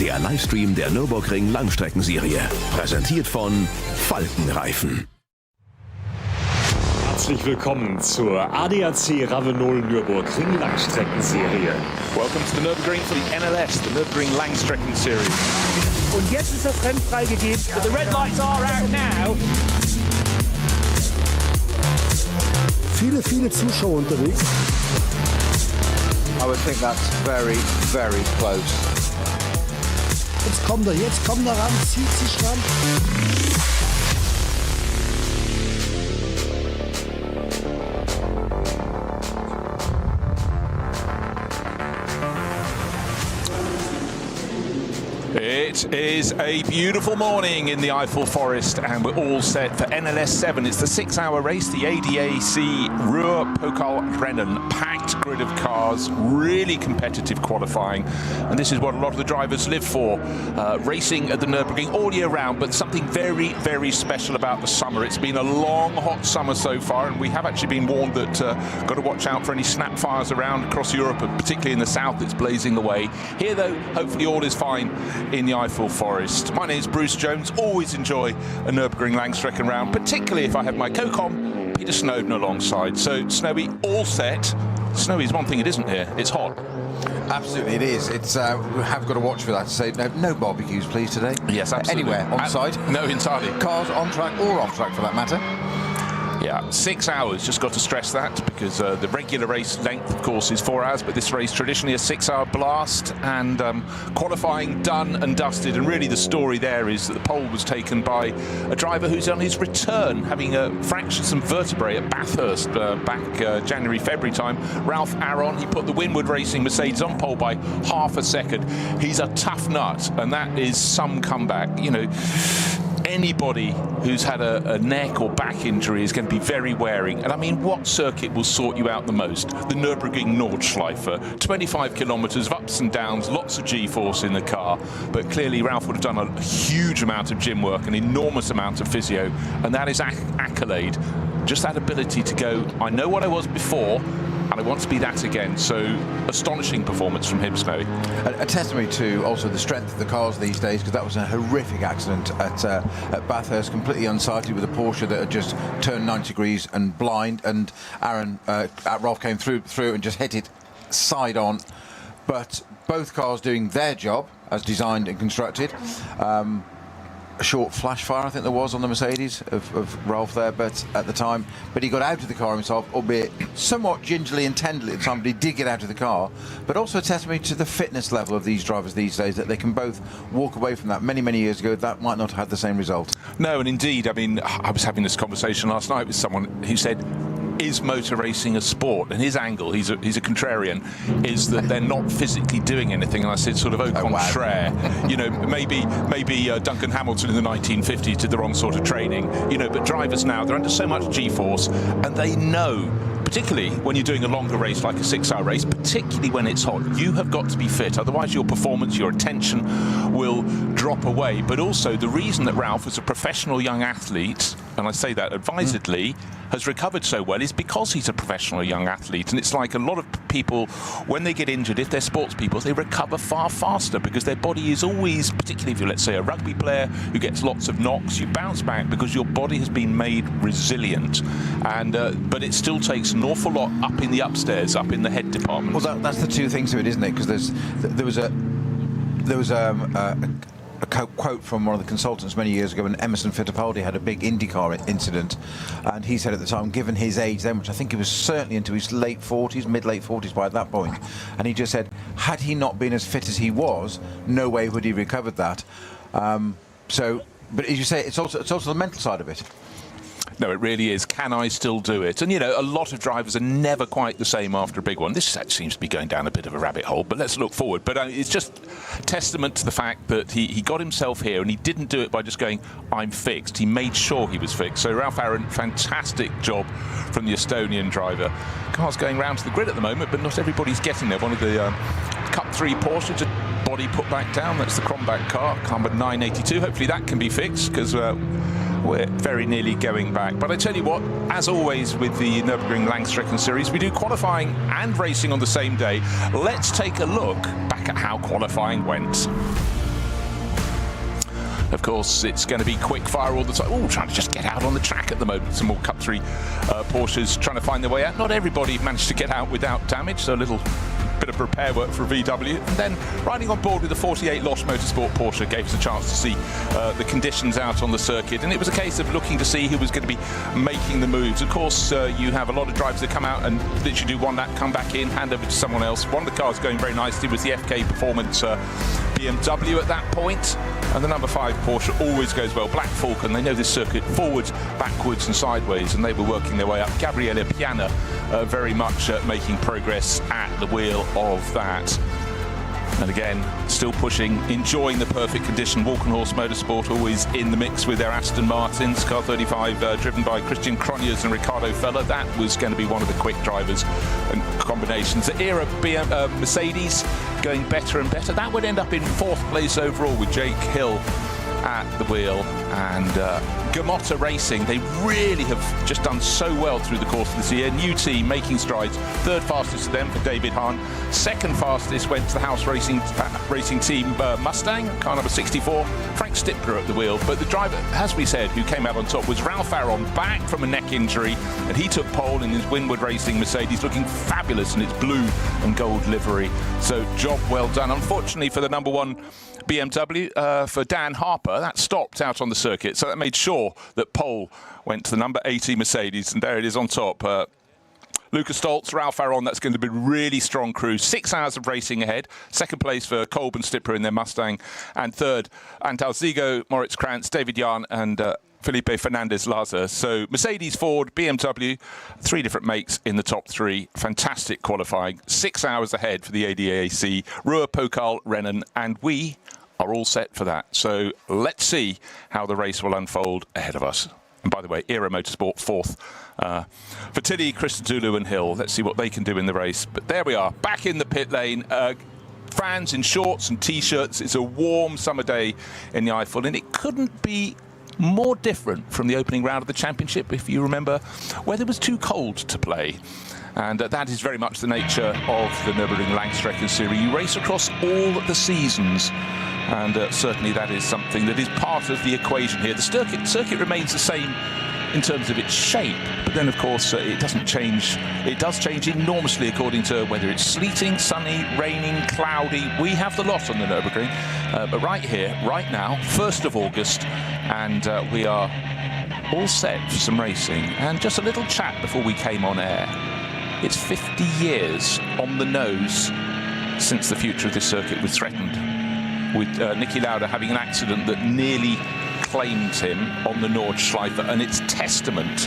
der Livestream der Nürburgring Langstreckenserie. Präsentiert von Falkenreifen. Herzlich willkommen zur ADAC Ravenol Nürburgring Langstreckenserie. Welcome to the Nürburgring for the NLS, the Nürburgring Langstrecken Series. Und jetzt ist das Rennen freigegeben. The red lights are out now. Viele Zuschauer unterwegs. I would think that's very, very close. Jetzt kommt er ran, zieht sich ran. It is a beautiful morning in the Eiffel Forest and we're all set for NLS7. It's the 6-hour race, the ADAC Ruhr-Pokal-Race. Packed grid of cars, really competitive qualifying, and this is what a lot of the drivers live for, racing at the Nürburgring all year round, but something very, very special about the summer. It's been a long, hot summer so far, and we have actually been warned that got to watch out for any snap fires around across Europe, and particularly in the south it's blazing away. Here though, hopefully all is fine in the Eiffel Forest. My name is Bruce Jones. Always enjoy a Nürburgring Langstrecken round, particularly if I have my co-com Peter Snowden alongside. So Snowy, all set. Snowy is one thing it isn't here. It's hot. Absolutely, it is. It's we have got to watch for that to say no barbecues, please, today. Yes, absolutely. Anywhere on site. No, entirely. Cars on track or off track, for that matter. Yeah, 6 hours, just got to stress that, because the regular race length, of course, is 4 hours, but this race traditionally a 6-hour blast, and qualifying done and dusted, and really the story there is that the pole was taken by a driver who's on his return, having fractured some vertebrae at Bathurst back January, February time. Ralph Aron, he put the Winwood Racing Mercedes on pole by half a second. He's a tough nut, and that is some comeback. You know, anybody who's had a neck or back injury is going to be very wary. And I mean, what circuit will sort you out the most? The Nürburgring Nordschleife. 25 kilometres of ups and downs, lots of G-force in the car. But clearly Ralph would have done a huge amount of gym work, an enormous amount of physio, and that is accolade. Just that ability to go, I know what I was before, and I want to be that again. So astonishing performance from him, Snowy. A testimony to also the strength of the cars these days, because that was a horrific accident at Bathurst, completely unsightly, with a Porsche that had just turned 90 degrees and blind, and Ralph came through and just hit it side on. But both cars doing their job as designed and constructed. A short flash fire, I think there was, on the Mercedes of Ralph there, but at the time, but he got out of the car himself, albeit somewhat gingerly and tenderly at the time, but he did get out of the car. But also a testimony to the fitness level of these drivers these days, that they can both walk away from that. Many years ago, that might not have had the same result. No, and indeed, I mean, I was having this conversation last night with someone who said, is motor racing a sport? And his angle, he's a contrarian, is that they're not physically doing anything. And I said, sort of au contraire. Wow. You know, maybe Duncan Hamilton in the 1950s did the wrong sort of training. You know, but drivers now, they're under so much G-force, and they know, particularly when you're doing a longer race like a 6-hour race, particularly when it's hot, you have got to be fit. Otherwise your performance, your attention will drop away. But also the reason that Ralph was a professional young athlete, and I say that advisedly, has recovered so well is because he's a professional young athlete. And it's like a lot of people, when they get injured, if they're sports people, they recover far faster, because their body is always, particularly if you're, let's say, a rugby player who gets lots of knocks, you bounce back because your body has been made resilient. And but it still takes an awful lot up in the upstairs, up in the head department. Well, that's the two things to it, isn't it? Because there was a quote from one of the consultants many years ago when Emerson Fittipaldi had a big IndyCar incident, and he said at the time, given his age then, which I think he was certainly into his late 40s, mid-late 40s by that point, and he just said, had he not been as fit as he was, no way would he recovered that. But as you say, it's also the mental side of it. No, it really is. Can I still do it? And, you know, a lot of drivers are never quite the same after a big one. This seems to be going down a bit of a rabbit hole, but let's look forward. But it's just testament to the fact that he got himself here, and he didn't do it by just going, I'm fixed. He made sure he was fixed. So Ralph Aron, fantastic job from the Estonian driver. Car's going round to the grid at the moment, but not everybody's getting there. One of the Cup 3 Porsche, body put back down. That's the Kronbach car, number 982. Hopefully that can be fixed, because we're very nearly going back. But I tell you what, as always with the Nürburgring Langstrecken series, we do qualifying and racing on the same day. Let's take a look back at how qualifying went. Of course, it's going to be quick fire all the time. Oh, trying to just get out on the track at the moment. Some more Cup 3 Porsches trying to find their way out. Not everybody managed to get out without damage, so a little bit of repair work for VW. And then riding on board with the 48 Losch Motorsport Porsche gave us a chance to see the conditions out on the circuit. And it was a case of looking to see who was going to be making the moves. Of course, you have a lot of drivers that come out and literally do one lap, come back in, hand over to someone else. One of the cars going very nicely was the FK Performance BMW at that point. And the number 5 Porsche always goes well. Black Falcon, they know this circuit forwards, backwards and sideways, and they were working their way up. Gabriele Piana very much making progress at the wheel of that. And again, still pushing, enjoying the perfect condition. Walkenhorst Motorsport always in the mix with their Aston Martins. Car 35 driven by Christian Cronjes and Ricardo Feller. That was going to be one of the quick drivers and combinations. The era Mercedes going better and better. That would end up in 4th place overall with Jake Hill at the wheel. And Gamotta Racing, they really have just done so well through the course of this year. New team making strides. 3rd fastest to them for David Hahn. 2nd fastest went to the house racing team Mustang, car number 64. Frank Stipler at the wheel. But the driver, as we said, who came out on top was Ralph Aron, back from a neck injury, and he took pole in his Winward Racing Mercedes, looking fabulous in its blue and gold livery. So job well done. Unfortunately for the number 1 BMW, for Dan Harper, that stopped out on the circuit, so that made sure that pole went to the number 80 Mercedes, and there it is on top. Luca Stoltz, Ralph Aron, that's going to be a really strong crew. 6 hours of racing ahead. 2nd place for Kolb and Stipler in their Mustang, and 3rd, Antal Zigo, Moritz Krantz, David Jahn, and Felipe Fernandez-Laza. So Mercedes, Ford, BMW, 3 different makes in the top 3. Fantastic qualifying. 6 hours ahead for the ADAC, Ruhr-Pokal-Race, and we are all set for that. So let's see how the race will unfold ahead of us. And by the way, Era Motorsport 4th for Tilly, Christodoulou and Hill. Let's see what they can do in the race. But there we are, back in the pit lane. Fans in shorts and T-shirts. It's a warm summer day in the Eifel, and it couldn't be more different from the opening round of the championship, if you remember, where it was too cold to play. And that is very much the nature of the Nürburgring Langstrecken Series. You race across all the seasons, and certainly that is something that is part of the equation here. The circuit remains the same in terms of its shape, but then of course it doesn't change. It does change enormously according to whether it's sleeting, sunny, raining, cloudy. We have the lot on the Nürburgring, but right here, right now, 1st of August, and we are all set for some racing. And just a little chat before we came on air. It's 50 years on the nose since the future of this circuit was threatened, with Niki Lauda having an accident that nearly claimed him on the Nordschleife, and it's testament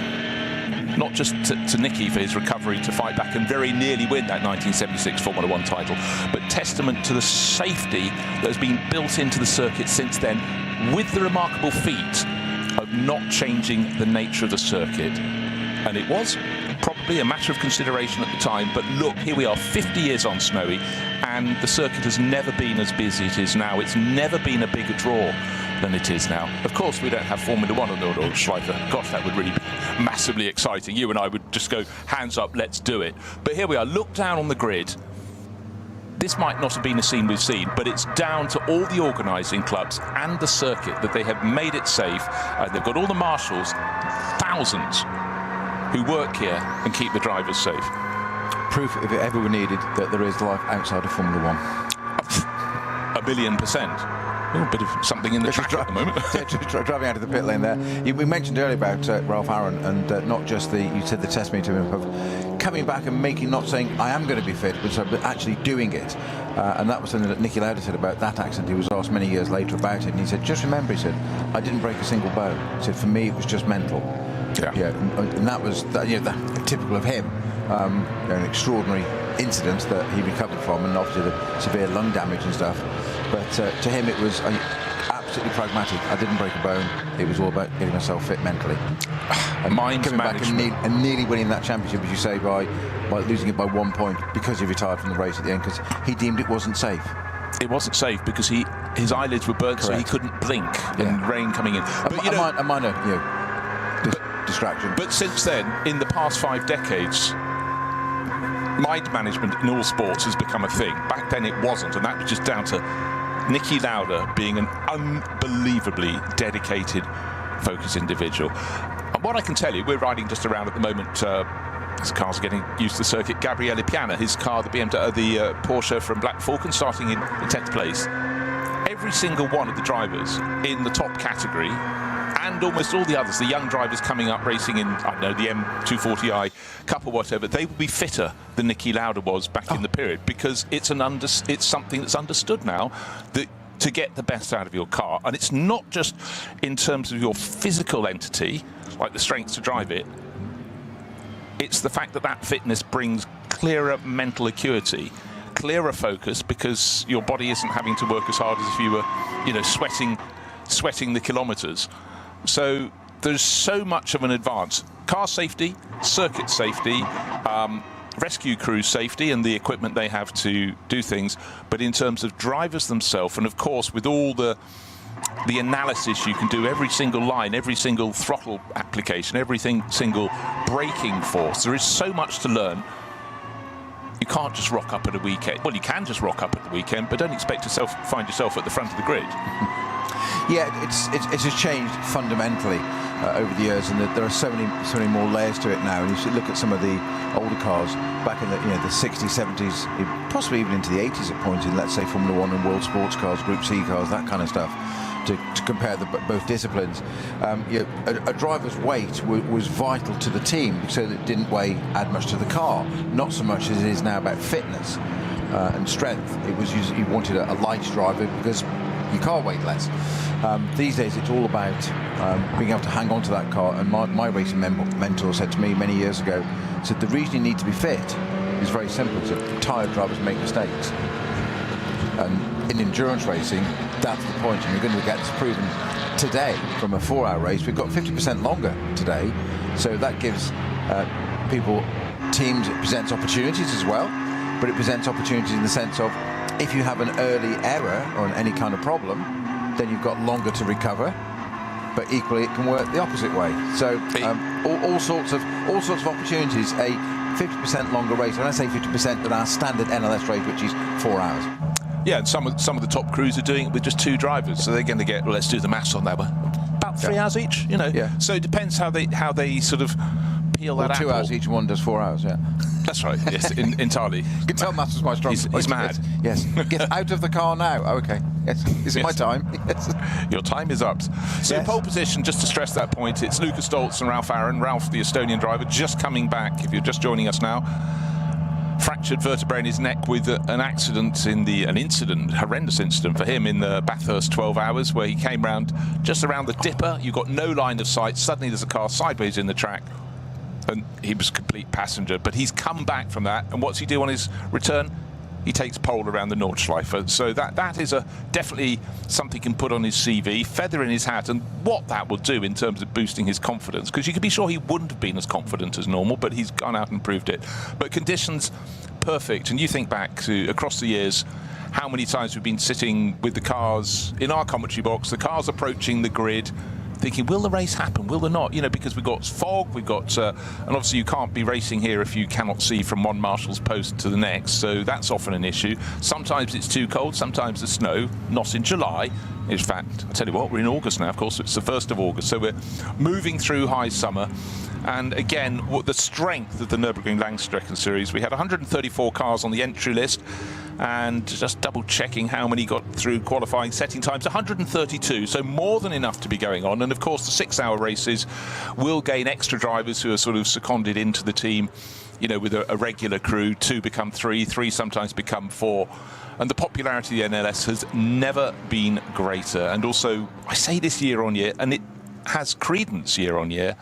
not just to Niki for his recovery to fight back and very nearly win that 1976 Formula 1 title, but testament to the safety that has been built into the circuit since then, with the remarkable feat of not changing the nature of the circuit. And it was probably a matter of consideration at the time, but look, here we are 50 years on, Snowy, and the circuit has never been as busy as it is now. It's never been a bigger draw than it is now. Of course, we don't have Formula 1 on the Nordschleife. Gosh, that would really be massively exciting. You and I would just go, hands up, let's do it. But here we are, look down on the grid. This might not have been a scene we've seen, but it's down to all the organising clubs and the circuit that they have made it safe. They've got all the marshals, thousands, who work here and keep the drivers safe. Proof, if it ever were needed, that there is life outside of Formula 1. 1,000,000,000%. A bit of something in the track at the moment. Driving out of the pit lane there. We mentioned earlier about Ralph Aron, and not just you said the testimony to him of coming back and not saying, I am going to be fit, but actually doing it. And that was something that Niki Lauda said about that accident. He was asked many years later about it, and he said, just remember, he said, I didn't break a single bone. He said, for me, it was just mental. Yeah, and that was typical of him. An extraordinary incident that he recovered from, and obviously the severe lung damage and stuff. But to him, it was absolutely pragmatic. I didn't break a bone. It was all about getting myself fit mentally. And Mind coming back and nearly winning that championship, as you say, by losing it by 1 point because he retired from the race at the end because he deemed it wasn't safe. It wasn't safe because his eyelids were burnt, so he couldn't blink in rain coming in. But a minor distraction. But since then, in the past 5 decades, mind management in all sports has become a thing. Back then it wasn't, and that was just down to Niki Lauda being an unbelievably dedicated, focused individual. And what I can tell you, we're riding just around at the moment. His car's getting used to the circuit. Gabriele Piana, his car, the Porsche from Black Falcon, starting in 10th place. Every single one of the drivers in the top category, and almost all the others, the young drivers coming up racing in, I don't know, the M240i Cup or whatever, they will be fitter than Niki Lauda was back in the period, because it's something that's understood now that to get the best out of your car, and it's not just in terms of your physical entity, like the strength to drive it. It's the fact that that fitness brings clearer mental acuity, clearer focus, because your body isn't having to work as hard as if you were, you know, sweating the kilometres. So there's so much of an advance. Car safety, circuit safety, rescue crew safety and the equipment they have to do things. But in terms of drivers themselves, and of course with all the analysis you can do, every single line, every single throttle application, single braking force, there is so much to learn. You can't just rock up at a weekend. Well, you can just rock up at the weekend, but don't expect to find yourself at the front of the grid. Yeah, it's just changed fundamentally over the years, and there are so many more layers to it now. And you should look at some of the older cars back in the 60s, 70s, possibly even into the 80s at points in, let's say, Formula 1 and World Sports cars, Group C cars, that kind of stuff. To compare both disciplines, a driver's weight was vital to the team, so that it didn't add much to the car, not so much as it is now about fitness and strength. It was you wanted a light driver because your car weighed less. These days it's all about being able to hang on to that car, and my racing mentor said to me many years ago, said the reason you need to be fit is very simple. So tired drivers make mistakes. And in endurance racing, that's the point, and you're going to get this proven today from a 4-hour race. We've got 50% longer today, so that gives teams, it presents opportunities as well, but it presents opportunities in the sense of if you have an early error or any kind of problem, then you've got longer to recover, but equally it can work the opposite way. So all sorts of opportunities. A 50% longer race, and I say 50% than our standard NLS race, which is 4 hours. Yeah, and some of the top crews are doing it with just 2 drivers, so they're going to get, well, let's do the maths on that one, about 3 hours each, you know. Yeah. So it depends how they sort of peel that out. 2 hours each, one does 4 hours. Yeah. That's right. Yes, entirely. You can tell maths was my strong point. He's mad. Yes. Get out of the car now. Oh, okay. Yes. Is it my time? Yes. Your time is up. So pole position, just to stress that point, it's Luca Stoltz and Ralph Aaron. Ralph, the Estonian driver, just coming back. If you're just joining us now. Fractured vertebrae in his neck with an horrendous incident for him in the Bathurst 12 hours, where he came round just around the dipper. You've got no line of sight. Suddenly there's a car sideways in the track, and he was a complete passenger. But he's come back from that, and what's he do on his return? He takes pole around the Nordschleife. So that is definitely something he can put on his CV, feather in his hat, and what that will do in terms of boosting his confidence. Because you can be sure he wouldn't have been as confident as normal, but he's gone out and proved it. But conditions perfect, and you think back to across the years, how many times we've been sitting with the cars in our commentary box, the cars approaching the grid, thinking, will the race happen, will there not? You know, because we've got fog, we've got, and obviously you can't be racing here if you cannot see from one marshal's post to the next, so that's often an issue. Sometimes it's too cold, sometimes the snow, not in July. In fact, I tell you what, we're in August now, of course, it's the 1st of August, so we're moving through high summer. And again, the strength of the Nürburgring Langstrecken Series, we had 134 cars on the entry list, and just double checking how many got through qualifying setting times, 132, so more than enough to be going on. And of course the 6-hour races will gain extra drivers who are sort of seconded into the team, you know, with a regular crew. 2 become 3, 3 sometimes become 4. And the popularity of the NLS has never been greater. And also, I say this year on year, and it has credence year on year,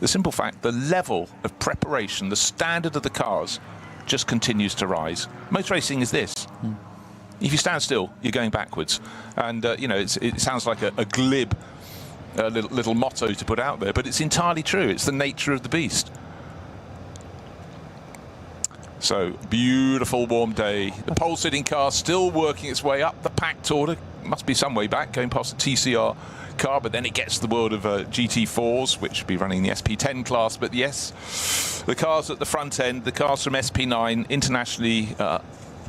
the simple fact, the level of preparation, the standard of the cars just continues to rise. Motor racing is this. If you stand still, you're going backwards. And, you know, it sounds like a glib little motto to put out there, but it's entirely true. It's the nature of the beast. So, beautiful warm day. The pole-sitting car still working its way up the packed order. Must be some way back, going past the TCR car, but then it gets to the world of GT4s, which will be running the SP10 class. But yes, the cars at the front end, the cars from SP9, internationally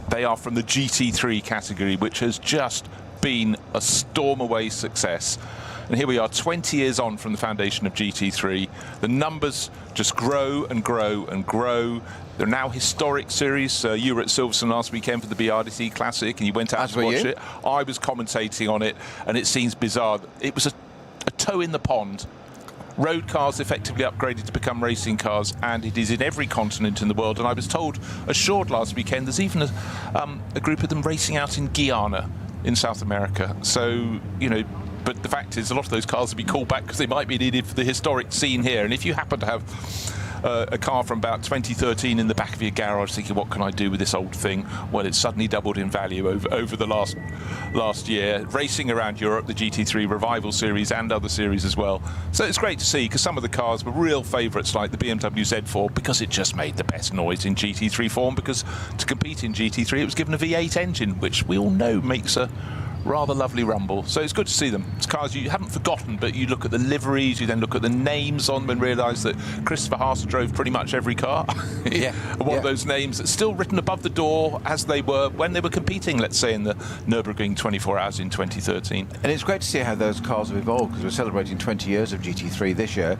They are from the GT3 category, which has just been a storm-away success. And here we are, 20 years on from the foundation of GT3. The numbers just grow and grow and grow. They're now historic series. You were at Silverstone last weekend for the BRDC Classic, and you went out to watch it. I was commentating on it, and it seems bizarre. It was a toe in the pond. Road cars effectively upgraded to become racing cars, and it is in every continent in the world. And I was assured last weekend, there's even a group of them racing out in Guyana in South America. So, you know, but the fact is a lot of those cars will be called back because they might be needed for the historic scene here. And if you happen to have a car from about 2013 in the back of your garage thinking, what can I do with this old thing? Well, it's suddenly doubled in value over the last year. Racing around Europe, the GT3 Revival Series and other series as well. So it's great to see, because some of the cars were real favourites, like the BMW Z4, because it just made the best noise in GT3 form, because to compete in GT3 it was given a V8 engine, which we all know makes a rather lovely rumble. So it's good to see them. It's cars you haven't forgotten, but you look at the liveries, you then look at the names on them and realise that Christopher Haas drove pretty much every car. One of those names that's still written above the door as they were when they were competing, let's say, in the Nürburgring 24 Hours in 2013. And it's great to see how those cars have evolved, because we're celebrating 20 years of GT3 this year.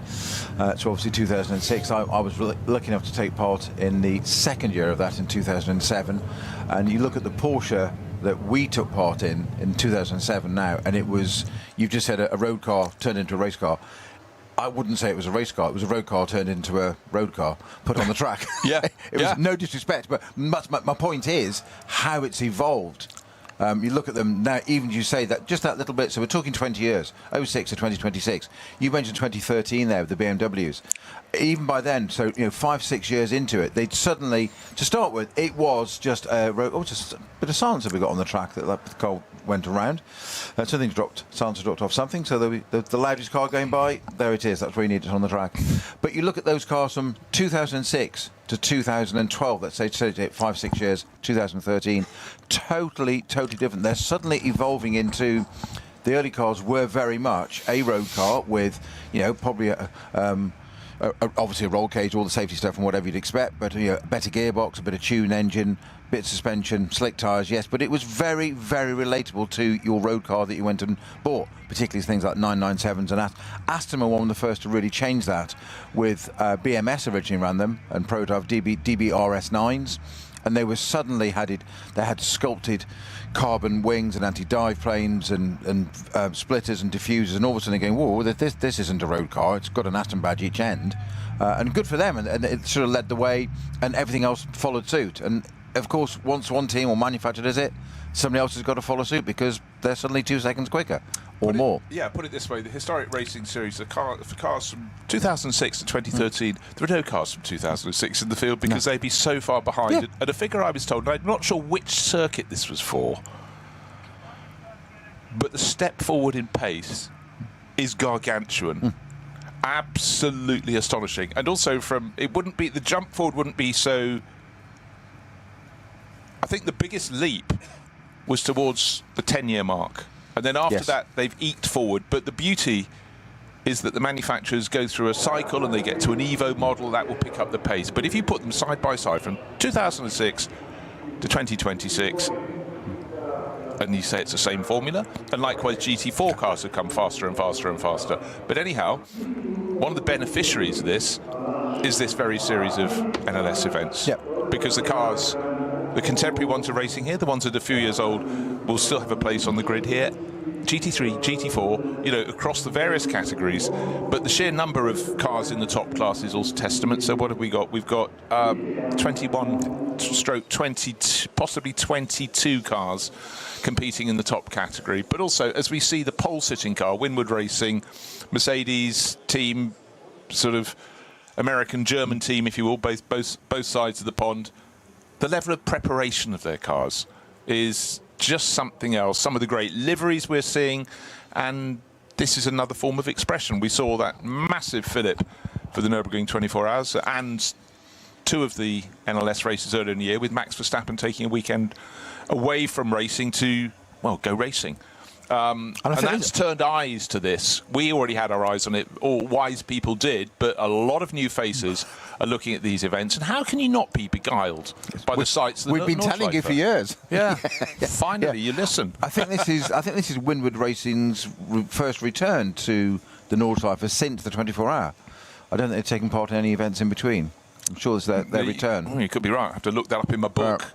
So obviously 2006. I was lucky enough to take part in the second year of that in 2007. And you look at the Porsche that we took part in 2007 now, and it was, you've just said, a road car turned into a race car. I wouldn't say it was a race car. It was a road car turned into a road car put on the track. It was no disrespect, but my point is how it's evolved. You look at them now, even you say that, just that little bit, so we're talking 20 years, 06 to 2026. You mentioned 2013 there with the BMWs. Even by then, so, you know, 5-6 years into it, they'd suddenly, to start with, it was just a road, just a bit of silence that we got on the track that the car went around. Something silence dropped off something, so the loudest car going by, there it is, that's where you need it on the track. But you look at those cars from 2006 to 2012, let's say 5-6 years, 2013, totally different. They're suddenly evolving into, the early cars were very much a road car with, you know, probably obviously a roll cage, all the safety stuff and whatever you'd expect, but, you know, a better gearbox, a bit of tune engine, bit of suspension, slick tyres, yes, but it was very, very relatable to your road car that you went and bought, particularly things like 997s, and Aston were one of the first to really change that, with BMS originally ran them, and Prodrive DBRS9s, and they were suddenly they had sculpted carbon wings and anti-dive planes and splitters and diffusers, and all of a sudden they're going, whoa, this isn't a road car, it's got an Aston badge each end, and good for them, and it sort of led the way, and everything else followed suit. And of course, once one team or manufacturer does it, somebody else has got to follow suit, because they're suddenly 2 seconds quicker or more. Put it this way, the historic racing series, for cars from 2006 to 2013, there were no cars from 2006 in the field, because they'd be so far behind. And a figure I was told, and I'm not sure which circuit this was for, but the step forward in pace is gargantuan. Absolutely astonishing. And also the jump forward wouldn't be so, I think the biggest leap was towards the 10-year mark. And then after that, they've eked forward. But the beauty is that the manufacturers go through a cycle and they get to an Evo model that will pick up the pace. But if you put them side by side from 2006 to 2026, and you say it's the same formula, and likewise GT4 cars have come faster and faster and faster. But anyhow, one of the beneficiaries of this is this very series of NLS events. Because the cars, the contemporary ones are racing here, the ones that are a few years old will still have a place on the grid here. GT3, GT4, you know, across the various categories, but the sheer number of cars in the top class is also testament. So what have we got? We've got 21/20, possibly 22 cars competing in the top category. But also, as we see the pole-sitting car, Winward Racing, Mercedes team, sort of American-German team, if you will, both sides of the pond, the level of preparation of their cars is just something else. Some of the great liveries we're seeing, and this is another form of expression. We saw that massive fillip for the Nürburgring 24 Hours and 2 of the NLS races earlier in the year, with Max Verstappen taking a weekend away from racing to, well, go racing. And that's turned eyes to this. We already had our eyes on it, or wise people did, but a lot of new faces are looking at these events. And how can you not be beguiled by the sights? We've been telling you for years. Yeah, finally you listen. I think this is Windward Racing's first return to the Nordschleife since the 24-hour. I don't think they've taken part in any events in between. I'm sure it's their return. Oh, you could be right. I have to look that up in my book.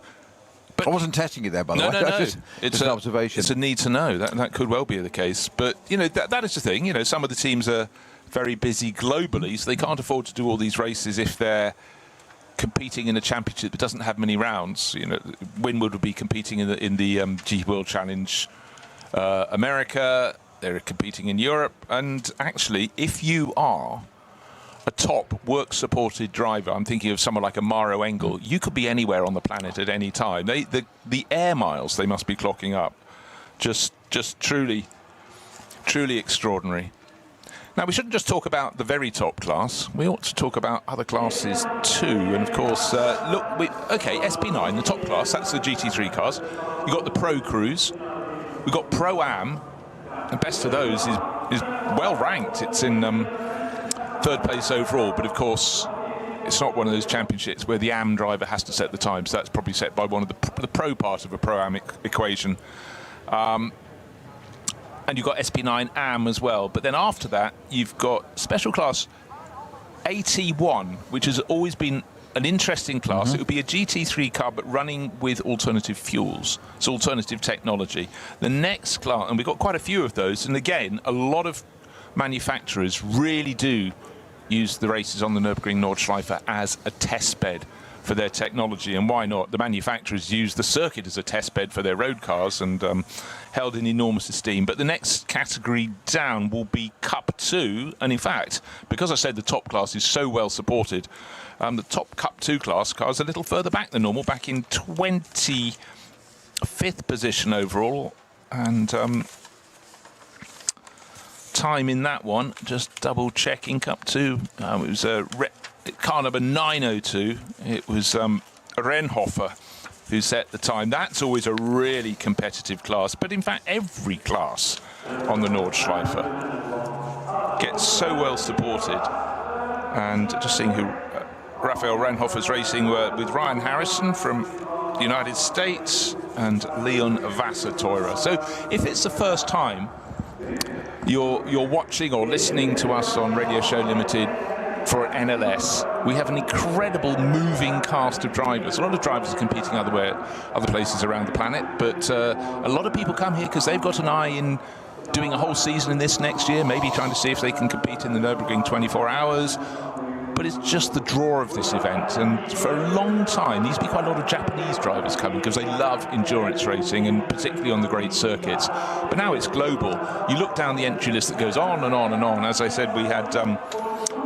But I wasn't testing you there, by the way. No. It's an observation. It's a need to know. That could well be the case. But, you know, that is the thing. You know, some of the teams are very busy globally, so they can't afford to do all these races if they're competing in a championship that doesn't have many rounds. You know, Windward would be competing in the GT World Challenge America. They're competing in Europe. And actually, if you are a top work-supported driver, I'm thinking of someone like a Maro Engel, you could be anywhere on the planet at any time. The air miles they must be clocking up, just truly extraordinary. Now, we shouldn't just talk about the very top class. We ought to talk about other classes too. And of course, okay, SP9, the top class, that's the GT3 cars. You've got the Pro Crews. We've got Pro-Am. The best of those is well ranked. It's in third place overall, but of course it's not one of those championships where the AM driver has to set the time, so that's probably set by one of the pro part of a Pro-Am equation. And you've got SP9 AM as well, but then after that you've got special class AT1, which has always been an interesting class. It would be a GT3 car but running with alternative fuels, so alternative technology. The next class, and we've got quite a few of those, and again a lot of manufacturers really do use the races on the Nürburgring Nordschleife as a test bed for their technology, and why not? The manufacturers use the circuit as a test bed for their road cars and held in enormous esteem. But the next category down will be Cup 2, and in fact, because I said the top class is so well supported, the top Cup 2 class cars a little further back than normal, back in 25th position overall, and time in that one, just double checking Cup 2, it was car number 902. It was Renhofer who set the time. That's always a really competitive class, but in fact every class on the Nordschleife gets so well supported. And just seeing who Raphael Renhofer's racing with Ryan Harrison from the United States and Leon Vassateurer. So if it's the first time you're watching or listening to us on Radio Show Limited for NLS, we have an incredible moving cast of drivers. A lot of drivers are competing other places around the planet, but a lot of people come here because they've got an eye in doing a whole season in this next year, maybe trying to see if they can compete in the Nürburgring 24 hours. But it's just the draw of this event, and for a long time there used to be quite a lot of Japanese drivers coming because they love endurance racing, and particularly on the great circuits. But now it's global. You look down the entry list that goes on and on and on. As I said, we had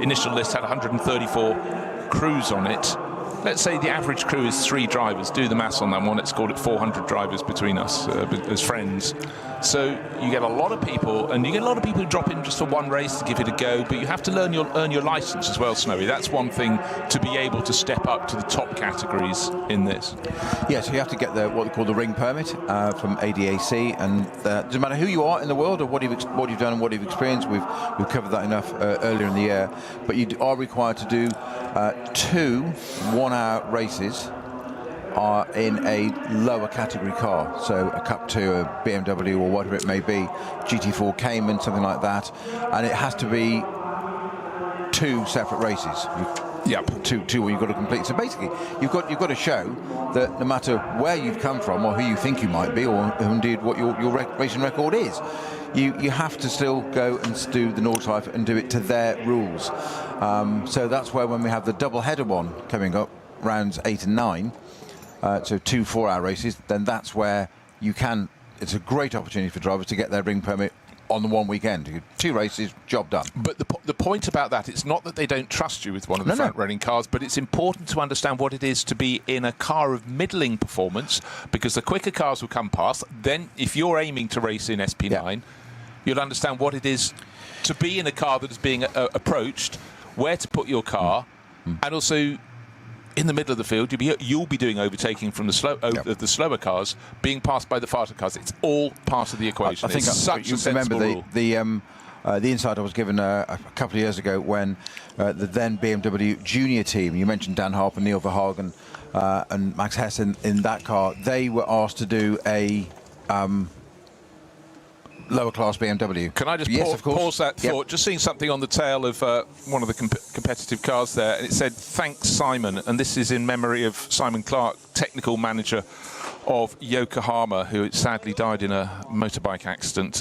initial list had 134 crews on it. Let's say the average crew is 3 drivers. Do the maths on that one. Let's call it 400 drivers between us as friends. So you get a lot of people, and you get a lot of people who drop in just for one race to give it a go, but you have to earn your license as well, Snowy. That's one thing, to be able to step up to the top categories in this. Yeah, so you have to get what they call the ring permit from ADAC, and doesn't matter who you are in the world or what you've done and what you've experienced. We've covered that enough earlier in the year, but you are required to do 2 one-hour races are in a lower category car, so a Cup 2, a BMW or whatever it may be, GT4 Cayman, something like that, and it has to be 2 separate races. Yep. Two where you've got to complete. So basically, you've got to show that no matter where you've come from or who you think you might be, or indeed what your racing record is, you have to still go and do the Nordschleife and do it to their rules. So that's where, when we have the double-header one coming up, rounds 8 and 9, so 2 4-hour races, then that's where you can. It's a great opportunity for drivers to get their ring permit on the one weekend. 2 races, job done. But the point about that, it's not that they don't trust you with one of the front-running cars, but it's important to understand what it is to be in a car of middling performance, because the quicker cars will come past. Then if you're aiming to race in SP9, you'll understand what it is to be in a car that is being approached, where to put your car, and also in the middle of the field. You'll be doing overtaking from the slower cars, being passed by the faster cars. It's all part of the equation. I think it's such a sensible rule. The insight I was given a couple of years ago when the then BMW junior team, you mentioned Dan Harper, Neil Verhagen and Max Hess in that car, they were asked to do a lower class BMW. Can I just of course. pause that thought? Just seeing something on the tail of one of the competitive cars there, and it said, "Thanks, Simon," and this is in memory of Simon Clark, technical manager of Yokohama, who sadly died in a motorbike accident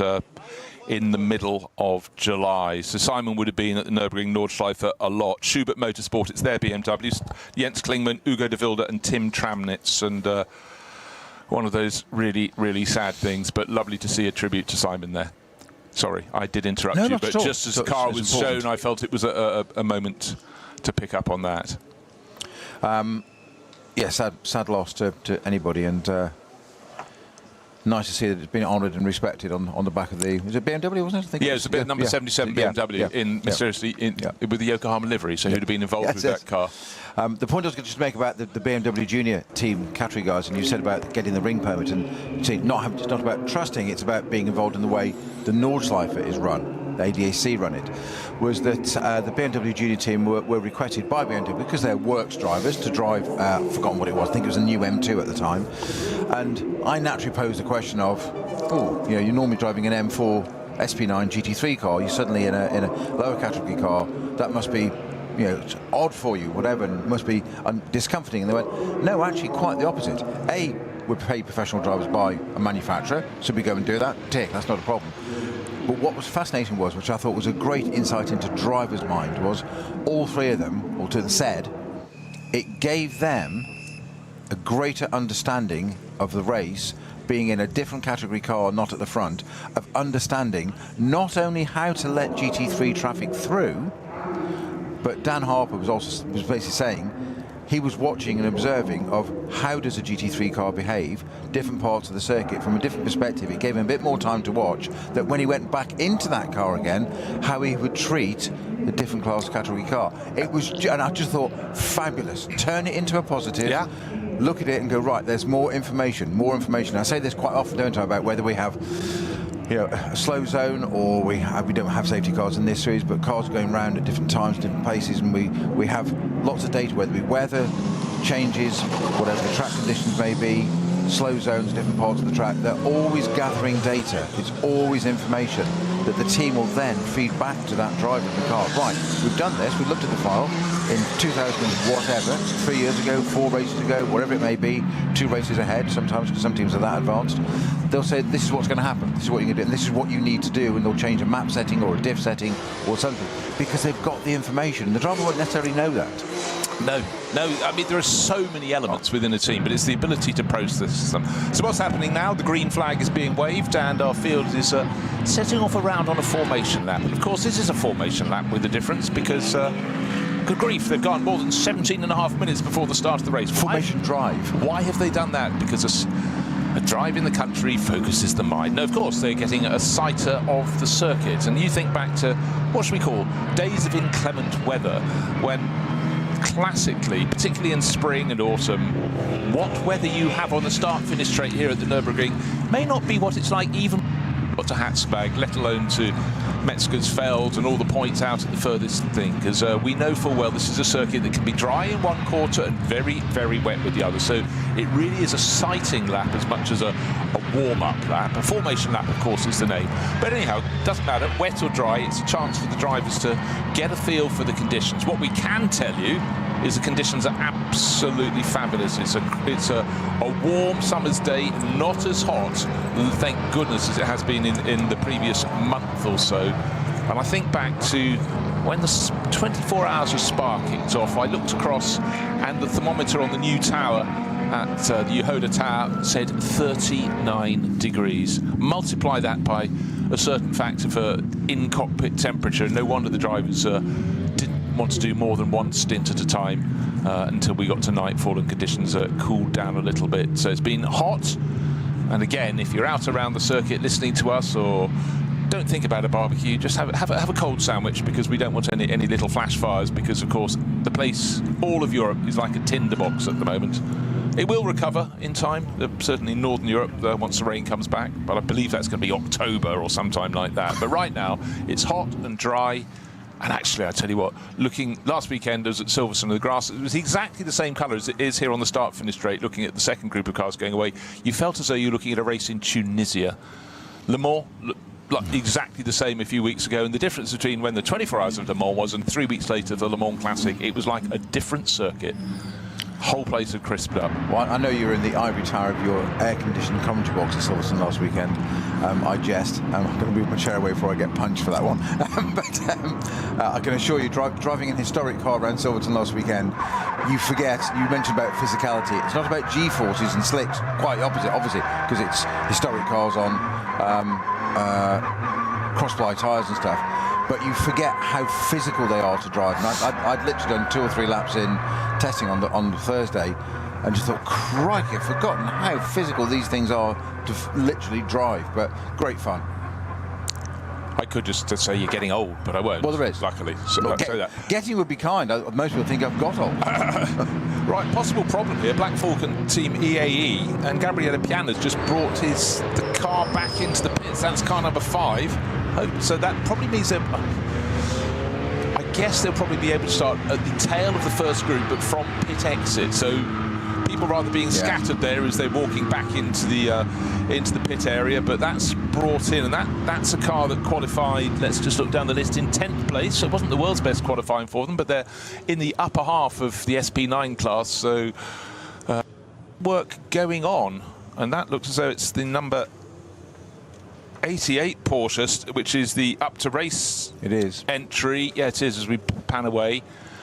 in the middle of July. So Simon would have been at the Nürburgring Nordschleife a lot. Schubert Motorsport, it's their BMWs. Jens Klingmann, Ugo de Wilde and Tim Tramnitz. And one of those really, really sad things, but lovely to see a tribute to Simon there. Sorry, I did interrupt you, but just as the car was shown, I felt it was a moment to pick up on that. Yeah, sad loss to anybody, and nice to see that it's been honoured and respected on the back of the... Was it BMW, wasn't it? I think yeah, it was a bit number 77 BMW mysteriously with the Yokohama livery, so who'd have been involved with that car. The point I was going to just make about the BMW Junior team category guys, and you said about getting the ring permit, and see, it's not about trusting, it's about being involved in the way the Nordschleife is run, the ADAC run it, was that the BMW Junior team were requested by BMW, because they're works drivers, to drive, I've forgotten what it was, I think it was a new M2 at the time, and I naturally posed the question of, you're normally driving an M4 SP9 GT3 car, you're suddenly in a lower category car, that must be it's odd for you, whatever, and must be discomforting. And they went, no, actually quite the opposite. A, we're paid professional drivers by a manufacturer, so we go and do that, tick, that's not a problem. But what was fascinating was, which I thought was a great insight into drivers' mind, was all three of them, or two of them, said it gave them a greater understanding of the race, being in a different category car, not at the front, of understanding not only how to let GT3 traffic through, but Dan Harper was basically saying he was watching and observing of how does a GT3 car behave, different parts of the circuit from a different perspective. It gave him a bit more time to watch that when he went back into that car again, how he would treat the different class category car. It was, and I just thought, fabulous. Turn it into a positive. Yeah. Look at it and go, right, there's more information. I say this quite often, don't I, about whether we have a slow zone or we don't have safety cars in this series, but cars going round at different times, different paces, and we have lots of data, whether it be weather changes, whatever the track conditions may be, slow zones, different parts of the track. They're always gathering data. It's always information that the team will then feed back to that driver of the car. Right, we've done this, we've looked at the file in 2000 whatever, 3 years ago, 4 races ago, whatever it may be, 2 races ahead sometimes, because some teams are that advanced. They'll say, this is what's going to happen, this is what you're going to do, and this is what you need to do, and they'll change a map setting or a diff setting or something, because they've got the information. The driver won't necessarily know that. No, I mean, there are so many elements within a team, but it's the ability to process them. So what's happening now? The green flag is being waved, and our field is setting off around on a formation lap. And of course, this is a formation lap with a difference, because good grief, they've gone more than 17.5 minutes before the start of the race. Formation drive. Why have they done that? Because a drive in the country focuses the mind. No, of course, they're getting a sighter of the circuit. And you think back to, what should we call, days of inclement weather, when classically, particularly in spring and autumn, what weather you have on the start-finish straight here at the Nürburgring may not be what it's like even to Hatzberg, let alone to Metzgersfeld and all the points out at the furthest thing, because we know full well this is a circuit that can be dry in one quarter and very, very wet with the other. So it really is a sighting lap as much as a warm-up lap. A formation lap, of course, is the name. But anyhow, doesn't matter, wet or dry, it's a chance for the drivers to get a feel for the conditions. What we can tell you is the conditions are absolutely fabulous. It's a warm summer's day, not as hot, thank goodness, as it has been in the previous month or so. And I think back to when the 24 hours of Spa kicked off, I looked across and the thermometer on the new tower at the Yehuda Tower said 39 degrees. Multiply that by a certain factor for in-cockpit temperature. No wonder the drivers didn't want to do more than one stint at a time until we got to nightfall and conditions cooled down a little bit. So it's been hot. And again, if you're out around the circuit listening to us or don't think about a barbecue. Just have a cold sandwich, because we don't want any little flash fires, because of course the place, all of Europe, is like a tinderbox at the moment. It will recover in time, certainly in Northern Europe, once the rain comes back, but I believe that's going to be October or sometime like that. But right now it's hot and dry. And actually, I tell you what, looking last weekend I was at Silverstone, the grass, it was exactly the same colour as it is here on the start-finish straight. Looking at the second group of cars going away, you felt as though you were looking at a race in Tunisia. Le Mans, like exactly the same a few weeks ago, and the difference between when the 24 Hours of Le Mans was and 3 weeks later the Le Mans Classic, it was like a different circuit. Whole place had crisped up. Well, I know you were in the ivory tower of your air-conditioned commentary box at Silverstone last weekend. I jest. I'm going to move my chair away before I get punched for that one. I can assure you, driving an historic car around Silverstone last weekend, you forget, you mentioned about physicality. It's not about G-forces and slicks, quite the opposite, obviously, because it's historic cars on cross-ply tyres and stuff. But you forget how physical they are to drive. And I'd literally done 2 or 3 laps in testing on Thursday, and just thought, crikey, I've forgotten how physical these things are to literally drive. But great fun. I could just say you're getting old, but I won't. Well, there is. Luckily. So Well, say that. Getting would be kind. Most people think I've got old. Right, possible problem here. Black Falcon Team EAE, and Gabriele Piana's just brought the car back into the pits. That's car number 5. So that probably means that I guess they'll probably be able to start at the tail of the first group, but from pit exit. So people rather being scattered there as they're walking back into the pit area. But that's brought in, and that's a car that qualified. Let's just look down the list in 10th place. So it wasn't the world's best qualifying for them, but they're in the upper half of the SP9 class. So work going on, and that looks as though it's the number 88 Porsche, which is the up to race entry. Yeah, it is, as we pan away.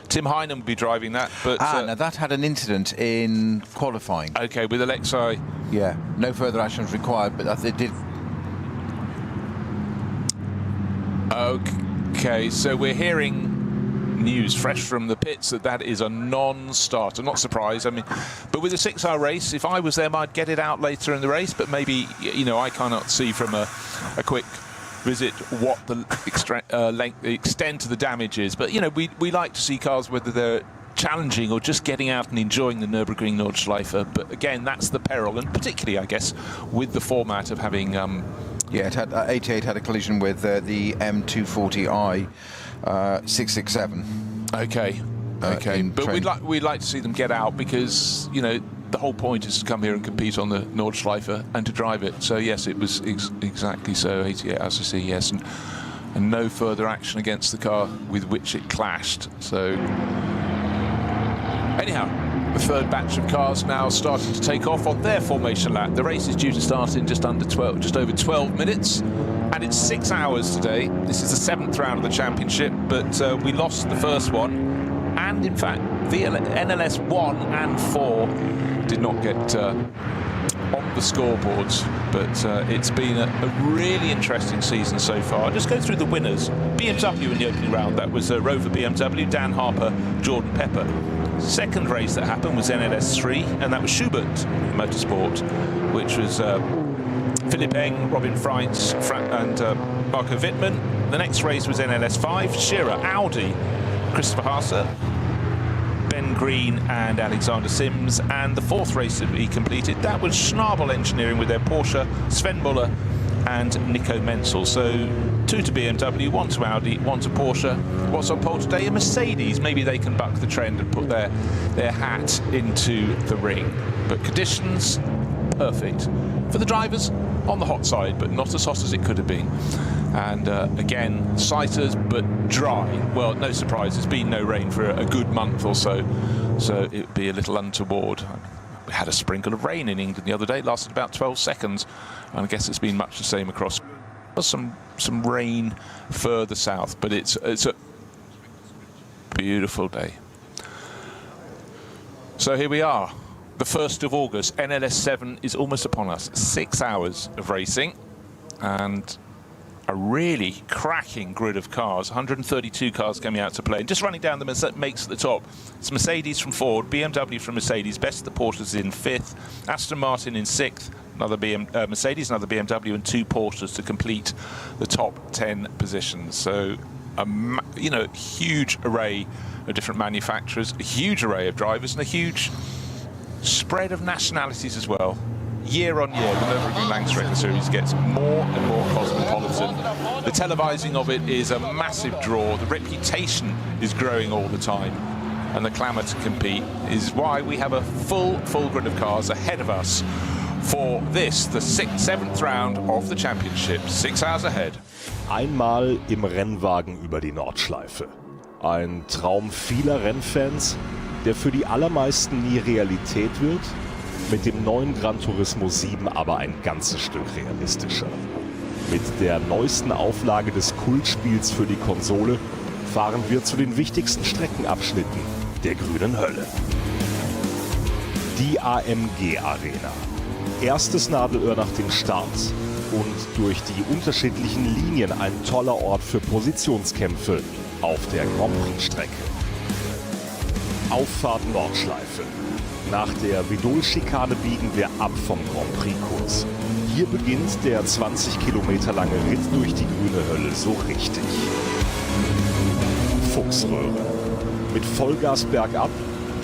Tim Heinen will be driving that. But now that had an incident in qualifying. Okay, with Alexei. Yeah, no further action was required, but it did. Okay, so we're hearing news fresh from the pits that is a non-starter. Not surprised. I mean, but with a 6-hour race, if I was them, I'd get it out later in the race. But maybe, you know, I cannot see from a quick visit what the extent of the damage is. But you know, we like to see cars, whether they're challenging or just getting out and enjoying the Nürburgring Nordschleife. But again, that's the peril, and particularly, I guess, with the format of having. Yeah, it had 88 had a collision with the M240i 667. Okay, but we'd like to see them get out, because you know the whole point is to come here and compete on the Nordschleife and to drive it. So yes, it was exactly so. 88, as I see, yes, and no further action against the car with which it clashed. So anyhow, the third batch of cars now starting to take off on their formation lap. The race is due to start in just over 12 minutes, and it's 6 hours today. This is the 7th round of the championship, but we lost the first one, and in fact the NLS 1 and 4 did not get on the scoreboards. But it's been a really interesting season so far. I'll just go through the winners. BMW in the opening round, that was Rover BMW, Dan Harper, Jordan Pepper. Second race that happened was NLS3, and that was Schubert Motorsport, which was Philipp Eng, Robin Freitz, and Marco Wittmann. The next race was NLS5, Scherer, Audi, Christopher Haase, Ben Green and Alexander Sims. And the fourth race that we completed, that was Schnabel Engineering with their Porsche, Sven Muller and Nico Menzel. So 2 to BMW, 1 to Audi, 1 to Porsche. What's on pole today? A Mercedes. Maybe they can buck the trend and put their hat into the ring. But conditions, perfect. For the drivers, on the hot side, but not as hot as it could have been. And again, sighters, but dry. Well, no surprise, there's been no rain for a good month or so. So it would be a little untoward. We had a sprinkle of rain in England the other day, it lasted about 12 seconds. And I guess it's been much the same across. Some rain further south, but it's a beautiful day. So here we are, the 1st of August. NLS7 is almost upon us. 6 hours of racing and a really cracking grid of cars. 132 cars coming out to play. And just running down the makes at the top, it's Mercedes from Ford, BMW from Mercedes, best of the Porsches in 5th, Aston Martin in 6th, another Mercedes, another BMW, and 2 Porsches to complete the top 10 positions. So, huge array of different manufacturers, a huge array of drivers, and a huge spread of nationalities as well. Year on year, the Nürburgring Langstrecken Series gets more and more cosmopolitan. The televising of it is a massive draw. The reputation is growing all the time. And the clamour to compete is why we have a full grid of cars ahead of us for this, the 7th round of the championship. 6 hours ahead. Einmal im Rennwagen über die Nordschleife. Ein Traum vieler Rennfans, der für die allermeisten nie Realität wird. Mit dem neuen Gran Turismo 7 aber ein ganzes Stück realistischer. Mit der neuesten Auflage des Kultspiels für die Konsole fahren wir zu den wichtigsten Streckenabschnitten der grünen Hölle. Die AMG Arena. Erstes Nadelöhr nach dem Start und durch die unterschiedlichen Linien ein toller Ort für Positionskämpfe auf der Grand Prix-Strecke. Auffahrt Nordschleife. Nach der Vidol-Schikane biegen wir ab vom Grand Prix-Kurs. Hier beginnt der 20 Kilometer lange Ritt durch die grüne Hölle so richtig. Fuchsröhre. Mit Vollgas bergab,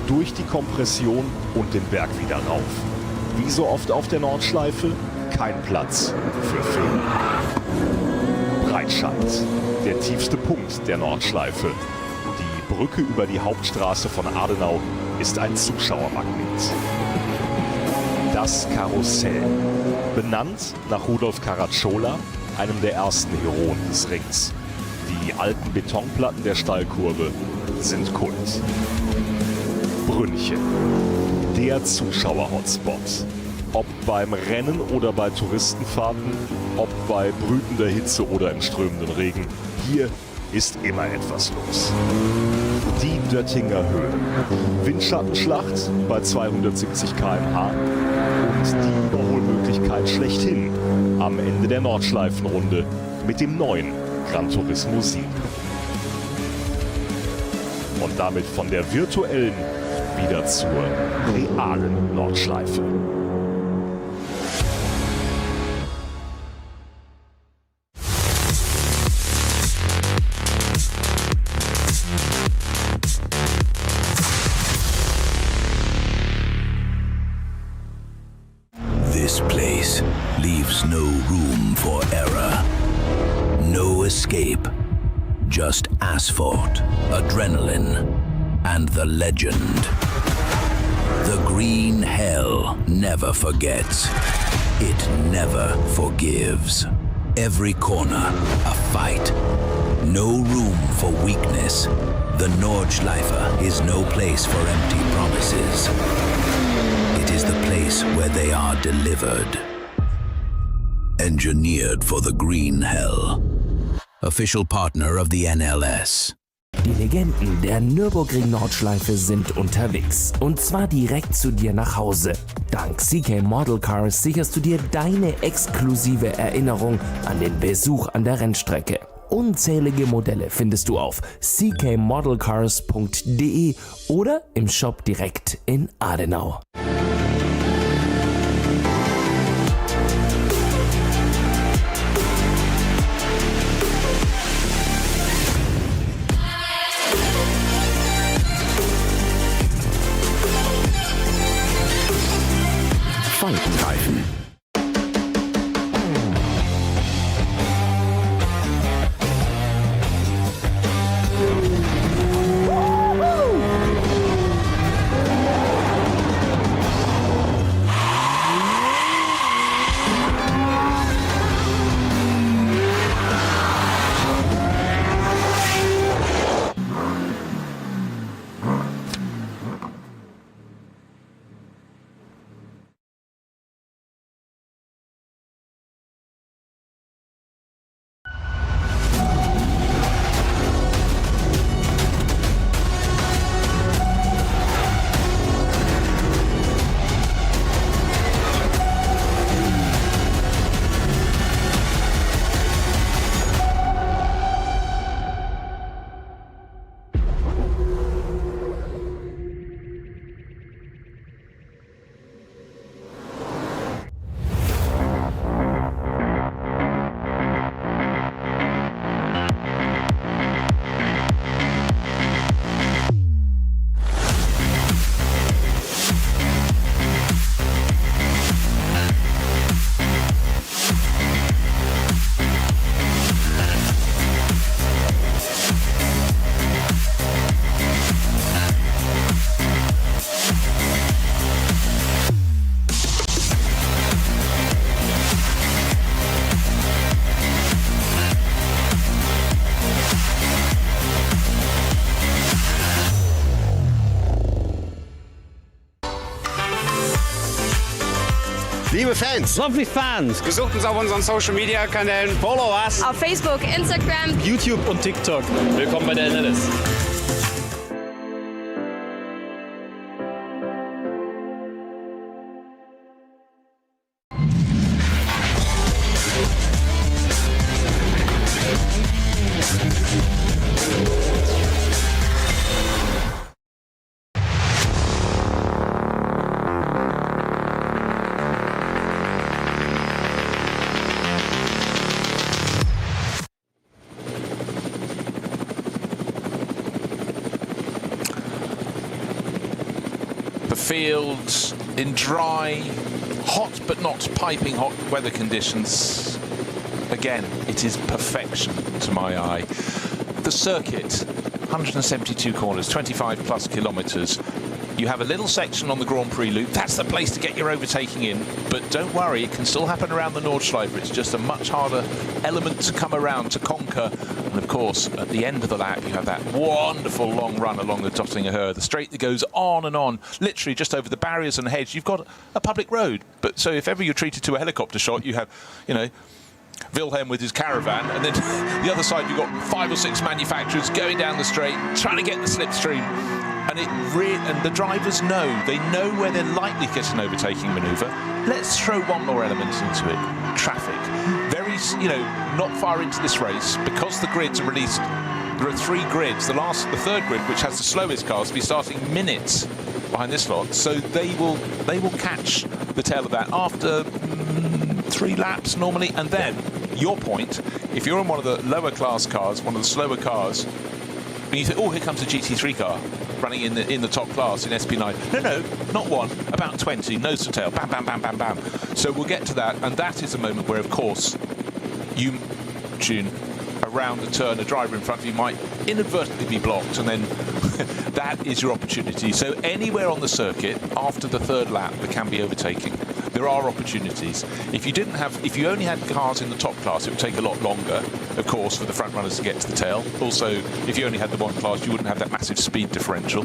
durch die Kompression und den Berg wieder rauf. Wie so oft auf der Nordschleife, kein Platz für Fehler. Breitscheid. Der tiefste Punkt der Nordschleife. Die Brücke über die Hauptstraße von Adenau ist ein Zuschauermagnet. Das Karussell. Benannt nach Rudolf Caracciola, einem der ersten Heroen des Rings. Die alten Betonplatten der Stallkurve sind Kult. Brünnchen. Der Zuschauer-Hotspot. Ob beim Rennen oder bei Touristenfahrten, ob bei brütender Hitze oder im strömenden Regen, hier ist immer etwas los. Die Döttinger Höhe. Windschattenschlacht bei 270 km/h und die Überholmöglichkeit schlechthin am Ende der Nordschleifenrunde mit dem neuen Gran Turismo 7. Und damit von der virtuellen wieder zur realen Nordschleife. This place leaves no room for error. No escape. Just asphalt, adrenaline, and the legend. The green hell never forgets. It never forgives. Every corner, a fight. No room for weakness. The Nordschleife is no place for empty promises. It is the place where they are delivered. Engineered for the green hell. Official partner of the NLS. Die Legenden der Nürburgring-Nordschleife sind unterwegs. Und zwar direkt zu dir nach Hause. Dank CK Model Cars sicherst du dir deine exklusive Erinnerung an den Besuch an der Rennstrecke. Unzählige Modelle findest du auf ckmodelcars.de oder im Shop direkt in Adenau. Falkenreifen. liebe Fans. Lovely Fans. Besucht uns auf unseren Social-Media-Kanälen. Follow us. Auf Facebook, Instagram, YouTube und TikTok. Willkommen bei der NLS. The field in dry, hot but not piping hot weather conditions. Again, it is perfection to my eye. The circuit, 172 corners, 25 plus kilometres. You have a little section on the Grand Prix loop. That's the place to get your overtaking in. But don't worry, it can still happen around the Nordschleife. It's just a much harder element to come around, to conquer. And of course, at the end of the lap, you have that wonderful long run along the Dottinger Höhe, the straight that goes on and on, literally just over the barriers and hedge. You've got a public road. But so if ever you're treated to a helicopter shot, you have, you know, Wilhelm with his caravan, and then the other side you've got 5 or 6 manufacturers going down the straight, trying to get the slipstream. And the drivers know, they know where they're likely to get an overtaking manoeuvre. Let's throw one more element into it. Traffic. Very, you know, not far into this race, because the grids are released, there are 3 grids. The third grid, which has the slowest cars, will be starting minutes behind this lot. So they will catch the tail of that after 3 laps normally. And then, your point, if you're in one of the lower class cars, one of the slower cars, and you think, oh, here comes a GT3 car running in the top class in SP9. No, not one, about 20, nose to tail, bam, bam, bam, bam, bam. So we'll get to that, and that is a moment where, of course, you tune around the turn, a driver in front of you might inadvertently be blocked, and then that is your opportunity. So anywhere on the circuit, after the 3rd lap, there can be overtaking. There are opportunities. If you only had cars in the top class, it would take a lot longer, of course, for the front runners to get to the tail. Also, if you only had the one class, you wouldn't have that massive speed differential.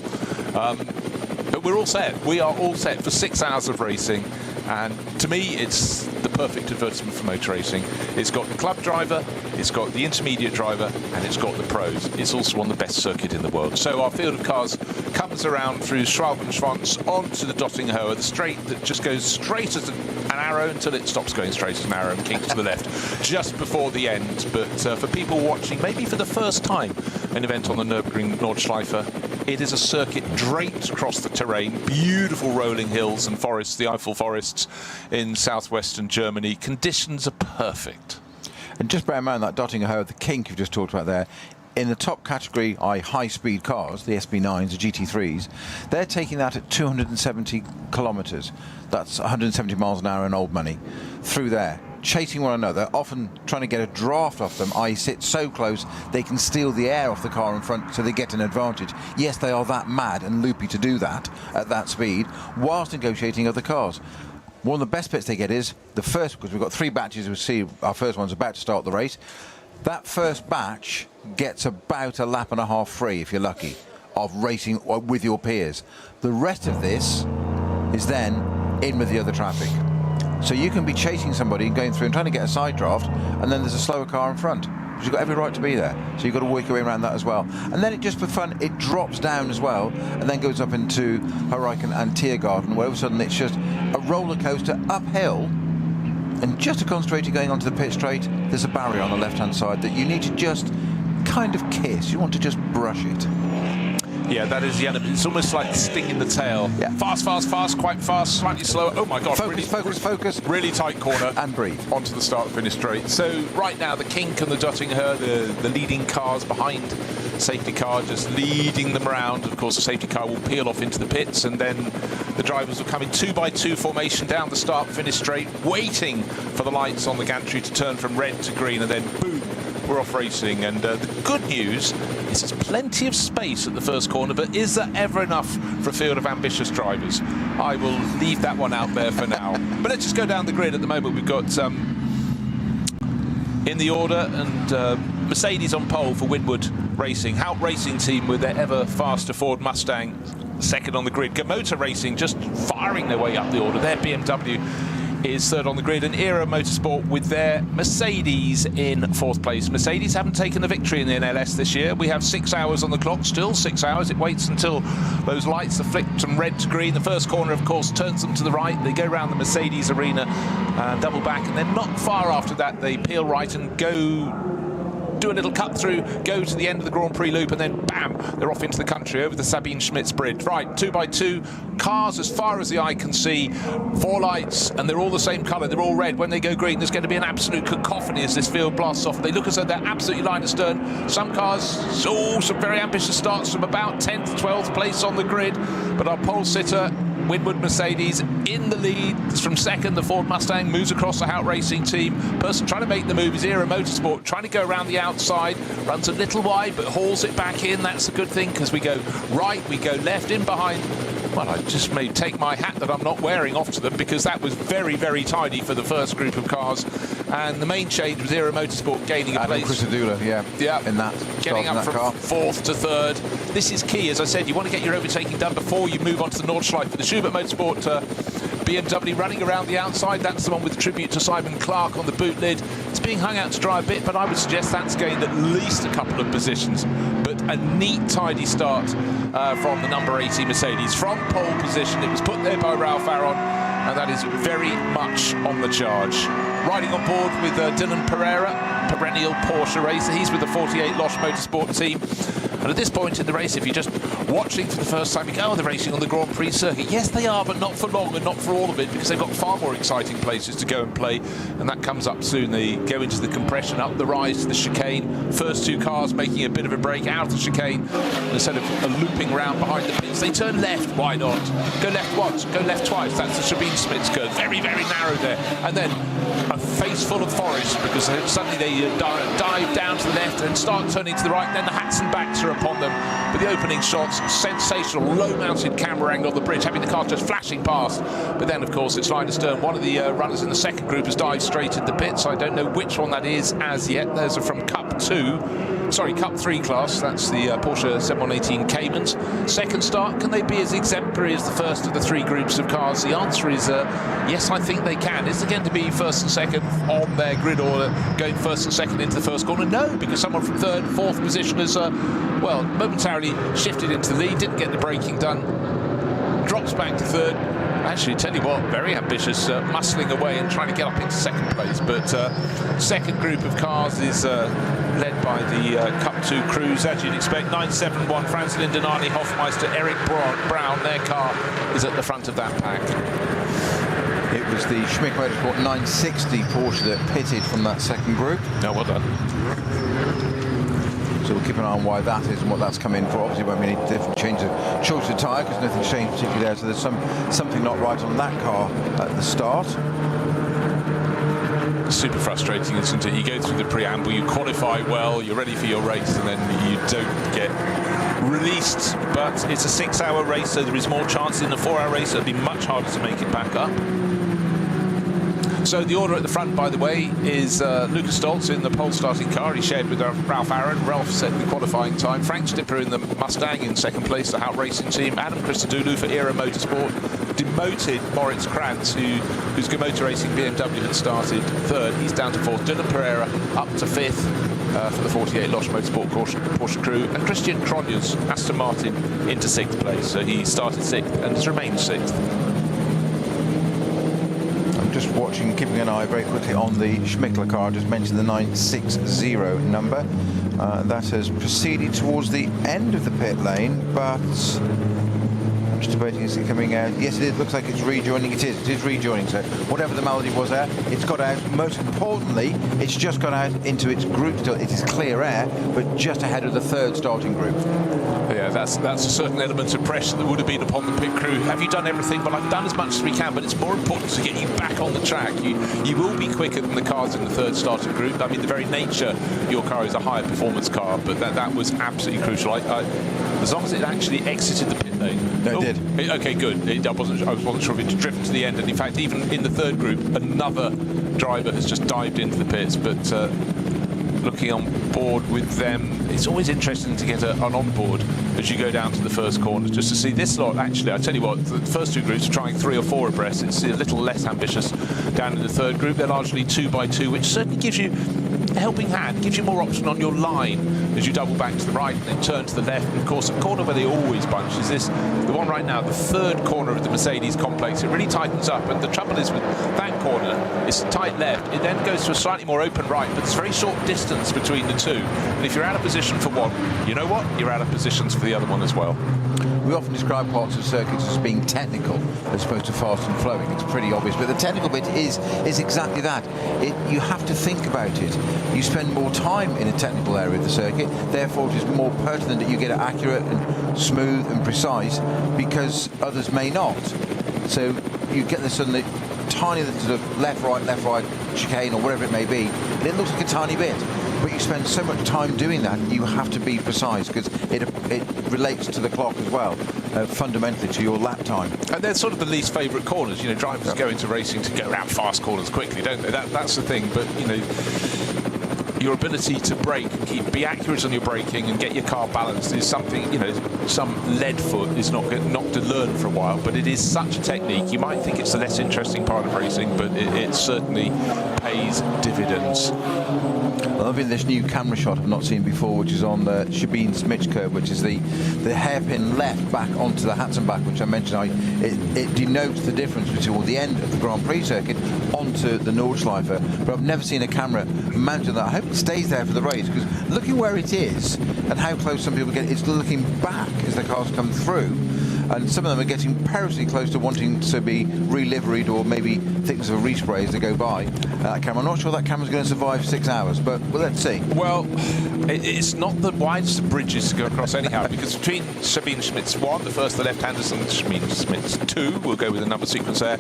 But we're all set. We are all set for 6 hours of racing. And to me, it's the perfect advertisement for motor racing. It's got the club driver, it's got the intermediate driver, and it's got the pros. It's also on the best circuit in the world. So our field of cars comes around through Schwalbenschwanz onto the Dottinger Höhe, the straight that just goes straight as an arrow until it stops going straight as an arrow and kinks to the left just before the end. But for people watching, maybe for the first time, an event on the Nürburgring Nordschleife, it is a circuit draped across the terrain, beautiful rolling hills and forests, the Eifel forests in southwestern Germany. Conditions are perfect. And just bear in mind that Dottinger Höhe, the kink you've just talked about there, in the top category, high-speed cars, the SP9s, the GT3s, they're taking that at 270 kilometres. That's 170 miles an hour in old money, through there, chasing one another, often trying to get a draft off them, i.e. sit so close they can steal the air off the car in front so they get an advantage. Yes, they are that mad and loopy to do that at that speed, whilst negotiating other cars. One of the best bits they get is the first, because we've got 3 batches, we'll see our first one's about to start the race. That first batch gets about a lap and a half free, if you're lucky, of racing with your peers. The rest of this is then in with the other traffic. So you can be chasing somebody and going through and trying to get a side draft, and then there's a slower car in front. Because you've got every right to be there. So you've got to work your way around that as well. And then it just for fun, it drops down as well, and then goes up into Hurricane and Tiergarten, where all of a sudden it's just a roller coaster uphill. And just to concentrate you going onto the pit straight, there's a barrier on the left-hand side that you need to just kind of kiss. You want to just brush it. Yeah, that is the enemy. It's almost like stinging the tail. Yeah. Fast, quite fast, slightly slower. Oh my God. Focus. Really tight corner. And breathe. Onto the start-finish straight. So right now, the kink and the Dottinger Höhe, the leading cars behind safety car, just leading them around. Of course, the safety car will peel off into the pits, and then the drivers will come in 2x2 formation down the start-finish straight, waiting for the lights on the gantry to turn from red to green, and then boom, we're off racing. And the good news is there's plenty of space at the first corner, but is there ever enough for a field of ambitious drivers? I will leave that one out there for now. But let's just go down the grid. At the moment, we've got in the order, and Mercedes on pole for Winwood Racing. Haupt Racing Team with their ever faster Ford Mustang second on the grid. Motor Racing just firing their way up the order. Their BMW is third on the grid, and Era Motorsport with their Mercedes in fourth place. Mercedes haven't taken the victory in the NLS this year. We have 6 hours on the clock, still 6 hours. It waits until those lights are flicked from red to green. The first corner, of course, turns them to the right. They go around the Mercedes arena, double back, and then not far after that, they peel right and do a little cut through, go to the end of the Grand Prix loop, and then bam, they're off into the country over the Sabine Schmitz Bridge. Right, 2x2 cars as far as the eye can see, 4 lights, and they're all the same colour, they're all red. When they go green, there's going to be an absolute cacophony as this field blasts off. They look as though they're absolutely line astern. Some cars, some very ambitious starts from about 10th, 12th place on the grid, but our pole sitter, Winwood Mercedes, in the lead. From second, the Ford Mustang moves across the Hout Racing team. Person trying to make the move is Era Motorsport, trying to go around the outside, runs a little wide but hauls it back in. That's a good thing, because we go right, we go left, in behind. Well, I just may take my hat that I'm not wearing off to them, because that was very, very tidy for the first group of cars. And the main change was Era Motorsport gaining a place. Christodula, in that. Getting up from car. fourth to third. This is key, as I said. You want to get your overtaking done before you move on to the Nordschleife. For the Schubert Motorsport BMW running around the outside, that's the one with tribute to Simon Clark on the boot lid. It's being hung out to dry a bit, but I would suggest that's gained at least a couple of positions. But a neat, tidy start from the number 80 Mercedes. From pole position, it was put there by Ralph Aron, and that is very much on the charge. Riding on board with Dylan Pereira, perennial Porsche racer. He's with the 48 Losch Motorsport team. And at this point in the race, if you're just watching for the first time, you go, oh, they're racing on the Grand Prix circuit. Yes, they are, but not for long and not for all of it, because they've got far more exciting places to go and play, and that comes up soon. They go into the compression, up the rise to the chicane. First 2 cars making a bit of a break out of the chicane. Instead of looping round behind the pits, they turn left. Why not? Go left once, go left twice. That's the Sabine Schmitz curve. Very, very narrow there. And then a face full of forest, because suddenly they dive down to the left and start turning to the right. Then the hats and backs are upon them. But the opening shots, sensational low-mounted camera angle on the bridge, having the car just flashing past. But then, of course, it's line astern. One of the runners in the second group has dived straight into the pits. I don't know which one that is as yet. Those are from Cup 3 class. That's the Porsche 718 Caymans. Second start, can they be as exemplary as the first of the 3 groups of cars? The answer is yes, I think they can. Is it going to be first and second on their grid order, going first and second into the first corner? No, because someone from third, fourth position has, well, momentarily shifted into the lead, didn't get the braking done, drops back to third. Actually, tell you what, very ambitious, muscling away and trying to get up into second place. But second group of cars is led by the Cup 2 crews, as you'd expect. 971, Franz Lindenani, Hofmeister, Eric Brown. Their car is at the front of that pack. It was the Schmick Motorsport 960 Porsche that pitted from that second group. No, well done. So we'll keep an eye on why that is and what that's come in for. Obviously, when we need to change the choice of tyre, because nothing's changed particularly there. So there's something not right on that car at the start. Super frustrating, isn't it? You go through the preamble, you qualify well, you're ready for your race, and then you don't get released. But it's a 6-hour race, so there is more chance. In a 4-hour race, it'll be much harder to make it back up. So the order at the front, by the way, is Lucas Stoltz in the pole starting car. He shared with Ralph Aron. Ralph set the qualifying time. Frank Stipper in the Mustang in second place, the Hout Racing team. Adam Christodoulou for Era Motorsport. Demoted Moritz Krantz, whose Motor Racing BMW had started third. He's down to fourth. Dylan Pereira up to fifth for the 48 Losch Motorsport Porsche crew. And Christian Cronjes, Aston Martin, into sixth place. So he started sixth and has remained sixth. Just watching, keeping an eye very quickly on the Schmickler car. Just mentioned the 960 number. That has proceeded towards the end of the pit lane, but I'm just debating, is it coming out? Yes, it is. Looks like it's rejoining. It is rejoining. So whatever the malady was there, it's got out. Most importantly, it's just got out into its group still. It is clear air, but just ahead of the third starting group. Yeah, that's a certain element of pressure that would have been upon the pit crew. Have you done everything? Well, I've done as much as we can, but it's more important to get you back on the track. You will be quicker than the cars in the third starting group. I mean, the very nature of your car is a higher performance car, but that was absolutely crucial. As long as it actually exited the pit lane. No, it did. Okay, good. I wasn't sure if it had driven to the end. And in fact, even in the third group, another driver has just dived into the pits. But looking on board with them. It's always interesting to get an onboard as you go down to the first corner, just to see this lot. Actually, I tell you what, the first two groups are trying 3 or 4 abreast. It's a little less ambitious down in the third group. They're largely 2x2, which certainly gives you a helping hand, gives you more option on your line as you double back to the right and then turn to the left. And of course, the corner where they always bunch is this, the one right now, the third corner of the Mercedes complex. It really tightens up, and the trouble is with that corner, it's tight left. It then goes to a slightly more open right, but it's very short distance between the two. And if you're out of position for one, you know what? You're out of positions for the other one as well. We often describe parts of circuits as being technical as opposed to fast and flowing. It's pretty obvious, but the technical bit is exactly that. You have to think about it. You spend more time in a technical area of the circuit, therefore it is more pertinent that you get it accurate and smooth and precise, because others may not. So you get this suddenly tiny sort of left, right chicane or whatever it may be, and it looks like a tiny bit. But you spend so much time doing that, you have to be precise, because it relates to the clock as well, fundamentally to your lap time. And they're sort of the least favourite corners. You know, drivers go into racing to go around fast corners quickly, don't they? That's the thing. But you know, your ability to brake, be accurate on your braking and get your car balanced is something, you know, some lead foot is not to learn for a while, but it is such a technique. You might think it's the less interesting part of racing, but it certainly pays dividends. I love this new camera shot I've not seen before, which is on the Sabine-Smich curve, which is the hairpin left back onto the Hatzenbach, which I mentioned. It denotes the difference between the end of the Grand Prix circuit onto the Nordschleife, but I've never seen a camera mounted on that. I hope it stays there for the race, because looking where it is and how close some people get, it's looking back as the cars come through, and some of them are getting perilously close to wanting to be re-liveried or maybe thickness of a respray as they go by. That camera, I'm not sure that camera's going to survive 6 hours, but well, let's see. Well, it's not the widest of bridges to go across anyhow, because between Sabine Schmidt's 1, the first, the left-handers, and Sabine Schmidt's 2, we'll go with the number sequence there.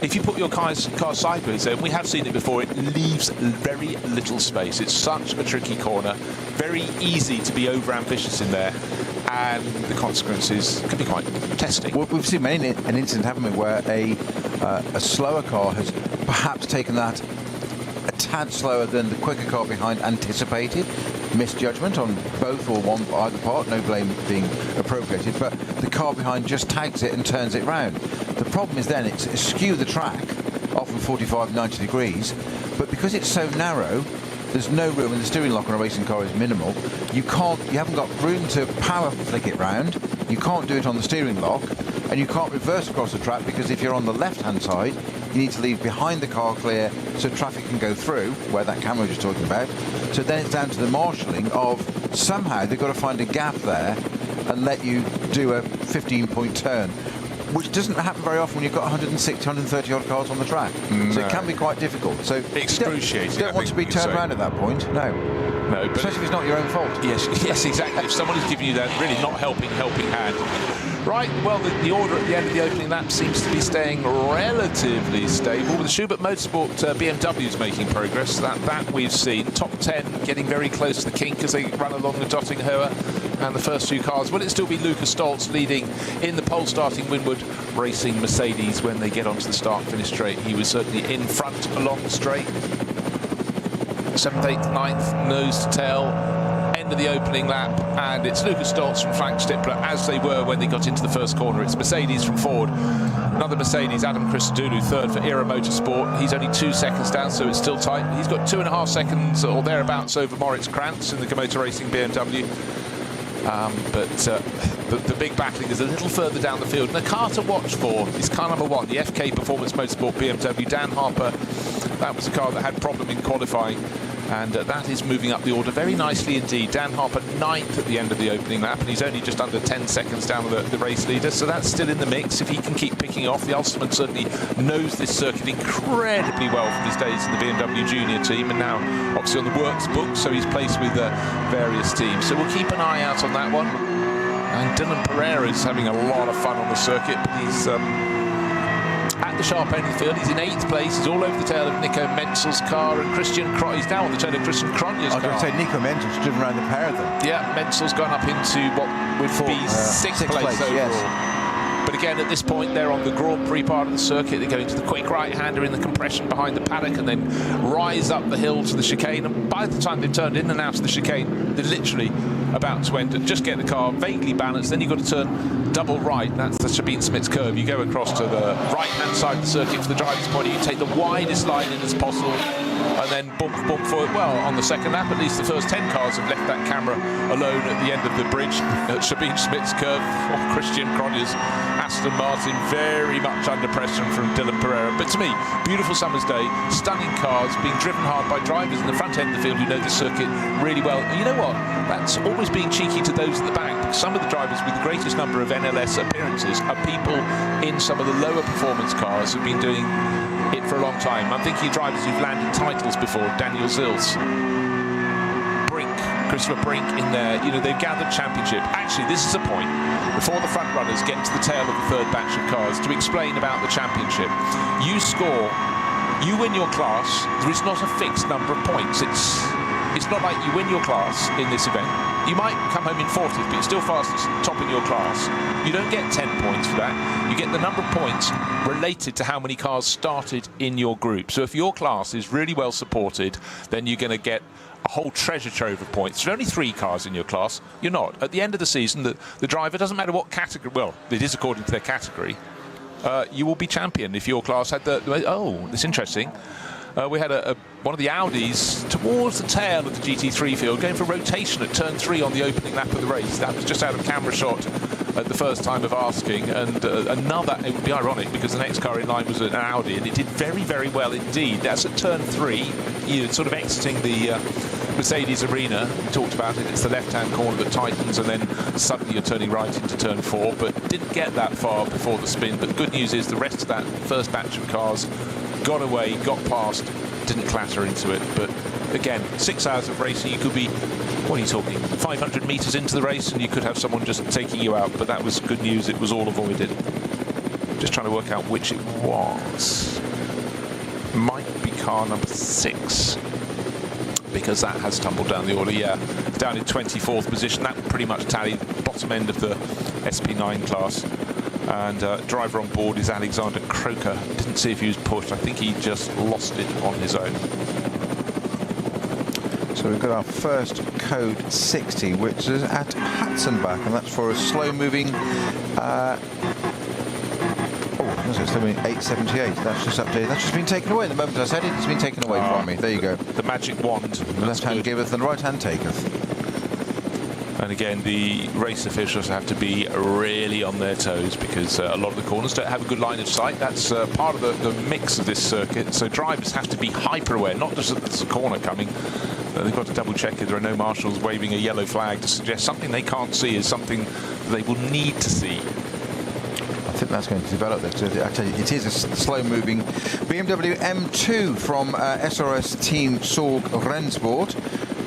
If you put your car sideways there, and we have seen it before, it leaves very little space. It's such a tricky corner, very easy to be over-ambitious in there, and the consequences can be quite testing. Well, we've seen an incident, haven't we, where a slower car has perhaps taken that a tad slower than the quicker car behind anticipated. Misjudgment on both or one, either part, no blame being appropriated, but the car behind just tags it and turns it round. The problem is then it's askew the track, often 45, 90 degrees, but because it's so narrow, there's no room, and the steering lock on a racing car is minimal. You haven't got room to power flick it round, you can't do it on the steering lock, and you can't reverse across the track, because if you're on the left-hand side, you need to leave behind the car clear so traffic can go through, where that camera was talking about. So then it's down to the marshalling of somehow they've got to find a gap there and let you do a 15-point turn, which doesn't happen very often when you've got 160, 130 odd cars on the track. No. So it can be quite difficult. So excruciating. Don't want to be turned around at that point. No. No, but especially if it's not your own fault. Yes, exactly. If someone is giving you that really not helping hand. Right, well, the order at the end of the opening lap seems to be staying relatively stable. With the Schubert Motorsport BMWs making progress, that we've seen. Top 10 getting very close to the kink as they run along the Dottinghoe, and the first two cars. Will it still be Lukas Stoltz leading in the pole starting Winward Racing Mercedes when they get onto the start-finish straight? He was certainly in front along the straight. 7th, 8th, 9th, nose to tail, end of the opening lap, and it's Lukas Stoltz from Frank Stippler, as they were when they got into the first corner. It's Mercedes from Ford. Another Mercedes, Adam Christodoulou, third for Era Motorsport. He's only 2 seconds down, so it's still tight. He's got 2.5 seconds or thereabouts over Moritz Krantz in the Motor Racing BMW. But the big battling is a little further down the field. And the car to watch for is car number 1, the FK Performance Motorsport BMW. Dan Harper, that was a car that had problem in qualifying, and that is moving up the order very nicely indeed. Dan Harper 9th at the end of the opening lap, and he's only just under 10 seconds down the race leader, so that's still in the mix if he can keep picking off. The Ulsterman certainly knows this circuit incredibly well from his days in the BMW Junior team, and now obviously on the works book, so he's placed with various teams. So we'll keep an eye out on that one. And Dylan Pereira is having a lot of fun on the circuit, but he's at the sharp end of the field. He's in 8th place. He's all over the tail of Nico Menzel's car, and he's now on the tail of Christian Cronje's car. I was going to say Nico Menzel's driven around the pair of them. Yeah, Menzel's gone up into what would be 6th place overall. Yes. But again, at this point, they're on the Grand Prix part of the circuit. They go into the quick right-hander in the compression behind the paddock and then rise up the hill to the chicane. And by the time they've turned in and out of the chicane, they're literally about to enter. Just get the car vaguely balanced. Then you've got to turn double right. That's the Sabine Smith's curve. You go across to the right-hand side of the circuit for the driver's point. You take the widest line in as possible. And then bump forward. Well, on the second lap, at least the first 10 cars have left that camera alone at the end of the bridge at Sabine Smith's curve. Christian Cronje's Aston Martin very much under pressure from Dylan Pereira. But to me, beautiful summer's day, stunning cars, being driven hard by drivers in the front end of the field who know the circuit really well. And you know what? That's always being cheeky to those at the back. Some of the drivers with the greatest number of NLS appearances are people in some of the lower performance cars who've been doing it for a long time. I'm thinking of drivers who've landed titles before. Daniel Zils, Christopher Brink in there. You know, they've gathered championship. Actually, this is a point before the front runners get to the tail of the third batch of cars to explain about the championship. You score, you win your class. There is not a fixed number of points. It's not like you win your class in this event. You might come home in 40th, but you're still fastest, top in your class. You don't get 10 points for that. You get the number of points related to how many cars started in your group. So if your class is really well supported, then you're going to get a whole treasure trove of points. There are only 3 cars in your class. You're not. At the end of the season, the driver, doesn't matter what category, well, it is according to their category, you will be champion if your class had the... Oh, that's interesting. We had one of the Audis towards the tail of the GT3 field going for rotation at turn 3 on the opening lap of the race. That was just out of camera shot at the first time of asking. And another, it would be ironic because the next car in line was an Audi and it did very, very well indeed. That's at turn 3, you know, sort of exiting the Mercedes arena. We talked about it. It's the left-hand corner that tightens and then suddenly you're turning right into turn 4, but didn't get that far before the spin. But the good news is the rest of that first batch of cars got away, got past, didn't clatter into it. But again, 6 hours of racing, you could be, what are you talking, 500 metres into the race and you could have someone just taking you out. But that was good news, it was all avoided. Just trying to work out which it was. Might be car number 6, because that has tumbled down the order. Yeah, down in 24th position. That pretty much tallied bottom end of the SP9 class. And driver on board is Alexander Croker. Didn't see if he was pushed. I think he just lost it on his own. So we've got our first code 60, which is at Hatzenbach, and that's for a slow-moving. It's still 878. That's just updated. That's just been taken away. The moment I said it, it's been taken away from me. There you go. The magic wand. The left hand giveth and the right hand taketh. And again, the race officials have to be really on their toes because a lot of the corners don't have a good line of sight. That's part of the mix of this circuit. So drivers have to be hyper aware, not just that there's a corner coming. They've got to double check if there are no marshals waving a yellow flag to suggest something they can't see is something they will need to see. I think that's going to develop this. I tell you, it is a slow-moving BMW M2 from SRS Team Sorg Rennsport,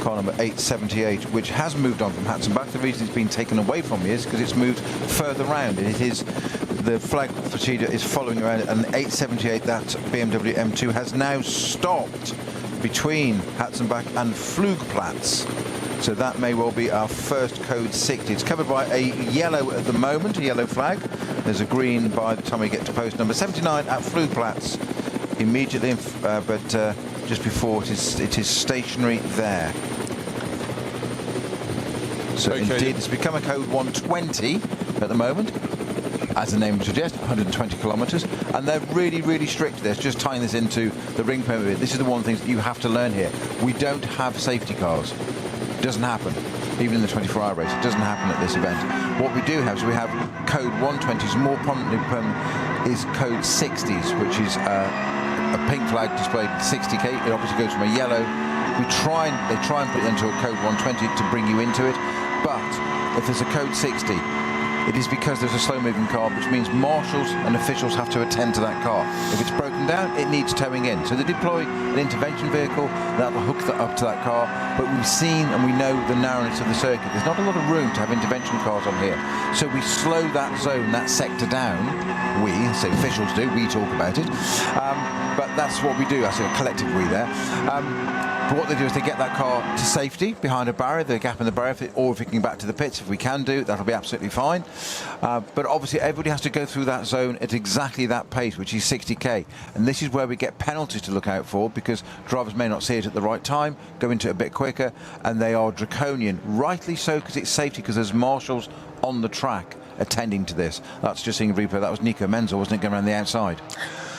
car number 878, which has moved on from Hatzenbach. The reason it's been taken away from me is because it's moved further round. It is the flag procedure is following around, and 878, that BMW M2 has now stopped between Hatzenbach and Flugplatz. So that may well be our first code 60. It's covered by a yellow at the moment, a yellow flag. There's a green by the time we get to post number 79 at Flugplatz immediately, but just before it is stationary there. So okay. Indeed, it's become a code 120 at the moment, as the name would suggest, 120 kilometres, and they're really, really strict. They're just tying this into the ring permit. This is the one thing that you have to learn here. We don't have safety cars. It doesn't happen. Even in the 24-hour race, it doesn't happen at this event. What we do have is we have code 120s, more prominently is code 60s, which is a pink flag displayed 60k. It obviously goes from a yellow. They try and put it into a code 120 to bring you into it, but if there's a code 60, it is because there's a slow-moving car, which means marshals and officials have to attend to that car. If it's broken down, it needs towing in. So they deploy an intervention vehicle that will hook that up to that car. But we've seen and we know the narrowness of the circuit. There's not a lot of room to have intervention cars on here. So we slow that zone, that sector down. We, so officials do, we talk about it. But that's what we do. I say a collective we there. But what they do is they get that car to safety behind a barrier, the gap in the barrier, or if we can get back to the pits, if we can do, that'll be absolutely fine. But obviously everybody has to go through that zone at exactly that pace, which is 60k. And this is where we get penalties to look out for, because drivers may not see it at the right time, go into it a bit quicker, and they are draconian. Rightly so, because it's safety, because there's marshals on the track attending to this. That's just seeing a replay. That was Nico Menzel, wasn't it, going around the outside?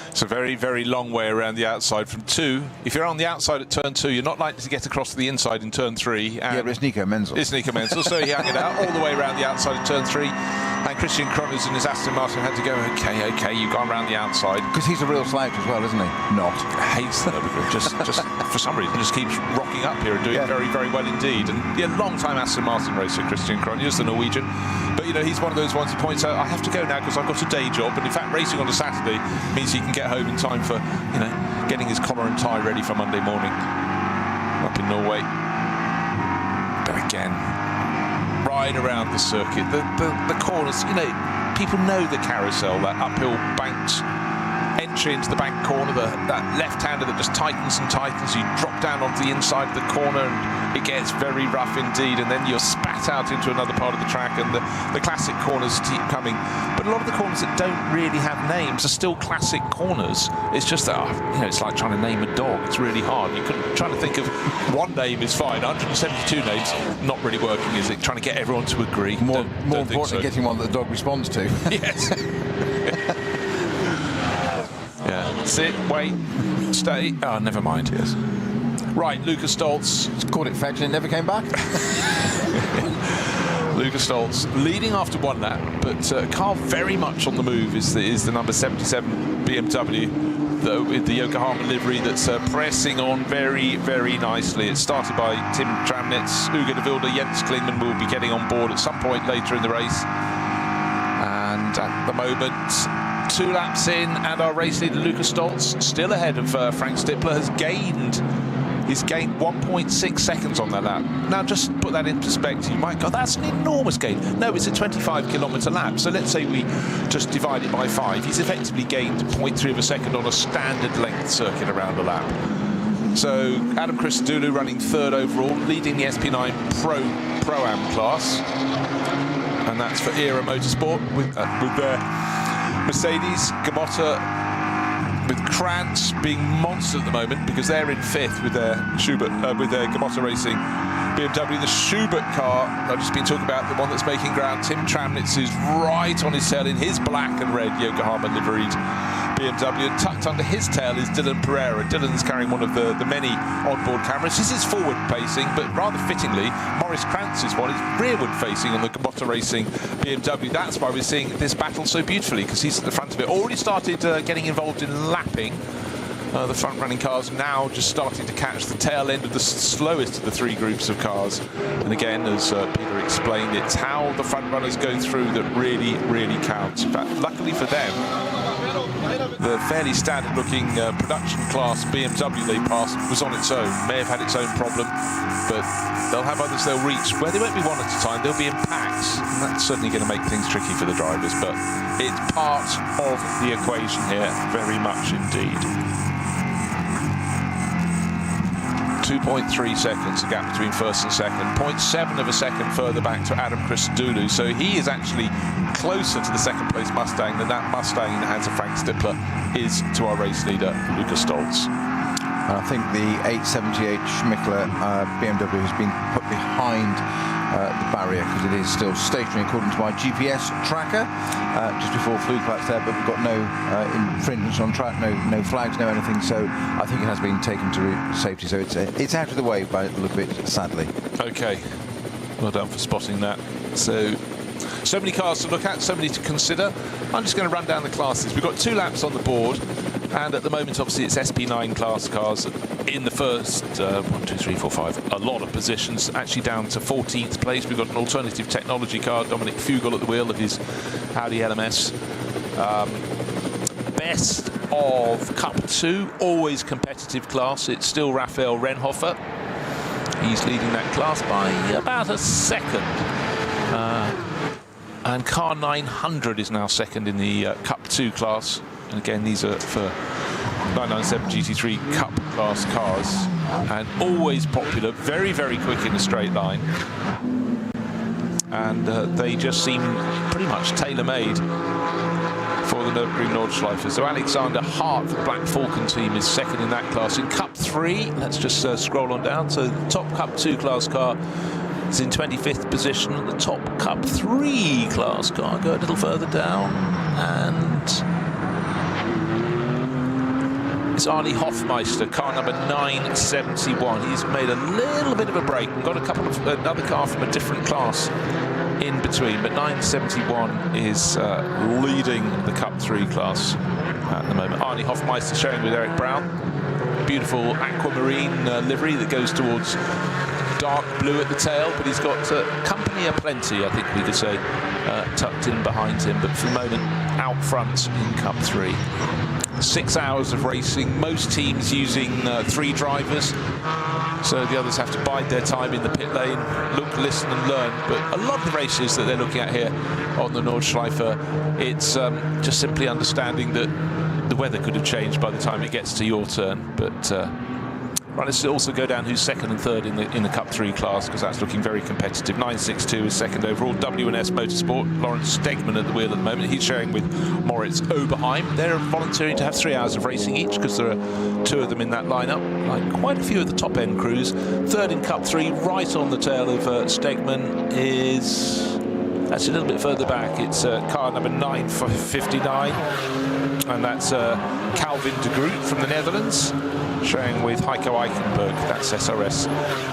It's a very, very long way around the outside from 2. If you're on the outside at turn 2, you're not likely to get across to the inside in turn 3. Yeah, but it's Nico Menzel. It's Nico Menzel, so he hung it out all the way around the outside of turn 3. And Christian Cronus in his Aston Martin had to go, okay, you've gone around the outside. Because he's a real slouch as well, isn't he? Not. Hates the Nürburgring. just for some reason, just keeps rocking up here and doing very, very well indeed. And yeah, long-time Aston Martin racer, Christian Cronus, the Norwegian. But, you know, he's one of those ones who points out, I have to go now because I've got a day job. And in fact, racing on a Saturday means he can get home in time for, you know, getting his collar and tie ready for Monday morning up in Norway. But again, right around the circuit, the corners, you know, people know the carousel, that uphill banked entry into the bank corner, that left-hander that just tightens and tightens. You drop down onto the inside of the corner and it gets very rough indeed, and then you're spat out into another part of the track, and the classic corners keep coming. But a lot of the corners that don't really have names are still classic corners. It's just that, you know, it's like trying to name a dog. It's really hard. You couldn't, trying to think of one name is fine. 172 names, not really working, is it? Trying to get everyone to agree. More importantly, getting one that the dog responds to. Yes. Yeah. Sit, wait, stay. Oh, never mind. Yes. Right, Lucas Stoltz. Caught it fetching and never came back. Lucas Stoltz leading after one lap, but a car very much on the move is the number 77 BMW, with the Yokohama livery that's pressing on very, very nicely. It's started by Tim Tramnitz, Ugo de Wilde, Jens Klingman will be getting on board at some point later in the race. And at the moment, 2 laps in, and our race leader Lucas Stoltz, still ahead of Frank Stippler, has gained 1.6 seconds on that lap. Now, just put that in perspective. You might go, that's an enormous gain. No, it's a 25-kilometre lap. So let's say we just divide it by 5. He's effectively gained 0.3 of a second on a standard length circuit around a lap. So Adam Christodoulou running 3rd overall, leading the SP9 Pro-Am class. And that's for ERA Motorsport with their Mercedes, Gamotta, with Krantz being monster at the moment because they're in 5th with their Gamotta Racing BMW. The Schubert car I've just been talking about, the one that's making ground, Tim Tramnitz is right on his tail in his black and red Yokohama liveried BMW, and tucked under his tail is Dylan Pereira. Dylan's carrying one of the many onboard cameras. This is forward facing, but rather fittingly, Maurice Krantz's one is rearward facing on the Gamotta Racing BMW. That's why we're seeing this battle so beautifully, because he's at the front of it. Already started getting involved in lapping. The front-running cars now just starting to catch the tail end of the slowest of the 3 groups of cars. And again, as Peter explained, it's how the front-runners go through that really, really counts. In fact, luckily for them, the fairly standard-looking production class BMW they passed was on its own. May have had its own problem, but they'll have others they'll reach where they won't be one at a time. They'll be in packs, and that's certainly going to make things tricky for the drivers. But it's part of the equation here, very much indeed. 2.3 seconds, the gap between first and second. 0.7 of a second further back to Adam Christodoulou. So he is actually closer to the second place Mustang than that Mustang in the hands of Frank Stippler is to our race leader, Lucas Stoltz. I think the 878 Schmickler BMW has been put behind the barrier because it is still stationary according to my GPS tracker. Just before flew collapse there, but we've got no infringements on track, no flags, no anything. So I think it has been taken to safety. So it's out of the way by the look of it, sadly. Okay, well done for spotting that. So many cars to look at, so many to consider. I'm just going to run down the classes. We've got 2 laps on the board, and at the moment, obviously, it's SP9 class cars in the first 1, 2, 3, 4, 5, a lot of positions, actually down to 14th place. We've got an alternative technology car, Dominic Fugel at the wheel of his Audi LMS. Best of Cup 2, always competitive class. It's still Raphael Renhofer. He's leading that class by about a second. And car 900 is now second in the Cup 2 class. And again, these are for 997 GT3 Cup class cars. and always popular, very, very quick in a straight line. And they just seem pretty much tailor-made for the Nürburgring Nordschleife. So Alexander Hart, the Black Falcon team, is second in that class. In Cup 3, let's just scroll on down. So the top Cup 2 class car is in 25th position. The top Cup 3 class car, go a little further down, and it's Arnie Hofmeister, car number 971. He's made a little bit of a break and got another car from a different class in between, but 971 is leading the Cup 3 class at the moment. Arnie Hofmeister showing with Eric Brown. Beautiful aquamarine livery that goes towards dark blue at the tail, but he's got company aplenty, I think we could say, tucked in behind him, but for the moment out front in Cup 3. 6 hours of racing, most teams using 3 drivers, so the others have to bide their time in the pit lane, look, listen and learn. But a lot of the races that they're looking at here on the Nordschleife, it's just simply understanding that the weather could have changed by the time it gets to your turn. But right, let's also go down who's second and third in the Cup 3 class, because that's looking very competitive. 962 is second overall. W&S Motorsport, Lawrence Stegman at the wheel at the moment. He's sharing with Moritz Oberheim. They're volunteering to have 3 hours of racing each, because there are 2 of them in that lineup, like quite a few of the top end crews. Third in Cup 3, right on the tail of Stegman, is actually a little bit further back. It's car number 959, and that's Calvin de Groot from the Netherlands, showing with Heiko Eichenberg. That's SRS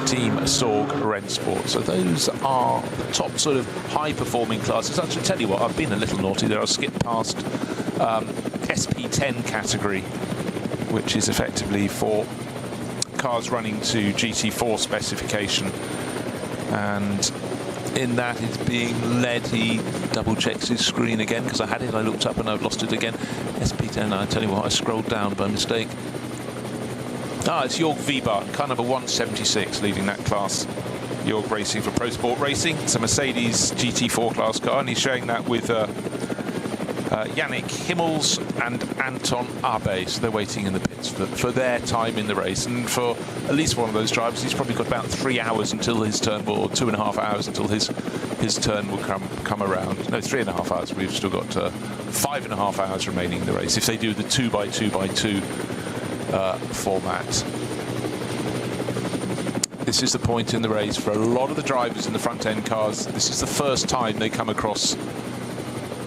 Team Sorg Rennsport. So those are the top sort of high-performing classes. Actually, tell you what, I've been a little naughty there. I'll skip past SP10 category, which is effectively for cars running to GT4 specification. And in that, it's being led. He double checks his screen again, because I had it, I looked up and I've lost it again. SP10, I tell you what, I scrolled down by mistake. It's Jörg Wiebart, car number 176, leading that class. Jörg racing for Pro Sport Racing. It's a Mercedes GT4 class car, and he's showing that with Yannick Himmels and Anton Abe. So they're waiting in the pits for their time in the race. And for at least one of those drivers, he's probably got about 3 hours until his turn, or 2.5 hours until his turn will come around. No, 3.5 hours. We've still got 5.5 hours remaining in the race if they do the 2x2x2 format. This is the point in the race for a lot of the drivers in the front end cars. This is the first time they come across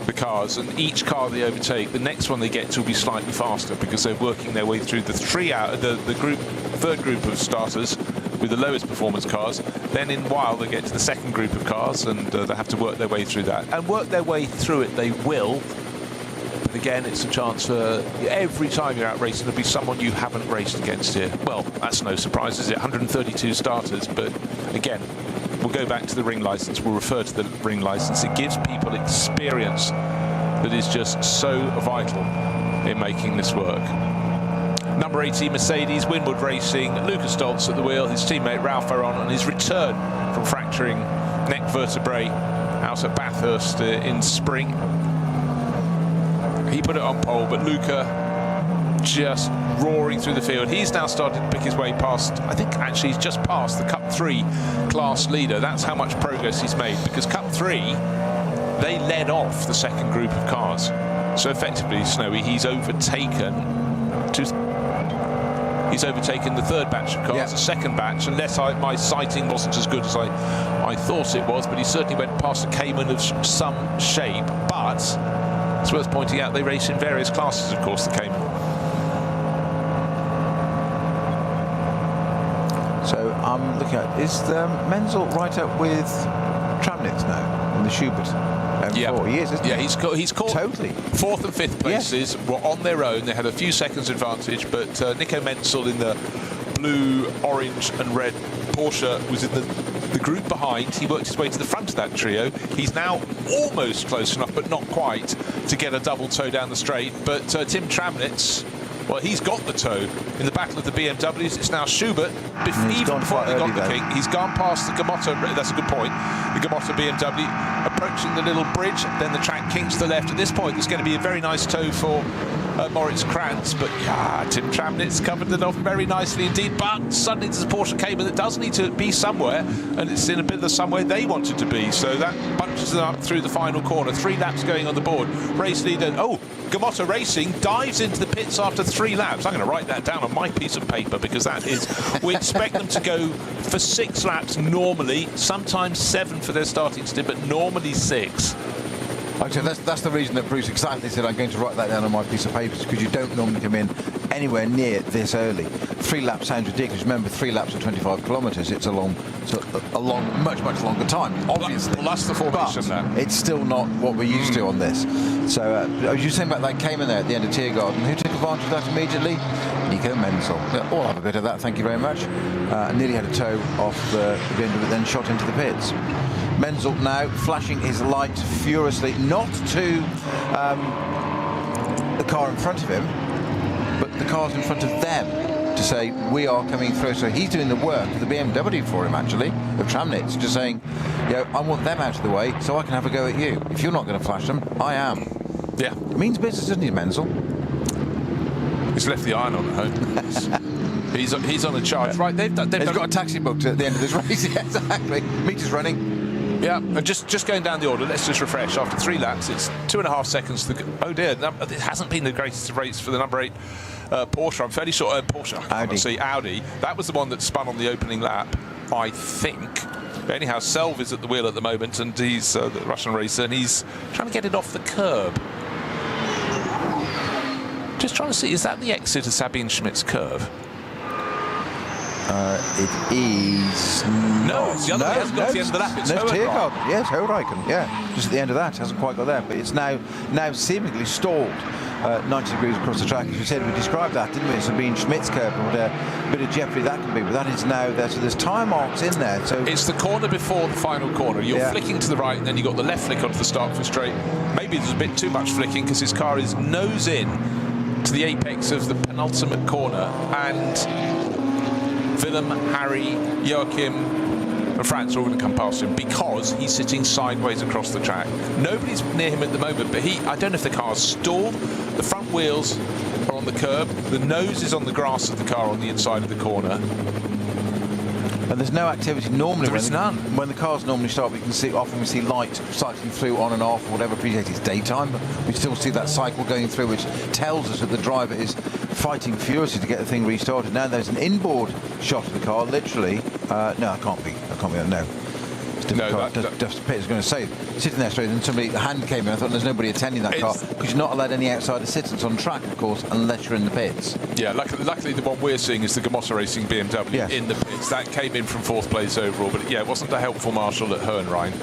the cars, and each car they overtake, the next one they get to will be slightly faster, because they're working their way through the third group of starters with the lowest performance cars. Then in a while they get to the second group of cars, and they have to work their way through that, and work their way through it they will. But again, it's a chance for every time you're out racing, there'll be someone you haven't raced against here. Well, that's no surprise, is it? 132 starters, but again, we'll go back to the ring license. We'll refer to the ring license. It gives people experience that is just so vital in making this work. Number 18 Mercedes, Winwood Racing, Lucas Stoltz at the wheel, his teammate Ralph Aron on his return from fracturing neck vertebrae out at Bathurst in spring. He put it on pole, but Luca just roaring through the field. He's now started to pick his way past, I think actually he's just passed the Cup 3 class leader. That's how much progress he's made, because Cup 3, they led off the second group of cars. So effectively, Snowy, he's overtaken the third batch of cars, the second batch, unless my sighting wasn't as good as I thought it was, but he certainly went past a Cayman of some shape. But it's worth pointing out they race in various classes, of course, the Cayman. So I'm looking at, is Menzel right up with Tramnitz now in the Schubert? Yeah, he is, isn't he? Yeah, he's caught totally. 4th and 5th places were on their own. They had a few seconds advantage, but Nico Menzel in the blue, orange and red Porsche was in the group behind. He worked his way to the front of that trio. He's now almost close enough, but not quite, to get a double toe down the straight. But Tim Tramnitz, well, he's got the toe. In the battle of the BMWs, it's now Schubert. Even before they got the King, he's gone past the Gamotta. That's a good point. The Gamotta BMW, approaching the little bridge. Then the track kinks to the left. At this point, there's going to be a very nice toe for Moritz Krantz, but yeah, Tim Tramnitz covered it off very nicely indeed. But suddenly there's a Porsche cable that does need to be somewhere, and it's in a bit of the somewhere they wanted to be. So that bunches them up through the final corner. 3 laps going on the board. Race leader, Gamotta Racing dives into the pits after 3 laps. I'm going to write that down on my piece of paper because that is, we expect them to go for 6 laps normally, sometimes 7 for their starting stint, but normally 6. Actually, that's the reason that Bruce exactly said I'm going to write that down on my piece of paper, because you don't normally come in anywhere near this early. 3 laps sounds ridiculous. Remember, 3 laps are 25 kilometres. It's a long, much longer time, obviously. Well, that's the formation but there. it's still not what we're used to on this. So, as you were saying about that Cayman there at the end of Tiergarten, who took advantage of that immediately? Nico Menzel. All have a bit of that, thank you very much. Nearly had a toe off the end of it, then shot into the pits. Menzel now flashing his light furiously, not to the car in front of him, but the cars in front of them, to say we are coming through. So he's doing the work of the BMW for him, actually, of Tramnitz, just saying, I want them out of the way so I can have a go at you. If you're not going to flash them, I am. Yeah. It means business, doesn't he, Menzel? He's left the iron on at home. He's on a charge. Right, they've got a taxi booked at the end of this race. Yeah, exactly. Meter's running. Yeah, and just going down the order, let's just refresh. After 3 laps, it's 2.5 seconds to go. Oh dear, it hasn't been the greatest of rates for the number 8 Porsche. I'm fairly sure Audi. That was the one that spun on the opening lap, I think. But anyhow, Selv is at the wheel at the moment, and he's the Russian racer, and he's trying to get it off the curb. Just trying to see, is that the exit of Sabine Schmidt's curve? It is no, it's the other way. It hasn't got to the end of the lap. It's Tiergarten. Yes, Horijken. Yeah, just at the end of that. Hasn't quite got there, but it's now seemingly stalled 90 degrees across the track. As we said, we described that, didn't we? Sabine Schmidt's curve and what a bit of jeopardy that can be. But that is now there. So there's tyre marks in there. So it's the corner before the final corner. You're flicking to the right, and then you've got the left flick onto the start for straight. Maybe there's a bit too much flicking because his car is nose in to the apex of the penultimate corner, and Willem, Harry, Joachim and Franz are all going to come past him because he's sitting sideways across the track. Nobody's near him at the moment, but I don't know if the car's stalled. The front wheels are on the curb. The nose is on the grass of the car on the inside of the corner. And there's no activity normally. There is none. When the cars normally start, we see light cycling through on and off, whatever. Appreciate it's daytime, but we still see that cycle going through, which tells us that the driver is fighting furiously to get the thing restarted. Now there's an inboard shot of the car, literally. No, I can't be. No. Dust Pitt is going to say, sitting there straight, and somebody, the hand came in. I thought there's nobody attending that car, because you're not allowed any outside assistance on track, of course, unless you're in the pits. Yeah, luckily the one we're seeing is the Gamotta Racing BMW in the pits. That came in from 4th place overall, but yeah, it wasn't a helpful marshal at Hohenrhein.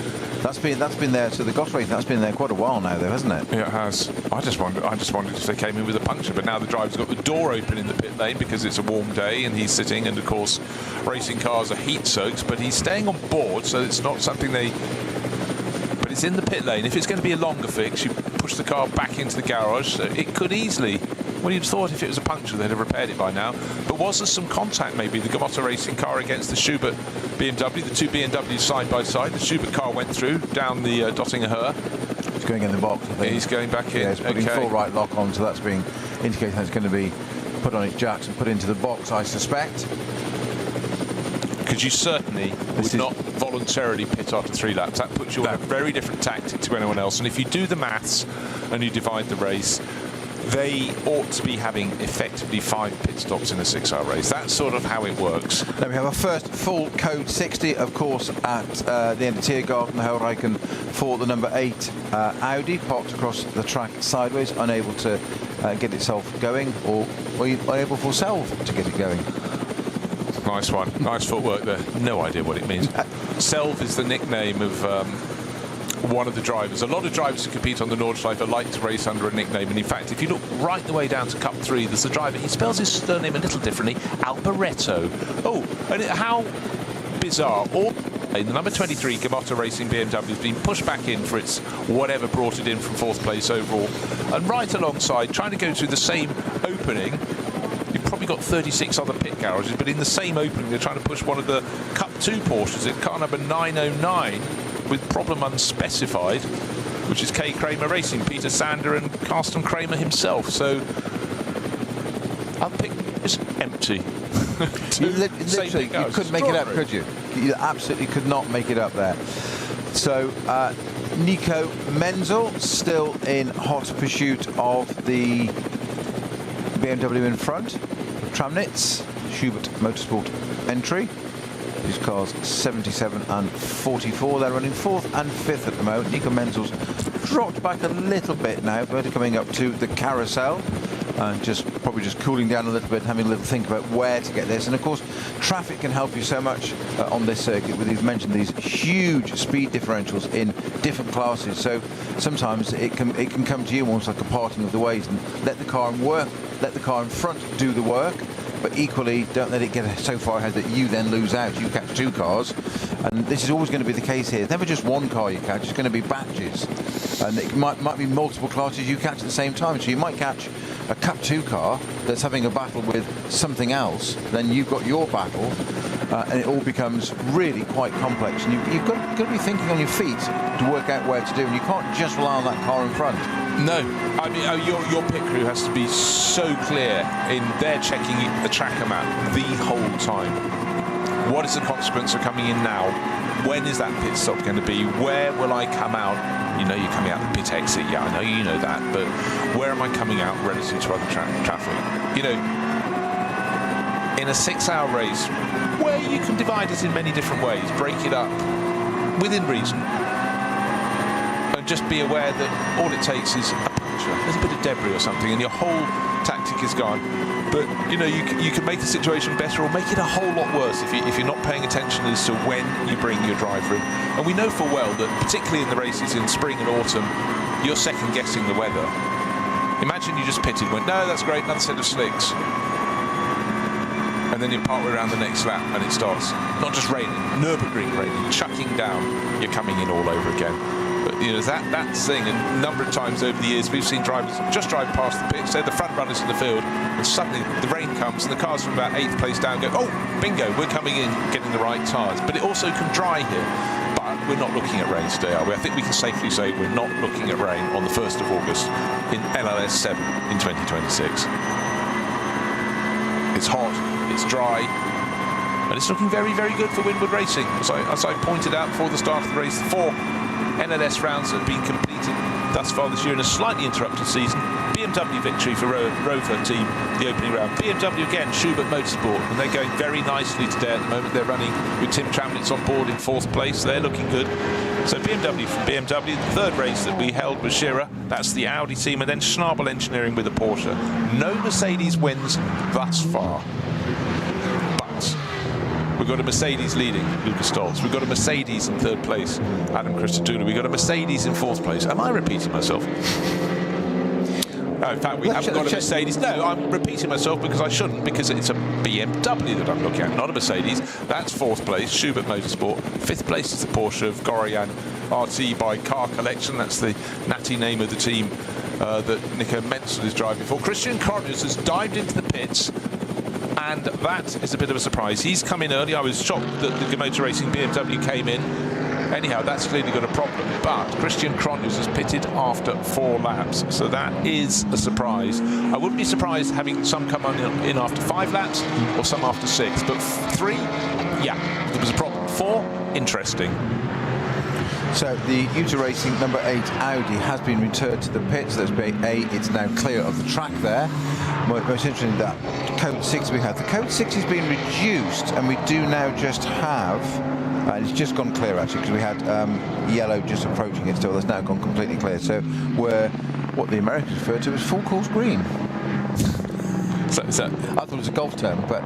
That's been there. So the Goss Racing, that's been there quite a while now, though, hasn't it? Yeah, it has. I just wondered if they came in with a puncture, but now the driver's got the door open in the pit lane because it's a warm day and he's sitting, and of course racing cars are heat soaked, but he's staying on board, so it's not something but it's in the pit lane. If it's going to be a longer fix, you push the car back into the garage. So it could easily, well, you'd thought if it was a puncture they'd have repaired it by now, but was there some contact, maybe the Gamotta Racing car against the Schubert BMW, the 2 BMWs side by side? The Schubert car went through down the Dottinger Höhe. He's going in the box, I think. He's going back in. Yeah, he's putting full right lock on, so that's being indicated that it's going to be put on its jacks and put into the box, I suspect. Because you certainly would not voluntarily pit after 3 laps. That puts you on a very different tactic to anyone else. And if you do the maths and you divide the race, they ought to be having effectively 5 pit stops in a 6-hour race. That's sort of how it works. Then we have our first full code 60, of course, at the end of Tiergarten, Horijken, for the number 8 Audi, parked across the track sideways, unable to get itself going, or unable for Selv to get it going. Nice one. Nice footwork there. No idea what it means. Selv is the nickname of one of the drivers. A lot of drivers who compete on the Nordschleife like to race under a nickname, and in fact, if you look right the way down to Cup 3, there's a driver, he spells his surname a little differently, Alboreto. Oh, and how bizarre. The number 23 Gamotta Racing BMW has been pushed back in for its whatever brought it in from 4th place overall, and right alongside, trying to go through the same opening. You've probably got 36 other pit garages, but in the same opening they're trying to push one of the Cup 2 Porsches at car number 909 with problem unspecified. which is K. Kramer Racing, Peter Sander and Carsten Kramer himself. So I'll pick just empty. Literally, you couldn't make it up, could you? You absolutely could not make it up there. So Nico Menzel still in hot pursuit of the BMW in front. Tramnitz, Schubert Motorsport entry. These cars 77 and 44. They're running 4th and 5th at the moment. Nico Menzel's dropped back a little bit now, but coming up to the carousel. And probably just cooling down a little bit, having a little think about where to get this. And of course, traffic can help you so much on this circuit. With, you've mentioned these huge speed differentials in different classes. So sometimes it can come to you almost like a parting of the ways, and let the car in front do the work. But equally, don't let it get so far ahead that you then lose out. You catch 2 cars, and this is always going to be the case here. It's never just one car you catch; it's going to be batches, and it might be multiple classes you catch at the same time. So you might catch a Cup 2 car that's having a battle with something else, then you've got your battle, and it all becomes really quite complex. And you've got to be thinking on your feet to work out where to do, and you can't just rely on that car in front. No, I mean your pit crew has to be so clear in their checking the tracker map the whole time. What is the consequence of coming in now? When is that pit stop going to be? Where will I come out? You know you're coming out the pit exit. Yeah, I know you know that, but where am I coming out relative to other traffic? You know, in a 6-hour race, where you can divide it in many different ways, break it up within reason. Just be aware that all it takes is a puncture, a little bit of debris or something, and your whole tactic is gone. But you know, you can make the situation better or make it a whole lot worse if you're not paying attention as to when you bring your driver in. And we know full well that, particularly in the races in spring and autumn, you're second guessing the weather. Imagine you just pitted and went, no, that's great, another set of slicks. And then you're partway around the next lap and it starts not just raining, Nürburgring raining, chucking down, you're coming in all over again. But you know, that thing, and a number of times over the years we've seen drivers just drive past the pits, they're the front runners in the field, and suddenly the rain comes and the cars from about 8th place down go, oh, bingo, we're coming in, getting the right tyres. But it also can dry here. But we're not looking at rain today, are we? I think we can safely say we're not looking at rain on the 1st of August in NLS7 in 2026. It's hot, it's dry, and it's looking very, very good for Winwood Racing. As I pointed out before the start of the race, 4 NLS rounds have been completed thus far this year in a slightly interrupted season. BMW victory for Rover team, the opening round. BMW again, Schubert Motorsport, and they're going very nicely today at the moment. They're running with Tim Tramnitz on board in 4th place. They're looking good. So BMW from BMW, the 3rd race that we held was Scherer. That's the Audi team, and then Schnabel Engineering with a Porsche. No Mercedes wins thus far. We've got a Mercedes leading, Lucas Stoltz. We've got a Mercedes in 3rd place, Adam Christodoulou. We've got a Mercedes in 4th place. Am I repeating myself? No, in fact, we haven't got a Mercedes. No, I'm repeating myself because I shouldn't, because it's a BMW that I'm looking at, not a Mercedes. That's 4th place, Schubert Motorsport. 5th place is the Porsche of Goroyan RT by Car Collection. That's the natty name of the team that Nico Menzel is driving for. Christian Cronus has dived into the pits, and that is a bit of a surprise. He's come in early. I was shocked that the Motor Racing BMW came in. Anyhow, that's clearly got a problem. But Christian Cronus has pitted after 4 laps, so that is a surprise. I wouldn't be surprised having some come in after 5 laps or some after 6. But 3, yeah, there was a problem. 4, interesting. So the Motor Racing number 8 Audi has been returned to the pits. There's bay A. It's now clear of the track there. Most interesting, that code 6 we have. The code 6 has been reduced, and we do now just have, and it's just gone clear actually, because we had yellow just approaching it still. It's now gone completely clear. So we're what the Americans refer to as full course green. So I thought it was a golf term, but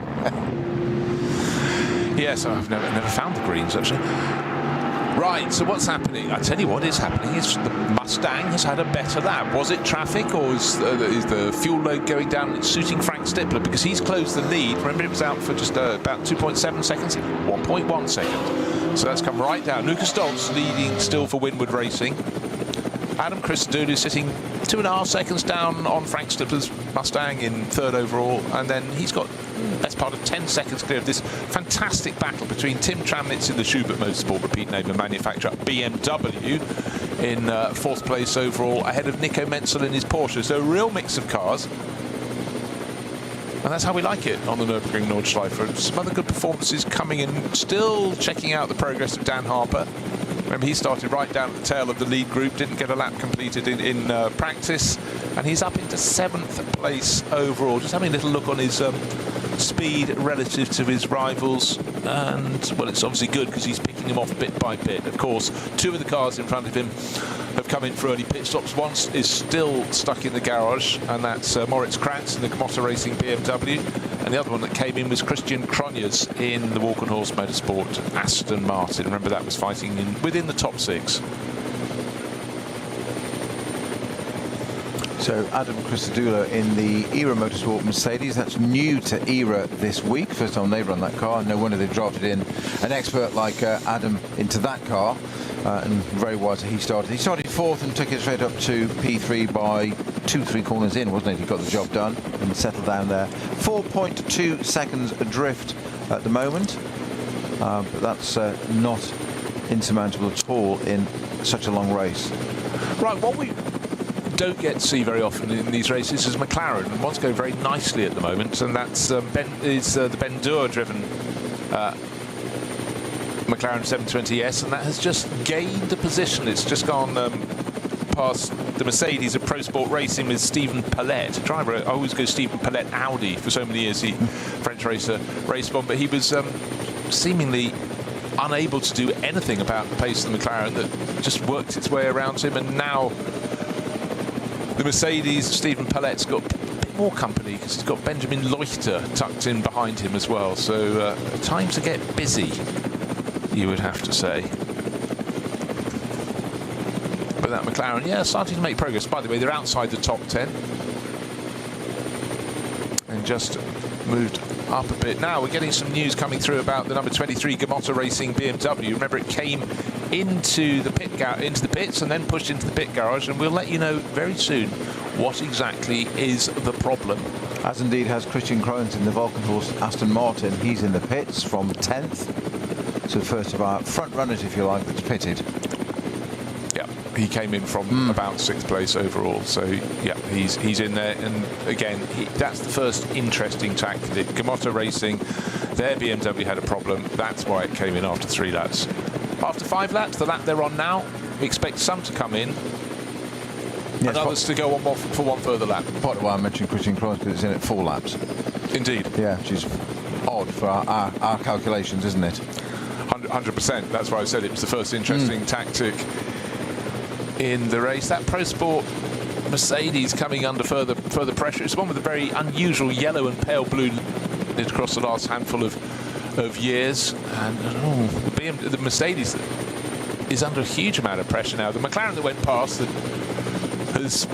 yes, I've never found the greens actually. Right, so what's happening? I tell you what is happening is the Mustang has had a better lap. Was it traffic, or is the fuel load going down and it's suiting Frank Stippler? Because he's closed the lead. Remember, it was out for just about 2.7 seconds, 1.1 seconds. So that's come right down. Lucas Stoltz leading still for Winwood Racing. Adam Christodoulou sitting 2.5 seconds down on Frank Stippler's Mustang in 3rd overall, and then he's got best part of 10 seconds clear of this fantastic battle between Tim Tramnitz in the Schubert Motorsport repeat name and manufacturer BMW. in 4th place overall, ahead of Nico Menzel in his Porsche. So a real mix of cars. And that's how we like it on the Nürburgring Nordschleife. Some other good performances coming in, still checking out the progress of Dan Harper. Remember, he started right down at the tail of the lead group, didn't get a lap completed in practice, and he's up into 7th place overall. Just having a little look on his speed relative to his rivals, and, well, it's obviously good because he's picking them off bit by bit. Of course, 2 of the cars in front of him have come in for early pit stops. One is still stuck in the garage, and that's Moritz Kratz in the Motor Racing BMW. And the other one that came in was Christian Cronjes in the Walkenhorst Motorsport Aston Martin. Remember, that was fighting within the top 6. So Adam Christodoulou in the ERA Motorsport Mercedes. That's new to ERA this week. First time they've run that car. No wonder they've drafted in an expert like Adam into that car. And very wise he started. He started 4th and took it straight up to P3 by 2-3 corners in, wasn't it? He got the job done and settled down there. 4.2 seconds adrift at the moment. But that's not insurmountable at all in such a long race. Right, what we don't get to see very often in these races is McLaren, and one's going very nicely at the moment, and that's the Ben Deur driven McLaren 720S, and that has just gained a position. It's just gone past the Mercedes of Pro Sport Racing with Stephen Palette. Driver, I always go Stephen Palette Audi for so many years. He French racer, raced one, but he was seemingly unable to do anything about the pace of the McLaren that just worked its way around him, and now the Mercedes, Stephen Palette's got a bit more company because he's got Benjamin Leuchter tucked in behind him as well. So time to get busy, you would have to say. But that McLaren, yeah, starting to make progress. By the way, they're outside the top 10 and just moved up a bit. Now we're getting some news coming through about the number 23 Motor Racing BMW. Remember, it came into the pits and then pushed into the pit garage, and we'll let you know very soon what exactly is the problem. As indeed has Christian Cronjes in the Walkenhorst Aston Martin. He's in the pits from 10th. So the first of our front runners, if you like, that's pitted. Yeah, he came in from about 6th place overall. So yeah, he's in there, and again, that's the first interesting tactic. Motor Racing, their BMW had a problem. That's why it came in after 3 laps. After 5 laps, the lap they're on now, we expect some to come in, yes, and others to go on for one further lap. Part of why I mentioned Christian Cronjes, because it's in at 4 laps. Indeed. Yeah, which is odd for our calculations, isn't it? 100%. That's why I said it was the first interesting tactic in the race. That Pro Sport Mercedes coming under further pressure. It's one with a very unusual yellow and pale blue across the last handful of years, and the Mercedes is under a huge amount of pressure now. The McLaren that went past has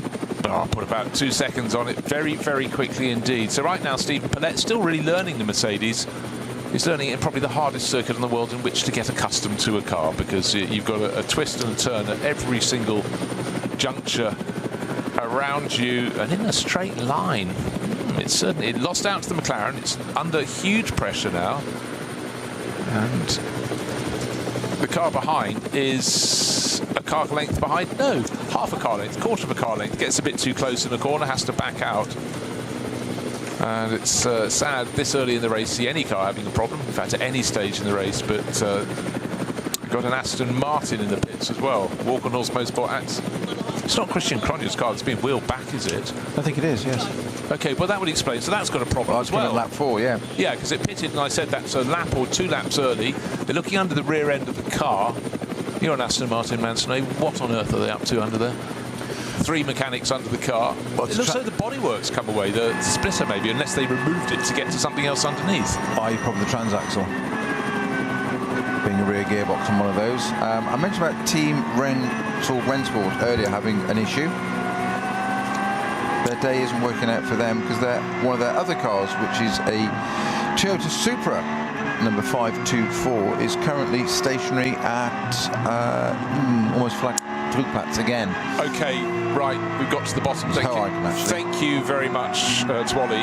put about 2 seconds on it very, very quickly indeed. So right now, Stephen Palette still really learning the Mercedes. He's learning it in probably the hardest circuit in the world in which to get accustomed to a car, because you've got a twist and a turn at every single juncture around you, and in a straight line. It lost out to the McLaren. It's under huge pressure now, and the car behind is a car length behind. No, half a car length, quarter of a car length. Gets a bit too close in the corner, has to back out. And it's sad this early in the race to see any car having a problem, in fact at any stage in the race, but we've got an Aston Martin in the pits as well. Walkenhorst Motorsport. It's not Christian Cronjes' car that's being wheeled back, is it? I think it is, yes. Okay, well that would explain. So that's got a problem as well. Lap 4, yeah. Yeah, because it pitted, and I said that's a lap or 2 laps early. They're looking under the rear end of the car. You're an Aston Martin man, so what on earth are they up to under there? 3 mechanics under the car. Well, it looks like the bodywork's come away, the splitter maybe, unless they removed it to get to something else underneath. Probably the transaxle. Being a rear gearbox on one of those. I mentioned about Team Rennsport earlier having an issue. Their day isn't working out for them because one of their other cars, which is a Toyota Supra number 524, is currently stationary at almost flat Flugplatz again. Okay, right, we've got to the bottom. Thank you very much, Twally.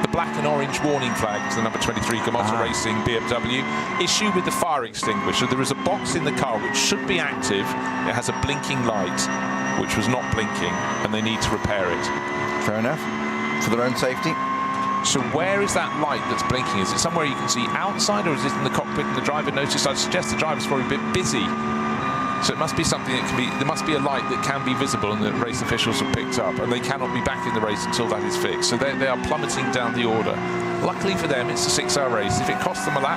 The black and orange warning flags, the number 23 MOTORSPORT BMW. Issue with the fire extinguisher. There is a box in the car which should be active. It has a blinking light, which was not blinking, and they need to repair it. Fair enough. For their own safety. So where is that light that's blinking? Is it somewhere you can see outside, or is it in the cockpit and the driver noticed? I'd suggest the driver's probably a bit busy. So it must be something that can be, there must be a light that can be visible and that race officials have picked up, and they cannot be back in the race until that is fixed. So they are plummeting down the order. Luckily for them, it's a 6-hour race. If it costs them a lap,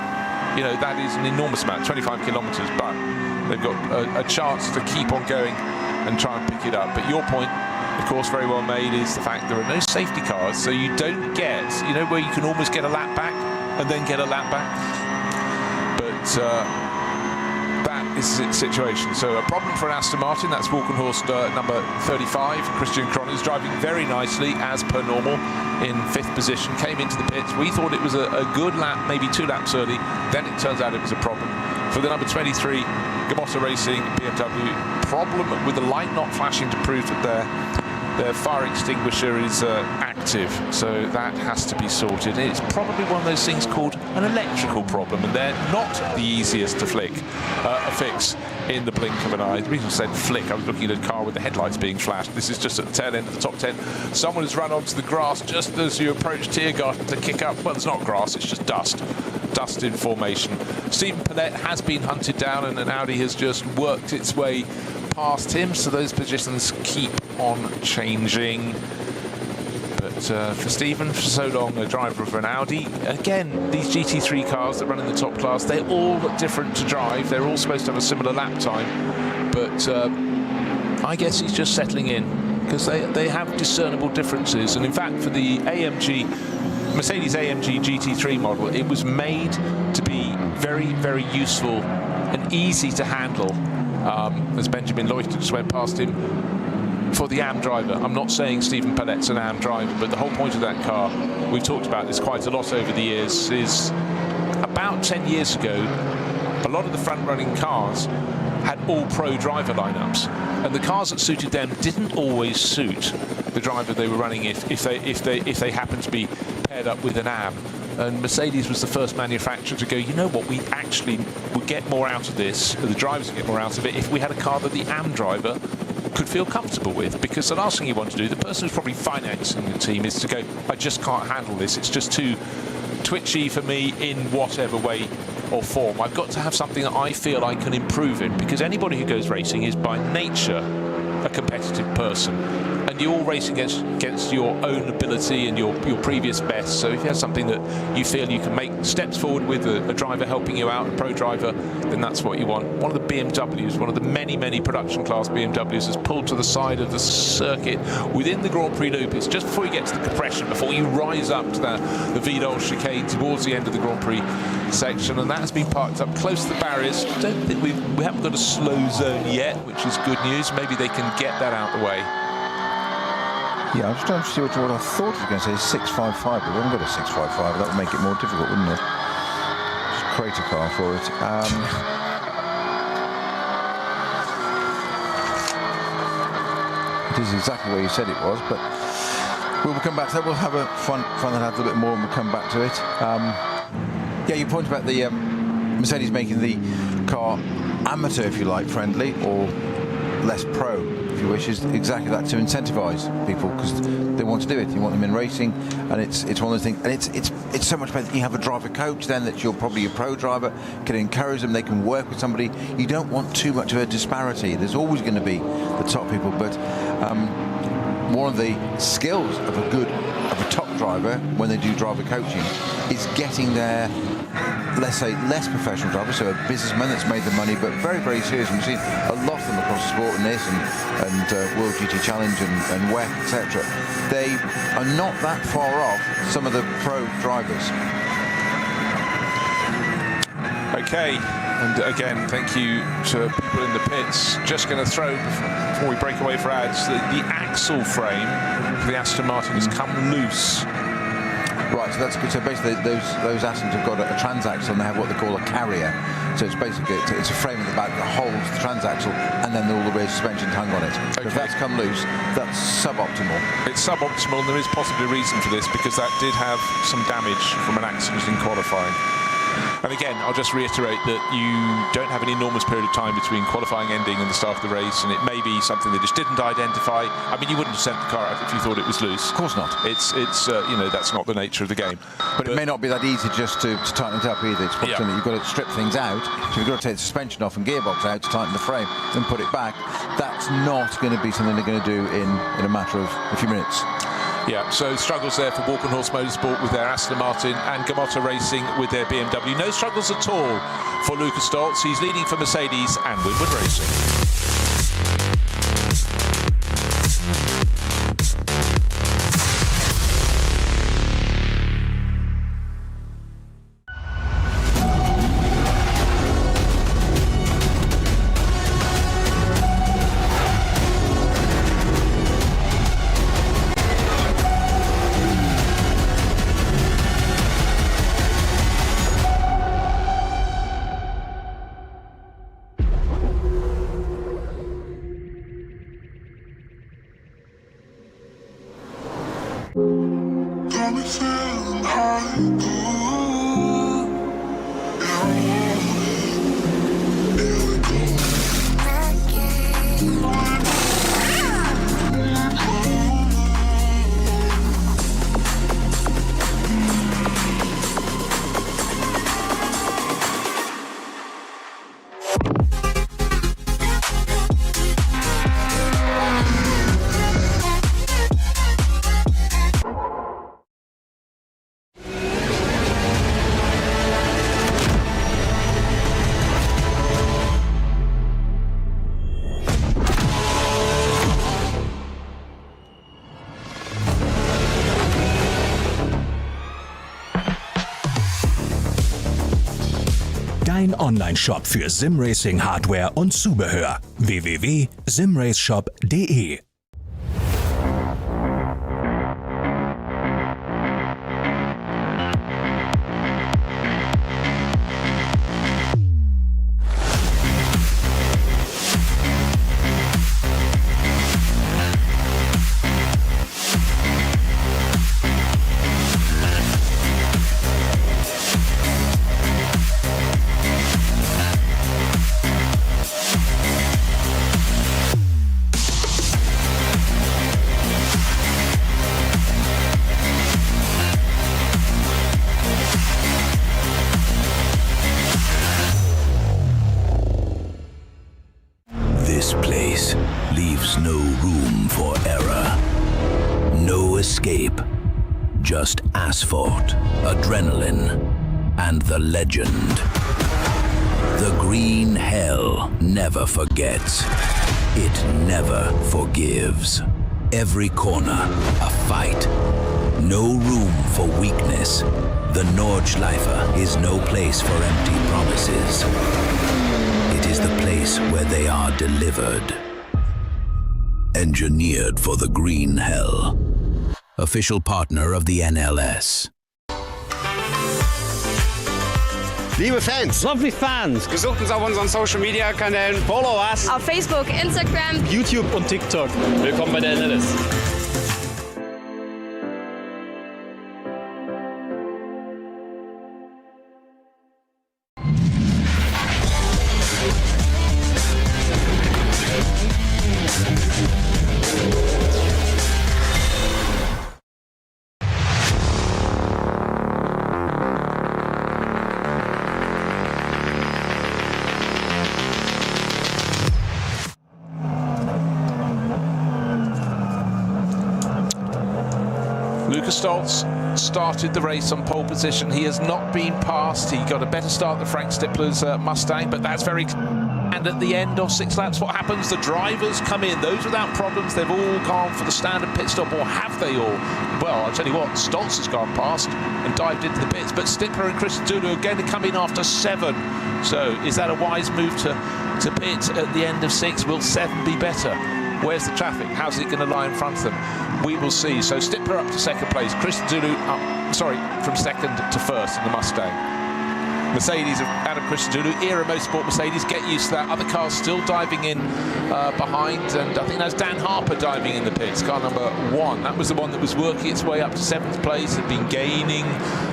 you know, that is an enormous amount, 25 kilometres, but they've got a chance to keep on going and try and pick it up. But your point, of course, very well made, is the fact there are no safety cars, so you don't get, you know, where you can almost get a lap back and then get a lap back. But that is the situation. So a problem for Aston Martin. That's Walkenhorst number 35. Christian Krohn is driving very nicely, as per normal, in 5th position. Came into the pits. We thought it was a good lap, maybe 2 laps early. Then it turns out it was a problem. For the number 23, Gamota Racing BMW, problem with the light not flashing to prove that their fire extinguisher is active, so that has to be sorted. It's probably one of those things called an electrical problem, and they're not the easiest to fix in the blink of an eye. The reason I said flick, I was looking at a car with the headlights being flashed. This is just at the tail end of the top 10. Someone has run onto the grass just as you approach Tiergarten to kick up. Well, it's not grass, it's just dust. Dust in formation. Stephen Pellett has been hunted down, and an Audi has just worked its way past him, so those positions keep on changing. But for Stephen, for so long a driver of an Audi, again, these GT3 cars that run in the top class, they're all different to drive. They're all supposed to have a similar lap time, but I guess he's just settling in, because they have discernible differences. And in fact, for the Mercedes AMG GT3 model, it was made to be very, very useful and easy to handle, as Benjamin Leuchter just went past him, for the AM driver. I'm not saying Stephen Pellett's an AM driver, but the whole point of that car, we've talked about this quite a lot over the years, is about 10 years ago, a lot of the front-running cars had all-pro driver lineups, and the cars that suited them didn't always suit the driver they were running if they happened to be paired up with an AM. And Mercedes was the first manufacturer to go, you know what, we actually would get more out of this, the drivers would get more out of it, if we had a car that the AM driver could feel comfortable with. Because the last thing you want to do, the person who's probably financing the team, is to go, I just can't handle this, it's just too twitchy for me in whatever way or form. I've got to have something that I feel I can improve in, because anybody who goes racing is by nature a competitive person, and you're all racing against your own ability and your previous best. So if you have something that you feel you can make steps forward with, a driver helping you out, a pro driver, then that's what you want. One of the BMWs, one of the many production class BMWs, has pulled to the side of the circuit within the Grand Prix loop. It's just before you get to the compression, before you rise up to the Vidal chicane towards the end of the Grand Prix section, and that has been parked up close to the barriers. I don't think we haven't got a slow zone yet, which is good news. Maybe they can get that out of the way. Yeah, I'm just trying to see what I thought I was going to say is 655, but we haven't got a 655. That would make it more difficult, wouldn't it? Just create a car for it. It is exactly where you said it was, but we'll come back to that. We'll have a fun and have a little bit more, and we'll come back to it. Yeah, you point about the Mercedes making the car amateur, if you like, friendly, or less pro, if you wish, is exactly that, to incentivise people, because they want to do it. You want them in racing, and it's one of the things. And it's so much better. You have a driver coach then, that you're probably a pro driver, can encourage them. They can work with somebody. You don't want too much of a disparity. There's always going to be the top people, but one of the skills of a top driver when they do driver coaching is getting their, let's say, less professional driver, so a businessman that's made the money, but very, very serious. And we've seen a lot of them across the sport in this, and World GT Challenge and WEC, etc. They are not that far off some of the pro drivers. Okay, and again, thank you to people in the pits. Just going to throw, before we break away for ads, the axle frame for the Aston Martin has come loose Right, so that's good. So basically, those Astons have got a transaxle, and they have what they call a carrier. So it's basically it's a frame at the back that holds the transaxle, and then all the rear suspensions hang on it. So if that's come loose, that's suboptimal. It's suboptimal, and there is possibly a reason for this, because that did have some damage from an accident in qualifying. And again, I'll just reiterate that you don't have an enormous period of time between qualifying ending and the start of the race, and it may be something they just didn't identify. I mean, you wouldn't have sent the car out if you thought it was loose. Of course not. It's you know, that's not the nature of the game. But it may not be that easy just to tighten it up either. It's probably something you've got to strip things out. So you've got to take the suspension off and gearbox out to tighten the frame, then put it back. That's not going to be something they're going to do in a matter of a few minutes. Yeah, so struggles there for Walkenhorst Motorsport with their Aston Martin and Gamotta Racing with their BMW. No struggles at all for Lucas Stoltz. He's leading for Mercedes and Winwood Racing. Dein Online-Shop für Simracing-Hardware und Zubehör. www.simraceshop.de. This place leaves no room for error. No escape. Just asphalt, adrenaline, and the legend. The green hell never forgets. It never forgives. Every corner, a fight. No room for weakness. The Nordschleife is no place for empty promises. It is the place where they are delivered. Engineered for the green hell. Official partner of the NLS. Liebe Fans, Lovely Fans, besucht uns auf unseren Social Media Kanälen, follow us auf Facebook, Instagram, YouTube und TikTok. Willkommen bei der NLS. Lucas Stoltz started the race on pole position. He has not been passed. He got a better start than Frank Stippler's Mustang, but that's very... And at the end of 6 laps, what happens? The drivers come in. Those without problems, they've all gone for the standard pit stop, or have they all? Well, I'll tell you what, Stoltz has gone past and dived into the pits, but Stippler and Christian Zulu are going to come in after 7. So is that a wise move to pit at the end of 6? Will 7 be better? Where's the traffic? How's it going to lie in front of them? we will see. So Stippler up to second place, Christodoulou from second to first in the Mustang. Mercedes of Adam Christodoulou, Era Motorsport Mercedes, get used to that. Other cars still diving in behind, and I think that's Dan Harper diving in the pits, car number 1. That was the one that was working its way up to 7th place, had been gaining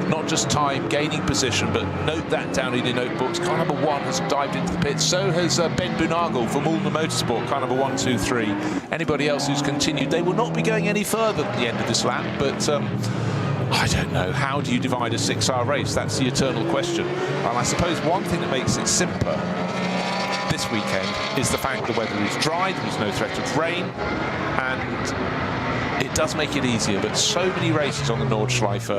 not just time, gaining position, but note that down in your notebooks. Car number 1 has dived into the pits. So has Ben Bunagel from Ulna Motorsport, car number 1, 2, 3. Anybody else who's continued, they will not be going any further at the end of this lap, but I don't know. How do you divide a 6-hour race? That's the eternal question. And I suppose one thing that makes it simpler this weekend is the fact the weather is dry, there's no threat of rain, and it does make it easier. But so many races on the Nordschleife,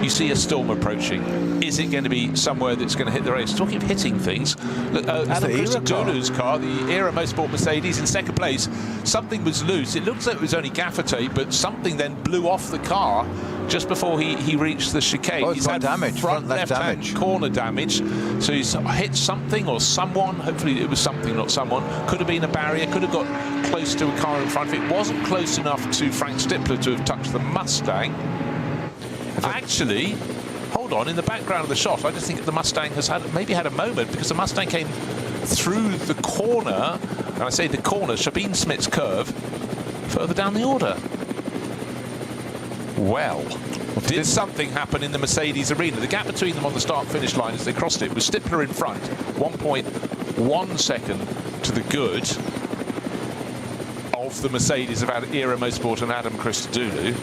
you see a storm approaching. Is it going to be somewhere that's going to hit the race? Talking of hitting things, Adam Christodoulou's car, the Era Motorsport Mercedes, in second place, something was loose. It looks like it was only gaffer tape, but something then blew off the car just before he reached the chicane. Oh, he's had damage, front left-hand corner damage. So he's hit something or someone. Hopefully it was something, not someone. Could have been a barrier, could have got close to a car in front of it. Wasn't close enough to Frank Stippler to have touched the Mustang. Actually, hold on, in the background of the shot, I just think the Mustang has maybe had a moment, because the Mustang came through the corner, and I say the corner, Sabine Smith's curve, further down the order. Well, did something happen in the Mercedes arena? The gap between them on the start-finish line as they crossed it was Stippler in front, 1.1 second to the good of the Mercedes of Era Motorsport and Adam Christodoulou.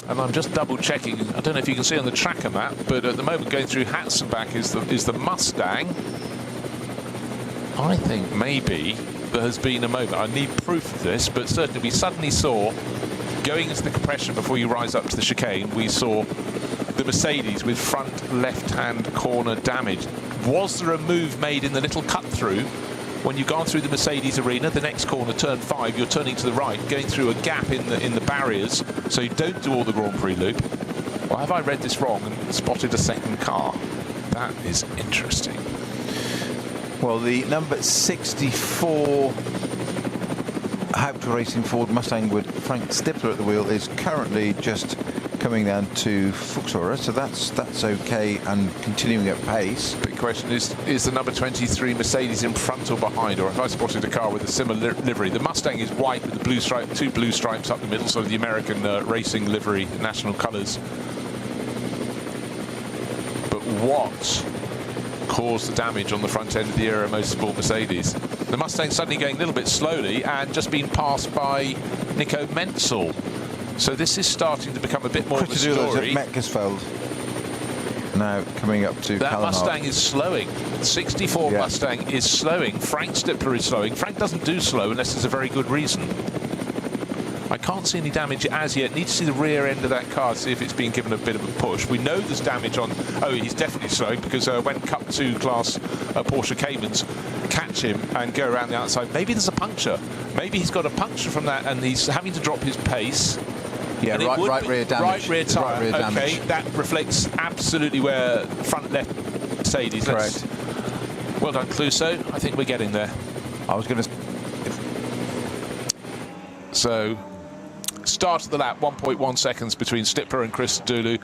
And I'm just double-checking. I don't know if you can see on the tracker map, but at the moment going through Hatzenbach is the Mustang. I think maybe there has been a moment. I need proof of this, but certainly we suddenly saw, going into the compression before you rise up to the chicane, we saw the Mercedes with front left-hand corner damage. Was there a move made in the little cut-through? When you've gone through the Mercedes arena, the next corner, turn 5, you're turning to the right, going through a gap in the barriers, so you don't do all the Grand Prix loop. Well, have I read this wrong and spotted a second car? That is interesting. Well, the number 64 Hauptstraße Racing Ford Mustang with Frank Stippler at the wheel is currently just coming down to Fuchsora, so that's okay and continuing at pace. Big question is the number 23 Mercedes in front or behind, or if I spotted a car with a similar livery? The Mustang is white with the blue stripe, 2 blue stripes up the middle, sort of the American racing livery, national colours. But what caused the damage on the front end of the Era Motorsport Mercedes? The Mustang suddenly going a little bit slowly and just being passed by Nico Menzel. So this is starting to become a bit more of a story. At Metcalfeld now coming up to that Callan Mustang Hart. is slowing. 64 Yeah. Mustang is slowing. Frank Stippler is slowing. Frank doesn't do slow unless there's a very good reason. I can't see any damage as yet. Need to see the rear end of that car, see if it's being given a bit of a push. We know there's damage on. Oh, he's definitely slowing, because when Cup 2 class Porsche Caymans catch him and go around the outside, maybe there's a puncture. Maybe he's got a puncture from that and he's having to drop his pace. Yeah, right rear damage. Right rear tyre. Right rear damage. Okay, that reflects absolutely where front left Mercedes. Correct. Well done, Clouseau. I think we're getting there. I was going to. So, start of the lap, 1.1 seconds between Stippler and Christodoulou,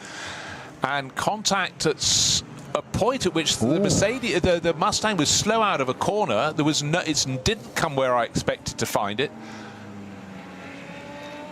and contact at a point at which the Mercedes, the Mustang was slow out of a corner. There was no, it didn't come where I expected to find it.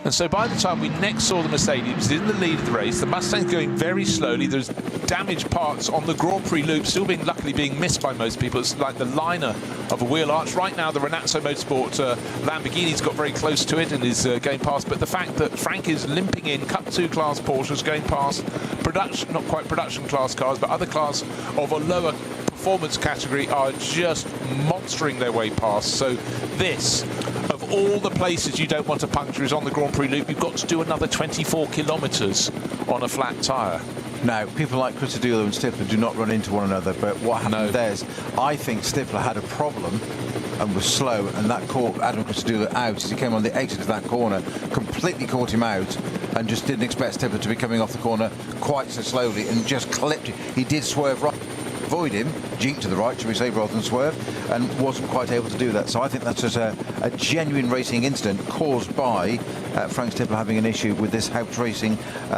And so by the time we next saw the Mercedes, it was in the lead of the race. The Mustang's going very slowly. There's damaged parts on the Grand Prix loop, still luckily being missed by most people. It's like the liner of a wheel arch. Right now, the Renazzo Motorsport Lamborghini's got very close to it and is going past. But the fact that Frank is limping in, Cup 2 class Porsches going past production, not quite production class cars, but other cars of a lower performance category are just monstering their way past. So this, of all the places you don't want to puncture, is on the Grand Prix loop. You've got to do another 24 kilometres on a flat tyre. Now, people like Christodoulou and Stippler do not run into one another, but what happened there is, I think Stippler had a problem and was slow, and that caught Adam Christodoulou out as he came on the exit of that corner, completely caught him out, and just didn't expect Stippler to be coming off the corner quite so slowly, and just clipped it. He did swerve right. avoid him, jeep to the right, should we say, rather than swerve, and wasn't quite able to do that. So I think that's just a genuine racing incident caused by Frank Stippler having an issue with this Haupt Racing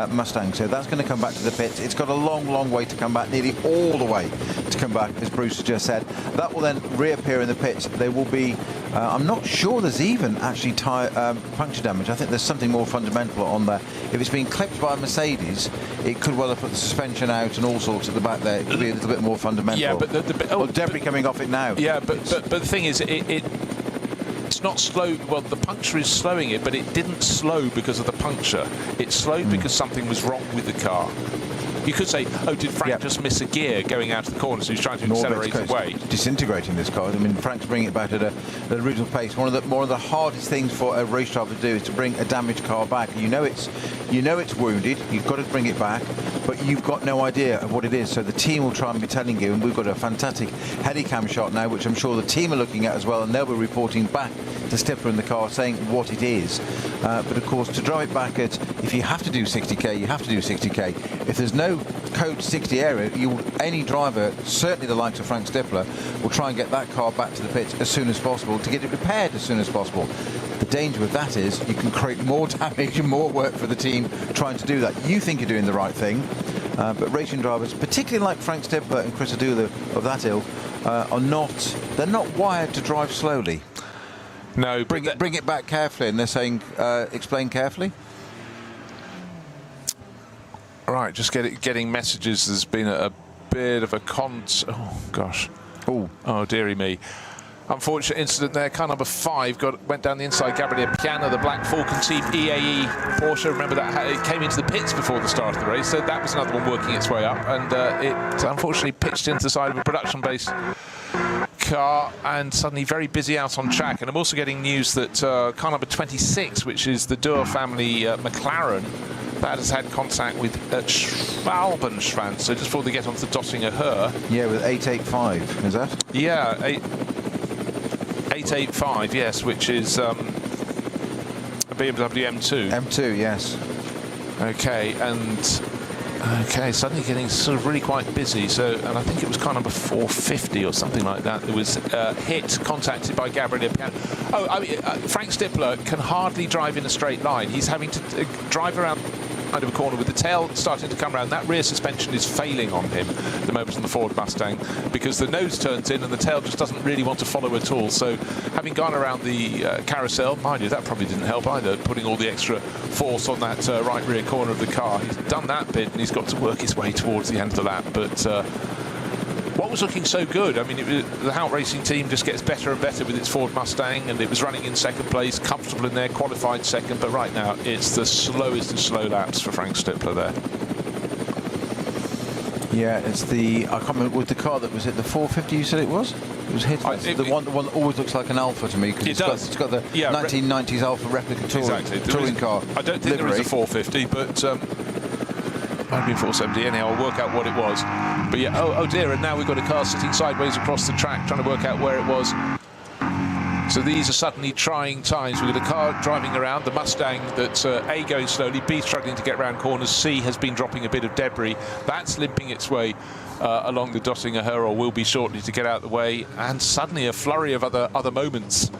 Mustang. So that's going to come back to the pits. It's got a long, long way to come back, nearly all the way to come back, as Bruce has just said. That will then reappear in the pits. There will be, I'm not sure there's even actually puncture damage. I think there's something more fundamental on there. If it's been clipped by a Mercedes, it could well have put the suspension out and all sorts at the back there. It could be a little bit more fundamental. Yeah, but debris coming off it now. Yeah, but the thing is, it's not slow. Well, the puncture is slowing it, but it didn't slow because of the puncture. It slowed because something was wrong with the car. You could say, oh, did Frank just miss a gear going out of the corner, so he's trying to accelerate away? Disintegrating this car. I mean, Frank's bringing it back at an original pace. One of the hardest things for a race driver to do is to bring a damaged car back. You know it's wounded. You've got to bring it back, but you've got no idea of what it is. So the team will try and be telling you, and we've got a fantastic Helicam shot now, which I'm sure the team are looking at as well, and they'll be reporting back to Stippler in the car saying what it is. But of course, to drive back at, if you have to do 60k, you have to do 60k. If there's no code 60 area, any driver, certainly the likes of Frank Stippler, will try and get that car back to the pits as soon as possible to get it repaired as soon as possible. The danger with that is you can create more damage and more work for the team trying to do that. You think you're doing the right thing, but racing drivers, particularly like Frank Stippler and Chris Adula of that ilk, they're not wired to drive slowly. No, bring it back carefully, and they're saying explain carefully. Right, just getting messages. There's been a bit of a oh gosh, oh dearie me. Unfortunate incident there. Car number 5 went down the inside. Gabriele Piana, the Black Falcon Team EAE Porsche. Remember that it came into the pits before the start of the race, so that was another one working its way up, and it unfortunately pitched into the side of a production-based car, and suddenly very busy out on track. And I'm also getting news that car number 26, which is the Duer family McLaren, that has had contact with Schwalbenschwanz. So just before they get onto the Dottinger Höhe. Yeah, with 885, is that? Yeah, 885, yes, which is a BMW M2. M2, yes. Okay, and suddenly getting sort of really quite busy. So, and I think it was car number 450 or something like that. There was contacted by Gabriele Piana. Oh, I mean, Frank Stippler can hardly drive in a straight line. He's having to drive around out of a corner with the tail starting to come around. That rear suspension is failing on him at the moment on the Ford Mustang, because the nose turns in and the tail just doesn't really want to follow at all. So having gone around the carousel, mind you, that probably didn't help either, putting all the extra force on that right rear corner of the car. He's done that bit and he's got to work his way towards the end of the lap. But what was looking so good, I mean, the Haupt Racing team just gets better and better with its Ford Mustang, and it was running in second place, comfortable in there, qualified second, but right now it's the slowest of slow laps for Frank Stippler there. Yeah, it's I can't remember, with the car that was at the 450 you said it was? It was hit. The one that always looks like an Alpha to me, because it's got the 1990s Alpha replica touring car. I don't think there is a 450, but might have been 470. Anyhow, I'll work out what it was. But yeah, oh dear, and now we've got a car sitting sideways across the track trying to work out where it was. So these are suddenly trying times. We've got a car driving around, the Mustang that's A, going slowly, B, struggling to get around corners, C, has been dropping a bit of debris. That's limping its way along the Dottinger Höhe, or will be shortly, to get out of the way. And suddenly a flurry of other moments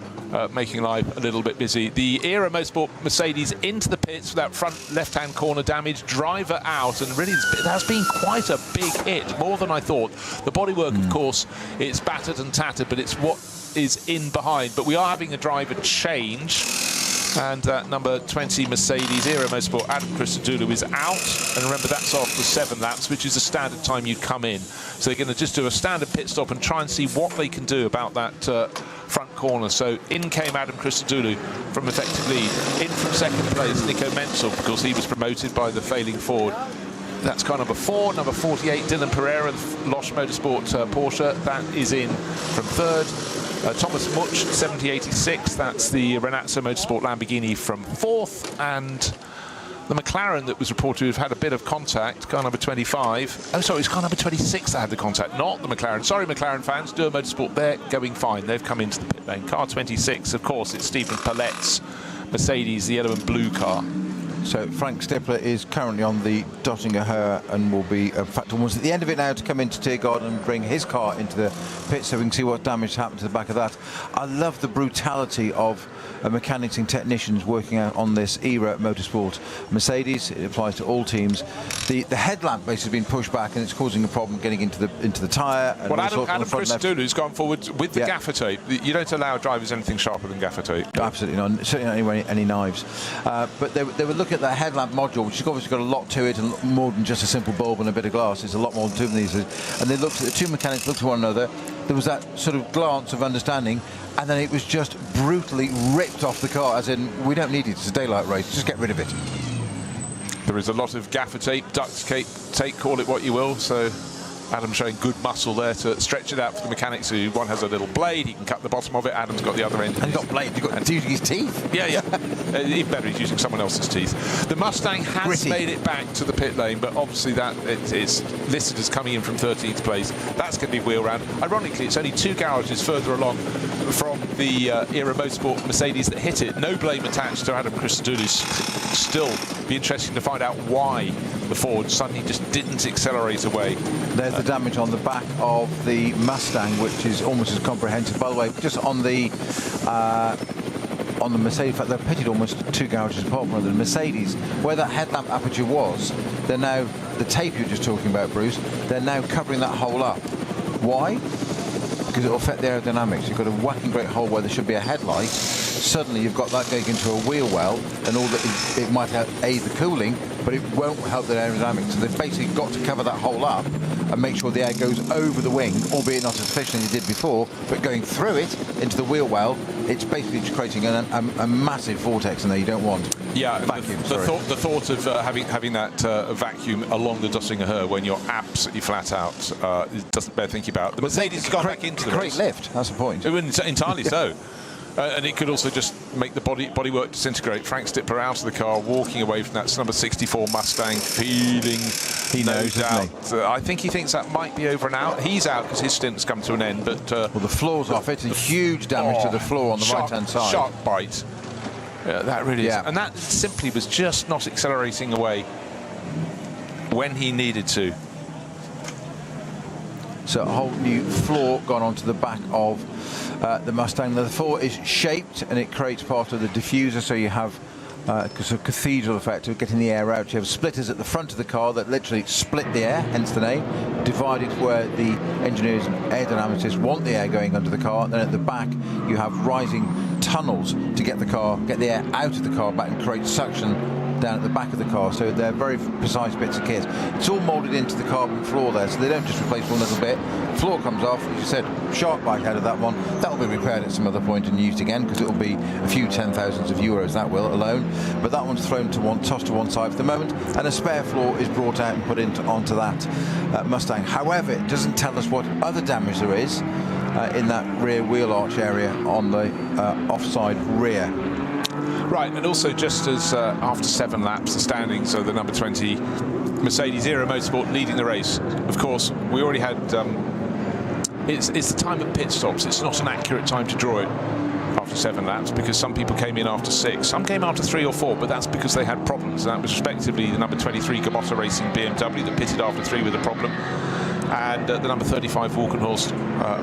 making life a little bit busy. The Era Motorsport Mercedes into the pits for that front left-hand corner damage, driver out, and really it has been quite a big hit, more than I thought. The bodywork, of course, it's battered and tattered, but it's what is in behind. But we are having a driver change, and number 20 Mercedes Era Motorsport Adam Christodoulou is out, and remember that's after 7 laps, which is the standard time you'd come in. So they're going to just do a standard pit stop and try and see what they can do about that front corner. So in came Adam Christodoulou from effective lead. In from second place Nico Menzel, because he was promoted by the failing Ford. That's car number 4. Number 48 Dylan Pereira, Losch Motorsport Porsche, that is in from third. Thomas Much 7086, that's the Renazzo Motorsport Lamborghini, from fourth. And the McLaren that was reported to have had a bit of contact, car number 25. Oh, sorry, it's car number 26 that had the contact, not the McLaren. Sorry, McLaren fans, Duer Motorsport, they're going fine. They've come into the pit lane. Car 26, of course, it's Stephen Pallet's Mercedes, the yellow and blue car. So Frank Stippler is currently on the Dottinger Her and will be, in fact, almost at the end of it now to come into Tiergarten and bring his car into the pit so we can see what damage happened to the back of that. I love the brutality of mechanics and technicians working out on this era motorsport. Mercedes, it applies to all teams. The headlamp basically has been pushed back and it's causing a problem getting into the tyre. Well, Adam Christodoulou's gone forward with the gaffer tape. You don't allow drivers anything sharper than gaffer tape. Absolutely not. Certainly not any knives. But they were looking at that headlamp module, which has obviously got a lot to it and more than just a simple bulb and a bit of glass. There's a lot more to it than these. And they looked at the two mechanics, looked at one another. There was that sort of glance of understanding, and then it was just brutally ripped off the car, as in, we don't need it, it's a daylight race, just get rid of it. There is a lot of gaffer tape, duct tape, call it what you will, so Adam showing good muscle there to stretch it out for the mechanics. Who one has a little blade, he can cut the bottom of it. Adam's got the other end. And he's got blade, he's got using his teeth. Yeah. Even better, he's using someone else's teeth. The Mustang has made it back to the pit lane, but obviously that it's listed as coming in from 13th place. That's going to be wheel round. Ironically, it's only 2 garages further along from the Era Motorsport Mercedes that hit it. No blame attached to Adam Christodoulou's. Still be interesting to find out why the Ford suddenly just didn't accelerate away. There's the damage on the back of the Mustang, which is almost as comprehensive. By the way, just on the Mercedes, in fact, they're pitted almost 2 garages apart from the Mercedes, where that headlamp aperture was. They're now, the tape you were just talking about, Bruce, they're now covering that hole up. Why? Because it will affect the aerodynamics. You've got a whacking great hole where there should be a headlight. Suddenly you've got that going into a wheel well, and all that it might aid the cooling, but it won't help the aerodynamics. So they've basically got to cover that hole up and make sure the air goes over the wing, albeit not as efficiently as it did before, but going through it into the wheel well, it's basically just creating a massive vortex in there you don't want. Yeah, vacuum, the thought of having that vacuum along the Dottinger Her when you're absolutely flat out doesn't bear thinking about. The Mercedes has gone back into the great lift, that's the point. Entirely so. And it could also just make the bodywork disintegrate. Frank Stippler out of the car, walking away from that number 64 Mustang, feeling he knows, doubt. I think he thinks that might be over and out. He's out because his stint's come to an end. But well, the floor's off. It's a huge damage to the floor on the right-hand side. Sharp bite. Yeah, that really is. And that simply was just not accelerating away when he needed to. So a whole new floor gone onto the back of the Mustang. The floor is shaped and it creates part of the diffuser, so you have a cathedral effect of getting the air out. You have splitters at the front of the car that literally split the air, hence the name, divided where the engineers and aerodynamicists want the air going under the car. And then at the back you have rising tunnels to get the air out of the car back and create suction down at the back of the car. So they're very precise bits of kit. It's all moulded into the carbon floor there, so they don't just replace one little bit. Floor comes off, as you said, sharp bite out of that one. That will be repaired at some other point and used again, because it will be a few 10,000s of euros, that will alone. But that one's thrown to tossed to one side for the moment, and a spare floor is brought out and put onto that Mustang. However, it doesn't tell us what other damage there is in that rear wheel arch area on the offside rear. Right, and also just as after 7 laps, the standings are the number 20 Mercedes Era Motorsport leading the race. Of course, we already had, it's the time of pit stops. It's not an accurate time to draw it after 7 laps, because some people came in after 6. Some came after 3 or 4, but that's because they had problems. And that was respectively the number 23 Kabota-Racing BMW that pitted after 3 with a problem, and the number 35 Walkenhorst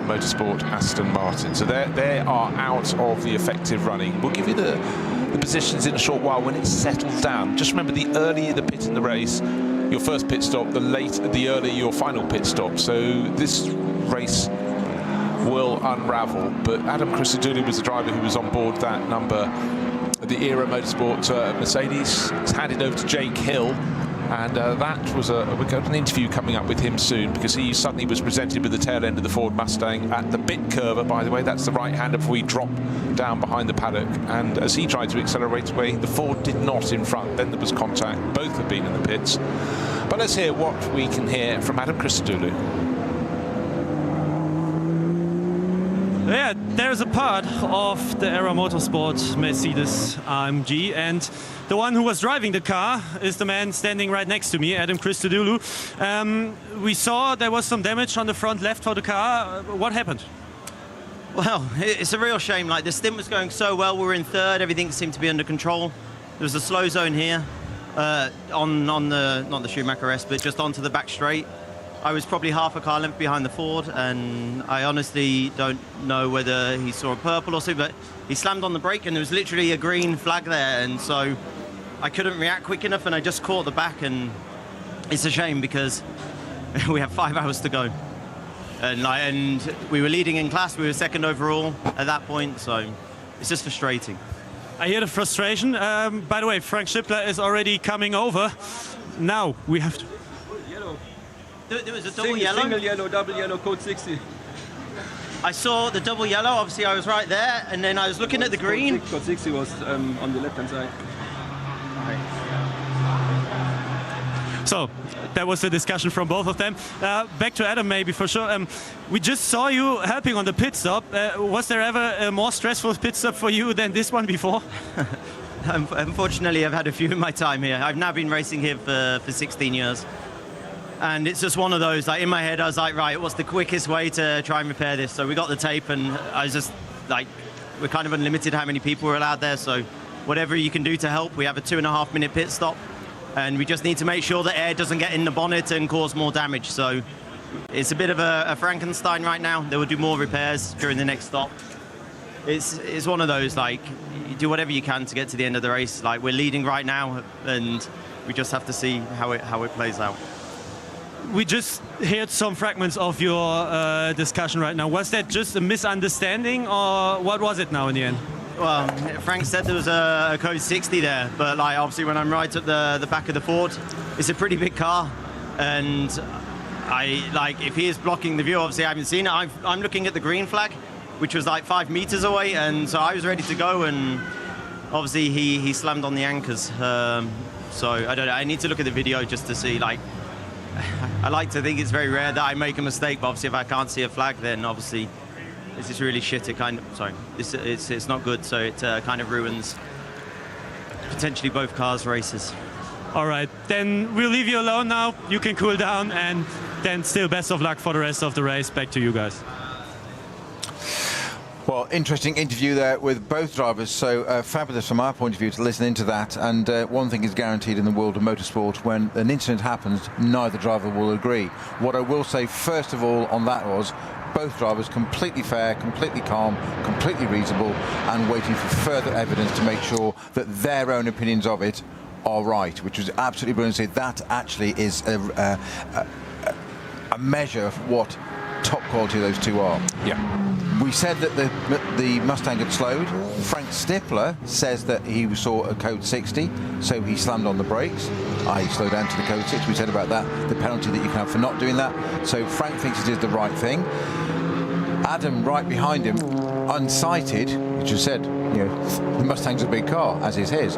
Motorsport Aston Martin. So they are out of the effective running. We'll give you the positions in a short while when it's settled down. Just remember, the earlier the pit in the race, your first pit stop, the earlier your final pit stop. So this race will unravel. But Adam Christodoulou was the driver who was on board that number, the Era Motorsport Mercedes. It's handed over to Jake Hill. And that was we've got an interview coming up with him soon, because he suddenly was presented with the tail end of the Ford Mustang at the bit curve. By the way, that's the right-hander before he dropped down behind the paddock. And as he tried to accelerate away, the Ford did not in front. Then there was contact. Both have been in the pits. But let's hear what we can hear from Adam Christodoulou. Yeah, there's a part of the Era Motorsport Mercedes AMG, and the one who was driving the car is the man standing right next to me, Adam Christodoulou. We saw there was some damage on the front left of the car. What happened? Well, it's a real shame. Like, the stint was going so well. We were in third. Everything seemed to be under control. There was a slow zone here. on the, not the Schumacher S, but just onto the back straight. I was probably half a car length behind the Ford, and I honestly don't know whether he saw a purple or something, but he slammed on the brake and there was literally a green flag there, and so I couldn't react quick enough and I just caught the back, and it's a shame because we have 5 hours to go. And we were leading in class, we were second overall at that point, so it's just frustrating. I hear the frustration. By the way, Frank Schippler is already coming over. Now we have to... Yellow. There was a double yellow? Single yellow, double yellow, code 60. I saw the double yellow, obviously I was right there, and then I was looking at the green. Code 60 was on the left-hand side. So, that was the discussion from both of them. Back to Adam, maybe, for sure. We just saw you helping on the pit stop. Was there ever a more stressful pit stop for you than this one before? Unfortunately, I've had a few in my time here. I've now been racing here for 16 years. And it's just one of those, like in my head, I was like, right, what's the quickest way to try and repair this? So we got the tape, and I was just like, we're kind of unlimited how many people are allowed there. So whatever you can do to help, we have a 2.5-minute pit stop. And we just need to make sure that air doesn't get in the bonnet and cause more damage. So it's a bit of a Frankenstein right now. They will do more repairs during the next stop. It's one of those, like, you do whatever you can to get to the end of the race. Like, we're leading right now, and we just have to see how it plays out. We just heard some fragments of your discussion right now. Was that just a misunderstanding, or what was it now in the end? Well, Frank said there was a code 60 there, but like obviously when I'm right at the back of the Ford, it's a pretty big car, and if he is blocking the view, obviously I haven't seen it. I'm looking at the green flag, which was like 5 meters away, and so I was ready to go, and obviously he slammed on the anchors. So I don't know. I need to look at the video just to see. Like, I like to think it's very rare that I make a mistake, but obviously if I can't see a flag, then obviously. This is really shit. It kind of, sorry, it's not good. So it kind of ruins potentially both cars' races. All right, then we'll leave you alone now. You can cool down, and then still best of luck for the rest of the race. Back to you guys. Well, interesting interview there with both drivers. So fabulous from our point of view to listen into that. And one thing is guaranteed in the world of motorsport: when an incident happens, neither driver will agree. What I will say first of all on that was, both drivers completely fair, completely calm, completely reasonable, and waiting for further evidence to make sure that their own opinions of it are right, which was absolutely brilliant. So that actually is a measure of what top quality those two are. Yeah. We said that the Mustang had slowed. Frank Schippler says that he saw a code 60, so he slammed on the brakes. He slowed down to the code 60. We said about that, the penalty that you can have for not doing that. So Frank thinks it is the right thing. Adam, right behind him, unsighted, which has said, you know, the Mustang's a big car, as is his.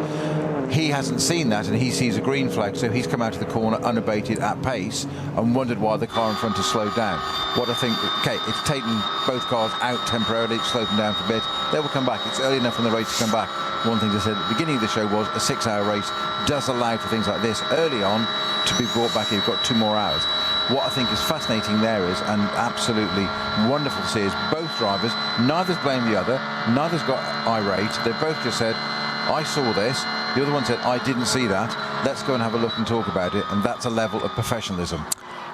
He hasn't seen that, and he sees a green flag, so he's come out of the corner unabated at pace and wondered why the car in front has slowed down. What I think, okay, it's taken both cars out temporarily, it's slowed them down for a bit. They will come back. It's early enough in the race to come back. One thing they said at the beginning of the show was a 6-hour race does allow for things like this early on to be brought back. You've got 2 more hours. What I think is fascinating there is, and absolutely wonderful to see, is both drivers, neither's blamed the other, neither's got irate. They've both just said, I saw this. The other one said, I didn't see that. Let's go and have a look and talk about it. And that's a level of professionalism.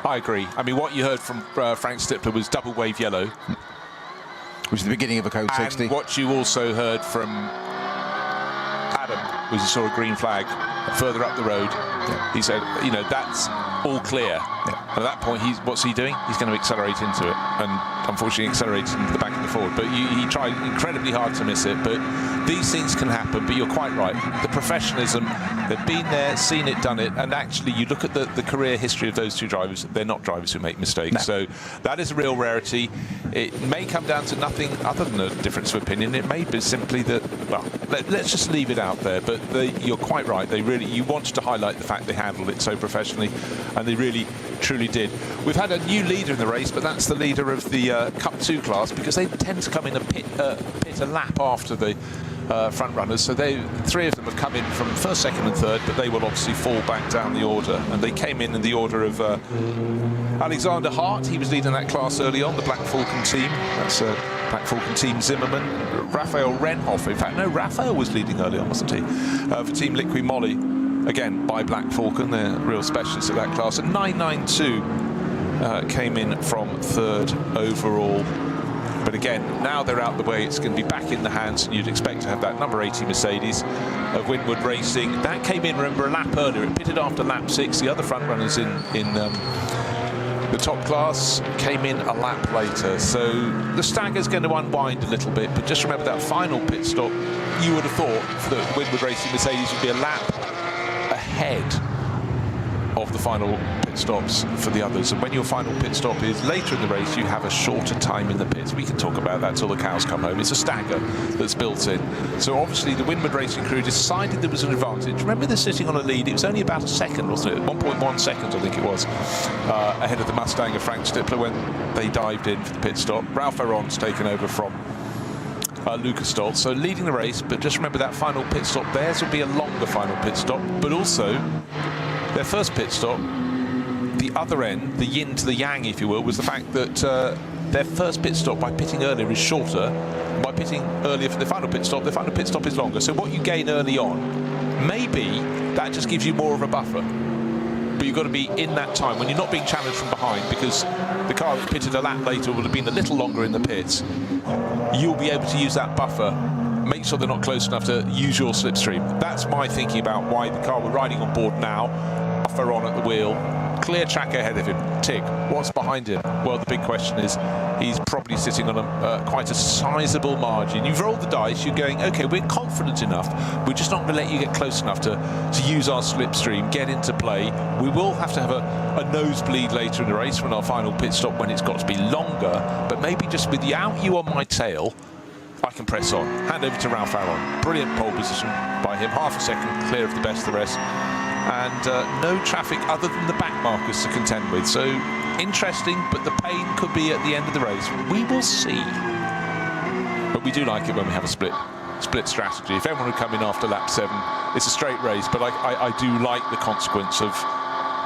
I agree. I mean, what you heard from Frank Schippler was double wave yellow, which is the beginning of a code 60. And what you also heard from Adam was he saw a green flag further up the road. Yeah. He said, you know, that's all clear. Yeah. And at that point, what's he doing? He's going to accelerate into it, and unfortunately accelerated into the back of the Ford. But he tried incredibly hard to miss it. But these things can happen, but you're quite right. The professionalism, they've been there, seen it, done it, and actually you look at the career history of those two drivers, they're not drivers who make mistakes. No. So that is a real rarity. It may come down to nothing other than a difference of opinion. It may be simply that, well, let's just leave it out there. But you're quite right. You wanted to highlight the fact they handled it so professionally, and they really, truly did. We've had a new leader in the race, but that's the leader of the Cup 2 class, because they tend to come in a pit a lap after the front runners. So 3 of them have come in from first, second and third, but they will obviously fall back down the order. And they came in the order of Alexander Hart. He was leading that class early on, the Black Falcon team. That's Black Falcon team Zimmerman. Raphael Renhoff. In fact, no, Raphael was leading early on, wasn't he? For Team Liqui Moly. again, by Black Falcon. They're real specialists at that class. And 992 came in from 3rd overall. But again, now they're out the way, it's going to be back in the hands, and you'd expect to have that number 80 Mercedes of Winwood Racing. That came in, remember, a lap earlier. It pitted after lap 6. The other front runners in the top class came in a lap later. So the stagger's going to unwind a little bit, but just remember that final pit stop, you would have thought that Winwood Racing Mercedes would be a lap ahead of the final pit stops for the others. And when your final pit stop is later in the race, you have a shorter time in the pits. We can talk about that till the cows come home. It's a stagger that's built in. So obviously the Winwood Racing crew decided there was an advantage. Remember, they're sitting on a lead. It was only about a second, wasn't it? 1.1 seconds, I think it was, ahead of the Mustang of Frank Stippler when they dived in for the pit stop. Ralph Aron's taken over from Lucas Stoltz, so leading the race. But just remember that final pit stop, theirs will be a longer final pit stop, but also their first pit stop, the other end, the yin to the yang, if you will, was the fact that their first pit stop by pitting earlier is shorter. By pitting earlier for the final pit stop is longer. So what you gain early on, maybe that just gives you more of a buffer. But you've got to be in that time when you're not being challenged from behind, because the car that pitted a lap later would have been a little longer in the pits. You'll be able to use that buffer. Make sure they're not close enough to use your slipstream. That's my thinking about why the car we're riding on board now, buffer on at the wheel, clear track ahead of him, tick. What's behind him? Well, the big question is, he's probably sitting on quite a sizable margin. You've rolled the dice, you're going, okay, we're confident enough, we're just not going to let you get close enough to use our slipstream, get into play. We will have to have a nosebleed later in the race when our final pit stop, when it's got to be longer, but maybe just without you on my tail, I can press on. Hand over to Ralph Aron. Brilliant pole position by him. Half a second clear of the best of the rest. And no traffic other than the back markers to contend with. So interesting, but the pain could be at the end of the race. We will see. But we do like it when we have a split strategy. If everyone would come in after lap 7, it's a straight race. But I do like the consequence of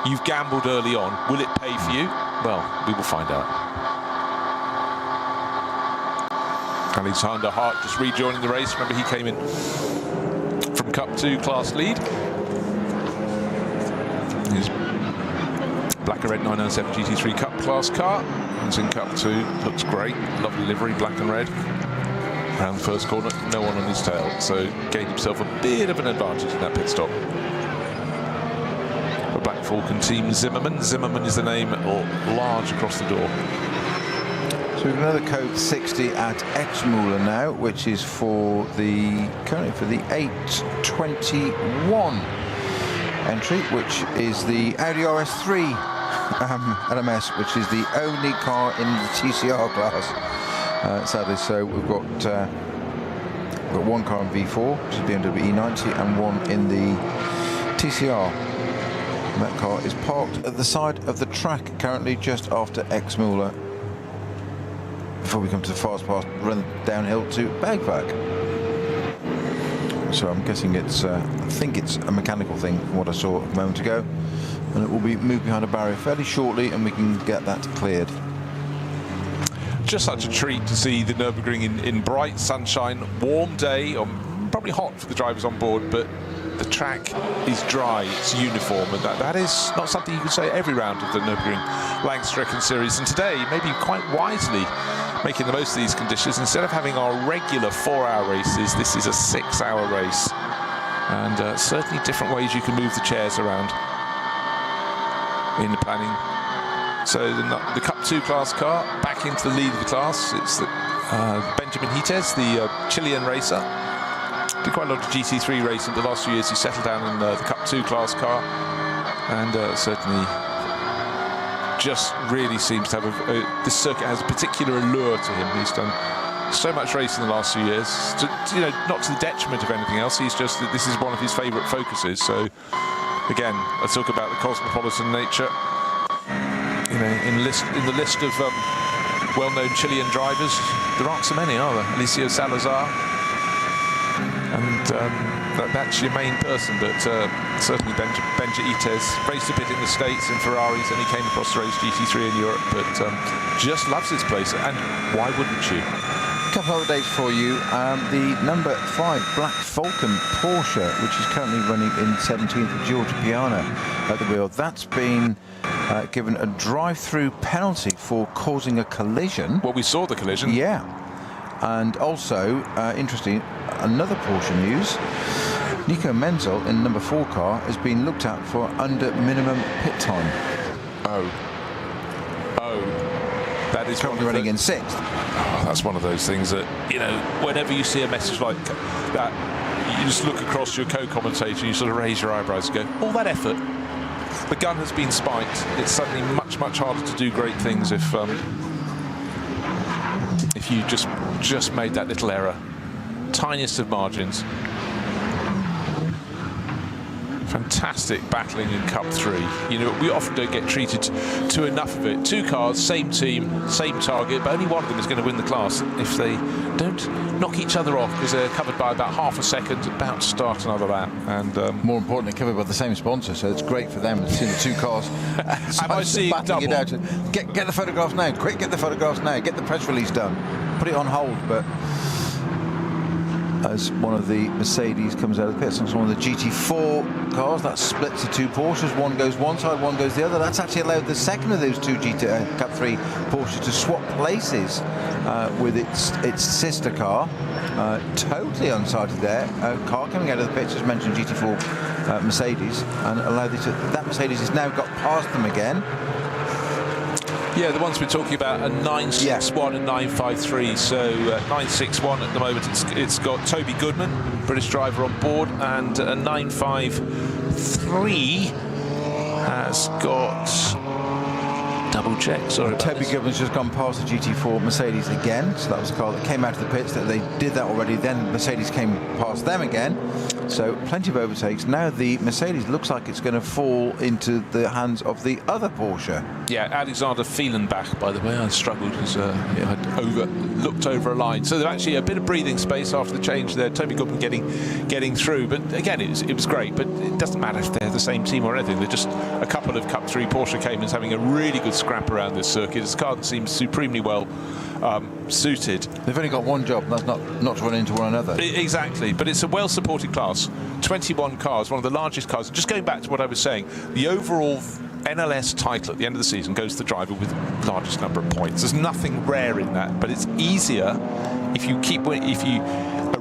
you've gambled early on. Will it pay for you? Well, we will find out. Alexander Hart just rejoining the race. Remember, he came in from Cup 2 class lead. His black and red 997 GT3 Cup class car. He's in Cup 2. Looks great. Lovely livery, black and red. Around the first corner, no one on his tail. So gained himself a bit of an advantage in that pit stop. The Black Falcon team Zimmerman. Zimmerman is the name large across the door. So we've got another code 60 at Exmüller now, which is currently for the 821 entry, which is the Audi RS3 LMS, which is the only car in the TCR class, sadly. So we've got one car in V4, which is BMW E90, and one in the TCR. And that car is parked at the side of the track currently, just after Exmüller, before we come to the fast pass, run downhill to Bergwerk. So I'm guessing I think it's a mechanical thing from what I saw a moment ago, and it will be moved behind a barrier fairly shortly, and we can get that cleared. Just such a treat to see the Nürburgring in bright sunshine, warm day, probably hot for the drivers on board, but the track is dry, it's uniform, and that is not something you can say every round of the Nürburgring Langstrecken series. And today, maybe quite wisely, making the most of these conditions. Instead of having our regular 4-hour races, this is a 6-hour race, and certainly different ways you can move the chairs around in the planning. So the Cup 2 class car back into the lead of the class. It's Benjamin Hites, the Chilean racer. Did quite a lot of GT3 racing the last few years. He settled down in the Cup 2 class car, and certainly just really seems to have this circuit has a particular allure to him. He's done so much racing the last few years, not to the detriment of anything else. He's just that this is one of his favourite focuses. So again, I talk about the cosmopolitan nature. In the list of well-known Chilean drivers, there aren't so many, are there? Alicio Salazar, and that's your main person, but certainly Benja Hites raced a bit in the States in Ferraris, and he came across to race GT3 in Europe, but just loves this place, and why wouldn't you? couple of other dates for you. The number 5 Black Falcon Porsche, which is currently running in 17th with George Piana at the wheel, that's been given a drive-through penalty for causing a collision. Well, we saw the collision. Yeah. And also, interesting, another Porsche news. Nico Menzel in number 4 car has been looked at for under minimum pit time. Oh, that is currently running in 6th. Oh, that's one of those things that, you know, whenever you see a message like that, you just look across your co-commentator and you sort of raise your eyebrows and go, all that effort, the gun has been spiked. It's suddenly much, much harder to do great things if you just made that little error. Tiniest of margins. Fantastic battling in Cup 3. You know, we often don't get treated to enough of it. 2 cars, same team, same target, but only one of them is going to win the class if they don't knock each other off because they're covered by about half a second, about to start another lap. And more importantly, covered by the same sponsor, so it's great for them to see the 2 cars. Am I seeing double? It out. Get the photographs now. Quick, get the photographs now. Get the press release done. Put it on hold, but as one of the Mercedes comes out of the pits, it's one of the GT4 cars that splits the 2 Porsches. One goes one side, one goes the other. That's actually allowed the second of those 2 Cup 3 Porsches to swap places with its sister car. Totally unsighted there. Car coming out of the pits, as mentioned, GT4 Mercedes, and allowed that Mercedes has now got past them again. Yeah, the ones we're talking about are 961 and 953. So 961 at the moment, it's got Toby Goodman, British driver, on board, and 953 has got double check. Sorry, Toby Goodman's just gone past the GT4 Mercedes again. So that was a car that came out of the pits. That they did that already. Then Mercedes came past them again. So plenty of overtakes. Now the Mercedes looks like it's going to fall into the hands of the other Porsche. Yeah, Alexander Fehlenbach, by the way, I struggled because I'd looked over a line. So there's actually a bit of breathing space after the change there. Toby Goodman getting through. But again, it was great. But it doesn't matter if they're the same team or anything. They're just a couple of Cup 3 Porsche Caymans having a really good scrap around this circuit. It's a car that seems supremely well suited. They've only got one job, and that's not to run into one another. Exactly, but it's a well-supported class. 21 cars, one of the largest cars. Just going back to what I was saying, the overall NLS title at the end of the season goes to the driver with the largest number of points. There's nothing rare in that, but it's easier if you are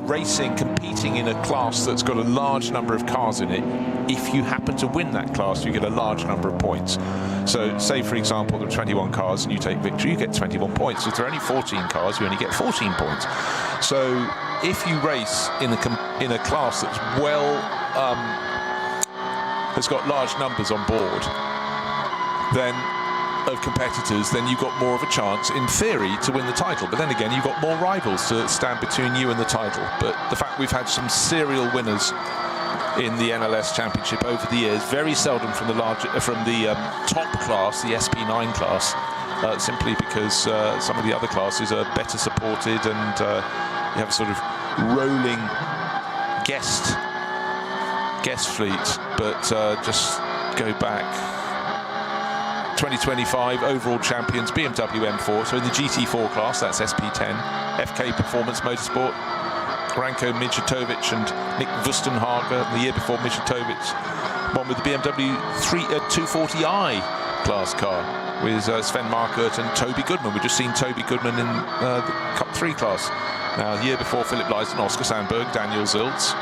racing, competing in a class that's got a large number of cars in it. If you happen to win that class, you get a large number of points. So say, for example, there are 21 cars and you take victory, you get 21 points. If there are only 14 cars, you only get 14 points. So if you race in a class that's has got large numbers on board, then of competitors, then you've got more of a chance, in theory, to win the title. But then again, you've got more rivals to stand between you and the title. But the fact we've had some serial winners in the NLS Championship over the years, very seldom from the top class, the SP9 class, simply because some of the other classes are better supported, and you have a sort of rolling guest fleet. But just go back. 2025 overall champions BMW M4, so in the GT4 class, that's SP10, FK Performance Motorsport, Ranko Mijatovic and Nick Wustenhager. The year before, Mijatovic won with the BMW 240i class car with Sven Markert and Toby Goodman. We've just seen Toby Goodman in the Cup 3 class. Now, the year before, Philip Leisen, Oscar Sandberg, Daniel Ziltz.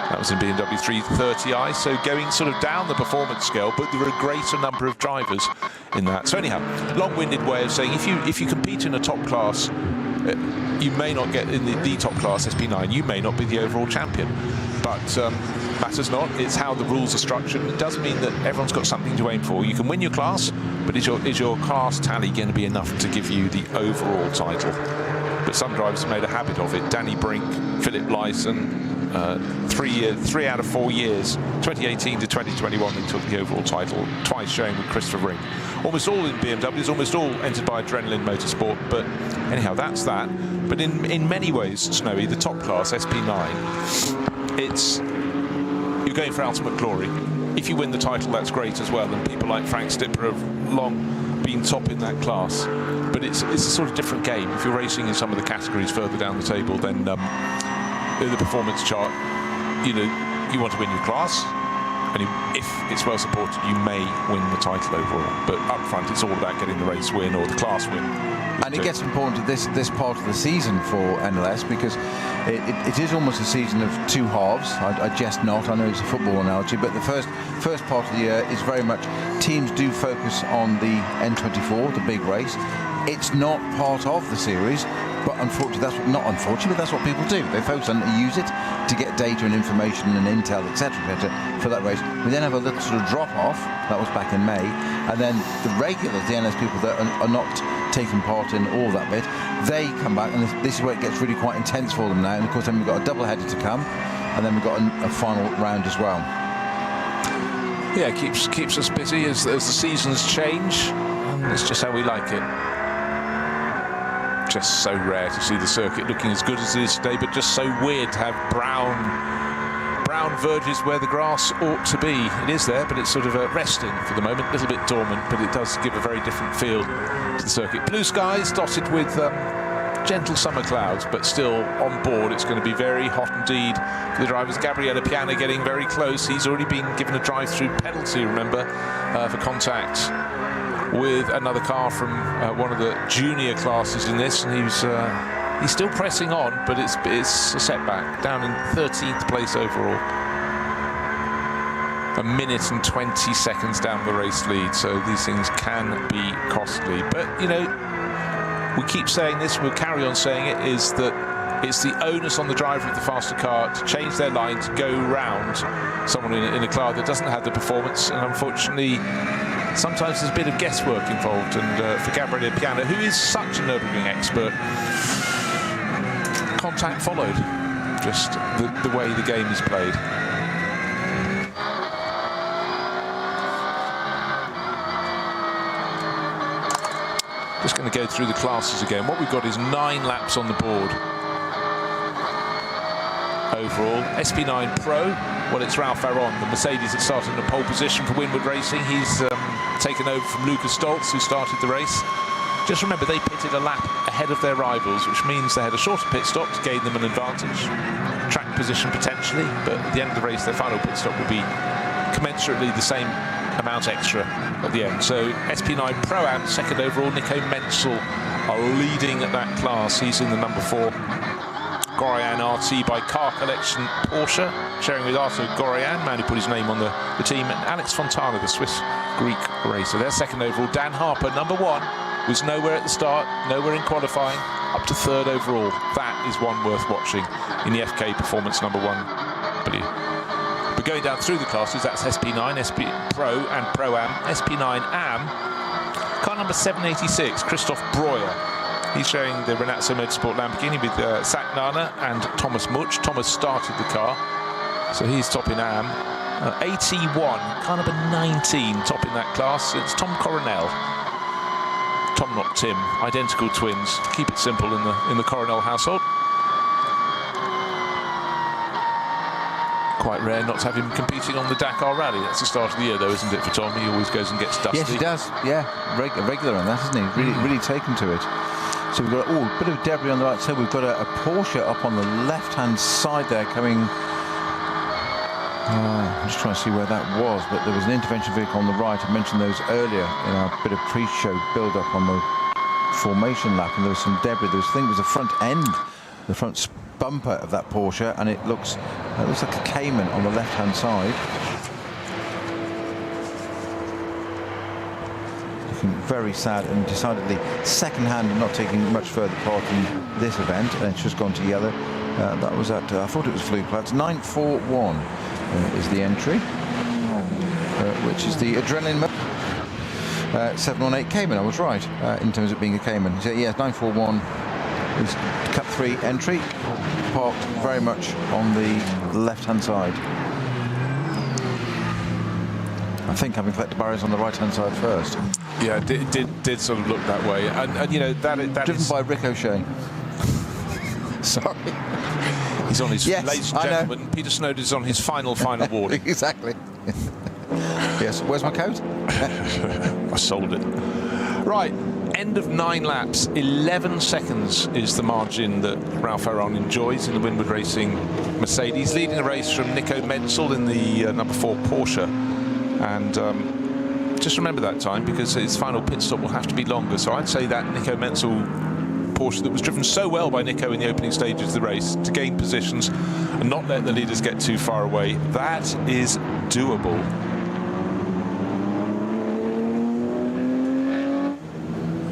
That was in BMW 330i, so going sort of down the performance scale, but there are a greater number of drivers in that. So anyhow, long-winded way of saying, if you compete in a top class, you may not get in the top class, SP9, you may not be the overall champion. But matters not, it's how the rules are structured. It does mean that everyone's got something to aim for. You can win your class, but is your class tally going to be enough to give you the overall title? But some drivers have made a habit of it. Danny Brink, Philip Leisen, 3 out of 4 years, 2018 to 2021, they took the overall title, twice showing with Christopher Ring. Almost all in BMWs, almost all entered by Adrenaline Motorsport. But anyhow, that's that. But in many ways, Snowy, the top class, SP9, you're going for ultimate glory. If you win the title, that's great as well. And people like Frank Stipper have long been top in that class. But but it's a sort of different game. If you're racing in some of the categories further down the table, then in the performance chart, you know, you want to win your class, and if it's well supported, you may win the title overall. But up front, it's all about getting the race win or the class win. And it gets important at this part of the season for NLS, because it is almost a season of two halves. I jest not, I know it's a football analogy, but the first part of the year is very much, teams do focus on the N24, the big race. It's not part of the series, but unfortunately, that's what people do. They focus on it, use it to get data and information and intel, etc., for that race. We then have a little sort of drop off. That was back in May, and then the regulars, the NLS people that are not taking part in all that bit, they come back, and this is where it gets really quite intense for them now. And of course, then we've got a double header to come, and then we've got a final round as well. Yeah, keeps us busy as the seasons change. It's just how we like it. Just so rare to see the circuit looking as good as it is today, but just so weird to have brown verges where the grass ought to be. It is there, but it's sort of resting for the moment, a little bit dormant, but it does give a very different feel to the circuit. Blue skies dotted with gentle summer clouds, but still on board. It's going to be very hot indeed for the drivers. Gabriele Piana getting very close. He's already been given a drive-through penalty, remember, for contact with another car from one of the junior classes in this, and he's still pressing on, but it's a setback, down in 13th place overall. A minute and 20 seconds down the race lead, so these things can be costly. But, you know, we keep saying this, we'll carry on saying it, is that it's the onus on the driver of the faster car to change their line, to go round someone in a car that doesn't have the performance, and unfortunately sometimes there's a bit of guesswork involved. And for Gabriele Piana, who is such a Nürburgring expert, contact followed, just the way the game is played. Just going to go through the classes again. What we've got is 9 laps on the board overall. SP9 Pro, well, it's Ralph Aron, the Mercedes that started in a pole position for Winward Racing. He's taken over from Lucas Stoltz, who started the race. Just remember, they pitted a lap ahead of their rivals, which means they had a shorter pit stop to gain them an advantage. Track position potentially, but at the end of the race, their final pit stop will be commensurately the same amount extra at the end. So SP9 Pro-Am, second overall. Nico Menzel are leading at that class. He's in the number 4. Gorian RT by Car Collection Porsche, sharing with Arthur Gorian, man who put his name on the team, and Alex Fontana, the Swiss-Greek racer. They're second overall. Dan Harper, number 1, was nowhere at the start, nowhere in qualifying, up to 3rd overall. That is one worth watching in the FK Performance number 1. But going down through the classes, that's SP9, SP Pro and Pro-Am. SP9 Am, car number 786, Christoph Breuer. He's showing the Renazzo Motorsport Lamborghini with Sak Nana and Thomas Much. Thomas started the car, so he's topping Am. 81, car number 19, topping that class. It's Tom Coronel. Tom, not Tim, identical twins. Keep it simple in the Coronel household. Quite rare not to have him competing on the Dakar Rally. That's the start of the year, though, isn't it, for Tom? He always goes and gets dusty. Yes, he does. Yeah, regular on that, isn't he? Really taken to it. So we've got a bit of debris on the right side. We've got a Porsche up on the left-hand side there coming. I'm just trying to see where that was, but there was an intervention vehicle on the right. I mentioned those earlier in our bit of pre-show build-up on the formation lap, and there was some debris. I think it was the front end, the front bumper of that Porsche, and it looks like a Cayman on the left-hand side. Looking very sad and decidedly second-hand and not taking much further part in this event, and it's just gone to yellow. That was at, I thought it was Fluke Clouds, 941 is the entry, which is the Adrenaline 718 Cayman. I was right in terms of being a Cayman. So yeah, 941 is Cup 3 entry, parked very much on the left-hand side. I think having collected barriers on the right-hand side first. Yeah, it did sort of look that way, and you know that driven is by Ricochet. Sorry. He's on his, yes, ladies and gentlemen, Peter Snowden's on his final warning. Exactly. Yes, where's my coat? I sold it. Right, end of 9 laps, 11 seconds is the margin that Ralph Aron enjoys in the Winward Racing Mercedes, leading the race from Nico Menzel in the number 4 Porsche. And just remember that time, because his final pit stop will have to be longer. So I'd say that Nico Menzel Porsche that was driven so well by Nico in the opening stages of the race to gain positions and not let the leaders get too far away, that is doable.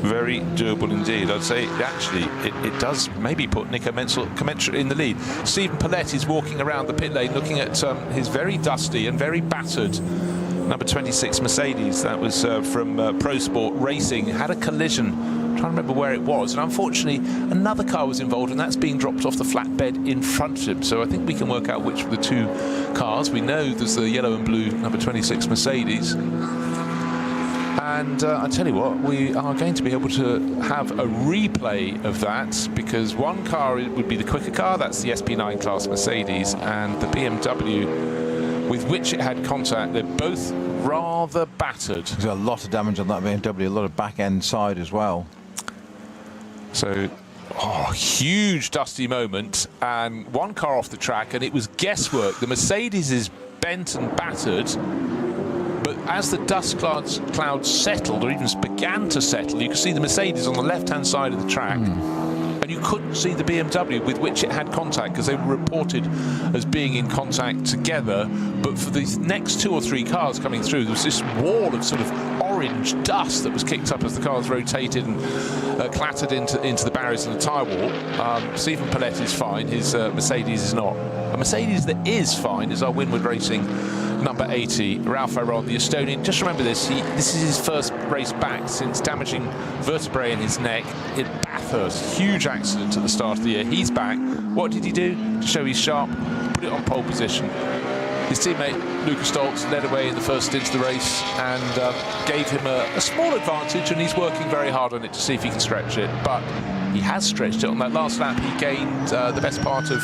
Very doable indeed. I'd say actually it does maybe put Nico Menzel commensurate in the lead. Stephen Paulette is walking around the pit lane looking at his very dusty and very battered number 26 Mercedes. That was from Pro Sport Racing. Had a collision. I'm trying to remember where it was, and unfortunately another car was involved, and that's being dropped off the flatbed in front of him. So I think we can work out which of the two cars. We know there's the yellow and blue number 26 Mercedes. And I tell you what, we are going to be able to have a replay of that, because one car would be the quicker car, that's the SP9 class Mercedes, and the BMW with which it had contact, they're both rather battered. There's a lot of damage on that BMW, a lot of back end side as well. So, huge dusty moment, and one car off the track, and it was guesswork. The Mercedes is bent and battered. But as the dust clouds settled, or even began to settle, you could see the Mercedes on the left-hand side of the track, and you couldn't see the BMW with which it had contact, because they were reported as being in contact together. But for the next 2 or 3 cars coming through, there was this wall of sort of orange dust that was kicked up as the cars rotated and clattered into the barriers and the tyre wall. Stephen Paulette is fine, his Mercedes is not. A Mercedes that is fine is our Winward Racing number 80, Ralph Aron, the Estonian. Just remember this, this is his first race back since damaging vertebrae in his neck in Bathurst. Huge accident at the start of the year. He's back. What did he do to show he's sharp? Put it on pole position. His teammate Lucas Stoltz led away in the first stint of the race and gave him a small advantage, and he's working very hard on it to see if he can stretch it. But he has stretched it. On that last lap, he gained the best part of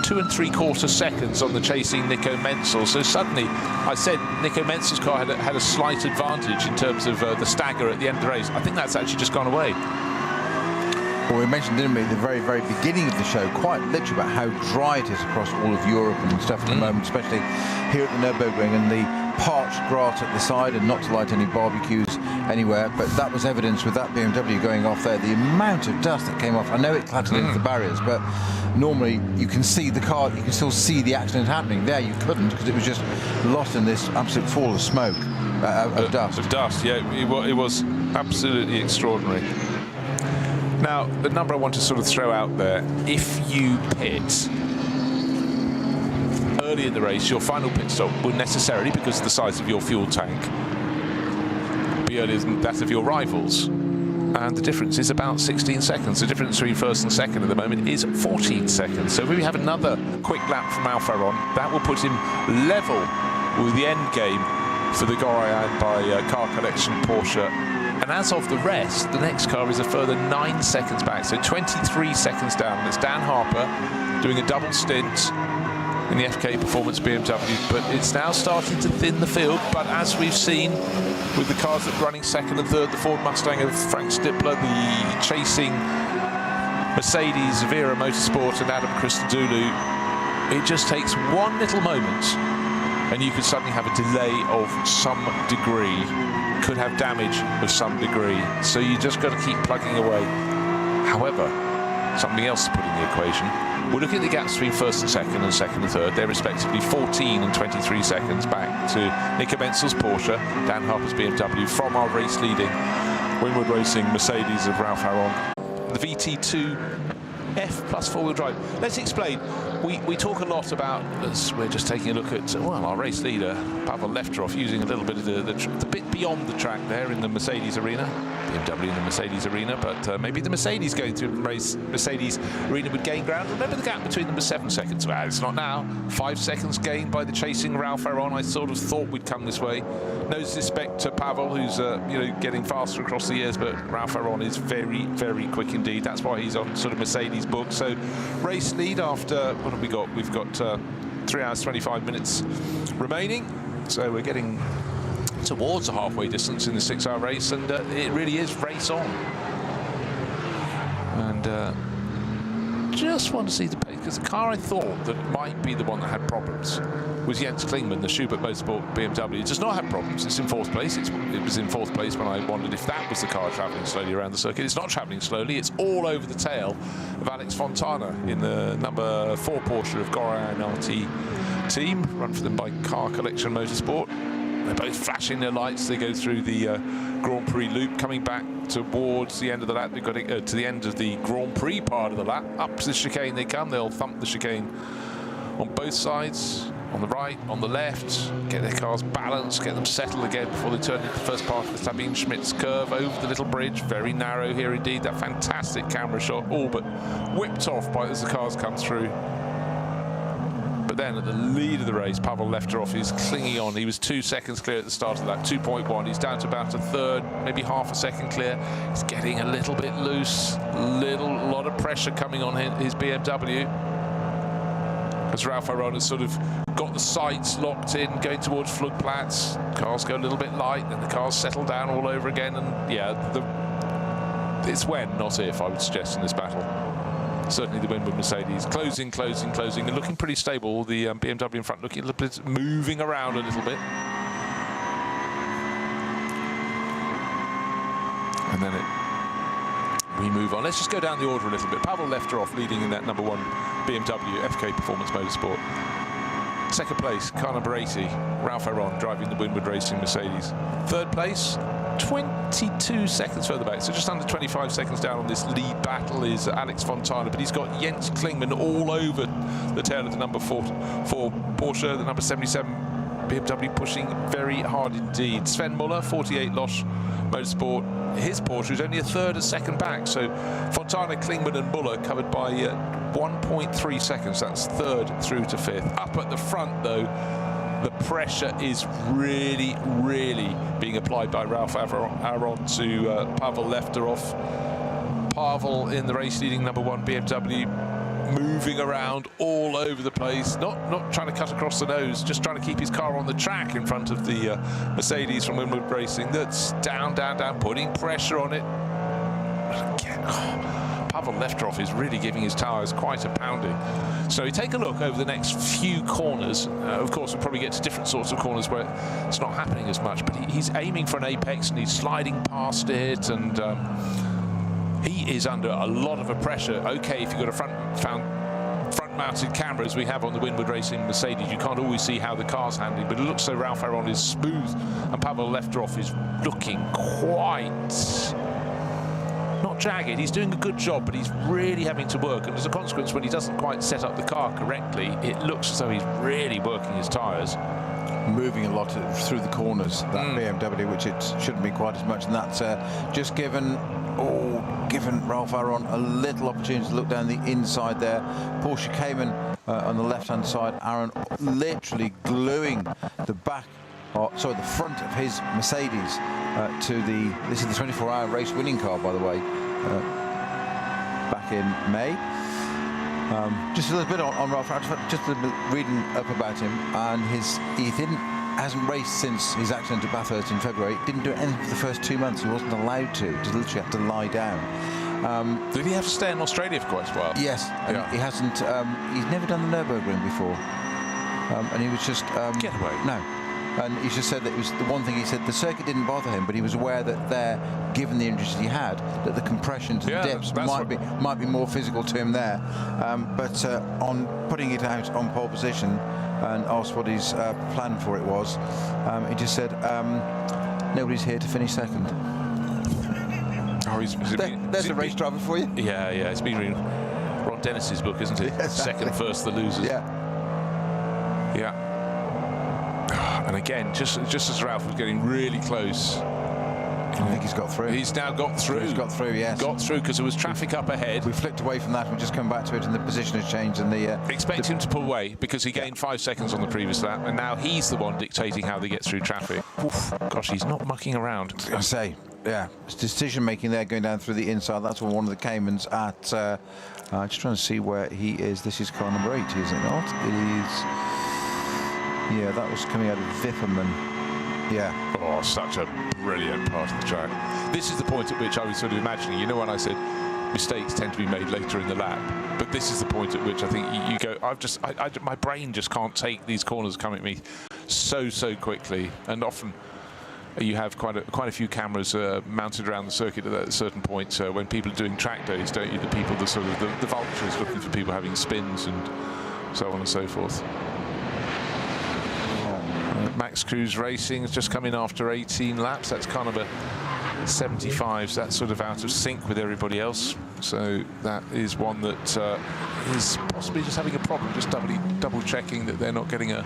2 3/4 seconds on the chasing Nico Menzel. So suddenly, I said Nico Menzel's car had a slight advantage in terms of the stagger at the end of the race. I think that's actually just gone away. Well, we mentioned, didn't we, at the very, very beginning of the show, quite literally about how dry it is across all of Europe and stuff at the moment, especially here at the Nürburgring, and the parched grass at the side, and not to light any barbecues anywhere. But that was evidence with that BMW going off there, the amount of dust that came off. I know it clattered into the barriers, but normally you can see the car, you can still see the accident happening. There you couldn't, because it was just lost in this absolute fall of smoke, of dust. Of dust, yeah, it was absolutely extraordinary. Now, the number I want to sort of throw out there, if you pit early in the race, your final pit stop will necessarily, because of the size of your fuel tank, be earlier than that of your rivals. And the difference is about 16 seconds. The difference between first and second at the moment is 14 seconds. So if we have another quick lap from Ralph Aron, that will put him level with the end game for the Gorian by Car Collection Porsche. And as of the rest, the next car is a further 9 seconds back, so 23 seconds down. That's Dan Harper doing a double stint in the FK Performance BMW, but it's now starting to thin the field. But as we've seen with the cars that are running second and third, the Ford Mustang of Frank Stippler, the chasing Mercedes, Vera Motorsport and Adam Christodoulou, it just takes one little moment and you could suddenly have a delay of some degree, could have damage of some degree. So you just got to keep plugging away. However, something else to put in the equation. We're looking at the gaps between first and second and third. They're respectively 14 and 23 seconds back to Nico Menzel's Porsche, Dan Harper's BMW, from our race-leading Winward Racing Mercedes of Ralph Aron. The VT2F plus four-wheel drive. Let's explain. We talk a lot about, as we're just taking a look at, well, our race leader, Pavel Lefterov, using a little bit of the bit beyond the track there in the Mercedes arena. BMW in the Mercedes arena, but maybe the Mercedes going to race Mercedes arena would gain ground. Remember the gap between them was 7 seconds. Well, it's not now. 5 seconds gained by the chasing Ralph Aron. I sort of thought we'd come this way. No disrespect to Pavel, who's getting faster across the years, but Ralph Aron is very, very quick indeed. That's why he's on sort of Mercedes book. So race lead after, what have we got? We've got 3 hours 25 minutes remaining. So we're getting towards a halfway distance in the 6-hour race, and it really is race on. And just want to see the pace, because the car I thought that might be the one that had problems was Jens Klingmann, the Schubert Motorsport BMW. It does not have problems. It's in 4th place. It was in 4th place when I wondered if that was the car travelling slowly around the circuit. It's not travelling slowly. It's all over the tail of Alex Fontana in the number 4 Porsche of Goran RT team, run for them by Car Collection Motorsport. They're both flashing their lights. They go through the Grand Prix loop, coming back towards the end of the lap. They've got to the end of the Grand Prix part of the lap. Up to the chicane they come. They'll thump the chicane on both sides, on the right, on the left, get their cars balanced, get them settled again before they turn into the first part of the Sabine Schmitz curve over the little bridge. Very narrow here indeed. That fantastic camera shot, all but whipped off as the cars come through. But then at the lead of the race, Pavel Lefterov is clinging on. He was 2 seconds clear at the start of that, 2.1. He's down to about a third, maybe half a second clear. He's getting a little bit loose, lot of pressure coming on his BMW. As Ralph Aron has sort of got the sights locked in, going towards Flugplatz. Cars go a little bit light, then the cars settle down all over again. And yeah, it's when, not if, I would suggest, in this battle. Certainly the win with Mercedes. Closing, and looking pretty stable. The BMW in front looking a little bit, moving around a little bit. And then we move on. Let's just go down the order a little bit. Pavel Lefterov leading in that number 1 BMW FK Performance Motorsport. Second place, car number 80, Ralph Aron driving the Winward Racing Mercedes. Third place, 22 seconds further back, so just under 25 seconds down on this lead battle is Alex Fontana, but he's got Jens Klingmann all over the tail of the number 4 Porsche, the number 77 BMW pushing very hard indeed. Sven Muller, 48 Losch Motorsport, his Porsche is only a third, a second back, so Fontana, Klingmann and Muller covered by 1.3 seconds, that's third through to 5th. Up at the front though, the pressure is really being applied by Ralph Aron to Pavel Lefterov. Pavel in the race leading number 1 BMW, moving around all over the place, not trying to cut across the nose, just trying to keep his car on the track in front of the Mercedes from Winward Racing that's down, putting pressure on it. Again, Pavel Lefterov is really giving his tyres quite a pounding. So we take a look over the next few corners. Of course, we'll probably get to different sorts of corners where it's not happening as much, but he's aiming for an apex and he's sliding past it, and he is under a lot of pressure. Okay, if you've got a front-mounted camera, as we have on the Winward Racing Mercedes, you can't always see how the car's handling, but it looks so Ralph Aron is smooth, and Pavel Lefterov is looking quite not jagged. He's doing a good job, but he's really having to work, and as a consequence, when he doesn't quite set up the car correctly, it looks as though he's really working his tyres. Moving a lot through the corners, that BMW, which it shouldn't be quite as much, and that's just given Ralph Aron a little opportunity to look down the inside there. Porsche Cayman on the left-hand side, Aron literally gluing the back, the front of his Mercedes to this is the 24-hour race winning car, by the way, back in May. Just a little bit on Ralph Aron, just a little bit reading up about him, and he hasn't raced since his accident at Bathurst in February. Didn't do anything for the first 2 months. He wasn't allowed to. Just literally had to lie down. Did he have to stay in Australia for quite a while? Yes, and he hasn't. He's never done the Nürburgring before, and he was just get away. No. And he just said that it was the one thing he said, the circuit didn't bother him, but he was aware that there, given the injuries he had, that the compressions and dips might be more physical to him there. But on putting it out on pole position and asked what his plan for it was, he just said, nobody's here to finish second. Oh, there's a race driver for you. Yeah, it's been reading Ron Dennis's book, isn't it? Exactly. Second, first, the losers. Yeah. And again, just as Ralph was getting really close, I think he's got through. He's now got through. He's got through, yes. Got through because there was traffic up ahead. We flicked away from that. We'll just come back to it, and the position has changed. And expect him to pull away because he gained 5 seconds on the previous lap, and now he's the one dictating how they get through traffic. Oof, gosh, he's not mucking around. I say, yeah, it's decision making there, going down through the inside. That's one of the Caymans at. Just trying to see where he is. This is car number 80, is it not? It is. Yeah, that was coming out of Wipperman Yeah. Oh, such a brilliant part of the track. This is the point at which I was sort of imagining, you know, when I said mistakes tend to be made later in the lap, but this is the point at which I think you go, my brain just can't take these corners coming at me so quickly, and often you have quite a few cameras mounted around the circuit at certain points when people are doing track days, don't you? The people, the vultures looking for people having spins and so on and so forth. Max Cruz Racing has just come in after 18 laps. That's kind of a 75, so that's sort of out of sync with everybody else. So that is one that is possibly just having a problem, just double checking that they're not getting a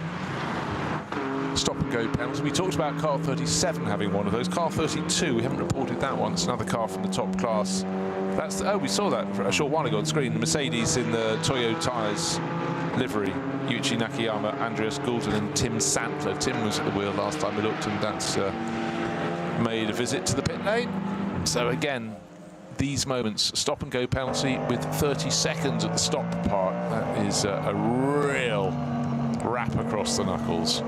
stop and go penalty. We talked about car 37 having one of those. Car 32, we haven't reported that one. It's another car from the top class. That's we saw that a short while ago on screen. The Mercedes in the Toyo Tyres livery. Yuichi Nakayama, Andreas Goulden and Tim Santler. Tim was at the wheel last time we looked, and that's made a visit to the pit lane. So again, these moments, stop and go penalty with 30 seconds at the stop part. That is a real wrap across the knuckles.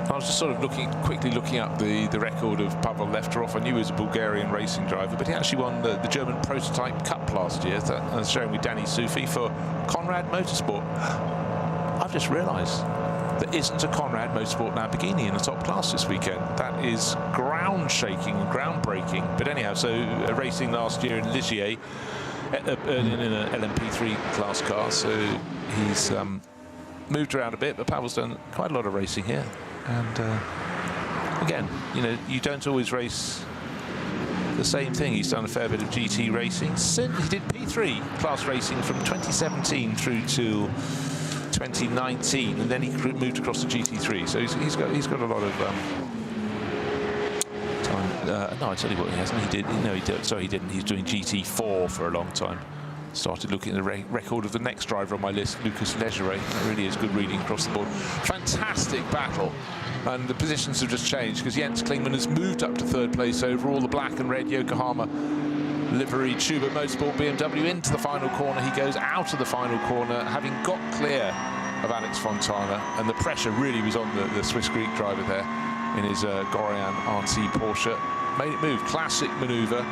I was just sort of quickly looking up the record of Pavel Lefterov. I knew he was a Bulgarian racing driver, but he actually won the German Prototype Cup last year. That was showing with Danny Sufi for Conrad Motorsport. I've just realised there isn't a Conrad Motorsport Lamborghini in the top class this weekend. That is ground-shaking and groundbreaking. But anyhow, so racing last year in Ligier in an LMP3 class car, so he's moved around a bit, but Pavel's done quite a lot of racing here. And again, you know, you don't always race the same thing. He's done a fair bit of GT racing. He did P3 class racing from 2017 through to 2019, and then he moved across to GT3. So he's got a lot of time. No, I tell you what, he hasn't. He did. No, he did. Sorry, he didn't. He's doing GT4 for a long time. Started looking at the record of the next driver on my list, Lucas Legere. That really is good reading across the board. Fantastic battle. And the positions have just changed because Jens Klingmann has moved up to third place overall. The black and red Yokohama livery Schubert Motorsport BMW into the final corner. He goes out of the final corner, having got clear of Alex Fontana. And the pressure really was on the Swiss Greek driver there in his Gorian RT Porsche. Made it move. Classic manoeuvre.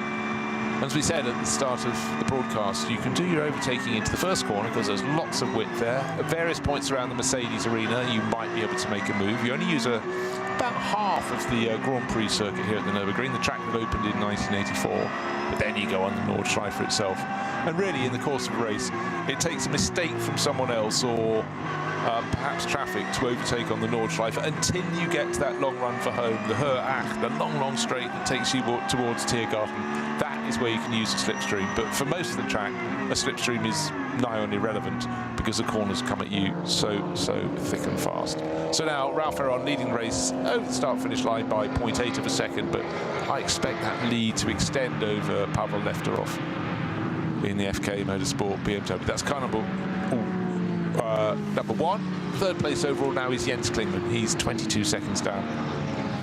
As we said at the start of the broadcast, you can do your overtaking into the first corner because there's lots of width there. At various points around the Mercedes arena, you might be able to make a move. You only use about half of the Grand Prix circuit here at the Nürburgring, the track that opened in 1984. But then you go on the Nordschleife itself. And really, in the course of a race, it takes a mistake from someone else or perhaps traffic to overtake on the Nordschleife until you get to that long run for home, the Ruhr-Pokal-Race, the long straight that takes you towards Tiergarten. That is where you can use a slipstream. But for most of the track, a slipstream is nigh on irrelevant because the corners come at you so thick and fast. So now Ralph Ferron leading the race over the start-finish line by 0.8 of a second, but I expect that lead to extend over Pavel Lefterov in the FK Motorsport BMW. That's car number one. Third place overall now is Jens Klingmann. He's 22 seconds down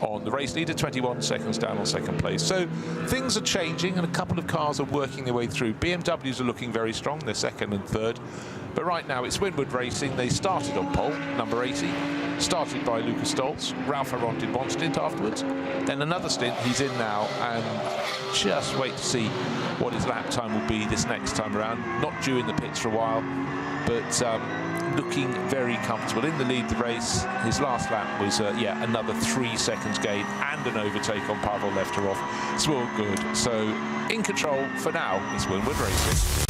on the race leader, 21 seconds down on second place. So things are changing and a couple of cars are working their way through. BMWs are looking very strong, they're second and third. But right now it's Winwood Racing. They started on pole, number 80, started by Lucas Stoltz. Ralph Ferron did one stint afterwards, then another stint. He's in now, and just wait to see what his lap time will be this next time around. Not due in the pits for a while, but looking very comfortable in the lead of the race. His last lap was another 3 seconds gain and an overtake on Pavel Lefterov. It's all good. So in control for now is Winwood Racing.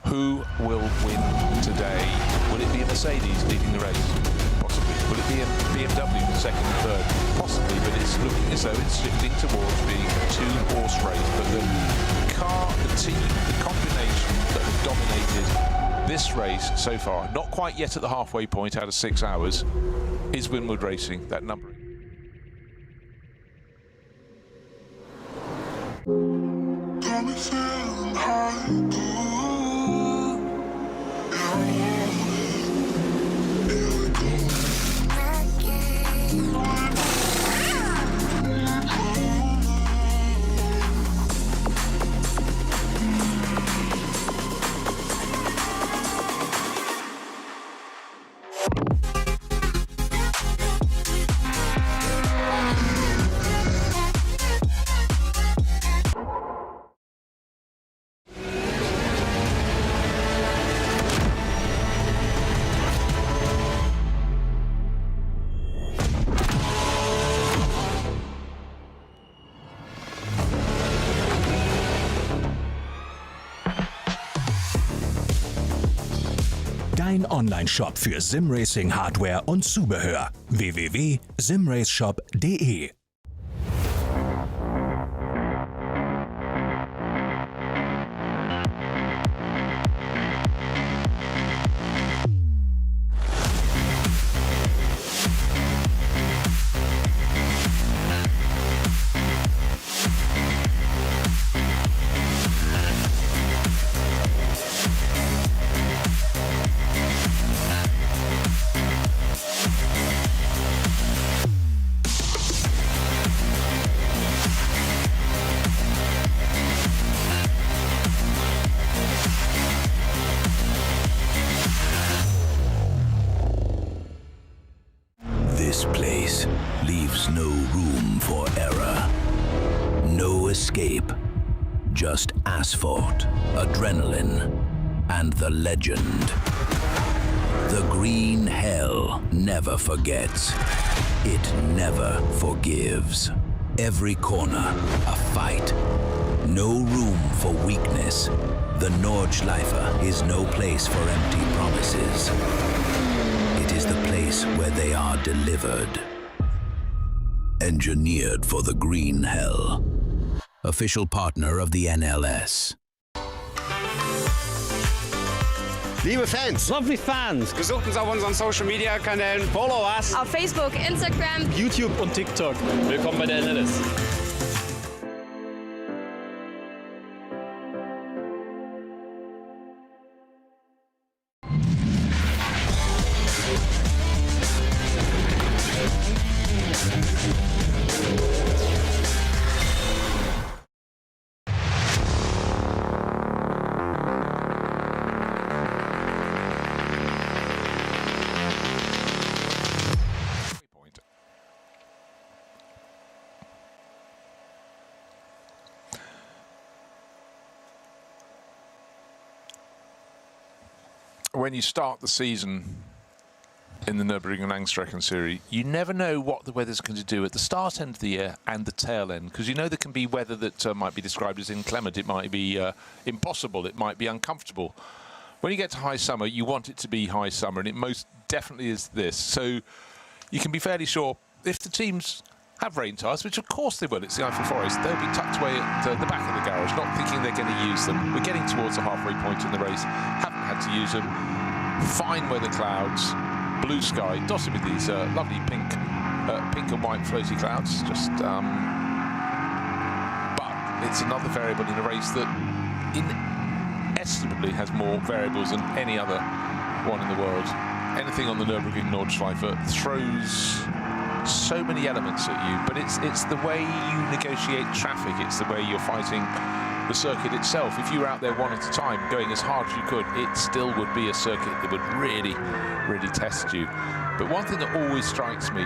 Who will win today? Will it be a Mercedes leading the race? Possibly. Will it be a BMW second and third? Possibly, but it's looking as though it's shifting towards being a two-horse race. But the car, the team, the combination that have dominated this race so far, not quite yet at the halfway point out of 6 hours, is Winwood Racing, that number. dein Online-Shop für Simracing-Hardware und Zubehör. www.simraceshop.de. This place leaves no room for error. No escape. Just asphalt, adrenaline, and the legend. The green hell never forgets. It never forgives. Every corner, a fight. No room for weakness. The Nordschleife is no place for empty promises. It is the place where they are delivered. Engineered for the green hell. Official partner of the NLS. Liebe Fans, Lovely Fans. besucht uns auf unseren Social Media Kanälen, follow us. Auf Facebook, Instagram, YouTube und TikTok. Willkommen bei der NLS. When you start the season in the Nürburgring Langstrecken Series, you never know what the weather's going to do at the start end of the year and the tail end, because you know there can be weather that might be described as inclement, it might be impossible, it might be uncomfortable. When you get to high summer, you want it to be high summer, and it most definitely is this. So you can be fairly sure if the teams have rain tyres, which of course they will, it's the Eiffel Forest, they'll be tucked away at the back of the garage, not thinking they're going to use them. We're getting towards the halfway point in the race, haven't had to use them. Fine weather clouds, blue sky, dotted with these lovely pink and white floaty clouds. Just, but it's another variable in a race that inestimably has more variables than any other one in the world. Anything on the Nürburgring Nordschleife throws so many elements at you, but it's the way you negotiate traffic, it's the way you're fighting the circuit itself. If you were out there one at a time going as hard as you could, it still would be a circuit that would really test you. But one thing that always strikes me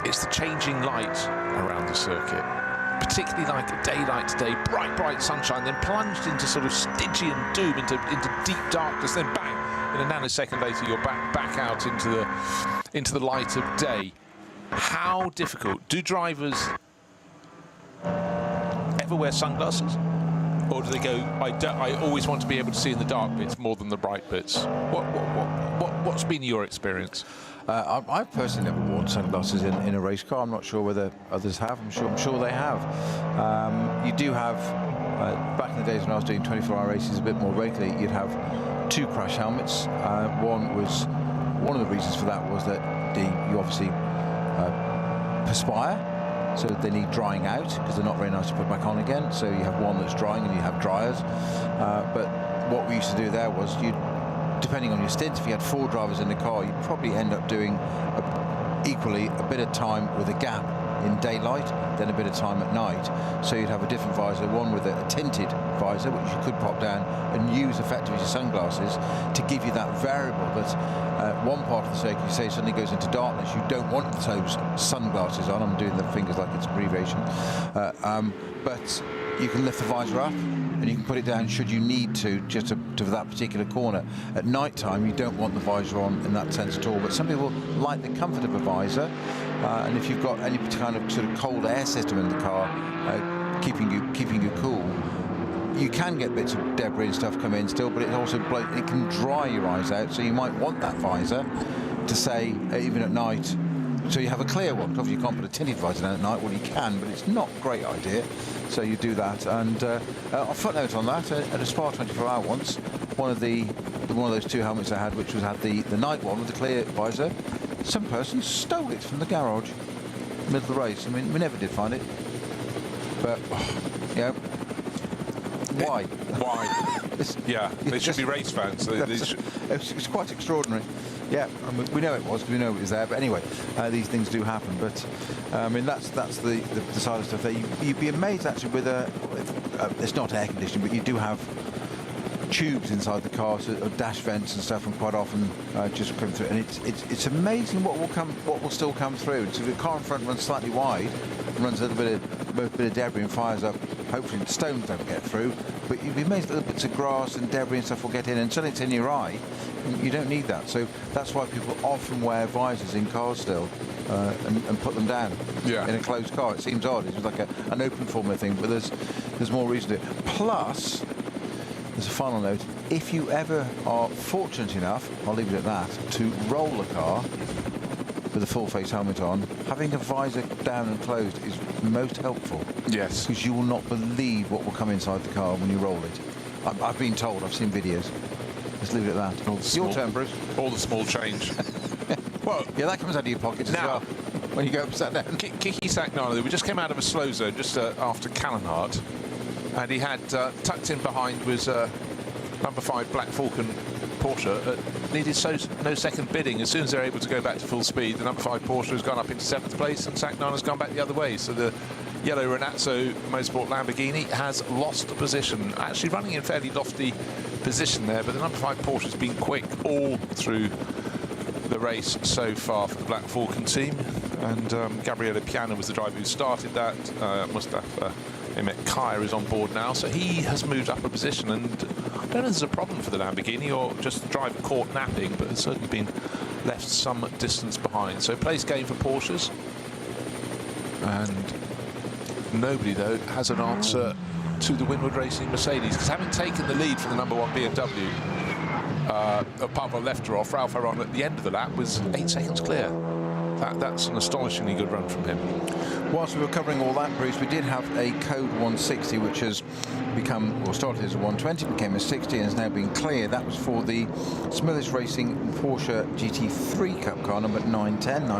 is the changing light around the circuit, particularly like a day like today, bright sunshine, then plunged into sort of Stygian doom, into deep darkness, then bang, in a nanosecond later you're back out into the light of day. How difficult? Do drivers ever wear sunglasses, or do they go, I always want to be able to see in the dark bits more than the bright bits? What's been your experience? I've personally never worn sunglasses in a race car. I'm not sure whether others have. I'm sure they have. You do have, back in the days when I was doing 24-hour races a bit more regularly, you'd have two crash helmets. One of the reasons for that was that you obviously perspire, so they need drying out because they're not very nice to put back on again. So you have one that's drying and you have dryers. But what we used to do there was, depending on your stint, if you had 4 drivers in the car, you'd probably end up doing equally a bit of time with a gap in daylight, then a bit of time at night. So you'd have a different visor, one with a tinted visor, which you could pop down and use effectively as sunglasses to give you that variable that one part of the circuit, you say, suddenly goes into darkness. You don't want those sunglasses on. I'm doing the fingers like it's abbreviation. But you can lift the visor up and you can put it down should you need to, just to that particular corner. At night time, you don't want the visor on in that sense at all, but some people like the comfort of a visor, and if you've got any kind of sort of cold air system in the car, keeping you cool, you can get bits of debris and stuff come in still, but it also it can dry your eyes out, so you might want that visor to say, even at night, so you have a clear one. Obviously you can't put a tinted visor down at night. Well, you can, but it's not a great idea. So you do that. And a footnote on that, at a Spa 24-hour once, one of those two helmets I had, which had the night one with the clear visor, some person stole it from the garage middle of the race. I mean, we never did find it, but why? Why? They should be race fans. It's quite extraordinary. Yeah, I mean, we know it was, because we know it was there. But anyway, these things do happen. But I mean, that's the side of stuff there. You'd be amazed actually with it's not air conditioning, but you do have tubes inside the car, so dash vents and stuff, and quite often just come through. And it's amazing what will still come through. So the car in front runs slightly wide, runs a little bit of debris and fires up. Hopefully the stones don't get through, but you'd be amazed little bits of grass and debris and stuff will get in, and until it's in your eye, you don't need that. So that's why people often wear visors in cars still, and put them down in a closed car. It seems odd. It's like an open formula thing, but there's more reason to do it. Plus, there's a final note, if you ever are fortunate enough, I'll leave it at that, to roll a car with a full face helmet on, having a visor down and closed is most helpful. Yes. Because you will not believe what will come inside the car when you roll it. I've been told, I've seen videos. Let's leave it at that. Your turn, Bruce. All the small change. Well, yeah, that comes out of your pockets as well when you go upside down. Kiki Sagnano, we just came out of a slow zone just after Callanhart, and he had tucked in behind was number 5 Black Falcon Porsche. Needed no second bidding. As soon as they're able to go back to full speed, the number 5 Porsche has gone up into 7th place, and Sagnano's gone back the other way. So the yellow Renazzo Motorsport Lamborghini has lost the position, actually running in fairly lofty position there, but the number 5 Porsche has been quick all through the race so far for the Black Falcon team. And Gabriele Piana was the driver who started that. Mustafa Mehmet Kaya is on board now, so he has moved up a position, and I don't know if there's a problem for the Lamborghini or just the driver caught napping, but it's certainly been left some distance behind. So place game for Porsches, and nobody though has an answer to the Winward Racing Mercedes, because having taken the lead from the number 1 BMW of Pavel Lefterov, Ralph Aron at the end of the lap was 8 seconds clear. That's an astonishingly good run from him. Whilst we were covering all that, Bruce, we did have a code 160, which has become, or started as a 120, became a 60, and has now been cleared. That was for the Smillis Racing Porsche GT3 Cup car, number 910,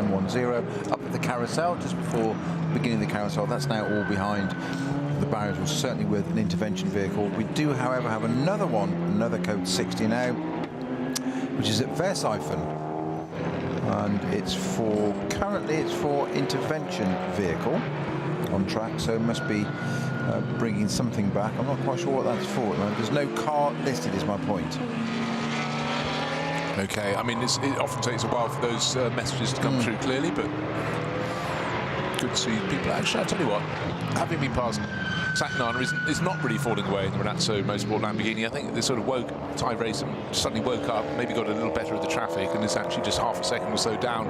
up at the carousel, just before the beginning of the carousel. That's now all behind the barriers, was certainly with an intervention vehicle. We do, however, have another one, another code 60 now, which is at Versailles. And currently it's for intervention vehicle on track, so it must be bringing something back. I'm not quite sure what that's for at the moment. There's no car listed, is my point. Okay, I mean, it often takes a while for those messages to come through clearly, but good to see people. Actually, I'll tell you what, having been past Sagnano is not really falling away in the Renazzo Motorsport Lamborghini. I think they sort of tied race and suddenly woke up, maybe got a little better of the traffic, and it's actually just half a second or so down,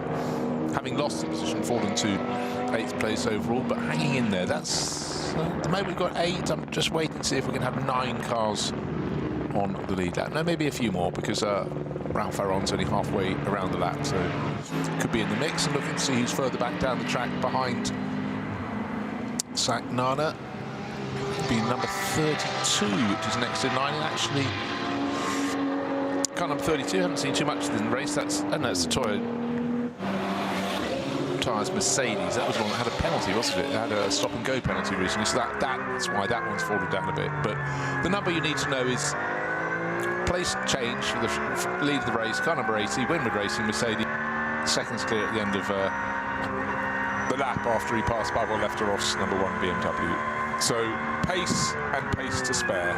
having lost the position, fallen to 8th place overall, but hanging in there. That's at the moment we've got 8. I'm just waiting to see if we can have 9 cars on the lead lap. No, maybe a few more, because Ralph Aron's only halfway around the lap, so could be in the mix. And looking to see who's further back down the track behind Sagnano. Be number 32, which is next in line, and actually car number 32, haven't seen too much in the race. That's the Toyo Tyres Mercedes. That was one that had a penalty, wasn't it? It had a stop and go penalty recently, so that's why that one's fallen down a bit. But the number you need to know is place change for the lead of the race, car number 80, Winward Racing Mercedes, seconds clear at the end of the lap after he passed Pavel Lefterov's number 1 BMW. So pace and pace to spare.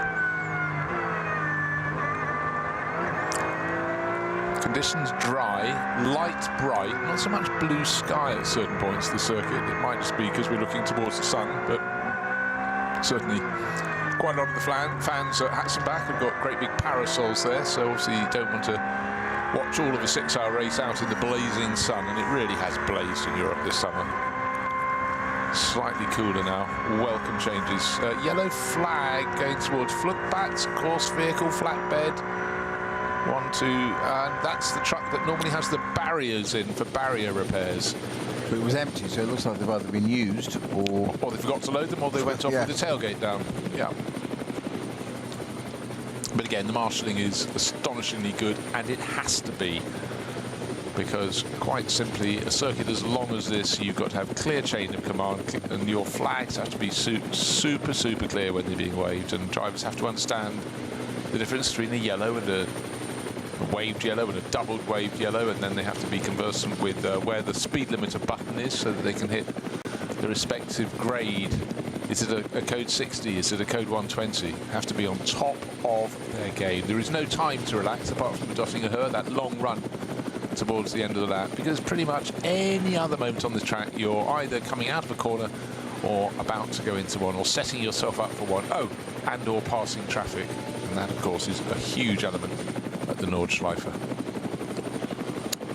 Conditions dry, light bright, not so much blue sky at certain points of the circuit. It might just be because we're looking towards the sun, but certainly quite a lot of the fans at Hatzenbach have got great big parasols there, so obviously you don't want to watch all of a 6-hour race out in the blazing sun, and it really has blazed in Europe this summer. Slightly cooler now. Welcome changes. Yellow flag going towards Flugplatz, course vehicle, flatbed. 1, 2, and that's the truck that normally has the barriers in for barrier repairs. But it was empty, so it looks like they've either been used or they forgot to load them, or they went off with the tailgate down. Yeah. But again, the marshalling is astonishingly good, and it has to be, because quite simply, a circuit as long as this, you've got to have a clear chain of command, and your flags have to be super clear when they're being waved, and drivers have to understand the difference between a yellow and a waved yellow and a doubled waved yellow, and then they have to be conversant with where the speed limiter button is, so that they can hit the respective grade. Is it a code 60? Is it a code 120? Have to be on top of their game. There is no time to relax apart from the dotting a her, that long run towards the end of the lap, because pretty much any other moment on this track, you're either coming out of a corner or about to go into one, or setting yourself up for one. Oh, and or passing traffic. And that, of course, is a huge element at the Nordschleife.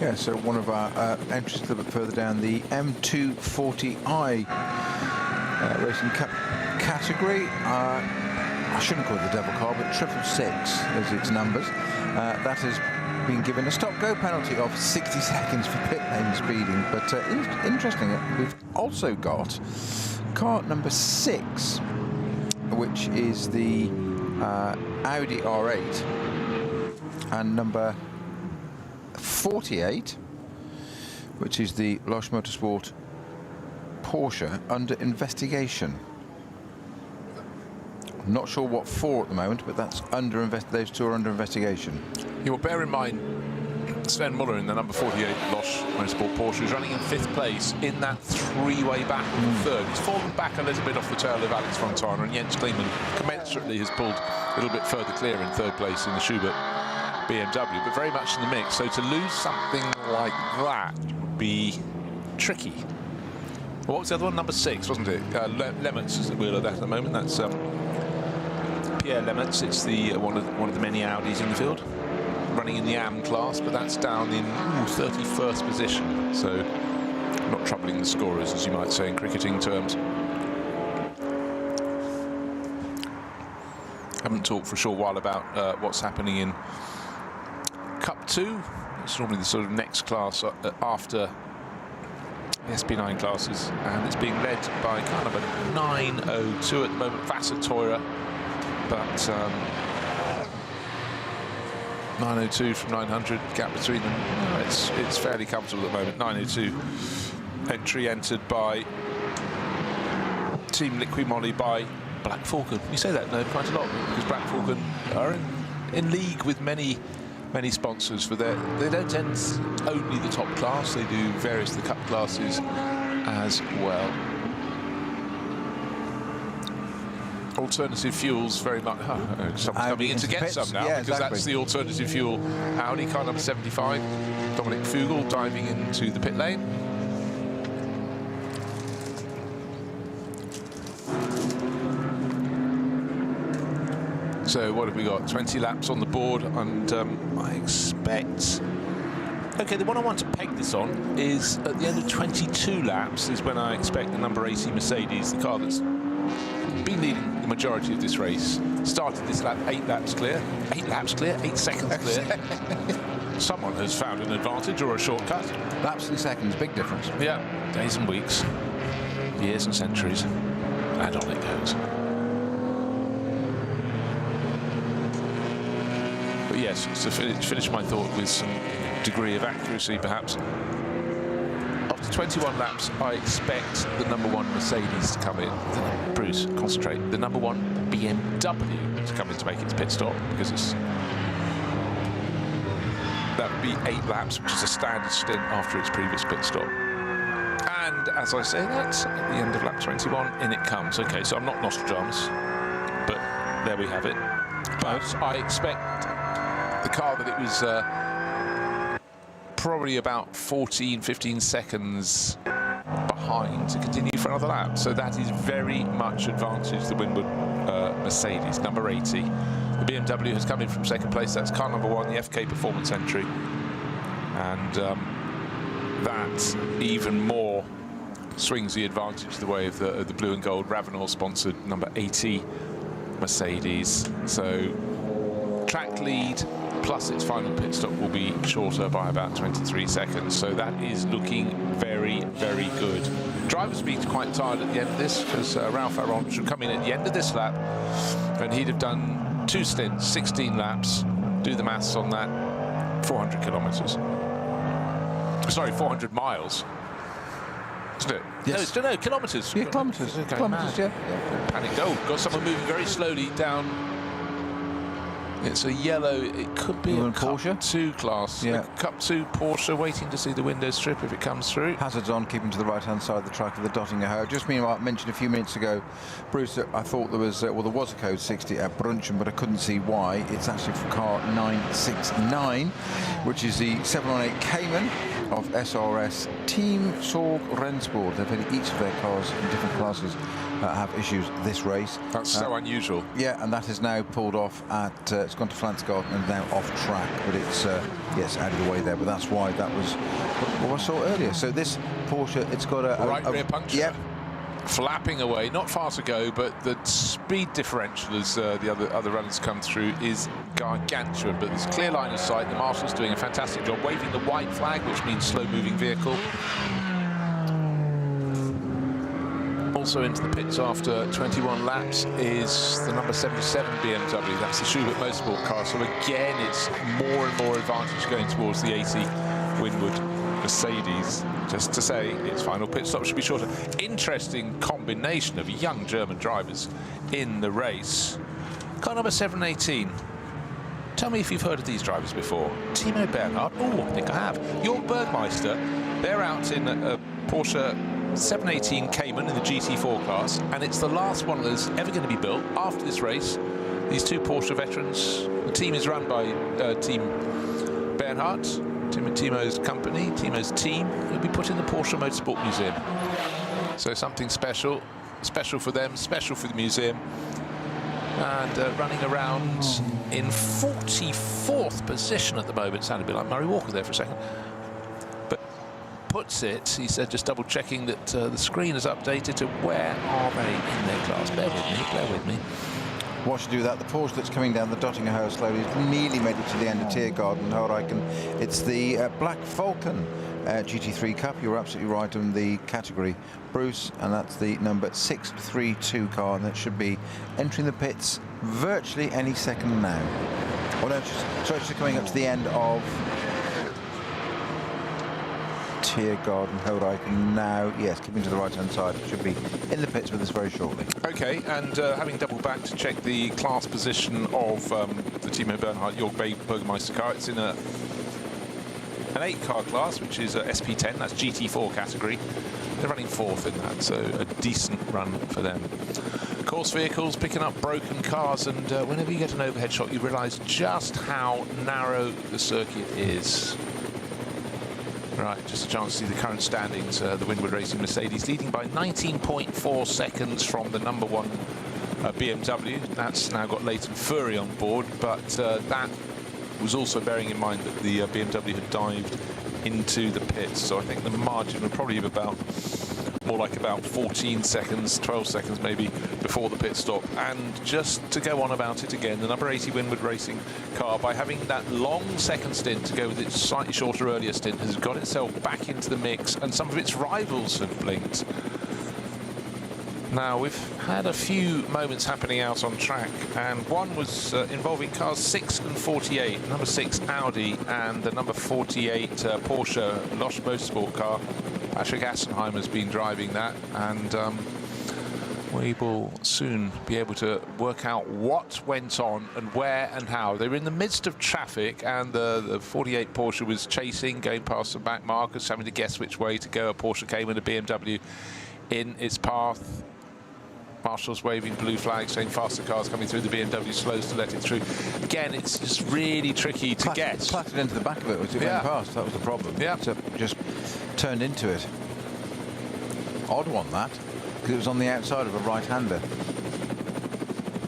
Yeah, so one of our entries a little bit further down, the M240i Racing Cup category. I shouldn't call it the devil car, but 666 is its numbers. That has been given a stop-go penalty of 60 seconds for pit lane speeding. But interesting, we've also got car number 6, which is the Audi R8, and number 48, which is the Losch Motorsport Porsche, under investigation. Not sure what for at the moment, but that's under those two are under investigation. You will bear in mind Sven Muller in the number 48 Losch Motorsport Porsche is running in 5th place in that three-way battle for 3rd. He's fallen back a little bit off the tail of Alex Fontana, and Jens Kleemann commensurately has pulled a little bit further clear in 3rd place in the Schubert BMW, but very much in the mix. So to lose something like that would be tricky. What was the other one? Number 6, wasn't it? Lemmertz is the wheel of that at the moment. That's Pierre Lemmertz. It's the one of the many Audis in the field, running in the AM class, but that's down in 31st position. So not troubling the scorers, as you might say in cricketing terms. Haven't talked for a short while about what's happening in Cup 2. It's normally the sort of next class after the SP9 classes, and it's being led by kind of a 902 at the moment, Vasser Teurer, but 902 from 900, gap between them, it's fairly comfortable at the moment. 902 entry entered by Team Liqui-Moly by Black Falcon. You say that quite a lot, because Black Falcon are in league with many sponsors for they don't end only the top class, they do various of the cup classes as well. Alternative fuels very much. Someone's coming in to get some now, because exactly. That's the alternative fuel Audi car number 75. Dominic Fugel diving into the pit lane. So what have we got? 20 laps on the board, and I expect... Okay, the one I want to peg this on is at the end of 22 laps is when I expect the number 80 Mercedes, the car that's been leading the majority of this race, started this lap 8 laps clear. 8 laps clear, 8 seconds clear. Someone has found an advantage or a shortcut. Laps and seconds, big difference. Yeah, days and weeks, years and centuries, and on it goes. Yes, to finish my thought with some degree of accuracy, perhaps. After 21 laps, I expect the number 1 Mercedes to come in. Bruce, concentrate. The number 1 BMW to come in to make its pit stop, because that would be 8 laps, which is a standard stint after its previous pit stop. And as I say that, at the end of lap 21, in it comes. Okay, so I'm not Nostradamus, but there we have it. But I expect the car that it was probably about 15 seconds behind to continue for another lap. So that is very much advantage the Winwood Mercedes, number 80. The BMW has come in from 2nd place. That's car number 1, the FK Performance entry. And that even more swings the advantage the way of the blue and gold Ravenel-sponsored number 80 Mercedes. So track lead plus its final pit stop will be shorter by about 23 seconds. So that is looking very, very good. Drivers will be quite tired at the end of this because Ralph Aron should come in at the end of this lap and he'd have done 2 stints, 16 laps. Do the maths on that, 400 kilometres. Sorry, 400 miles. Isn't it? Yes. No, kilometres. Yeah, kilometres. Kilometres, yeah. Panicked. Oh, got someone moving very slowly down. It's a yellow, it could be a Cup 2 class. Yeah. A Cup 2 Porsche, waiting to see the window strip if it comes through. Hazards on, keeping to the right-hand side of the track of the Dottinger. Just meanwhile, I mentioned a few minutes ago, Bruce, I thought there was, well, there was a code 60 at Brunchen, but I couldn't see why. It's actually for car 969, which is the 718 Cayman of SRS Team Sorg Rennsport. They've had each of their cars in different classes have issues this race. That's so unusual. Yeah, and that has now pulled off at, it's gone to Flansgarten and now off track, but it's, yes, out of the way there, but that's why that was what I saw earlier. So this Porsche, it's got a right rear puncture. Yep. Flapping away, not far to go, but the speed differential as the other runners come through is gargantuan, but there's a clear line of sight. The marshal's doing a fantastic job, waving the white flag, which means slow-moving vehicle. Also into the pits after 21 laps is the number 77 BMW. That's the Schubert Motorsport car. So again, it's more and more advantage going towards the 80 Winwood Mercedes. Just to say, its final pit stop should be shorter. Interesting combination of young German drivers in the race. Car number 718. Tell me if you've heard of these drivers before. Timo Bernhard. Oh, I think I have. Jörg Bergmeister. They're out in a Porsche 718 Cayman in the GT4 class, and it's the last one that's ever going to be built after this race. These two Porsche veterans. The team is run by Team Bernhard, Timo's company, Timo's team. Will be put in the Porsche Motorsport Museum. So something special, special for them, special for the museum. And running around in 44th position at the moment. Sounded a bit like Murray Walker there for a second. But puts it, he said, just double checking that the screen is updated to where are they in their class. Bear with me. What should do that? The Porsche that's coming down the Dottinger slowly has nearly made it to the end of Tiergarten. It's the Black Falcon GT3 Cup. You're absolutely right on the category, Bruce, and that's the number 632 car, and that should be entering the pits virtually any second now. Oh no, so it's just coming up to the end of Tiergarten, Hildeichen now, yes, keeping to the right-hand side. It should be in the pits with us very shortly. Okay, and having doubled back to check the class position of the Timo Bernhard Jörg Bergmeister car, it's in an 8-car class, which is SP10, that's GT4 category. They're running 4th in that, so a decent run for them. Course vehicles picking up broken cars, and whenever you get an overhead shot, you realise just how narrow the circuit is. Right, just a chance to see the current standings. The Winwood Racing Mercedes leading by 19.4 seconds from the number 1 BMW. That's now got Leighton Fury on board, but that was also bearing in mind that the BMW had dived into the pits. So I think the margin would probably be about more like about 14 seconds, 12 seconds maybe before the pit stop. And just to go on about it again, the number 80 Winwood Racing car, by having that long second stint to go with its slightly shorter earlier stint, has got itself back into the mix, and some of its rivals have blinked. Now, we've had a few moments happening out on track, and one was involving cars 6 and 48, number 6 Audi and the number 48 Porsche Losch Motorsport car. Patrick Assenheim has been driving that, and we will soon be able to work out what went on and where and how. They were in the midst of traffic, and the 48 Porsche was chasing, going past some back markers, having to guess which way to go. A Porsche came with a BMW in its path. Marshals waving blue flags saying faster cars coming through. The BMW slows to let it through. Again, it's just really tricky to guess. Clattered into the back of it as it went past. That was the problem. Yeah. So just turned into it. Odd one, that, because it was on the outside of a right-hander.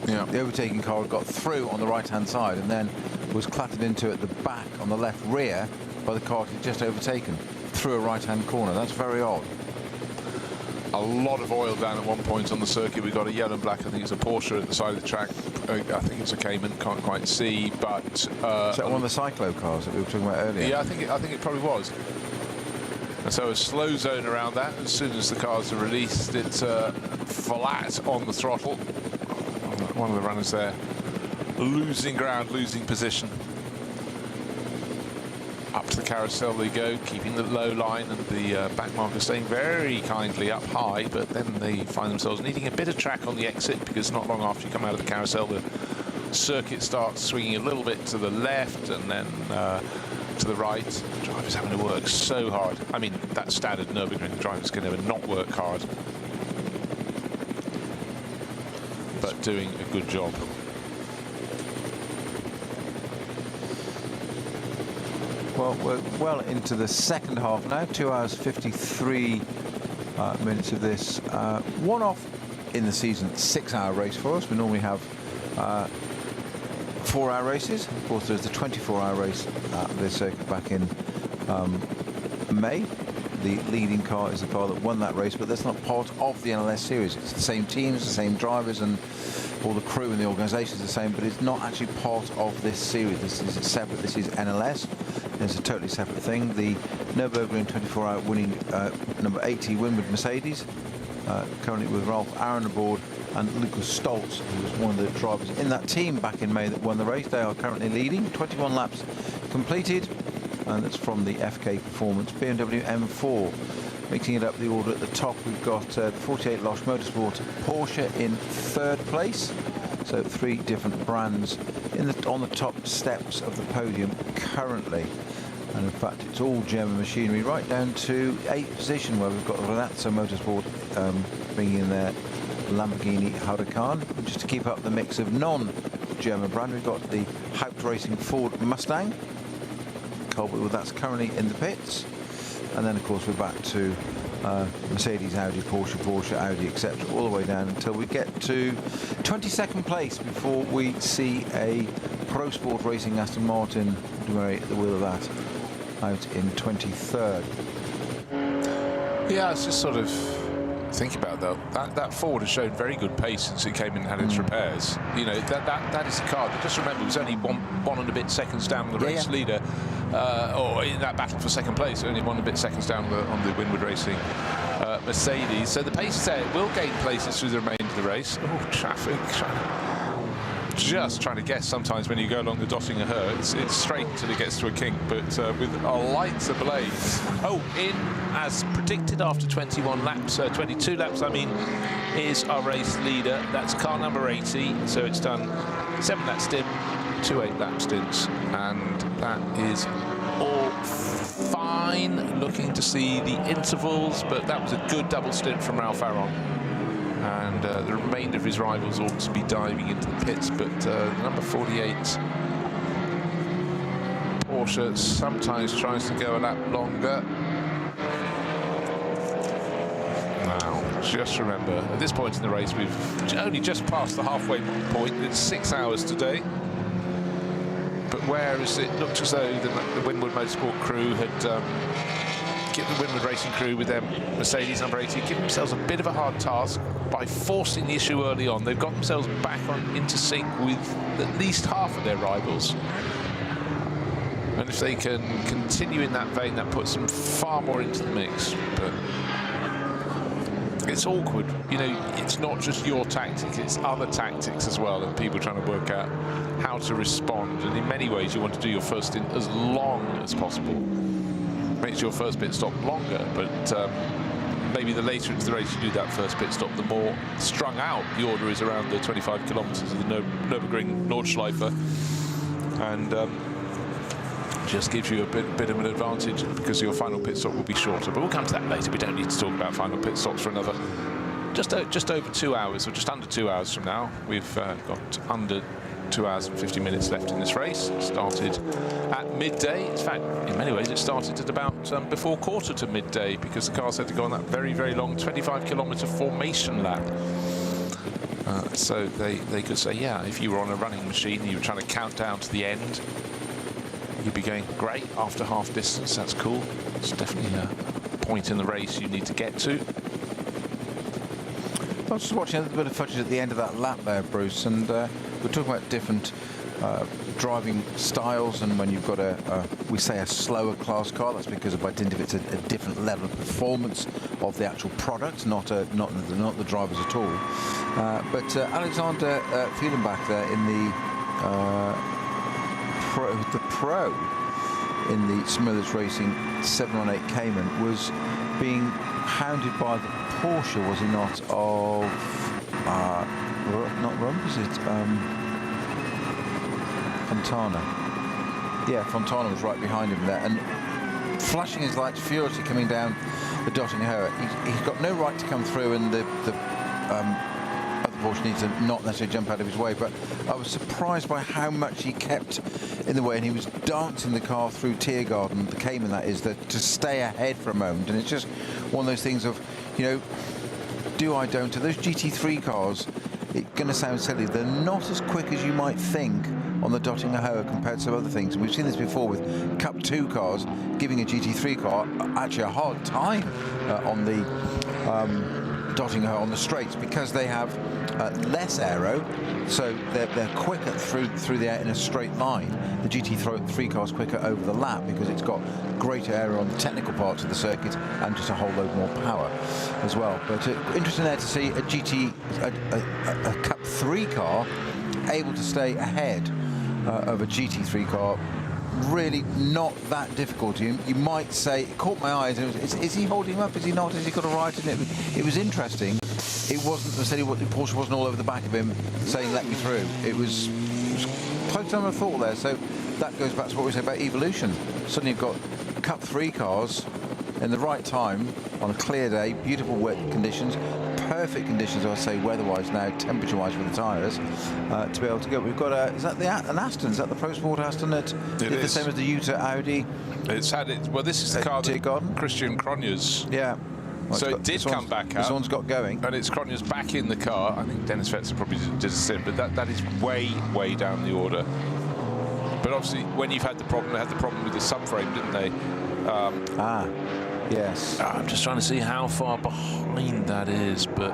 Yeah. The overtaking car got through on the right-hand side and then was clattered into at the back on the left rear by the car it had just overtaken through a right-hand corner. That's very odd. a lot of oil down at one point on the circuit. We got a yellow and black. I think it's a Porsche at the side of the track. I think it's a Cayman. Can't quite see, but is that one of the cyclo cars that we were talking about earlier? Yeah, I think it probably was. And so a slow zone around that. As soon as the cars are released, it's flat on the throttle. One of the runners there losing ground, losing position. Up to the carousel they go, keeping the low line, and the back marker staying very kindly up high, but then they find themselves needing a bit of track on the exit, because not long after you come out of the carousel, the circuit starts swinging a little bit to the left and then to the right. The driver's having to work so hard. I mean, that's standard Nürburgring. The drivers can never not work hard, but doing a good job. Well, we're well into the second half now. 2 hours 53 minutes of this one-off in the season 6-hour race for us. We normally have 4-hour races. Of course, there's the 24-hour race at the circuit back in May. The leading car is the car that won that race, but that's not part of the NLS series. It's the same teams, the same drivers, and all the crew and the organisation is the same, but it's not actually part of this series. This is separate. This is NLS. It's a totally separate thing. The Nürburgring 24-hour winning number 80 win with Mercedes, currently with Ralph Aaron aboard, and Lucas Stoltz, who was one of the drivers in that team back in May that won the race. They are currently leading. 21 laps completed, and it's from the FK Performance BMW M4. Mixing it up the order at the top, we've got 48 Losch Motorsport Porsche in 3rd place. So 3 different brands on the top steps of the podium currently. And in fact, it's all German machinery, right down to 8th position, where we've got Renazzo Motorsport bringing in their Lamborghini Huracan. And just to keep up the mix of non-German brand, we've got the Haupt Racing Ford Mustang. Well, that's currently in the pits. And then, of course, we're back to Mercedes, Audi, Porsche, Audi, etc., all the way down until we get to 22nd place before we see a Pro Sport Racing Aston Martin at the wheel of that out in 23rd. Yeah, I was just sort of thinking about that Ford has shown very good pace since it came in and had its repairs. You know, that is a car that, just remember, was only one and a bit seconds down on the race leader, or in that battle for second place, only 1 and a bit seconds down on the Winwood Racing Mercedes. So the pace is there. It will gain places through the remainder of the race. Oh, traffic. Just trying to guess sometimes when you go along the Dottinger Her, it's straight until it gets to a kink, but with our lights ablaze. Oh, in as predicted after 21 laps, 22 laps, I mean, is our race leader. That's car number 80, so it's done 7 lap stint, 2 8-lap stints, and that is all fine. Looking to see the intervals, but that was a good double stint from Ralph Aaron. And the remainder of his rivals ought to be diving into the pits, but number 48 Porsche sometimes tries to go a lap longer. Now, just remember, at this point in the race, we've only just passed the halfway point. It's 6 hours today. But whereas it looked as though the Winwood Motorsport crew had given the Winwood Racing crew with their Mercedes number 80, given themselves a bit of a hard task by forcing the issue early on. They've got themselves back into sync with at least half of their rivals. And if they can continue in that vein, that puts them far more into the mix. But it's awkward. You know, it's not just your tactic, it's other tactics as well, and people trying to work out how to respond. And in many ways, you want to do your first stint as long as possible. Makes your first pit stop longer, but maybe the later into the race you do that first pit stop, the more strung out the order is around the 25 kilometres of the Nürburgring Nordschleife, and just gives you a bit of an advantage because your final pit stop will be shorter. But we'll come to that later. We don't need to talk about final pit stops for another just over 2 hours, or just under 2 hours from now. We've got under 2 hours and 50 minutes left in this race. It started at midday. In fact, in many ways, it started at about before quarter to midday, because the cars had to go on that very, very long 25-kilometre formation lap. So they could say, yeah, if you were on a running machine and you were trying to count down to the end, you'd be going, great, after half distance, that's cool. It's definitely a point in the race you need to get to. I was just watching a little bit of footage at the end of that lap there, Bruce, and we're talking about different driving styles, and when you've got we say a slower class car, that's because by dint of it's a different level of performance of the actual product, not the drivers at all. But Alexander Fehlenbach there in the pro in the Smilers Racing 718 Cayman was being hounded by the Porsche, was he not, of not Rump, is it Fontana? Yeah, Fontana was right behind him there, and flashing his lights furiously coming down the Dotting Hohe. He's got no right to come through, and the other Porsche needs to not necessarily jump out of his way, but I was surprised by how much he kept in the way, and he was dancing the car through Tiergarten, the Cayman that is, to stay ahead for a moment. And it's just one of those things of, you know, do I, don't I? Those GT3 cars, it's going to sound silly, they're not as quick as you might think on the Dotting Hohe compared to some other things. And we've seen this before with Cup 2 cars giving a GT3 car actually a hard time on the Dotting Hohe on the straights, because they have less aero, so they're quicker through the air in a straight line. The GT3 car's quicker over the lap because it's got greater aero on the technical parts of the circuit and just a whole load more power as well. But interesting there to see a Cup 3 car able to stay ahead of a GT3 car. Really not that difficult. You might say, it caught my eyes. Is he holding him up? Is he not? Has he got a right in it? It was interesting. It wasn't necessarily the Porsche wasn't all over the back of him saying let me through. It was close to my thought there. So that goes back to what we said about evolution. Suddenly you've got Cup 3 cars in the right time on a clear day, beautiful wet conditions, perfect conditions, I would say, weather-wise now, temperature-wise for the tyres, to be able to go. We've got is that an Aston? Is that the Pro Sport Aston that did the same as the Utah Audi? It's had it. Well, this is the car that Christian Cronjes. Yeah. Well, so it did come back out. This one's got going. And it's Cronjes back in the car. I think Dennis Vetzer probably did the same, but that is way down the order. But obviously, when you've had the problem, they had the problem with the subframe, didn't they? Yes. I'm just trying to see how far behind that is, but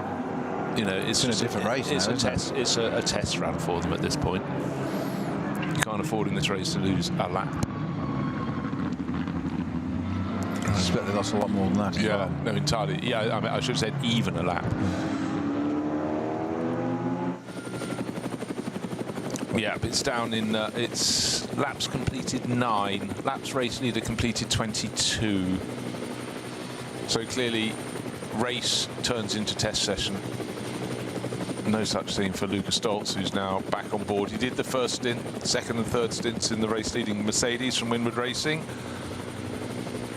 you know, it's just a different race. It's now, a test. It's a test run for them at this point. You can't afford in this race to lose a lap. I suspect they lost a lot more than that. Yeah, no, entirely. Yeah, I mean, I should have said even a lap. Yeah, but it's down in, it's laps completed 9, laps race leader completed 22. So clearly, race turns into test session. No such thing for Lukas Stoltz, who's now back on board. He did the first stint, second and third stints in the race leading Mercedes from Windward Racing,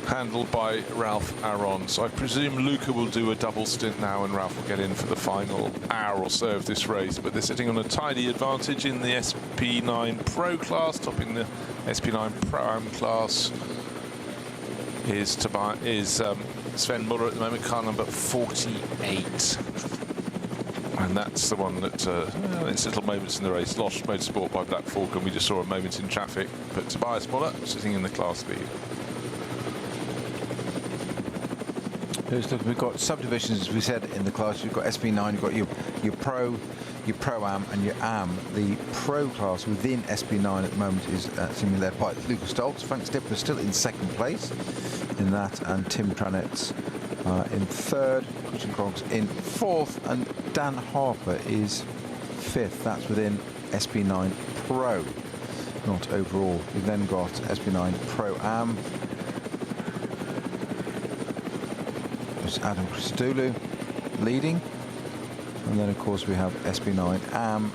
handled by Ralph Aron. So I presume Luca will do a double stint now and Ralph will get in for the final hour or so of this race. But they're sitting on a tidy advantage in the SP9 Pro class. Topping the SP9 Pro-Am class is Sven Muller at the moment, car number 48. And that's the one that, it's little moments in the race. Lost Motorsport by Black Falcon. We just saw a moment in traffic. But Tobias Muller sitting in the class lead. Look, we've got subdivisions, as we said, in the class. You've got SP9, you've got your Pro, your Pro-Am and your Am. The Pro class within SP9 at the moment is seemingly led by Lukas Stoltz. Frank Stipler still in second place in that, and Tim Tranetz in third, Christian Krog's in fourth, and Dan Harper is fifth. That's within SP9 Pro, not overall. We've then got SP9 Pro-Am. Adam Christodoulou leading, and then of course we have SP9 Am,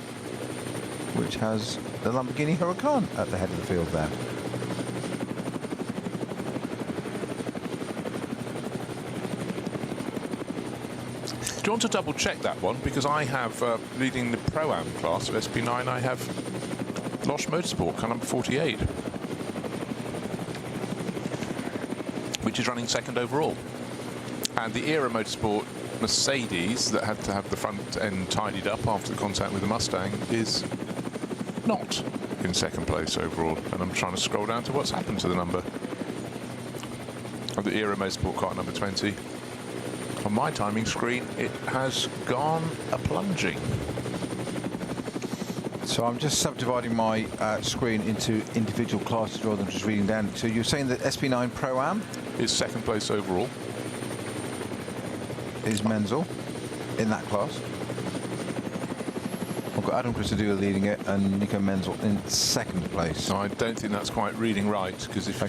which has the Lamborghini Huracan at the head of the field there. Do you want to double check that one? Because I have leading the Pro-Am class of SP9, I have Losch Motorsport, car number 48, which is running second overall. And the Era Motorsport Mercedes that had to have the front end tidied up after the contact with the Mustang is not in second place overall. And I'm trying to scroll down to what's happened to the number of the Era Motorsport car number 20. On my timing screen, it has gone a-plunging. So I'm just subdividing my screen into individual classes rather than just reading down. So you're saying that SP9 Pro-Am is second place overall. Is Menzel in that class. I've got Adam Christodoulou leading it and Nico Menzel in second place. No, I don't think that's quite reading right, because if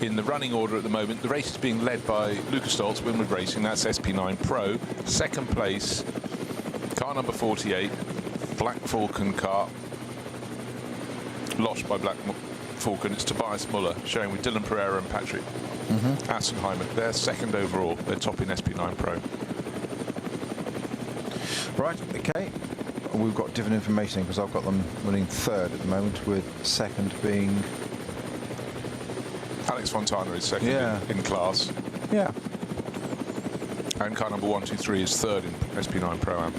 in the running order at the moment, the race is being led by Lukas Stolz, Winward Racing, that's SP9 Pro. Second place, car number 48, Black Falcon car, lost by Black Falcon. It's Tobias Muller, showing with Dylan Pereira and Patrick Assenheimer. They're second overall. They're top in SP9 Pro. Right, okay. We've got different information because I've got them running third at the moment, with second being... Alex Fontana is second in class. Yeah. And car number 123 is third in SP9 Pro-Am.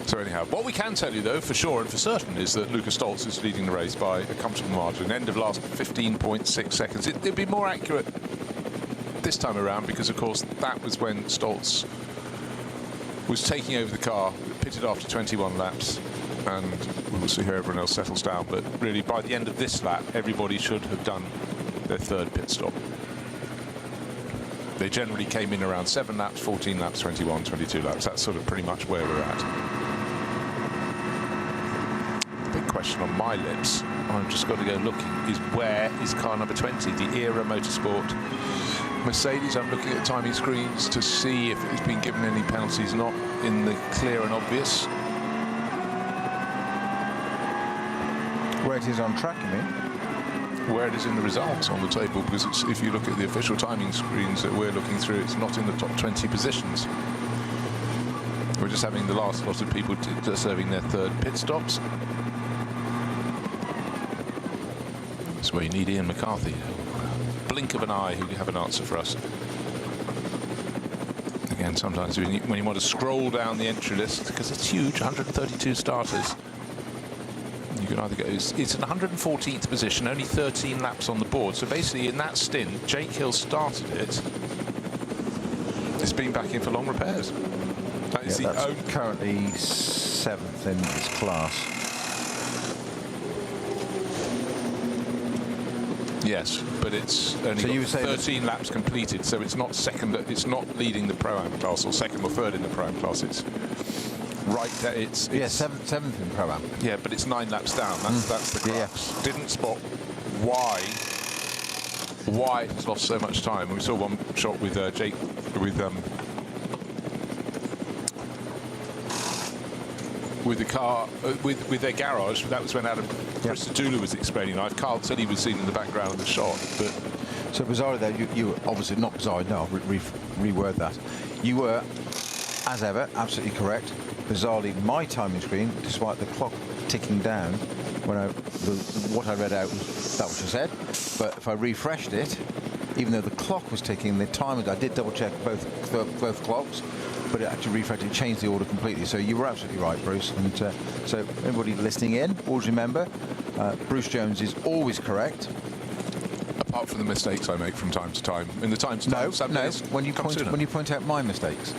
So anyhow, what we can tell you though, for sure and for certain, is that Lukas Stolz is leading the race by a comfortable margin. End of last 15.6 seconds. It'd be more accurate this time around because, of course, that was when Stolz was taking over the car, pitted after 21 laps, and we will see how everyone else settles down. But really, by the end of this lap, everybody should have done their third pit stop. They generally came in around 7 laps, 14 laps, 21, 22 laps. That's sort of pretty much where we're at. Big question on my lips, I've just got to go looking, is where is car number 20, the ERA Motorsport Mercedes? I'm looking at timing screens to see if it's been given any penalties, not in the clear and obvious. Where it is on track, you mean? Where it is in the results on the table, because it's, if you look at the official timing screens that we're looking through, it's not in the top 20 positions. We're just having the last lot of people serving their third pit stops. That's where you need Ian McCarthy. Blink of an eye, who can have an answer for us. Again, sometimes when you want to scroll down the entry list, because it's huge, 132 starters, you can either go, it's in 114th position, only 13 laps on the board. So basically in that stint, Jake Hill started it. It's been back in for long repairs. That is that's currently 7th in its class. Yes, but it's only got 13 laps completed, so it's not second. It's not leading the Pro-Am class or second or third in the Pro-Am class. It's right there. It's seventh in Pro-Am. Yeah, but it's 9 laps down. That's the crux. Yeah. Didn't spot why it's lost so much time. We saw one shot with Jake with the car with their garage. That was when Adam Christodoulou was explaining. Carl said he was seen in the background of the shot. But so bizarrely there, you were obviously not bizarre. No, reword that. You were, as ever, absolutely correct. Bizarrely, my timing screen, despite the clock ticking down, when what I read out was that what you said. But if I refreshed it, even though the clock was ticking, the timing, I did double check both clocks. But it actually refreshed, it changed the order completely. So you were absolutely right, Bruce. And so everybody listening in, always remember, Bruce Jones is always correct. Apart from the mistakes I make from time to time. In the time to time, some days when you point out my mistakes,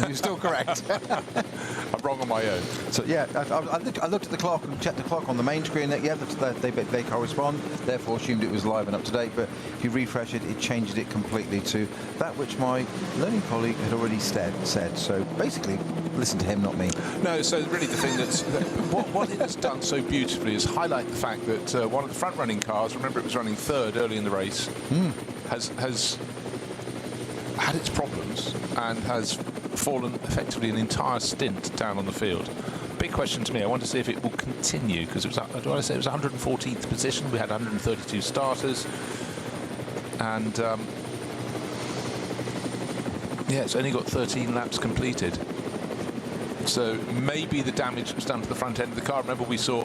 you're still correct. I'm wrong on my own. So yeah, I looked at the clock and checked the clock on the main screen. Yeah, they correspond. Therefore, assumed it was live and up to date. But if you refresh it, it changes it completely to that which my learning colleague had already said. So basically, listen to him, not me. No. So really, the thing what it has done so beautifully is highlight the fact that one of the front-running cars, remember it was running third early in the race, has had its problems and has fallen effectively an entire stint down on the field. Big question to me, I want to see if it will continue, because it was, do I say it was 114th position, we had 132 starters, and it's only got 13 laps completed. So maybe the damage was done to the front end of the car. Remember, we saw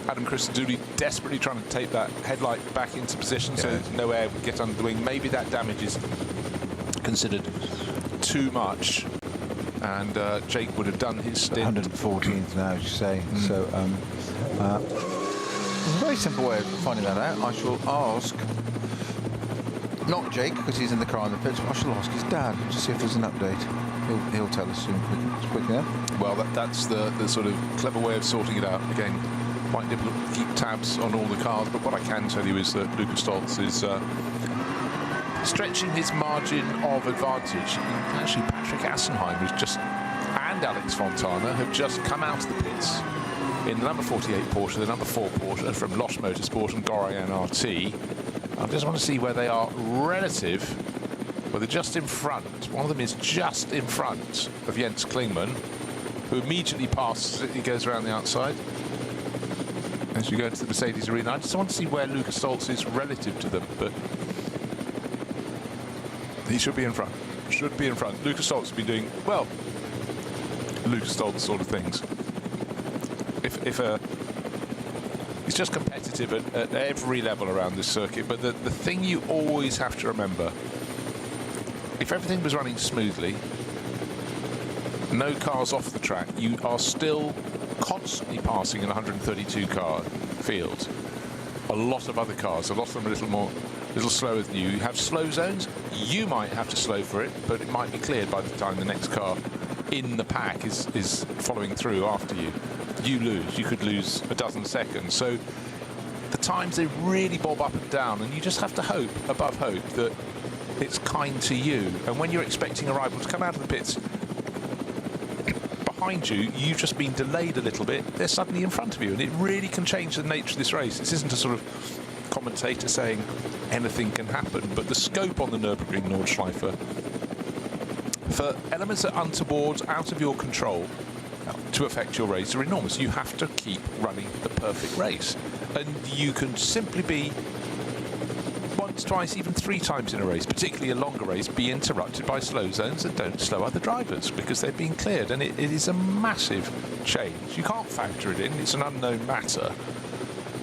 Adam Christodoulou desperately trying to take that headlight back into position so no air would get under the wing. Maybe that damage is considered too much, and Jake would have done his stint. 114th now, as you say. So there's a very simple way of finding that out. I shall ask not Jake, because he's in the car in the pits. I shall ask his dad to see if there's an update. He'll tell us soon. Quick now. Well, that's the sort of clever way of sorting it out. Again, quite difficult to keep tabs on all the cars, but what I can tell you is that Lucas Stoltz is stretching his margin of advantage. And actually, Patrick Assenheim and Alex Fontana have just come out of the pits in the number 48 Porsche, the number 4 Porsche from Losch Motorsport and Gorian RT. I just want to see where they are relative. Well, they're just in front. One of them is just in front of Jens Klingmann, who immediately passes it. He goes around the outside. As you go into the Mercedes arena, I just want to see where Lucas Stoltz is relative to them, but he should be in front. Should be in front. Lucas Stoltz has been doing, well, Lucas Stoltz sort of things. He's just competitive at every level around this circuit, but the thing you always have to remember, if everything was running smoothly, no cars off the track, you are still constantly passing in a 132 car field. A lot of other cars, a lot of them a little slower than you. You have slow zones, you might have to slow for it, but it might be cleared by the time the next car in the pack is following through after you. You lose, you could lose a dozen seconds. So the times, they really bob up and down, and you just have to hope, above hope, that it's kind to you. And when you're expecting a rival to come out of the pits behind you, you've just been delayed a little bit, they're suddenly in front of you, and it really can change the nature of this race. This isn't a sort of commentator saying anything can happen, but the scope on the Nürburgring Nordschleife for elements that are untoward, out of your control, to affect your race are enormous. You have to keep running the perfect race, and you can simply be once, twice, even 3 times in a race, particularly a longer race, be interrupted by slow zones that don't slow other drivers because they're being cleared, and it is a massive change. You can't factor it in, it's an unknown matter,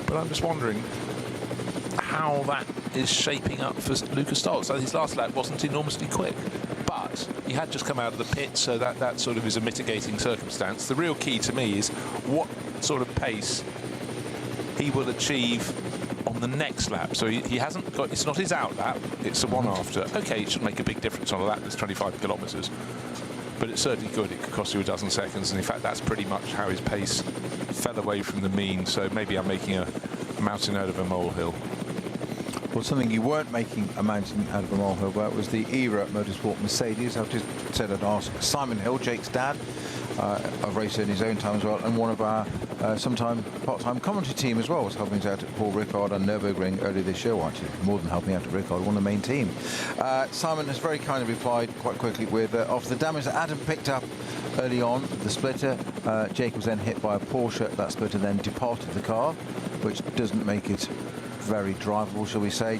but I'm just wondering how that is shaping up for Lucas Stoltz. So his last lap wasn't enormously quick, but he had just come out of the pit, so that sort of is a mitigating circumstance. The real key to me is what sort of pace he will achieve on the next lap. So he hasn't got, it's not his out lap, it's the one after. Okay, it should make a big difference on a lap that's 25 kilometres, but it certainly could. It could cost you a dozen seconds, and in fact that's pretty much how his pace fell away from the mean. So maybe I'm making a mountain out of a molehill. Well, something you weren't making a mountain out of a molehill about was the ERA Motorsport Mercedes. I've just said I'd ask Simon Hill, Jake's dad, a racer in his own time as well, and one of our sometime part-time commentary team as well, was helping us out at Paul Ricard and Nürburgring earlier this year. Well, actually, more than helping out at Ricard, one of the main team. Simon has very kindly replied quite quickly with, of the damage that Adam picked up early on, the splitter, Jake was then hit by a Porsche. That splitter then departed the car, which doesn't make it very drivable, shall we say.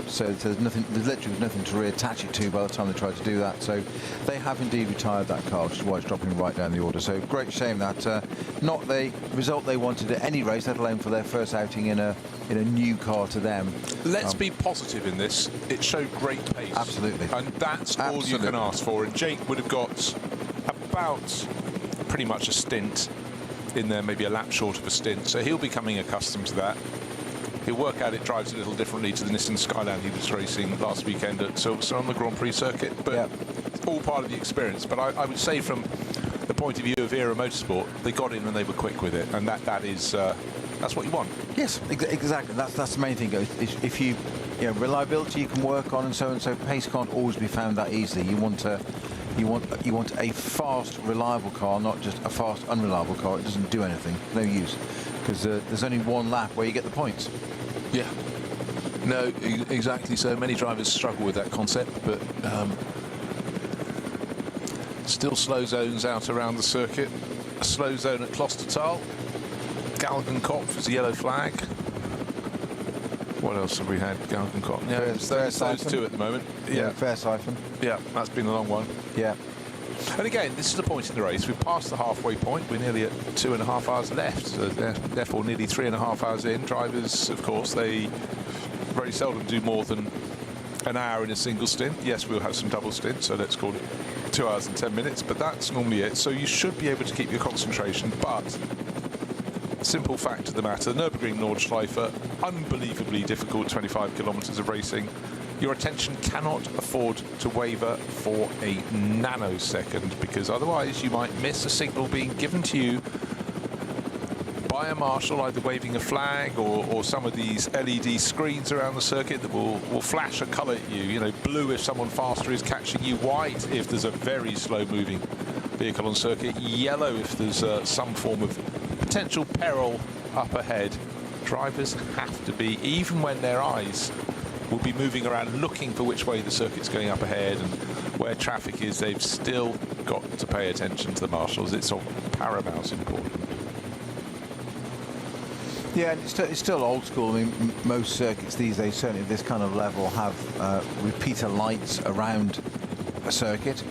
So there's literally nothing to reattach it to by the time they tried to do that. So they have indeed retired that car, which is why it's dropping right down the order. So great shame that not the result they wanted at any race, let alone for their first outing in a new car to them. Let's be positive in this. It showed great pace. Absolutely. And that's all you can ask for. And Jake would have got about pretty much a stint in there, maybe a lap short of a stint. So he'll be becoming accustomed to that. He'll work out it drives a little differently to the Nissan Skyline he was racing last weekend at Silverstone on the Grand Prix circuit, but it's all part of the experience. But I would say from the point of view of ERA Motorsport, they got in and they were quick with it, and that is that's what you want. Yes, exactly. That's the main thing. If you know, reliability you can work on, and so pace can't always be found that easily. You want a fast, reliable car, not just a fast, unreliable car. It doesn't do anything. No use, because there's only one lap where you get the points. Yeah. No, exactly. So many drivers struggle with that concept, but still slow zones out around the circuit. A slow zone at Klostertal. Galgenkopf is a yellow flag. What else have we had? Galgenkopf. Yeah, it's those two at the moment. Yeah, Fairsiphon. Yeah, that's been a long one. Yeah. And again, this is the point in the race. We've passed the halfway point. We're nearly at 2.5 hours left. So therefore, nearly 3.5 hours in. Drivers, of course, they very seldom do more than an hour in a single stint. Yes, we'll have some double stints, so let's call it 2 hours and 10 minutes. But that's normally it. So you should be able to keep your concentration. But simple fact of the matter, the Nürburgring Nordschleife, unbelievably difficult 25 kilometres of racing. your attention cannot afford to waver for a nanosecond, because otherwise you might miss a signal being given to you by a marshal, either waving a flag or some of these LED screens around the circuit that will flash a colour at you. You know, blue if someone faster is catching you, white if there's a very slow-moving vehicle on circuit, yellow if there's some form of potential peril up ahead. Drivers have to be, even when their eyes will be moving around looking for which way the circuit's going up ahead and where traffic is, they've still got to pay attention to the marshals. It's of paramount importance. Yeah, it's still old school. I mean, most circuits these days, certainly at this kind of level, have repeater lights around a circuit.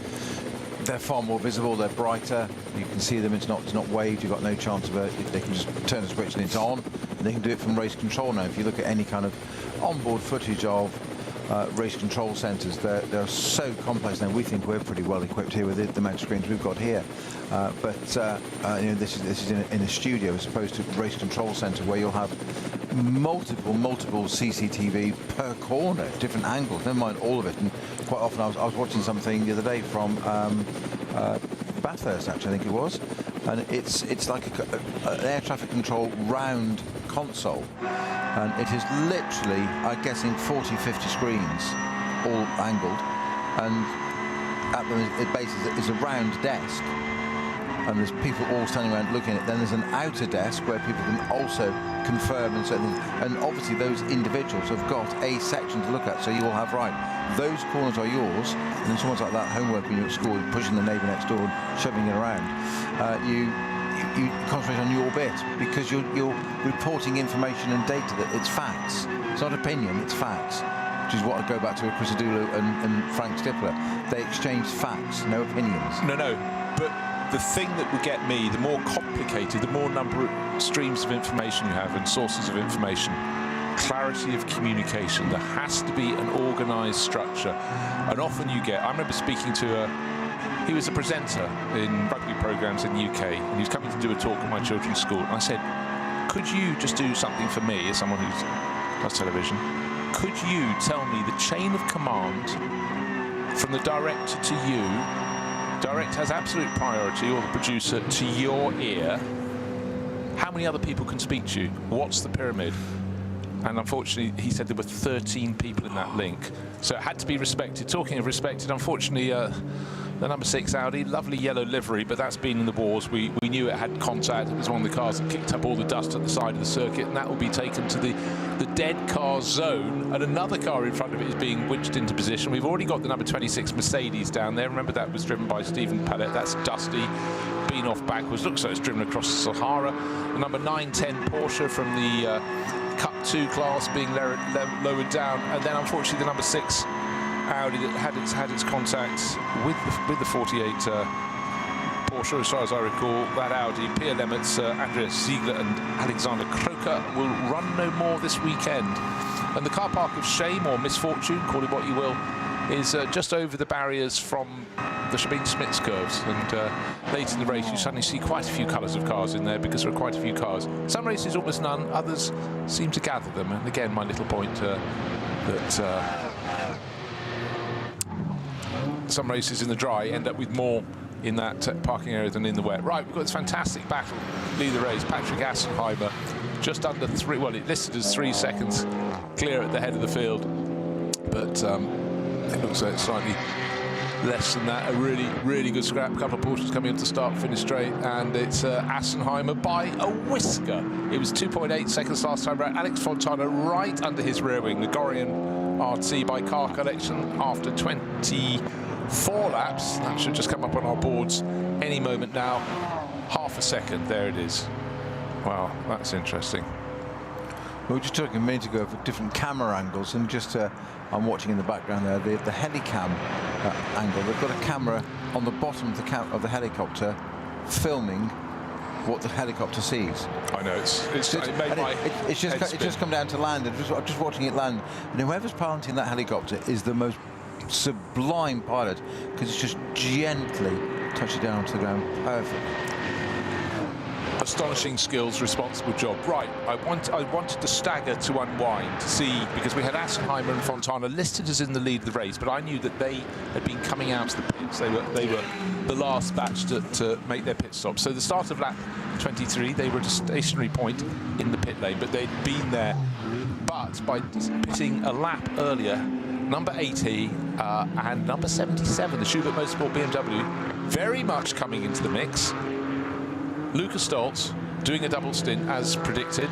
They're far more visible, they're brighter, you can see them, it's not waved, you've got no chance of it. They can just turn the switch and it's on, and they can do it from race control now. If you look at any kind of onboard footage of race control centres, they're so complex now. We think we're pretty well equipped here with the amount of screens we've got here, but you know, this is in a studio as opposed to a race control centre where you'll have multiple CCTV per corner, different angles, never mind all of it. And quite often I was watching something the other day from Bathurst, actually, I think it was, and it's like an air traffic control round console, and it is literally, I'm guessing, 40-50 screens all angled, and at the base is a round desk, and there's people all standing around looking at it. Then there's an outer desk where people can also confirm and certain things. And obviously those individuals have got a section to look at, so you will have, right, those corners are yours, and then someone's like that homework when you're at school, pushing the neighbour next door and shoving it around. You concentrate on your bit, because you're reporting information and data that it's facts. It's not opinion, it's facts. Which is what I go back to with Chris Adulu and Frank Stippler. They exchanged facts, no opinions. No, but the thing that would get me, the more complicated, the more number of streams of information you have and sources of information, clarity of communication. There has to be an organised structure. And often you get, I remember speaking to he was a presenter in rugby programmes in the UK, and he was coming to do a talk at my children's school. And I said, could you just do something for me, as someone who does television? Could you tell me the chain of command from the director to you? Director has absolute priority, or the producer, to your ear. How many other people can speak to you? What's the pyramid? And unfortunately, he said there were 13 people in that link. So it had to be respected. Talking of respected, unfortunately, the number 6 Audi, lovely yellow livery, but that's been in the wars. We knew it had contact. It was one of the cars that kicked up all the dust at the side of the circuit, and that will be taken to the dead car zone, and another car in front of it is being winched into position. We've already got the number 26 Mercedes down there. Remember, that was driven by Stephen Pallet. That's dusty, been off backwards. Looks like it's driven across the Sahara. The number 910 Porsche from the Cup 2 class being lowered down, and then unfortunately the number 6 Audi that had its contact with the 48 Porsche, as far as I recall. That Audi, Pierre Lemmertz, Andreas Ziegler and Alexander Kroker will run no more this weekend. And the car park of shame or misfortune, call it what you will, is just over the barriers from the Sabine-Smits curves, and late in the race you suddenly see quite a few colours of cars in there, because there are quite a few cars. Some races almost none, others seem to gather them. And again, my little point that some races in the dry end up with more in that parking area than in the wet. Right, we've got this fantastic battle, lead the race. Patrick Assenheimer just under 3, well, it listed as 3 seconds clear at the head of the field, but it looks like it's slightly less than that. A really good scrap. A couple of Porsches coming into the start-finish straight, and it's Assenheimer by a whisker. It was 2.8 seconds last time round. Alex Fontana right under his rear wing. The Gorian RT by Car Collection after 24 laps. That should just come up on our boards any moment now. Half a second, there it is. Wow, that's interesting. We were just talking a minute ago of different camera angles, and just I'm watching in the background there the helicam angle. They've got a camera on the bottom of the helicopter filming what the helicopter sees. I know, it's just come down to land, and I'm just watching it land, and whoever's piloting that helicopter is the most sublime pilot, because it's just gently touching down to the ground. Perfect. astonishing skills, responsible job. Right, I wanted the stagger to unwind to see, because we had Assenheimer and Fontana listed as in the lead of the race, but I knew that they had been coming out of the pits. They were the last batch to make their pit stop. So the start of lap 23, they were at a stationary point in the pit lane, but they'd been there. But by pitting a lap earlier, number 80 and number 77, the Schubert Motorsport BMW, very much coming into the mix. Lucas Stoltz doing a double stint as predicted,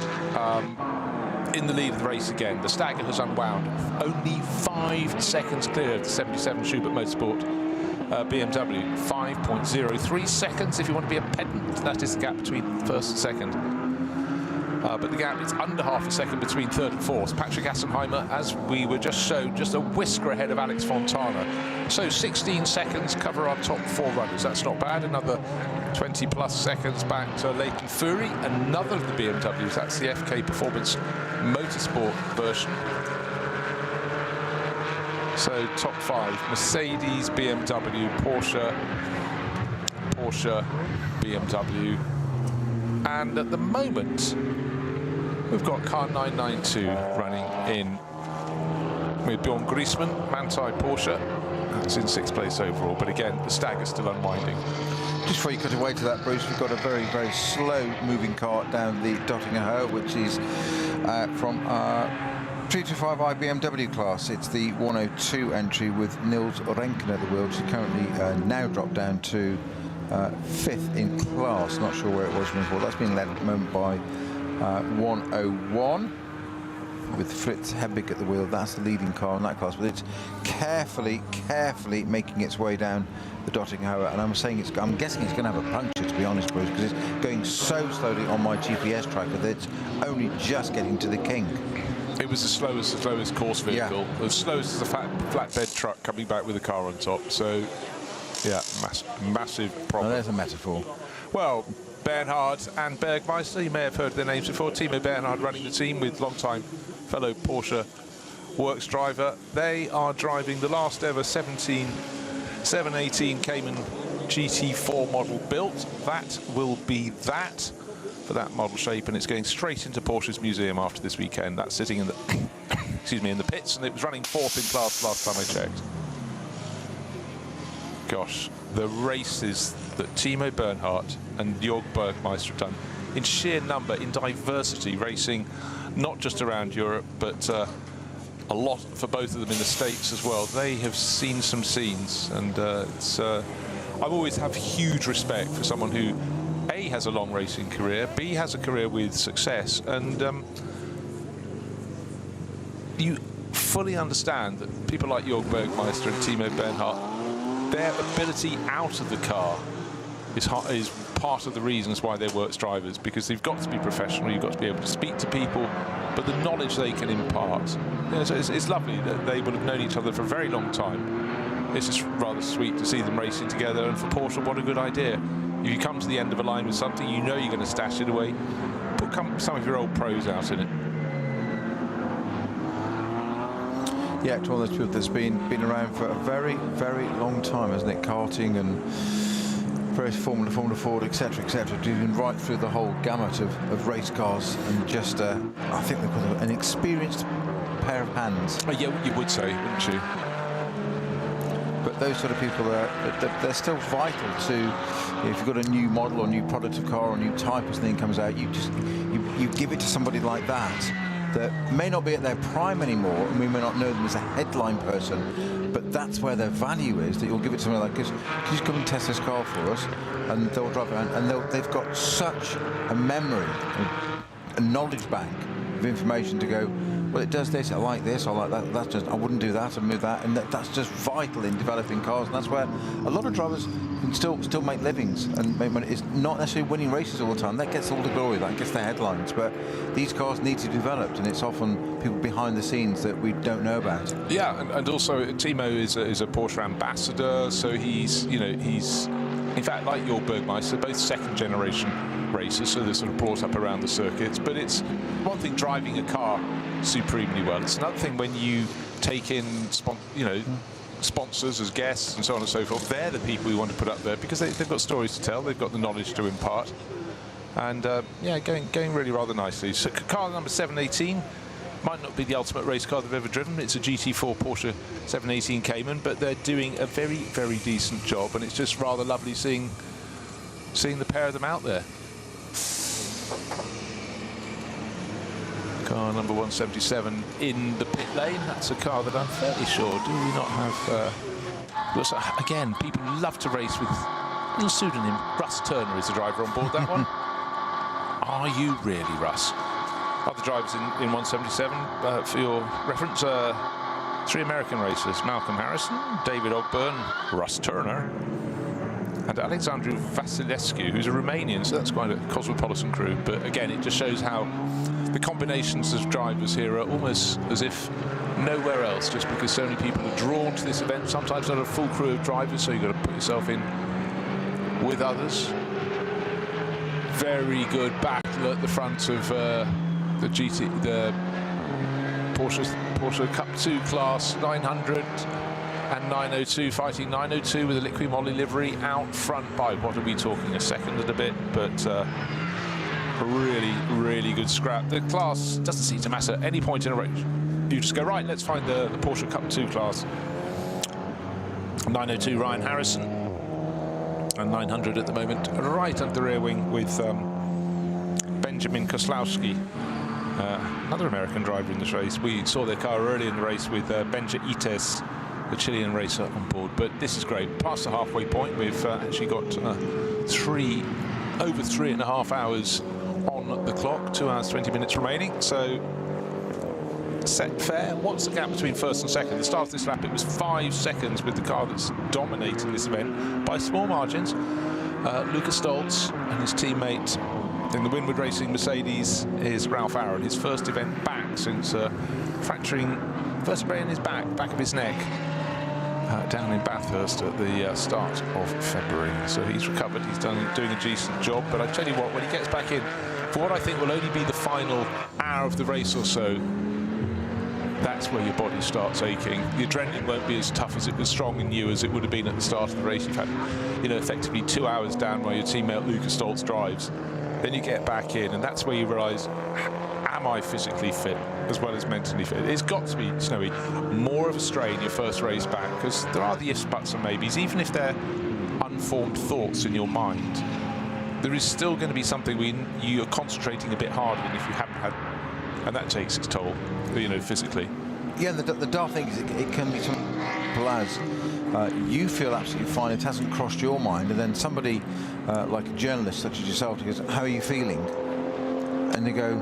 in the lead of the race again. The stagger has unwound, only 5 seconds clear of the 77 Schubert Motorsport BMW. 5.03 seconds if you want to be a pedant. That is the gap between first and second. But the gap is under half a second between third and fourth. Patrick Assenheimer, as we were just shown, just a whisker ahead of Alex Fontana. So 16 seconds cover our top 4 runners. That's not bad. Another 20 plus seconds back to Leighton Fury, another of the BMWs. That's the FK Performance Motorsport version. So top 5, Mercedes, BMW, Porsche, BMW. And at the moment, we've got car 992 running in with Bjorn Griezmann, Manthey Porsche. That's in 6th place overall, but again, the stagger's still unwinding. Just before you cut away to that, Bruce, we've got a very, very slow-moving car down the Dottinger Höhe, which is from 325i BMW class. It's the 102 entry with Nils Renken at the wheel, which is currently now dropped down to 5th in class. Not sure where it was before. That's been led at the moment by 101 with Fritz Hebig at the wheel. That's the leading car in that class, but it's carefully making its way down the Dottinger Höhe, and I'm guessing it's going to have a puncture, to be honest, Bruce, because it's going so slowly on my GPS tracker that it's only just getting to the kink. It was the slowest course vehicle, as slowest as a flatbed truck coming back with a car on top. So, yeah, massive problem. Oh, there's a metaphor. Well, Bernhard and Bergmeister, you may have heard their names before. Timo Bernhard running the team with long-time fellow Porsche works driver. They are driving the last ever 718 Cayman GT4 model built. That will be that for that model shape, and it's going straight into Porsche's museum after this weekend. That's sitting in the excuse me, in the pits, and it was running 4th in class last time I checked. Gosh, the races that Timo Bernhard and Jörg Bergmeister have done in sheer number, in diversity, racing not just around Europe, but a lot for both of them in the States as well. They have seen some scenes, and I always have huge respect for someone who A, has a long racing career, B, has a career with success, and you fully understand that people like Jörg Bergmeister and Timo Bernhard, their ability out of the car is part of the reasons why they're works drivers, because they've got to be professional, you've got to be able to speak to people, but the knowledge they can impart, so it's lovely that they would have known each other for a very long time. It's just rather sweet to see them racing together, and for Porsche, what a good idea. If you come to the end of a line with something, you know you're going to stash it away, put some of your old pros out in it. Yeah, it's one of those people that's been around for a very, very long time, hasn't it? Karting and various Formula Ford, etc., etc. Doing right through the whole gamut of race cars, and just I think they've got an experienced pair of hands. Oh, yeah, you would say, wouldn't you? But those sort of people they're still vital to. If you've got a new model or new product of car or new type or something comes out, you give it to somebody like that may not be at their prime anymore, and we may not know them as a headline person, but that's where their value is, that you'll give it to somebody like this. Can you come and test this car for us? And they'll drive around, and they've got such a memory, a knowledge bank of information to go, well, it does this, I like this, I like that, that's just, I wouldn't do that, and move that, and that's just vital in developing cars, and that's where a lot of drivers can still make livings and make money. It's not necessarily winning races all the time, that gets all the glory, that gets the headlines, but these cars need to be developed, and it's often people behind the scenes that we don't know about. Yeah, and also Timo is a Porsche ambassador, so he's in fact, like your Bergmeister, both second generation racers, so they're sort of brought up around the circuits. But it's one thing driving a car supremely well. It's another thing when you take in, sponsors as guests and so on and so forth. They're the people we want to put up there because they've got stories to tell. They've got the knowledge to impart. And yeah, going really rather nicely. So car number 718 might not be the ultimate race car they've ever driven. It's a GT4 Porsche 718 Cayman, but they're doing a very, very decent job, and it's just rather lovely seeing the pair of them out there. Car number 177 in the pit lane. That's a car that I'm fairly sure do we not have. Again, people love to race with a little pseudonym. Russ Turner is the driver on board that one. Are you really, Russ? Other drivers in 177, for your reference, 3 American racers: Malcolm Harrison, David Ogburn, Russ Turner, and Alexandru Vasilescu, who's a Romanian, so that's quite a cosmopolitan crew. But again, it just shows how the combinations of drivers here are almost as if nowhere else, just because so many people are drawn to this event. Sometimes not a full crew of drivers, so you've got to put yourself in with others. Very good battle at the front of the Porsche Cup 2 class, 900 and 902, fighting 902 with a liquid moly livery out front by, what are we talking, a second and a bit, but a really, really good scrap. The class doesn't seem to matter at any point in a race. You just go, right, let's find the Porsche Cup 2 class. 902 Ryan Harrison, and 900 at the moment, right under the rear wing with Benjamin Koslowski, another American driver in this race. We saw their car early in the race with Benja Ites, the Chilean racer, on board. But this is great. Past the halfway point, we've actually got over 3.5 hours on the clock, 2 hours 20 minutes remaining. So set fair. What's the gap between first and second? At the start of this lap, it was 5 seconds with the car that's dominating this event by small margins. Lucas Stoltz and his teammate in the Winward Racing Mercedes is Ralph Aaron. His first event back since fracturing vertebrae in his back of his neck, down in Bathurst at the start of February. So he's recovered. He's doing a decent job. But I tell you what, when he gets back in for what I think will only be the final hour of the race or so, that's where your body starts aching. The adrenaline won't be as tough, as strong in you as it would have been at the start of the race. You've had, effectively 2 hours down while your teammate Lucas Stoltz drives. Then you get back in, and that's where you realise, am I physically fit as well as mentally fit? It's got to be, Snowy, more of a strain your first race back, because there are the ifs, buts and maybes. Even if they're unformed thoughts in your mind, there is still going to be something you're concentrating a bit harder than if you haven't had, and that takes its toll, physically. Yeah, the daft thing is it can be something as you feel absolutely fine, it hasn't crossed your mind, and then somebody like a journalist such as yourself goes, how are you feeling? And they go,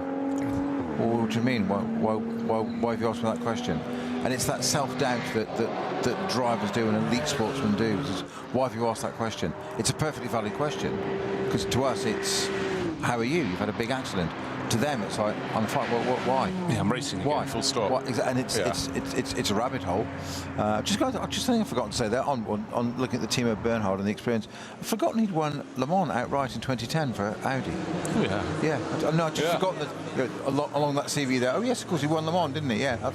well, what do you mean? Why have you asked me that question? And it's that self-doubt that drivers do and elite sportsmen do. Why have you asked that question? It's a perfectly valid question, because to us it's, how are you? You've had a big accident. To them, it's like, I'm fine. Well, why? Yeah, I'm racing again. Why? Full stop. Why? And it's a rabbit hole. Just something I forgot to say there on looking at the team of Bernhard and the experience. I've forgotten he'd won Le Mans outright in 2010 for Audi. Oh yeah. Yeah. No, I just forgotten that along that CV there. Oh yes, of course he won Le Mans, didn't he? Yeah.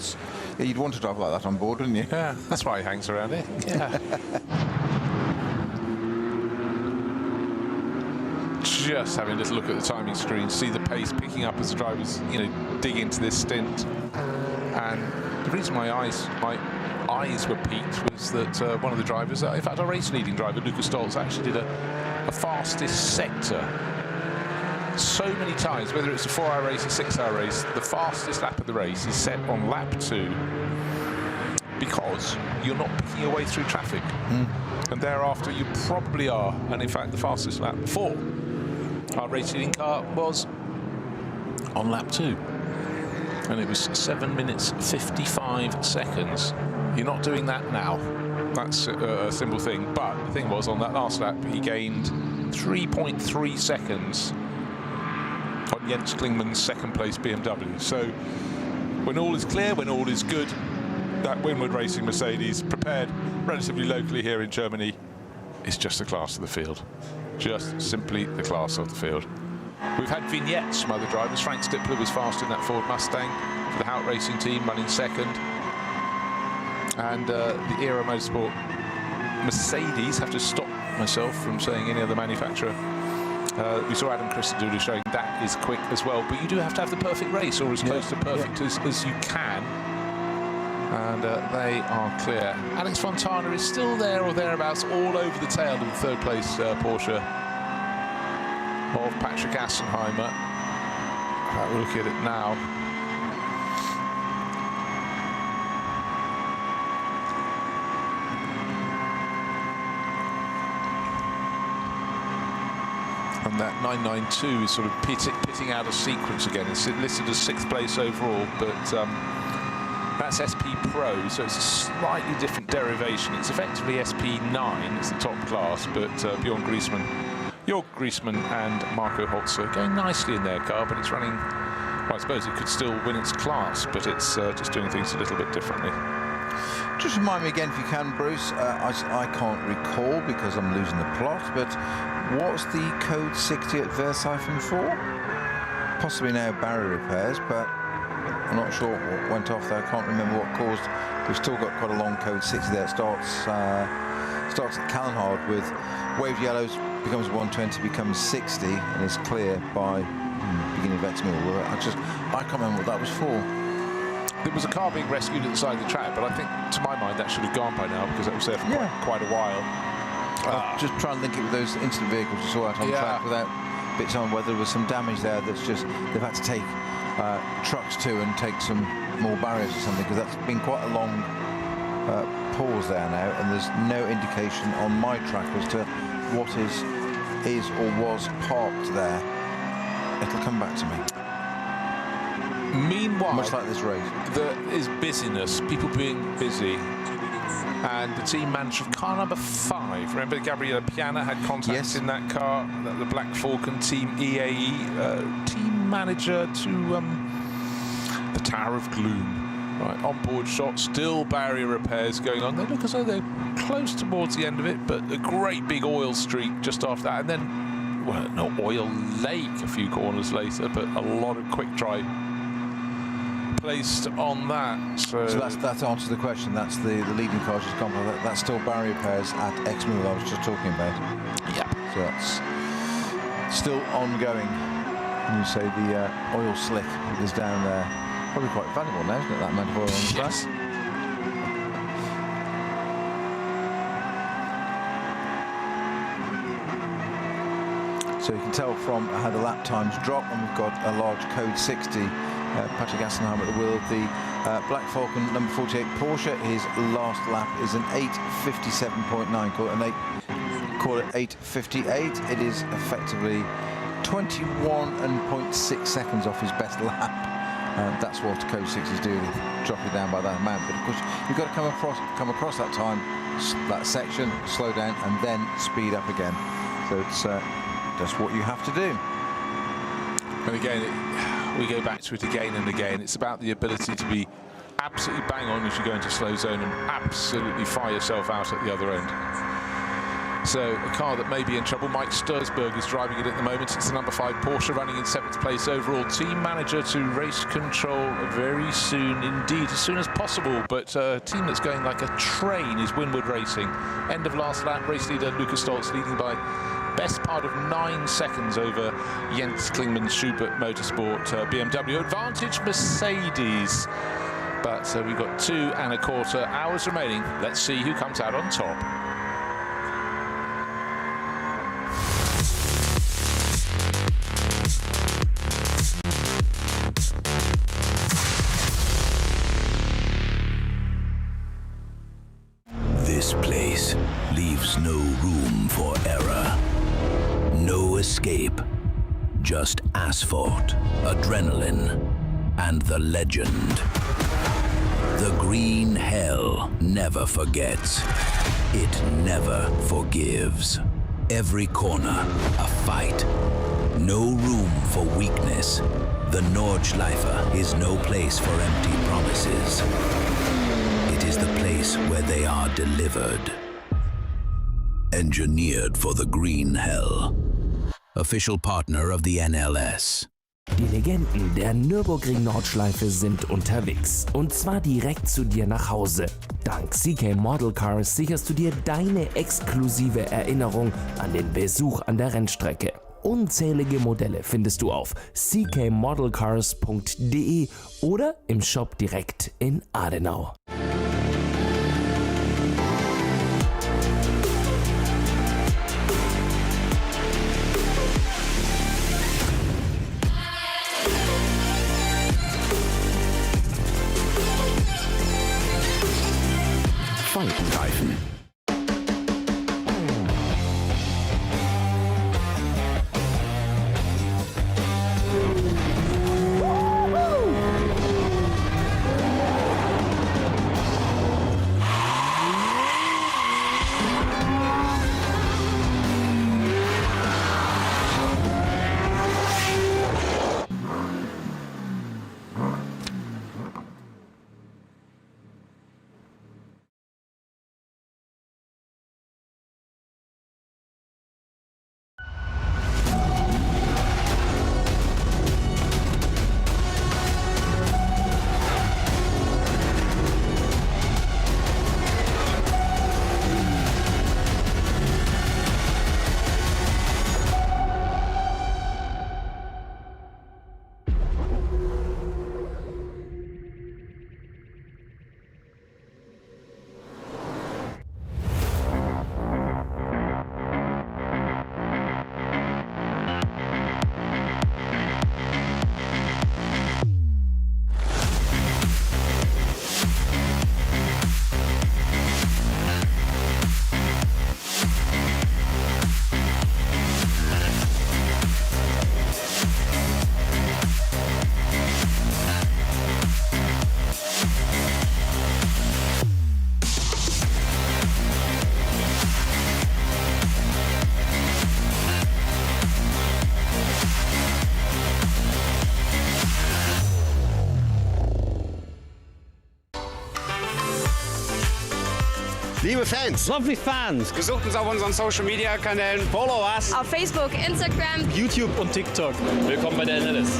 You'd want to drive like that on board, wouldn't you? Yeah. That's why he hangs around here. Yeah. Just having a little look at the timing screen, see the pace picking up as the drivers, dig into this stint. And the reason my eyes were piqued was that one of the drivers, in fact, our race-leading driver, Lucas Stoltz, actually did a fastest sector so many times, whether it's a 4-hour race, a 6-hour race. The fastest lap of the race is set on lap 2 because you're not picking your way through traffic. And thereafter, you probably are. And in fact, the fastest lap 4. Our race-leading car was on lap 2, and it was 7 minutes 55 seconds. You're not doing that now. That's a simple thing. But the thing was, on that last lap, he gained 3.3 seconds on Jens Klingmann's second-place BMW. So when all is clear, when all is good, that Winward Racing Mercedes, prepared relatively locally here in Germany, is just the class of the field. Just simply the class of the field. We've had vignettes from other drivers. Frank Stippler was fast in that Ford Mustang for the Hout Racing team, running second. And the Era Motorsport Mercedes, have to stop myself from saying any other manufacturer, We saw Adam Christodoulou showing that is quick as well, but you do have to have the perfect race, or as close to perfect as you can. And they are clear. Alex Fontana is still there or thereabouts, all over the tail of the third place Porsche of Patrick Assenheimer. We'll look at it now. And that 992 is sort of pitting out of sequence again. It's listed as 6th place overall, but that's SP Pro, so it's a slightly different derivation. It's effectively SP9, it's the top class, but Bjorn Jörg Griesmann and Marco Holzer going nicely in their car, but it's running, well, I suppose it could still win its class, but it's just doing things a little bit differently. Just remind me again, if you can, Bruce. I can't recall because I'm losing the plot, but what's the code 60 at Versailles for? Possibly now barrier repairs, but I'm not sure what went off there. I can't remember what caused. We've still got quite a long code 60 there. It starts at Callenhard with waved yellows, becomes 120, becomes 60, and is clear by beginning of Exmouth. I can't remember what that was for. There was a car being rescued at the side of the track, but I think, to my mind, that should have gone by now because it was there for quite a while. Just try and link it with those incident vehicles you saw out on the track without bits on whether there was some damage there that's just they've had to take trucks to and take some more barriers or something, because that's been quite a long pause there now, and there's no indication on my track as to what is or was parked there. It'll come back to me. Meanwhile, much like this race, there is busyness, people being busy, and the team manager of car number 5, remember Gabriele Piana had contacts in that car, the Black Falcon team EAE, team manager to the Tower of Gloom. Right, onboard shot, still barrier repairs going on. They look as though they're close towards the end of it, but a great big oil streak just after that, and then, well, no, oil lake a few corners later, but a lot of quick dry placed on that. So that answers the question. That's the leading car just gone. That's still barrier repairs at Exmouth I was just talking about. Yeah. So that's still ongoing. And you say the oil slick is down there. Probably quite valuable now, isn't it, that amount of oil on the track? So you can tell from how the lap times drop, and we've got a large code 60. Patrick Assenheimer at the wheel of the Black Falcon number 48 Porsche. His last lap is an 8:57.9, call it 8:58. It is effectively 21.6 seconds off his best lap. That's what code 60s do, drop you down by that amount. But of course, you've got to come across that time, that section, slow down, and then speed up again. So it's just what you have to do. And again, we go back to it again and again. It's about the ability to be absolutely bang on as you go into slow zone and absolutely fire yourself out at the other end. So a car that may be in trouble. Mike Stursberg is driving it at the moment. It's the number 5 Porsche, running in 7th place overall. Team manager to race control very soon indeed, as soon as possible. But a team that's going like a train is Winward Racing. End of last lap, race leader Lukas Stoltz leading by best part of 9 seconds over Jens Klingmann Schubert Motorsport BMW. Advantage Mercedes. But we've got 2.25 hours remaining. Let's see who comes out on top. This place leaves no room for error. No escape. Just asphalt, adrenaline, and the legend. The green hell never forgets. It never forgives. Every corner, a fight. No room for weakness. The Nordschleife is no place for empty promises. It is the place where they are delivered. Engineered for the green hell. Official partner of the NLS. Die Legenden der Nürburgring-Nordschleife sind unterwegs. Und zwar direkt zu dir nach Hause. Dank CK Model Cars sicherst du dir deine exklusive Erinnerung an den Besuch an der Rennstrecke. Unzählige Modelle findest du auf ckmodelcars.de oder im Shop direkt in Adenau. Faltenreifen. Liebe Fans, Lovely fans. besucht uns auf unseren Social Media Kanälen, follow us auf Facebook, Instagram, YouTube und TikTok. Willkommen bei der NLS.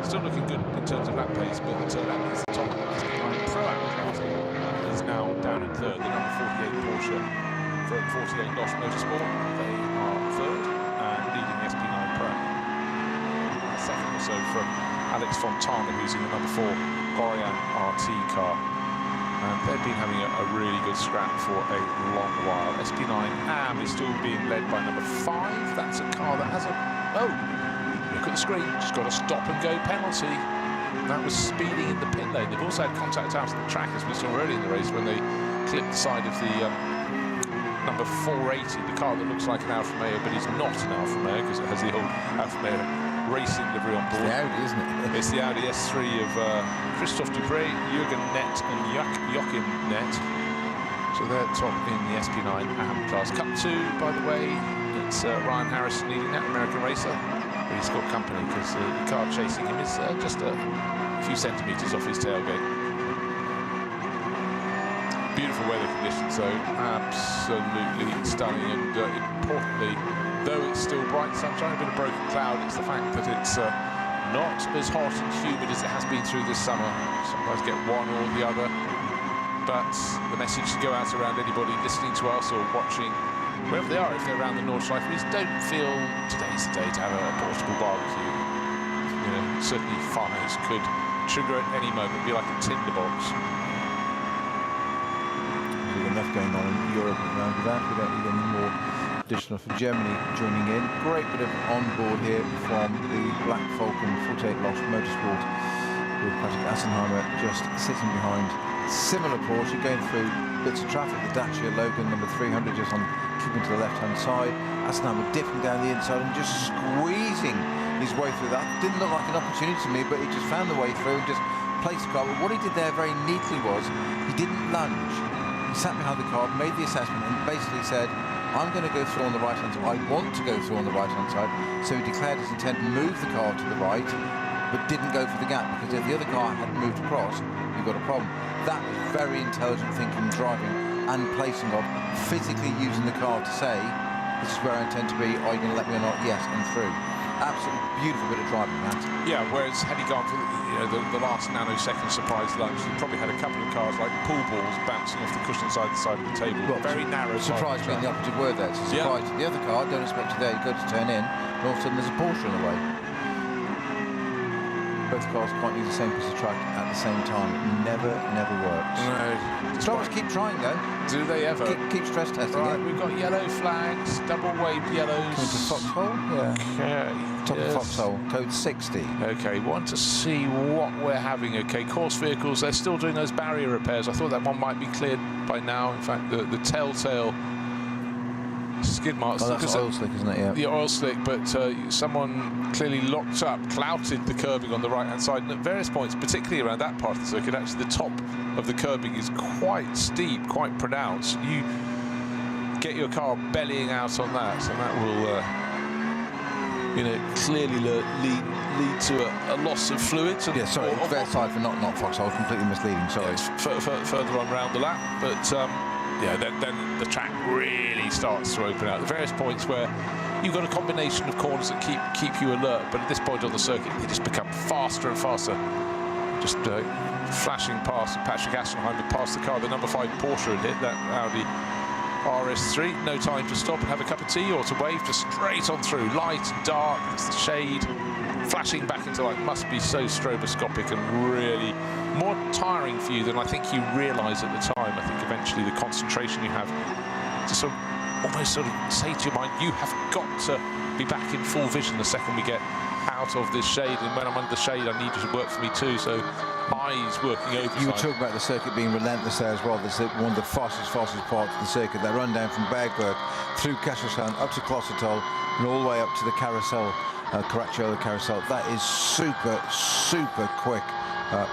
Still looking good in terms of lap pace, but that means the top Pro class is now down in third. The number 48 Porsche from 48 Motorsport, they are third and leading the SP9 Pro. Second or so from Alex Fontana, who's in the number 4 Gorian RT car. And they've been having a really good scrap for a long while. SP9 AM is still being led by number 5. That's a car that has a... Oh! Look at the screen, just got a stop and go penalty. That was speeding in the pit lane. They've also had contact out of the track, as we saw earlier in the race, when they clipped the side of the number 480, the car that looks like an Alfa Romeo, but is not an Alfa Romeo because it has the old Alfa Romeo racing livery on board. It's the Audi, isn't it? It's the Audi S3 of Christophe Dupre, Jürgen Nett and Joachim Nett. So they're top in the SP9 AM class. Cup 2, by the way, it's Ryan Harrison leading that, American racer. But he's got company because the car chasing him is just a few centimetres off his tailgate. Beautiful weather conditions though, absolutely stunning, and importantly, though it's still bright sunshine, a bit of broken cloud, it's the fact that it's not as hot and humid as it has been through this summer. Sometimes get one or the other, but the message to go out around anybody listening to us or watching, wherever they are, if they're around the Nordschleife, is don't feel today's the day to have a portable barbecue. You know, certainly fires could trigger at any moment, be like a tinderbox. Enough going on in Europe around that. We don't need any more additional from Germany joining in. Great bit of on board here from the Black Falcon 48 Lost Motorsport with Patrick Assenheimer just sitting behind. Similar Porsche going through bits of traffic. The Dacia Logan number 300 just on keeping to the left hand side. Assenheimer dipping down the inside and just squeezing his way through that. Didn't look like an opportunity to me, but he just found the way through and just placed the car. But what he did there very neatly was he didn't lunge. He sat behind the car, made the assessment, and basically said, I'm going to go through on the right-hand side. I want to go through on the right-hand side. So he declared his intent to move the car to the right, but didn't go for the gap, because if the other car had moved across, you've got a problem. That was very intelligent thinking and driving and placing of, physically using the car to say, this is where I intend to be, are you going to let me or not? Yes, and through. Absolutely beautiful bit of driving, Matt. Yeah, whereas had he gone for the last nanosecond surprise lunge, he probably had a couple of cars like pool balls bouncing off the cushion side of the table. Well, very narrow. Surprise being the operative word there. It's a surprise to the other car, don't expect you there, you've got to turn in, and all of a sudden there's a Porsche in the way. Both cars can't use the same piece of track at the same time. It never works. No. Drivers keep trying though. Do they ever? Keep stress testing right, it. we've got yellow flags, double wave yellows. Coming to Foxhole? Yeah. Okay. Top of Foxhole, code 60. Okay, want to see what we're having. Okay, course vehicles, they're still doing those barrier repairs. I thought that one might be cleared by now. In fact, the telltale skid marks. Oh, that's oil slick, isn't it? Yeah. The oil slick, but someone clearly locked up, clouted the curbing on the right-hand side, and at various points, particularly around that part of the circuit, actually the top of the curbing is quite steep, quite pronounced. You get your car bellying out on that, and that will, clearly lead to a loss of fluids. Yeah, sorry, fair side for not Foxhole, completely misleading. Sorry. Yeah, further on round the lap, but. Then the track really starts to open out. The various points where you've got a combination of corners that keep you alert, but at this point on the circuit, they just become faster and faster. Just flashing past Patrick Asselheim had passed the car. The number 5 Porsche had hit that Audi RS3. No time to stop and have a cup of tea or to wave, just straight on through. Light, dark, it's the shade, flashing back into light. Must be so stroboscopic and really more tiring for you than I think you realise at the time. I think eventually the concentration you have to sort of almost sort of say to your mind, you have got to be back in full vision the second we get out of this shade, and when I'm under the shade I need you to work for me too, so eyes working over. You were talking about the circuit being relentless there as well. This is one of the fastest parts of the circuit. They run down from Bergberg through Kasselstein up to Klosterdal and all the way up to the carousel, Caracciolo carousel. That is super quick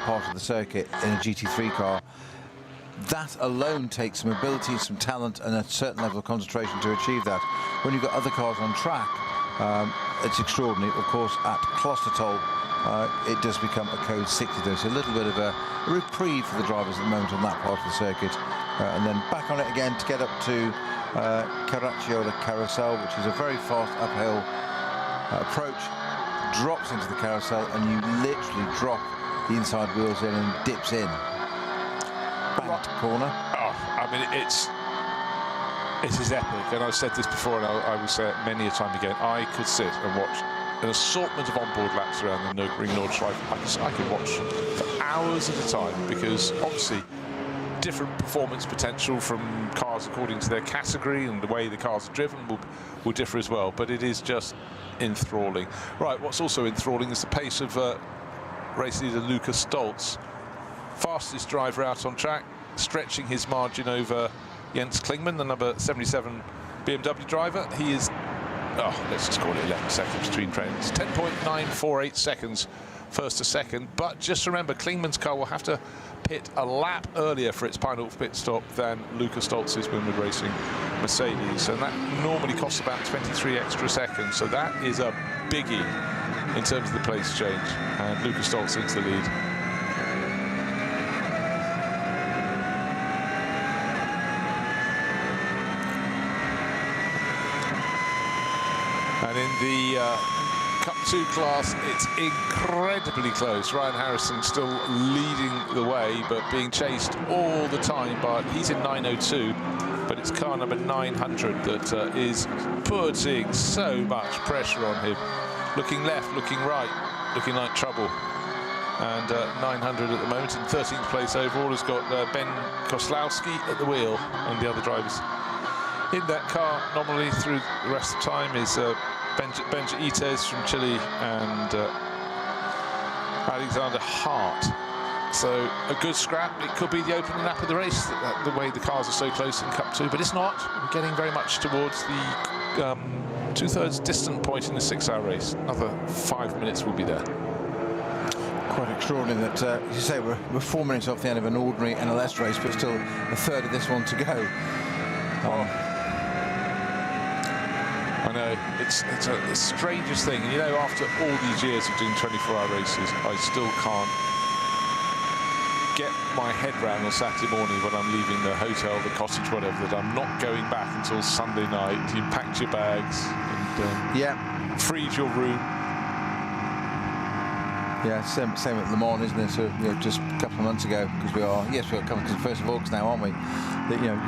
part of the circuit in a GT3 car. That alone takes some ability, some talent and a certain level of concentration to achieve that. When you've got other cars on track, it's extraordinary. Of course, at Klosterdal, it does become a code 60 though, so a little bit of a reprieve for the drivers at the moment on that part of the circuit, and then back on it again to get up to Caracciolo carousel, which is a very fast uphill approach, drops into the carousel, and you literally drop the inside wheels in and dips in. Back to corner. Oh, I mean, it is epic, and I've said this before, and I will say it many a time again. I could sit and watch an assortment of onboard laps around the Nürburgring Nordschleife. I could watch for hours at a time, because obviously different performance potential from cars according to their category, and the way the cars are driven will differ as well, but it is just enthralling. Right, what's also enthralling is the pace of race leader Lukas Stolz. Fastest driver out on track, stretching his margin over Jens Klingmann, the number 77 BMW driver. He is, let's just call it 11 seconds between trains. 10.948 seconds first to second. But just remember, Klingmann's car will have to pit a lap earlier for its final pit stop than Lukas Stolz's Winward Racing Mercedes. And that normally costs about 23 extra seconds. So that is a biggie in terms of the place change. And Lukas Stolz into the lead. And in the Cup 2 class, it's incredibly close. Ryan Harrison still leading the way, but being chased all the time by, he's in 902, but it's car number 900 that is putting so much pressure on him. Looking left, looking right, looking like trouble. And 900 at the moment, in 13th place overall, has got Ben Koslowski at the wheel, and the other drivers in that car nominally through the rest of the time is Benja Ites from Chile and Alexander Hart. So a good scrap. It could be the opening lap of the race, the way the cars are so close in Cup 2, but it's not. We're getting very much towards the 2/3 distant point in the 6-hour race. Another 5 minutes will be there. Quite extraordinary that, as you say, we're 4 minutes off the end of an ordinary NLS race, but still a third of this one to go. I know, it's the strangest thing. You know, after all these years of doing 24-hour races, I still can't get my head round on Saturday morning when I'm leaving the hotel, the cottage, whatever, that I'm not going back until Sunday night. You packed your bags and freed your room. Yeah, same at Le Mans, isn't it? So, you know, just a couple of months ago, because we are coming to the 1st of August now, aren't we? That, you know,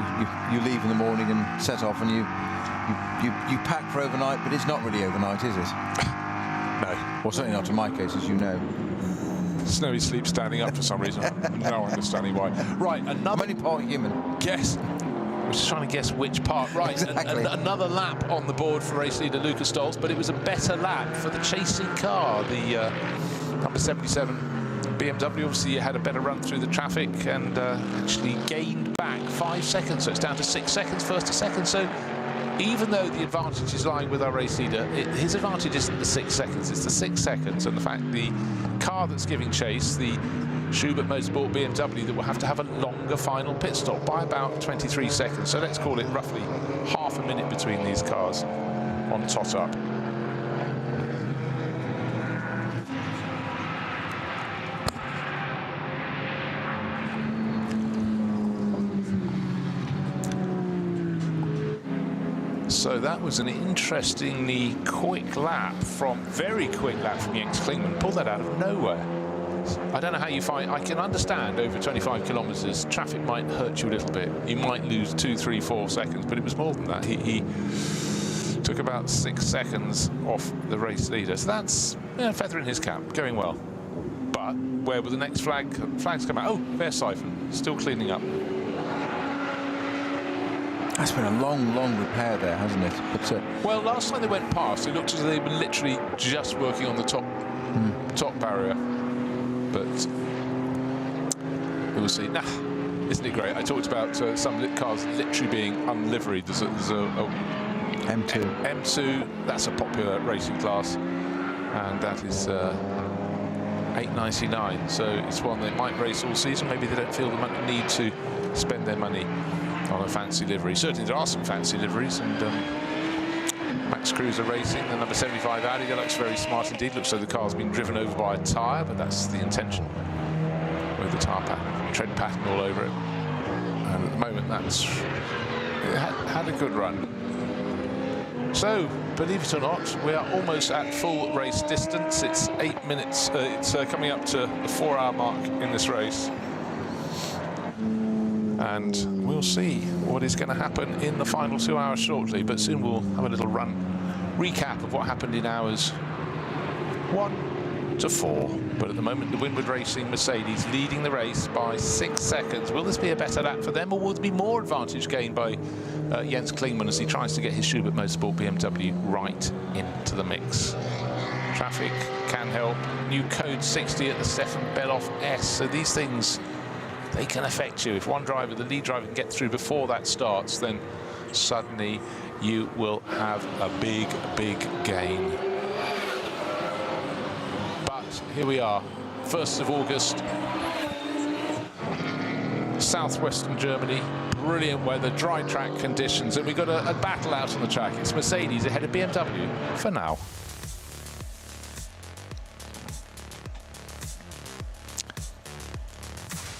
you leave in the morning and set off, and you pack for overnight, but it's not really overnight, is it? No. Well, certainly not in my case, as you know. Snowy sleeps standing up for some reason. No understanding why. Right, another... I'm only part human. Guess. We're just trying to guess which part. Right, Exactly. Another lap on the board for race leader Lucas Stoltz, but it was a better lap for the chasing car, the number 77 BMW. Obviously, had a better run through the traffic and actually gained back 5 seconds, so it's down to 6 seconds, first to second. So even though the advantage is lying with our race leader, his advantage isn't the 6 seconds, it's the 6 seconds, and the fact the car that's giving chase, the Schubert Motorsport BMW, that will have to have a longer final pit stop by about 23 seconds. So let's call it roughly half a minute between these cars on tot up. So that was an interestingly quick lap very quick lap from Jens Klingmann. Pulled that out of nowhere. I don't know how you find, I can understand over 25 kilometres, traffic might hurt you a little bit. You might lose 2, 3, 4 seconds, but it was more than that. He took about 6 seconds off the race leader. So that's a feather in his cap, going well. But where will the next flags come out? Oh, Versiphon, still cleaning up. That's been a long repair there, hasn't it? But, well, last time they went past, it looked as though they were literally just working on the top barrier. But we'll see. Nah, isn't it great? I talked about some cars literally being unliveried. There's a M2. M2, that's a popular racing class, and that is $8.99. So it's one they might race all season. Maybe they don't feel the need to spend their money on a fancy livery. Certainly there are some fancy liveries, and Max Cruiser Racing, the number 75 Audi, that looks very smart indeed. Looks like the car's been driven over by a tyre, but that's the intention. With the tyre pattern, tread pattern all over it. And at the moment, it had a good run. So, believe it or not, we are almost at full race distance. It's 8 minutes. It's coming up to the 4-hour mark in this race. And we'll see what is going to happen in the final 2 hours shortly, but soon we'll have a little recap of what happened in hours 1 to 4. But at the moment, the Winward Racing Mercedes leading the race by 6 seconds. Will this be a better lap for them, or will there be more advantage gained by Jens Klingmann as he tries to get his Schubert Motorsport BMW right into the mix? Traffic can help. New code 60 at the Stefan Beloff S. So these things, they can affect you. If one driver, the lead driver, can get through before that starts, then suddenly you will have a big gain. But here we are, 1st of August, southwestern Germany, brilliant weather, dry track conditions, and we've got a battle out on the track. It's Mercedes ahead of BMW for now.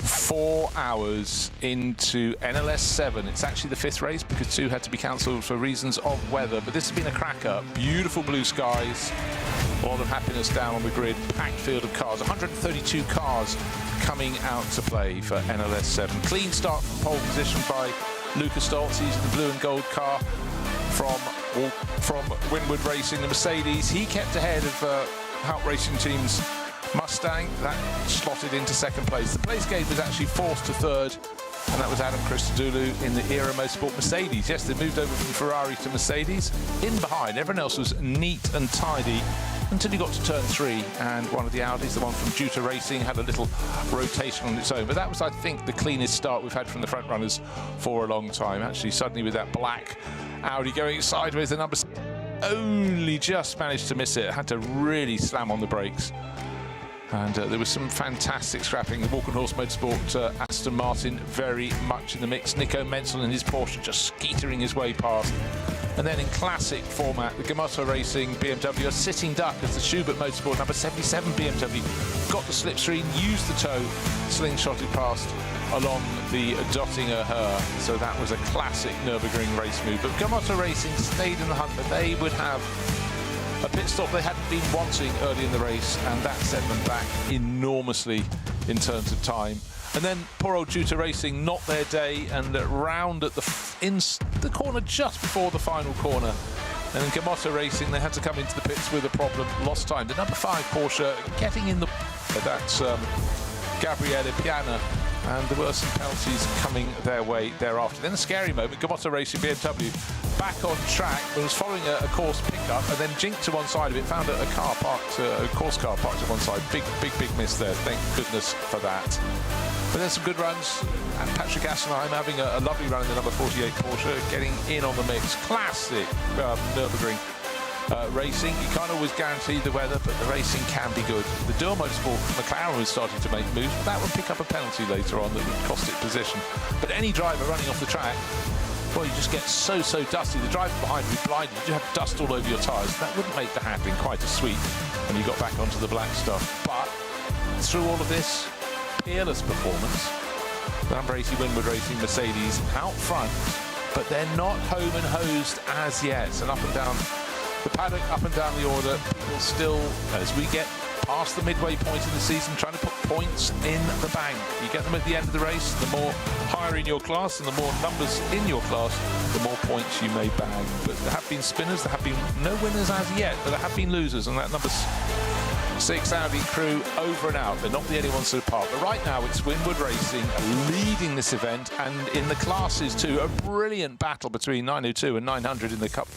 Four hours into NLS7. It's actually the 5th race because 2 had to be cancelled for reasons of weather. But this has been a cracker. Beautiful blue skies. A lot of happiness down on the grid. Packed field of cars. 132 cars coming out to play for NLS7. Clean start from pole position by Lucas Stoltz. He's in the blue and gold car from Winward Racing, the Mercedes. He kept ahead of Hout Racing Team's Mustang. That slotted into 2nd place. The place gate was actually 4th to 3rd, and that was Adam Christodoulou in the Era Motorsport Mercedes. Yes, they moved over from Ferrari to Mercedes. In behind, everyone else was neat and tidy until you got to turn 3, and one of the Audis, the one from Juta Racing, had a little rotation on its own. But that was, I think, the cleanest start we've had from the front runners for a long time. Actually, suddenly with that black Audi going sideways, the number only just managed to miss it. Had to really slam on the brakes. And there was some fantastic scrapping. The Walkenhorst Motorsport Aston Martin very much in the mix. Nico Menzel and his Porsche just skeetering his way past. And then in classic format, the Gamotto Racing BMW, a sitting duck as the Schubert Motorsport number 77 BMW got the slipstream, used the toe, slingshotted past along the Dottinger Her. So that was a classic Nürburgring race move. But Gamotto Racing stayed in the hunt, but they would have a pit stop they hadn't been wanting early in the race, and that set them back enormously in terms of time. And then poor old Juta Racing, not their day, and round at in the corner just before the final corner. And in Gamotto Racing, they had to come into the pits with a problem, lost time. The number 5 Porsche getting in the... That's Gabriele Piana. And there were some penalties coming their way thereafter. Then a scary moment, Gamotto Racing BMW back on track, but was following a course pickup and then jinked to one side of it, found a car parked, a course car parked to one side. Big miss there, thank goodness for that. But there's some good runs, and Patrick Assenheim having a lovely run in the number 48 Porsche, getting in on the mix. Classic Nürburgring racing. You can't always guarantee the weather, but the racing can be good. The Dual Motorsport McLaren was starting to make moves, but that would pick up a penalty later on that would cost it position. But any driver running off the track, well, you just get so dusty. The driver behind would be blinded. You have dust all over your tyres. That wouldn't make the happy quite as sweet when you got back onto the black stuff. But through all of this, peerless performance. The number 80 Winwood Racing Mercedes out front, but they're not home and hosed as yet. And up and down the paddock, up and down the order, people still, as we get past the midway point in the season, trying to put points in the bank. You get them at the end of the race, the more higher in your class and the more numbers in your class, the more points you may bag. But there have been spinners, there have been no winners as yet, but there have been losers, and that number 6 Audi crew over and out. They're not the only ones to depart. But right now it's Winwood Racing leading this event, and in the classes too, a brilliant battle between 902 and 900 in the Cup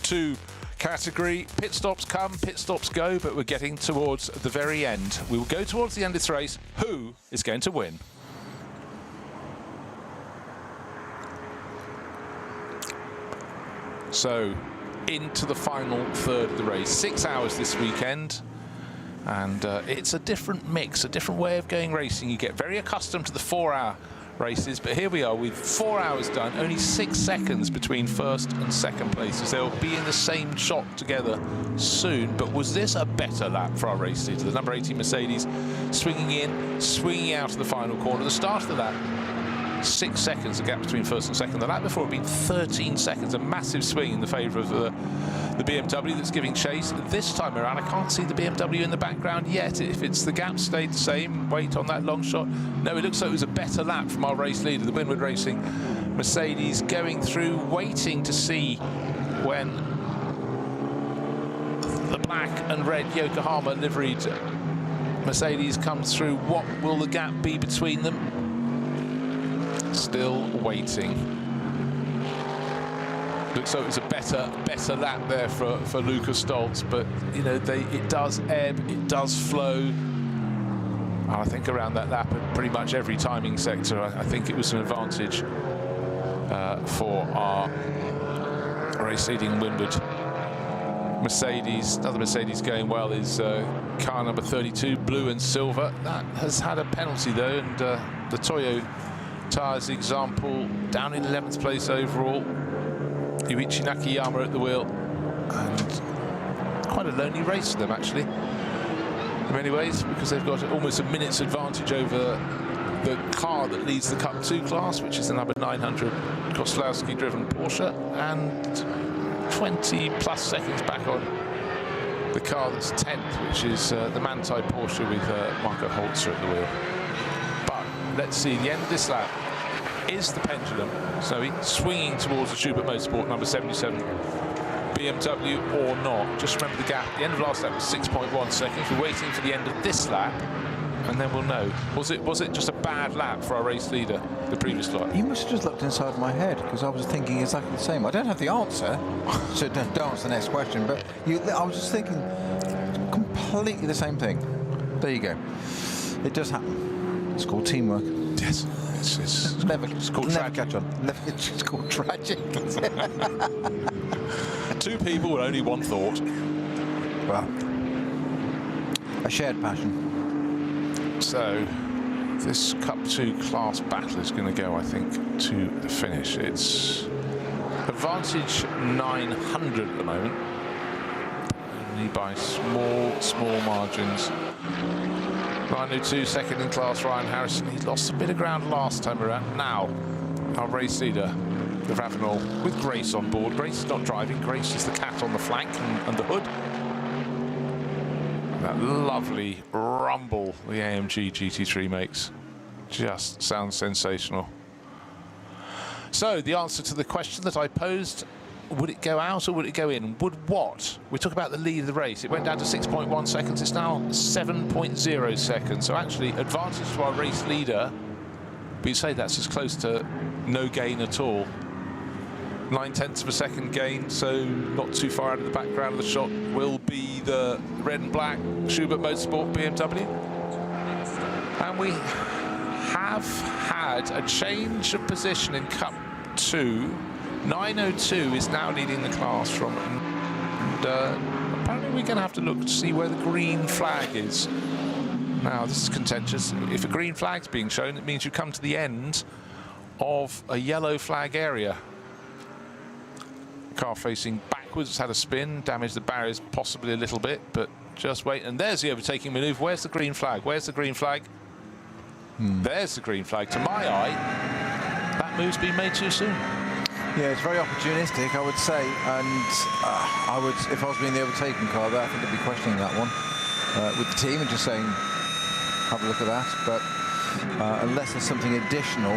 2 category. Pit stops come, pit stops go, but we're getting towards the very end. We will go towards the end of this race. Who is going to win? So, into the final third of the race. 6 hours this weekend. And it's a different mix, a different way of going racing. You get very accustomed to the 4-hour races, but here we are with 4 hours done, only 6 seconds between first and second places. They'll be in the same shot together soon. But was this a better lap for our race leader? The number 80 Mercedes swinging in, swinging out of the final corner. The start of the lap, 6 seconds, the gap between first and second. The lap before had been 13 seconds, a massive swing in the favour of the BMW that's giving chase. This time around, I can't see the BMW in the background yet. If it's the gap stayed the same, wait on that long shot. No, it looks like it was a better lap from our race leader, the Winwood Racing Mercedes, going through, waiting to see when the black and red Yokohama liveried Mercedes comes through. What will the gap be between them? Still waiting. Looks like it was a better lap there for Lucas Stoltz, but you know, it does ebb, it does flow. And I think around that lap at pretty much every timing sector, I think it was an advantage for our race leading Winwood Mercedes. Another Mercedes going well is car number 32, blue and silver. That has had a penalty though, and the Toyo Tires example down in 11th place overall. Yuichi Nakayama at the wheel, and quite a lonely race for them actually in many ways, because they've got almost a minute's advantage over the car that leads the Cup 2 class, which is the number 900 Koslowski driven Porsche, and 20 plus seconds back on the car that's 10th, which is the Manthey Porsche with Marco Holzer at the wheel. But let's see, the end of this lap is the pendulum, so he's swinging towards the Schubert Motorsport number 77 BMW or not. Just remember the gap. The end of last lap was 6.1 seconds. We're waiting for the end of this lap, and then we'll know. Was it just a bad lap for our race leader, the previous lap? You must have just looked inside my head, because I was thinking exactly the same. I don't have the answer, so don't answer the next question, but I was just thinking completely the same thing. There you go. It does happen. It's called teamwork. Yes. It's called tragic. Catch on. It's called tragic. 2 people with only one thought. Well, a shared passion. So this Cup 2 class battle is going to go, I think, to the finish. It's advantage 900 at the moment, only by small margins. 902 second in class, Ryan Harrison. He lost a bit of ground last time around. Now, our race leader, the Ravenel, with Grace on board. Grace is not driving. Grace is the cat on the flank and the hood. That lovely rumble the AMG GT3 makes just sounds sensational. So the answer to the question that I posed, would it go out or would it go in? Would what? We talk about the lead of the race. It went down to 6.1 seconds. It's now 7.0 seconds. So actually advantage to our race leader. But you'd say that's as close to no gain at all. 9/10 of a second gain, so not too far out of the background of the shot will be the red and black Schubert Motorsport BMW. And we have had a change of position in Cup 2. 902 is now leading the class from, and apparently we're going to have to look to see where the green flag is. Now this is contentious. If a green flag's being shown, it means you come to the end of a yellow flag area. Car facing backwards, had a spin, damaged the barriers possibly a little bit, but just wait. And there's the overtaking manoeuvre. Where's the green flag? Where's the green flag? There's the green flag. To my eye, that move's been made too soon. Yeah, it's very opportunistic, I would say, and I would, if I was being the overtaken car there, I think I'd be questioning that one with the team and just saying, have a look at that. But unless there's something additional,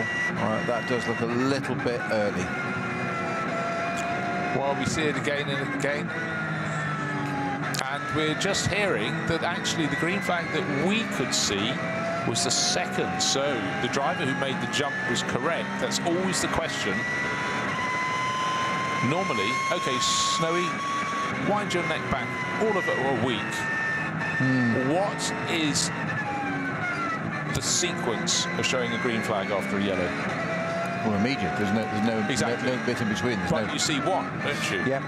that does look a little bit early. Well, we see it again and again. And we're just hearing that actually the green flag that we could see was the second. So the driver who made the jump was correct. That's always the question. Normally, okay, Snowy, wind your neck back all of it a week. What is the sequence of showing a green flag after a yellow? Well, immediate. There's no exactly. no bit in between. But you see one, don't you? Yeah.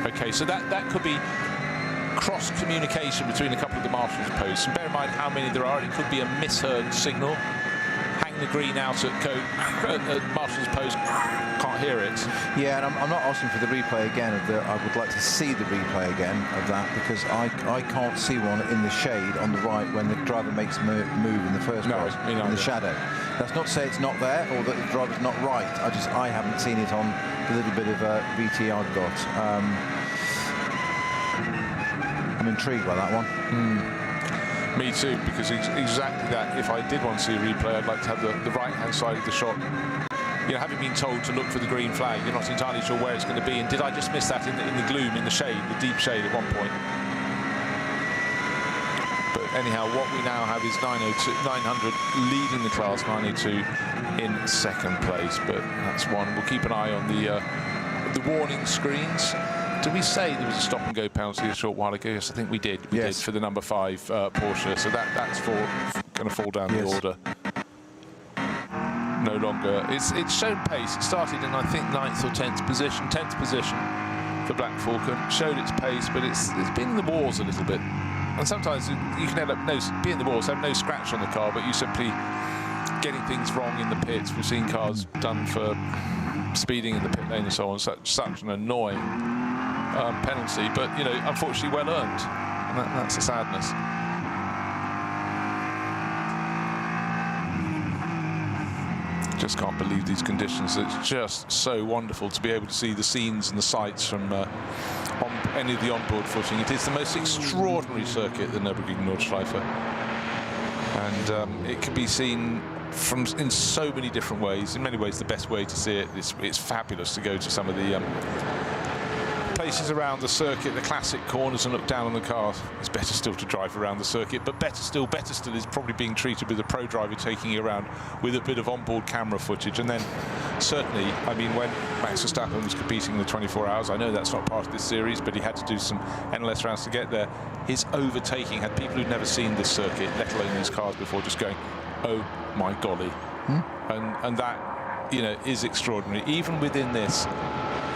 Okay, so that could be cross communication between a couple of the marshals posts. And bear in mind how many there are. It could be a misheard signal. Hang the green out at marshal's post. Can't hear it. Yeah, and I'm not asking for the replay again of the. I would like to see the replay again of that because I can't see one in the shade on the right when the driver makes a move in the first place in the shadow. That's not to say it's not there or that the driver's not right. I haven't seen it on the little bit of VT I've got. I'm intrigued by that one. Me too, because exactly that. If I did want to see a replay, I'd like to have the right-hand side of the shot. You know, having been told to look for the green flag, you're not entirely sure where it's going to be. And did I just miss that in the gloom, in the shade, the deep shade at one point? But anyhow, what we now have is 900 leading the class, 902 in second place. But that's one. We'll keep an eye on the warning screens. Did we say there was a stop and go penalty a short while ago? Yes, I think we did. We did for the number 5 Porsche. So that's going to fall down the order. No longer. It's shown pace. It started in, I think, 9th or 10th position. 10th position for Black Falcon. Showed its pace, but it's been in the wars a little bit. And sometimes you can end up be in the wars, have no scratch on the car, but you simply getting things wrong in the pits. We've seen cars done for speeding in the pit lane and so on. Such an annoying penalty, but you know, unfortunately, well earned. And that's the sadness. Just can't believe these conditions. It's just so wonderful to be able to see the scenes and the sights from on any of the onboard footing. It is the most extraordinary circuit, the Nürburgring Nordschleife, and it can be seen in so many different ways. In many ways, the best way to see it. It's fabulous to go to some of the places around the circuit, the classic corners, and look down on the cars. It's better still to drive around the circuit, but better still is probably being treated with a pro driver taking you around with a bit of onboard camera footage. And then certainly, I mean, when Max Verstappen was competing in the 24 hours, I know that's not part of this series, but he had to do some NLS rounds to get there. His overtaking had people who'd never seen this circuit, let alone these cars before, just going, oh my golly. And that, you know, is extraordinary. Even within this,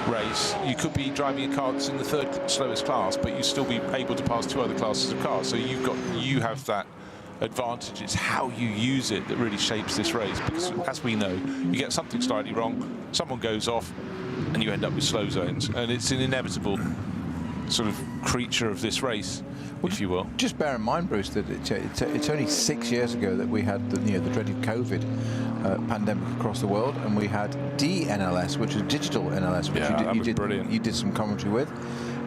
race, you could be driving a car that's in the third slowest class, but you still be able to pass 2 other classes of cars. So you have that advantage. It's how you use it that really shapes this race, because as we know, you get something slightly wrong, someone goes off, and you end up with slow zones, and it's an inevitable sort of creature of this race, if you will. Just bear in mind, Bruce, that it's only 6 years ago that we had the dreaded COVID pandemic across the world, and we had DNLS, which was digital NLS, which brilliant. You did some commentary with.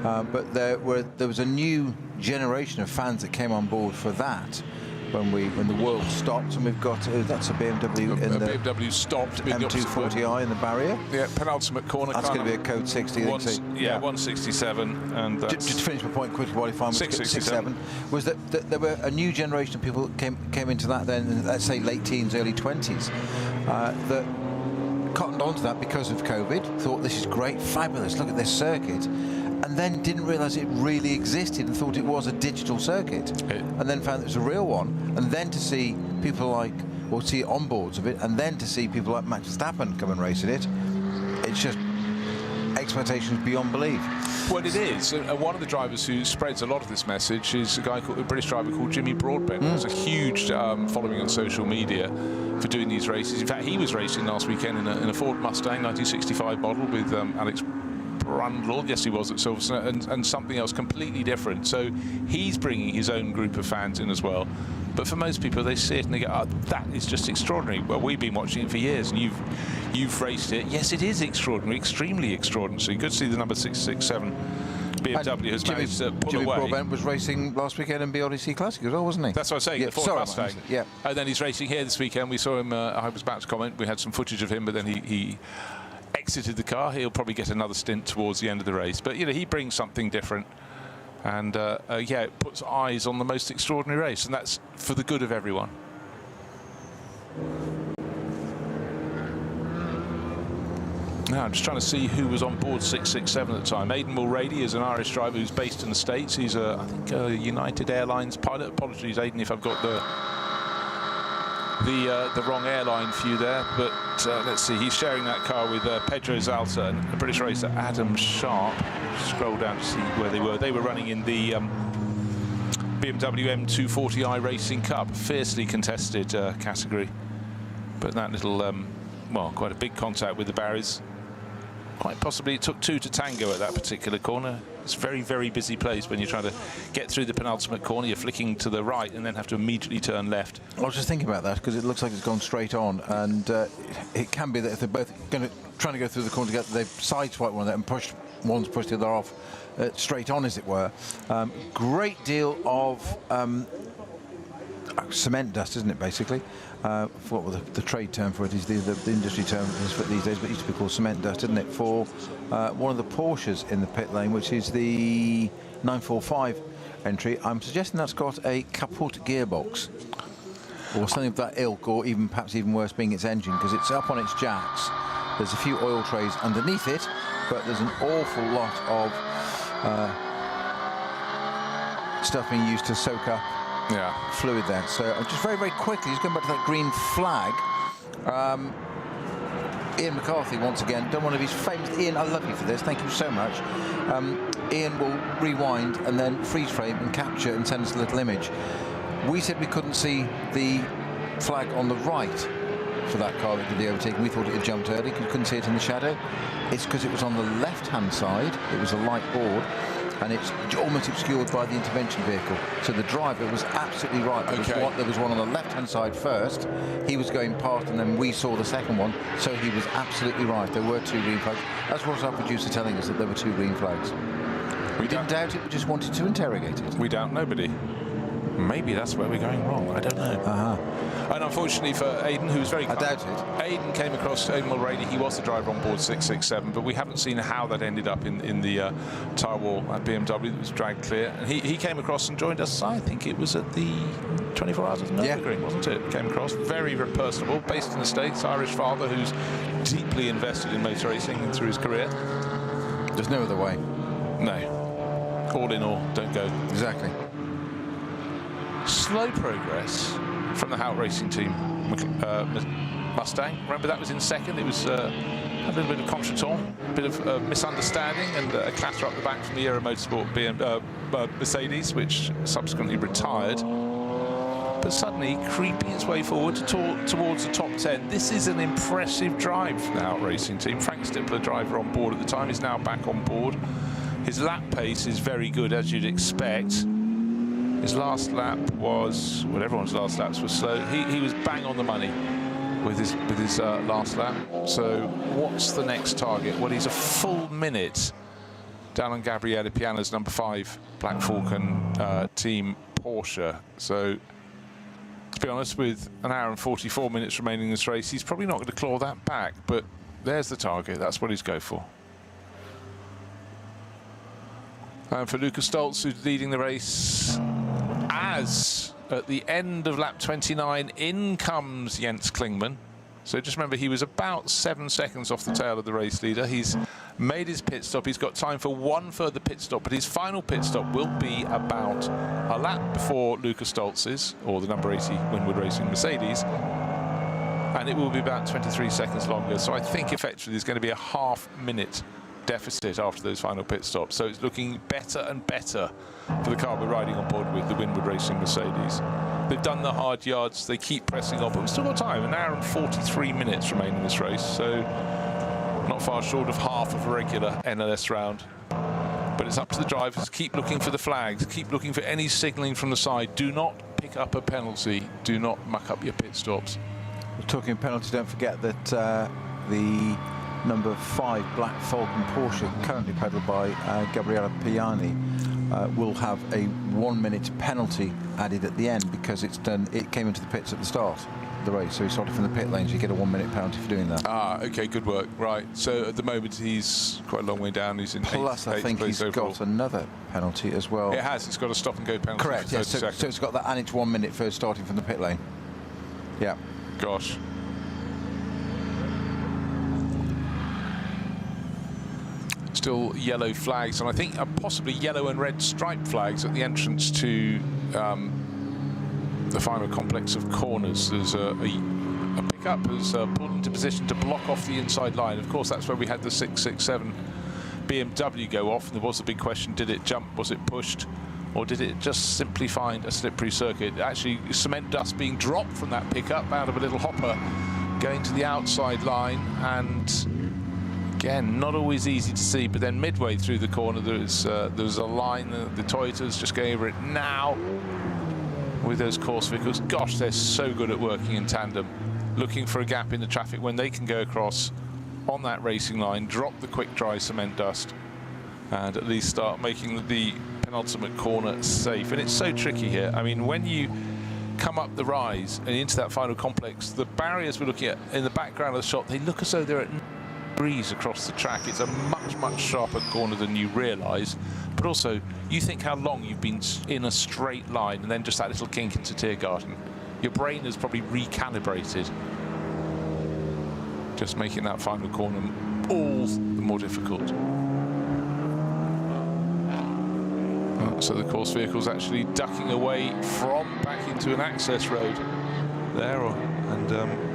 But there was a new generation of fans that came on board for that when the world stopped, and we've got that's a BMW in the BMW stopped M240i in the barrier. Yeah, penultimate corner. That's going to be a code 60. 167, and just to finish my point quickly, while I 667 was that there were a new generation of people came into that then, let's say late teens, early 20s, that cottoned onto that because of COVID, thought this is great, fabulous, look at this circuit, and then didn't realise it really existed and thought it was a digital circuit, and then found it was a real one, and then to see people like, or see onboards of it, and then to see people like Max Verstappen come and race in it, it's just expectations beyond belief. Well, it is. One of the drivers who spreads a lot of this message is a British driver called Jimmy Broadbent. There's a huge following on social media for doing these races. In fact, he was racing last weekend in a Ford Mustang 1965 model with Alex Brundle. Yes, he was at Silverstone, and something else completely different. So he's bringing his own group of fans in as well. But for most people, they see it and they go, "Oh, that is just extraordinary." Well, we've been watching it for years, and you've raced it. Yes, it is extraordinary, extremely extraordinary. So you could see the number 667 BMW has managed to pull Jimmy away. Broadbent was racing last weekend in BRDC Classic as well, wasn't he? That's what I was saying. Yeah, the Ford sorry, Mustang. Yeah. And then he's racing here this weekend. We saw him. I was about to comment. We had some footage of him, but then he exited the car. He'll probably get another stint towards the end of the race. But he brings something different. And yeah, it puts eyes on the most extraordinary race, and that's for the good of everyone. Now, I'm just trying to see who was on board 667 at the time. Aidan Mulrady is an Irish driver who's based in the States. He's I think a United Airlines pilot. Apologies, Aidan, if I've got the wrong airline for you there, but let's see, he's sharing that car with Pedro Zalta and a British racer Adam Sharp. Scroll down to see where they were. They were running in the BMW M240i Racing Cup, fiercely contested category, but that little well, quite a big contact with the barriers. Quite possibly it took 2 to tango at that particular corner. It's a very, very busy place when you're trying to get through the penultimate corner. You're flicking to the right and then have to immediately turn left. I was just thinking about that because it looks like it's gone straight on, and it can be that if they're both trying to go through the corner together, they've sideswiped one of them and one's pushed the other off straight on, as it were. Great deal of cement dust, isn't it, basically? What was the trade term for it is the industry term is for these days, but it used to be called cement dust, didn't it, for one of the Porsches in the pit lane, which is the 945 entry. I'm suggesting that's got a kaput gearbox or something of that ilk, or even perhaps even worse being its engine, because it's up on its jacks. There's a few oil trays underneath it, but there's an awful lot of stuff being used to soak up fluid there. So just very, very quickly, just going back to that green flag. Ian McCarthy, once again, done one of his famous... Ian, I love you for this. Thank you so much. Ian will rewind and then freeze frame and capture and send us a little image. We said we couldn't see the flag on the right for that car that did the overtaking. We thought it had jumped early because we couldn't see it in the shadow. It's because it was on the left-hand side. It was a light board, and it's almost obscured by the intervention vehicle. So the driver was absolutely right. There was one on the left-hand side first. He was going past, and then we saw the second one. So he was absolutely right. There were 2 green flags. That's what our producer telling us, that there were 2 green flags. We didn't doubt it. We just wanted to interrogate it. We doubt nobody. Maybe that's where we're going wrong. I don't know. And unfortunately for Aidan, who's very... I doubt it. Aidan came across Aidan Mulrady. He was the driver on board 667, but we haven't seen how that ended up in the tyre wall at BMW that was dragged clear. And he came across and joined us. I think it was at the 24 Hours of Nürburgring, wasn't it? Came across very, very personable, based in the States, Irish father who's deeply invested in motor racing through his career. There's no other way. No. All in all, don't go. Exactly. Slow progress from the Hout Racing team. Mustang. Remember, that was in second. It was a little bit of contretemps, a bit of misunderstanding, and a clatter up the back from the Aero Motorsport Mercedes, which subsequently retired. But suddenly creeping its way forward towards the top 10. This is an impressive drive from the Out Racing team. Frank Stippler, driver on board at the time, is now back on board. His lap pace is very good, as you'd expect. His last lap was, well, everyone's last laps were slow. He was bang on the money with his last lap. So what's the next target? Well, he's a full minute down on Gabriele Piana's number 5 Black Falcon team Porsche. So to be honest, with an hour and 44 minutes remaining in this race, he's probably not going to claw that back, but there's the target. That's what he's go for. And for Lukas Stoltz, who's leading the race, as at the end of lap 29, in comes Jens Klingmann. So just remember, he was about 7 seconds off the tail of the race leader. He's made his pit stop. He's got time for one further pit stop, but his final pit stop will be about a lap before Lukas Stoltz's, or the number 80 Winwood Racing Mercedes, and it will be about 23 seconds longer. So I think effectively there's going to be a half-minute deficit after those final pit stops. So it's looking better and better for the car we're riding on board with, the Winwood Racing Mercedes. They've done the hard yards, they keep pressing on, but we've still got time. An hour and 43 minutes remain in this race, so not far short of half of a regular NLS round. But it's up to the drivers. Keep looking for the flags, keep looking for any signalling from the side. Do not pick up a penalty, do not muck up your pit stops. We're talking penalty, don't forget that the number 5 Black Falcon Porsche, currently pedalled by Gabriele Piani, will have a 1 minute penalty added at the end because it came into the pits at the start of the race. So he started from the pit lane, so you get a 1 minute penalty for doing that. Ah, okay, good work. Right, so at the moment he's quite a long way down. He's in Plus, I think he's got another penalty as well. It has. It's got a stop and go penalty. Correct. Yes. So it's got that, and it's 1 minute first starting from the pit lane. Yeah. Gosh. Still yellow flags, and I think possibly yellow and red striped flags at the entrance to the final complex of corners. There's a pickup has pulled into position to block off the inside line. Of course, that's where we had the 667 BMW go off, and there was a big question: did it jump? Was it pushed? Or did it just simply find a slippery circuit? Actually, cement dust being dropped from that pickup out of a little hopper, going to the outside line, and again, not always easy to see. But then midway through the corner, there's a line. The Toyota's just going over it now with those course vehicles. Gosh, they're so good at working in tandem, looking for a gap in the traffic when they can go across on that racing line, drop the quick dry cement dust, and at least start making the penultimate corner safe. And it's so tricky here. I mean, when you come up the rise and into that final complex, the barriers we're looking at in the background of the shot, they look as though they're at degrees across the track. It's a much sharper corner than you realise. But also, you think how long you've been in a straight line, and then just that little kink into Tiergarten. Your brain has probably recalibrated, just making that final corner all the more difficult. So the course vehicle's actually ducking away from back into an access road there, and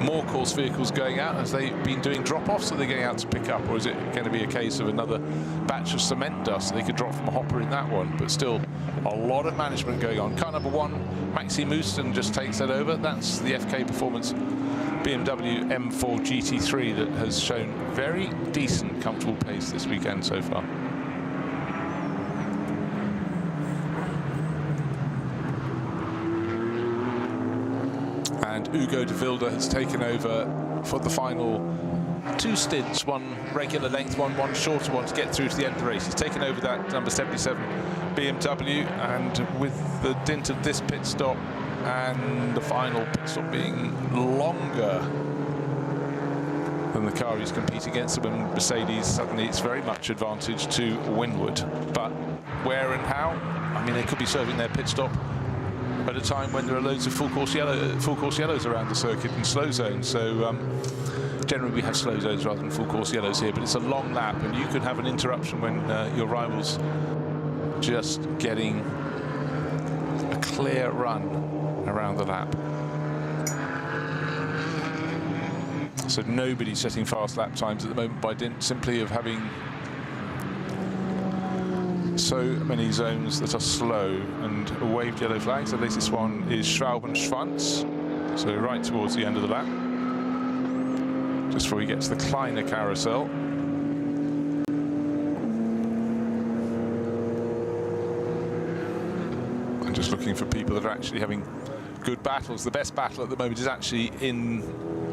more course vehicles going out as they've been doing drop-offs. Are they going out to pick up, or is it going to be a case of another batch of cement dust they could drop from a hopper in that one? But still, a lot of management going on. Car number 1, Maxi Moosten, just takes that over. That's the FK Performance BMW M4 GT3 that has shown very decent, comfortable pace this weekend so far. And Hugo de Wilde has taken over for the final 2 stints, one regular length, one shorter one, to get through to the end of the race. He's taken over that number 77 BMW, and with the dint of this pit stop and the final pit stop being longer than the car he's competing against, the Mercedes, suddenly it's very much advantage to Winwood. But where and how? I mean, they could be serving their pit stop at a time when there are loads of full course yellows around the circuit and slow zones. So generally we have slow zones rather than full course yellows here, but it's a long lap, and you could have an interruption when your rival's just getting a clear run around the lap. So nobody's setting fast lap times at the moment by dint simply of having so many zones that are slow and waved yellow flags. The latest one is Schrauben-Schwanz, so right towards the end of the lap, just before we get to the Kleiner carousel. I'm just looking for people that are actually having good battles. The best battle at the moment is actually in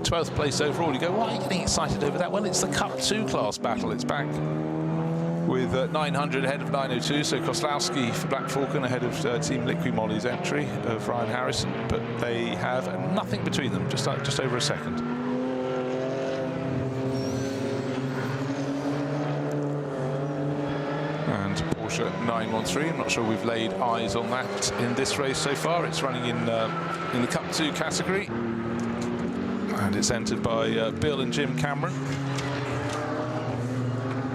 12th place overall. You go, why are you getting excited over that? Well, it's the Cup 2 class battle. It's back with 900 ahead of 902. So Koslowski for Black Falcon ahead of Team Liqui Moly's entry of Ryan Harrison. But they have nothing between them, just over a second. And Porsche 913. I'm not sure we've laid eyes on that in this race so far. It's running in the Cup 2 category. And it's entered by Bill and Jim Cameron.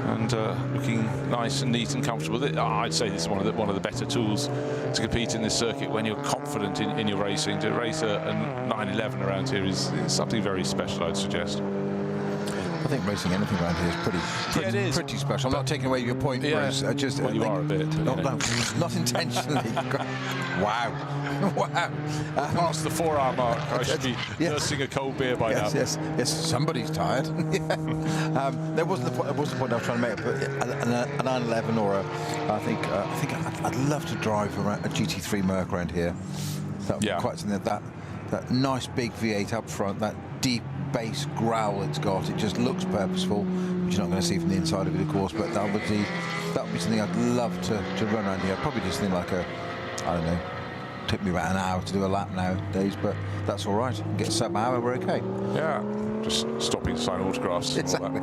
And looking nice and neat and comfortable. I'd say this is one of the better tools to compete in this circuit when you're confident in your racing. To race a 911 around here is something very special, I'd suggest. I think racing anything around here is pretty special. I'm not taking away your point, Bruce. Well, you are a bit. Not intentionally. Wow. Wow. Past the 4 hour mark, I should be nursing a cold beer by now. Yes, somebody's tired. There wasn't the point I was trying to make. But a 911 or I think I'd love to drive around a GT3 Merc around here. That would be quite something. That nice big V8 up front, that deep bass growl it's got. It just looks purposeful, which you're not going to see from the inside of it, of course. But that would be something I'd love to run around here. Probably just something like I don't know. Took me about an hour to do a lap nowadays, but that's all right. Get sub-hour, we're okay. Yeah, just stopping to sign autographs. Exactly.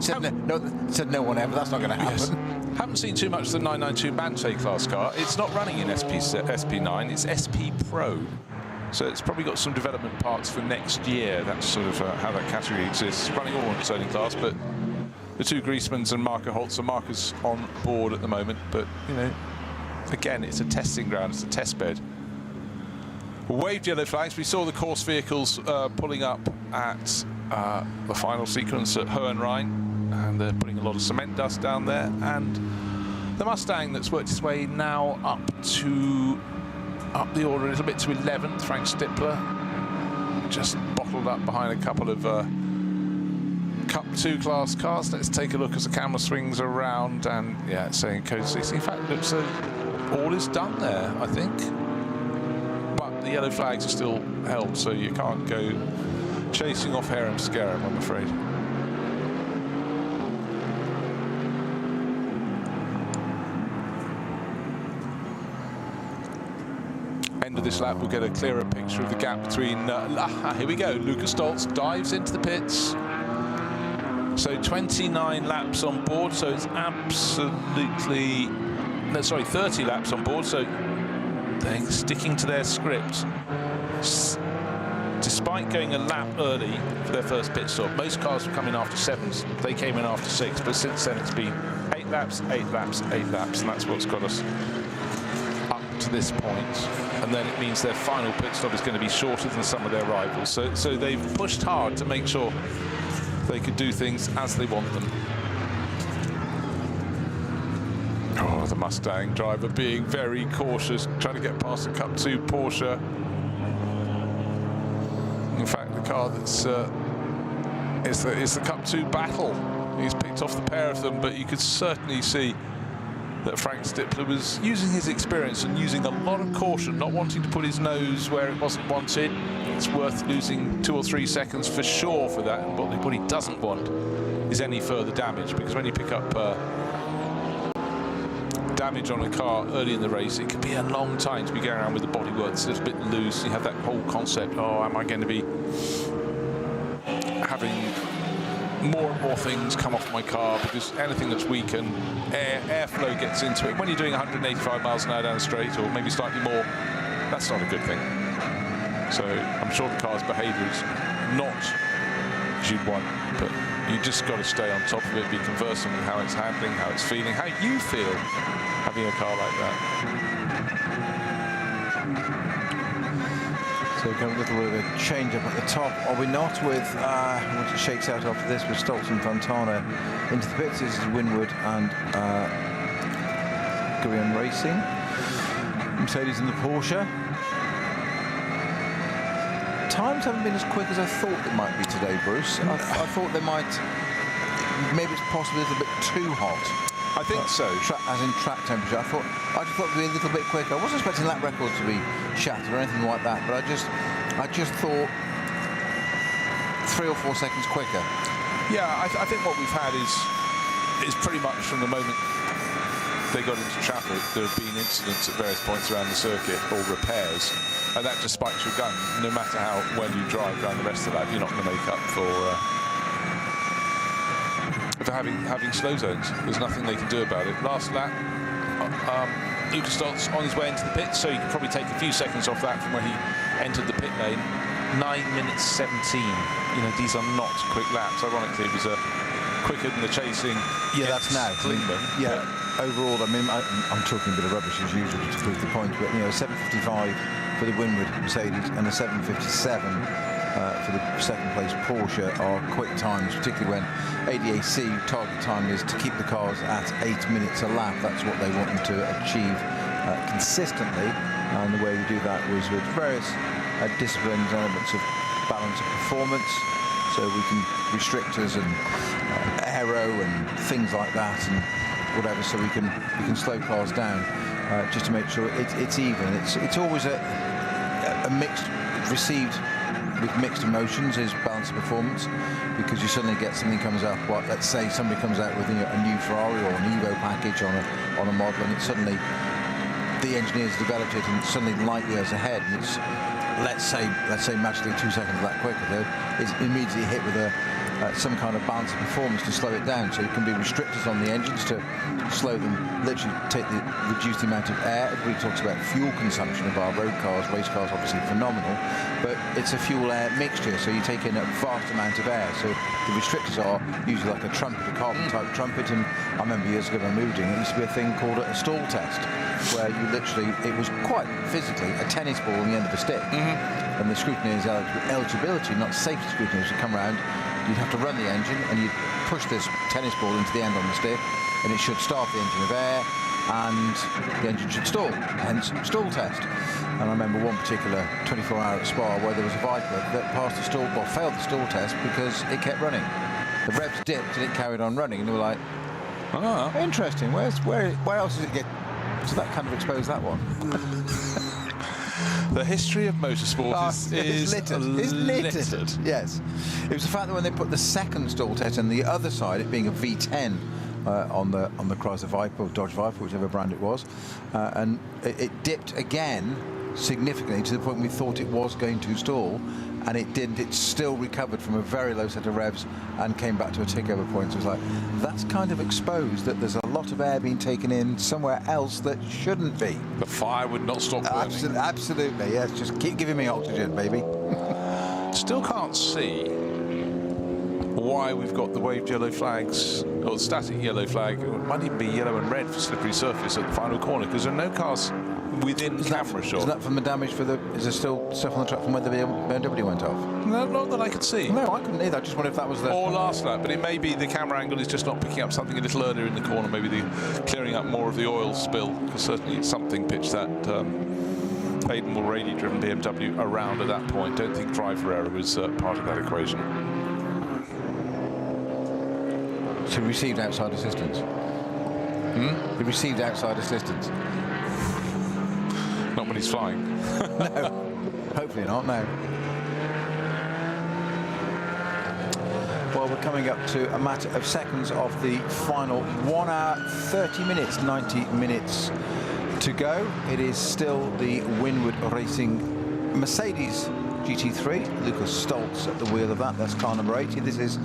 said no one ever. That's not going to happen. Yes. Haven't seen too much of the 992 Bante class car. It's not running in SP9. It's SP Pro. So it's probably got some development parts for next year. That's sort of how that category exists. Running all in its own class, but the two Griezmanns and Marco Holzer, Marco's on board at the moment, but you know. Again, it's a testing ground, it's a test bed. Waved yellow flags. We saw the course vehicles pulling up at the final sequence at Hohenrhein, and they're putting a lot of cement dust down there. And the Mustang that's worked its way now up the order a little bit to 11th, Frank Stippler, just bottled up behind a couple of Cup 2 class cars. Let's take a look as the camera swings around, and yeah, it's saying code 60. In fact, it looks all is done there, I think. But the yellow flags are still held, so you can't go chasing off Harem Scarum, I'm afraid. End of this lap, we'll get a clearer picture of the gap between. Here we go. Lucas Stoltz dives into the pits. So 29 laps on board, so it's absolutely. No, sorry, 30 laps on board, so they're sticking to their script. Despite going a lap early for their first pit stop, most cars were coming after 7s. They came in after 6, but since then it's been 8 laps, 8 laps, 8 laps, and that's what's got us up to this point. And then it means their final pit stop is going to be shorter than some of their rivals. So they've pushed hard to make sure they could do things as they want them. Oh, the Mustang driver being very cautious, trying to get past the Cup 2 Porsche. In fact, the car that's is the Cup 2 Battle. He's picked off the pair of them, but you could certainly see that Frank Stippler was using his experience and using a lot of caution, not wanting to put his nose where it wasn't wanted. It's worth losing 2 or 3 seconds for sure for that. But what he doesn't want is any further damage, because when you pick up damage on a car early in the race, it could be a long time to be going around with the bodywork that's a little bit loose. You have that whole concept, oh, am I going to be having more and more things come off my car, because anything that's weak and airflow gets into it. When you're doing 185 miles an hour down the straight, or maybe slightly more, that's not a good thing. So I'm sure the car's behaviour is not as you'd want, but you just got to stay on top of it, be conversant with how it's handling, how it's feeling, how you feel having a car like that. So we've got a little bit of a change up at the top, are we not, with once it shakes out after this with Stoltz and Fontana into the pits. This is Winwood and Gurion Racing. Mercedes and the Porsche. Times haven't been as quick as I thought they might be today, Bruce. I thought they might, maybe it's possibly a little bit too hot. I think so. As in track temperature. I just thought it'd be a little bit quicker. I wasn't expecting lap records to be shattered or anything like that, but I just thought 3 or 4 seconds quicker. Yeah, I think what we've had is pretty much from the moment they got into traffic, there have been incidents at various points around the circuit or repairs, and that just spikes your gun. No matter how well you drive around the rest of that, you're not going to make up for having slow zones. There's nothing they can do about it. Last lap, Lukas Stoltz on his way into the pits, so you can probably take a few seconds off that from when he entered the pit lane. 9 minutes 17. You know, these are not quick laps. Ironically, it was quicker than the chasing. Yeah, that's now. Klingman. Yeah. Overall, I mean, I'm talking a bit of rubbish as usual to prove the point, but you know, 7:55 for the Winwood Mercedes and a 7:57 for the second place Porsche are quick times, particularly when ADAC target time is to keep the cars at 8 minutes a lap. That's what they want them to achieve consistently, and the way we do that was with various disciplines, elements of balance of performance, so we can restrict us and aero and things like that and whatever, so we can slow cars down just to make sure it's even. It's always a mixed, received with mixed emotions is balance of performance, because you suddenly get something comes up. What, let's say somebody comes out with a new Ferrari or an Evo package on a model, and it's suddenly the engineers developed it and suddenly light years ahead, and it's let's say magically 2 seconds that quicker, though, it's immediately hit with some kind of balance of performance to slow it down. So you can be restrictors on the engines to slow them, literally reduce the amount of air. Everybody talks about fuel consumption of our road cars, race cars, obviously phenomenal, but it's a fuel-air mixture, so you take in a vast amount of air. So the restrictors are usually like a trumpet, a carbon-type trumpet, and I remember years ago when I moved in, it used to be a thing called a stall test, where you literally, it was quite physically a tennis ball on the end of a stick, and the scrutineer's eligibility, not safety scrutineers, would come around. You'd have to run the engine and you'd push this tennis ball into the end on the stick, and it should start the engine of air and the engine should stall, hence stall test. And I remember one particular 24-hour at Spa where there was a Viper that passed the stall, or failed the stall test because it kept running. The revs dipped and it carried on running, and they were like, oh, interesting, where else does it get? So that kind of exposed that one. The history of motorsport is littered. Yes. It was the fact that when they put the second stall test on the other side, it being a V10 on the Chrysler Viper or Dodge Viper, whichever brand it was, and it dipped again significantly to the point we thought it was going to stall, and it didn't. It still recovered from a very low set of revs and came back to a takeover point. So it was like, that's kind of exposed that there's a lot of air being taken in somewhere else that shouldn't be. The fire would not stop burning. Absolutely, yes. Just keep giving me oxygen, baby. Still can't see why we've got the waved yellow flags, or the static yellow flag. It might even be yellow and red for slippery surface at the final corner, because there are no cars within camera shot. Is that from the damage for the... Is there still stuff on the track from where the BMW went off? No, not that I could see. No, I couldn't either. I just wondered if that was the... Or last lap, but it may be the camera angle is just not picking up something a little earlier in the corner, maybe the clearing up more of the oil spill, because certainly it's something pitched that Hayden Mulroney-driven BMW around at that point. Don't think driver error was part of that equation. So he received outside assistance? He received outside assistance? Not when he's flying. No, hopefully not, no. Well, we're coming up to a matter of seconds of the final 1 hour, 30 minutes, 90 minutes to go. It is still the Winwood Racing Mercedes GT3. Lukas Stoltz at the wheel of that. That's car number 80. This is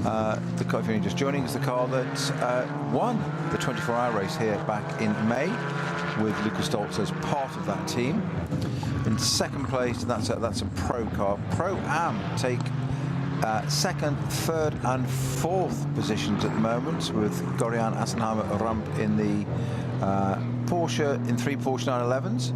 the car, if you're just joining, is the car that won the 24-hour race here back in May, with Lukas Stoltz as part of that team. In second place, that's a pro car. Pro-Am take second, third and fourth positions at the moment, with Gorian Assenheimer Rump in the Porsche, in 3 Porsche 911s.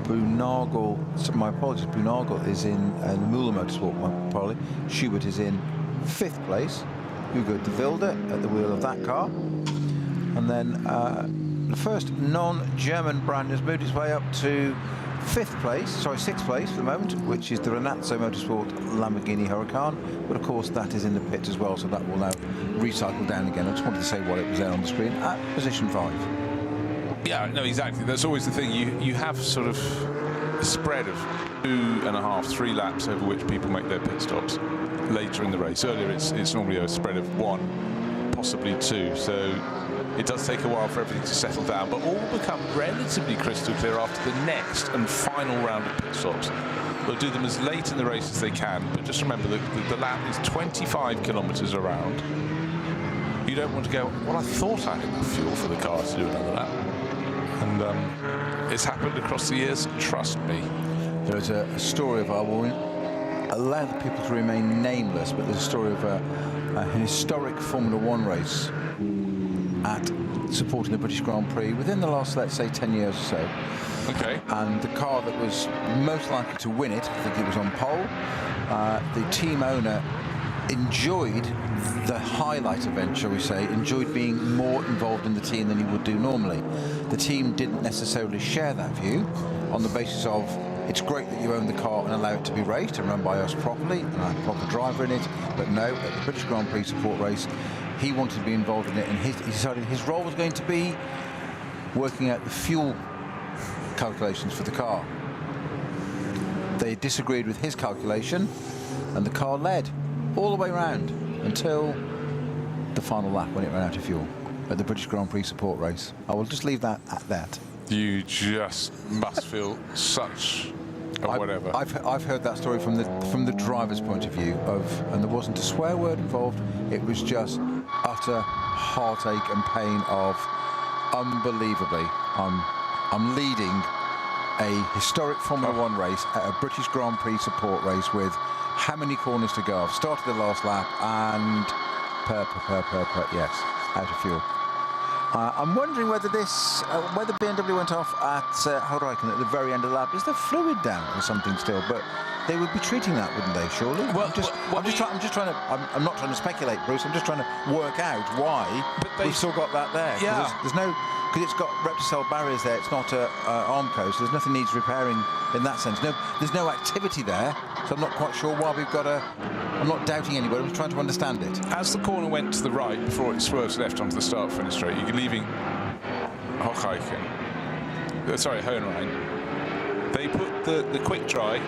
Brunagel, my apologies, Brunagel is in Müller Motorsport, my apologies. Schubert is in 5th place. Hugo de Wilde at the wheel of that car. And then the first non-German brand has moved its way up to 6th place for the moment, which is the Renazzo Motorsport Lamborghini Huracan. But of course that is in the pit as well, so that will now recycle down again. I just wanted to say what it was there on the screen at position 5. Yeah, no, exactly. That's always the thing. You have sort of a spread of 2.5, 3 laps over which people make their pit stops later in the race. Earlier it's normally a spread of 1, possibly 2. So it does take a while for everything to settle down, but all will become relatively crystal clear after the next and final round of pit stops. They'll do them as late in the race as they can, but just remember that the lap is 25 kilometres around. You don't want to go, well, I thought I had enough fuel for the car to do another lap. And it's happened across the years, trust me. There is a story of, I will allow the people to remain nameless, but there's a story of an historic Formula 1 race at supporting the British Grand Prix within the last, let's say, 10 years or so. Okay. And the car that was most likely to win it, I think it was on pole, the team owner enjoyed the highlight event, shall we say, enjoyed being more involved in the team than he would do normally. The team didn't necessarily share that view on the basis of it's great that you own the car and allow it to be raced and run by us properly and I have a proper driver in it, but no, at the British Grand Prix support race he wanted to be involved in it, and he decided his role was going to be working out the fuel calculations for the car. They disagreed with his calculation and the car led all the way round until the final lap when it ran out of fuel at the British Grand Prix support race. I will just leave that at that. You just must feel such a whatever. I've heard that story from the driver's point of view and there wasn't a swear word involved. It was just utter heartache and pain of unbelievably. I'm leading a historic Formula 1 race at a British Grand Prix support race with how many corners to go? I've started the last lap and yes, out of fuel. I'm wondering whether whether BMW went off at Huracan at the very end of the lap. Is there fluid down or something still? But they would be treating that, wouldn't they? Surely. Well, I'm not trying to speculate, Bruce. I'm just trying to work out why we've still got that there. Yeah. There's no. Because it's got Repticel barriers there, it's not Armco, so there's nothing needs repairing in that sense. There's no activity there, so I'm not quite sure why we've got I'm not doubting anybody, I'm just trying to understand it. As the corner went to the right before it swerved left onto the start-finish straight, you're leaving Hohenrhein. They put the quick dry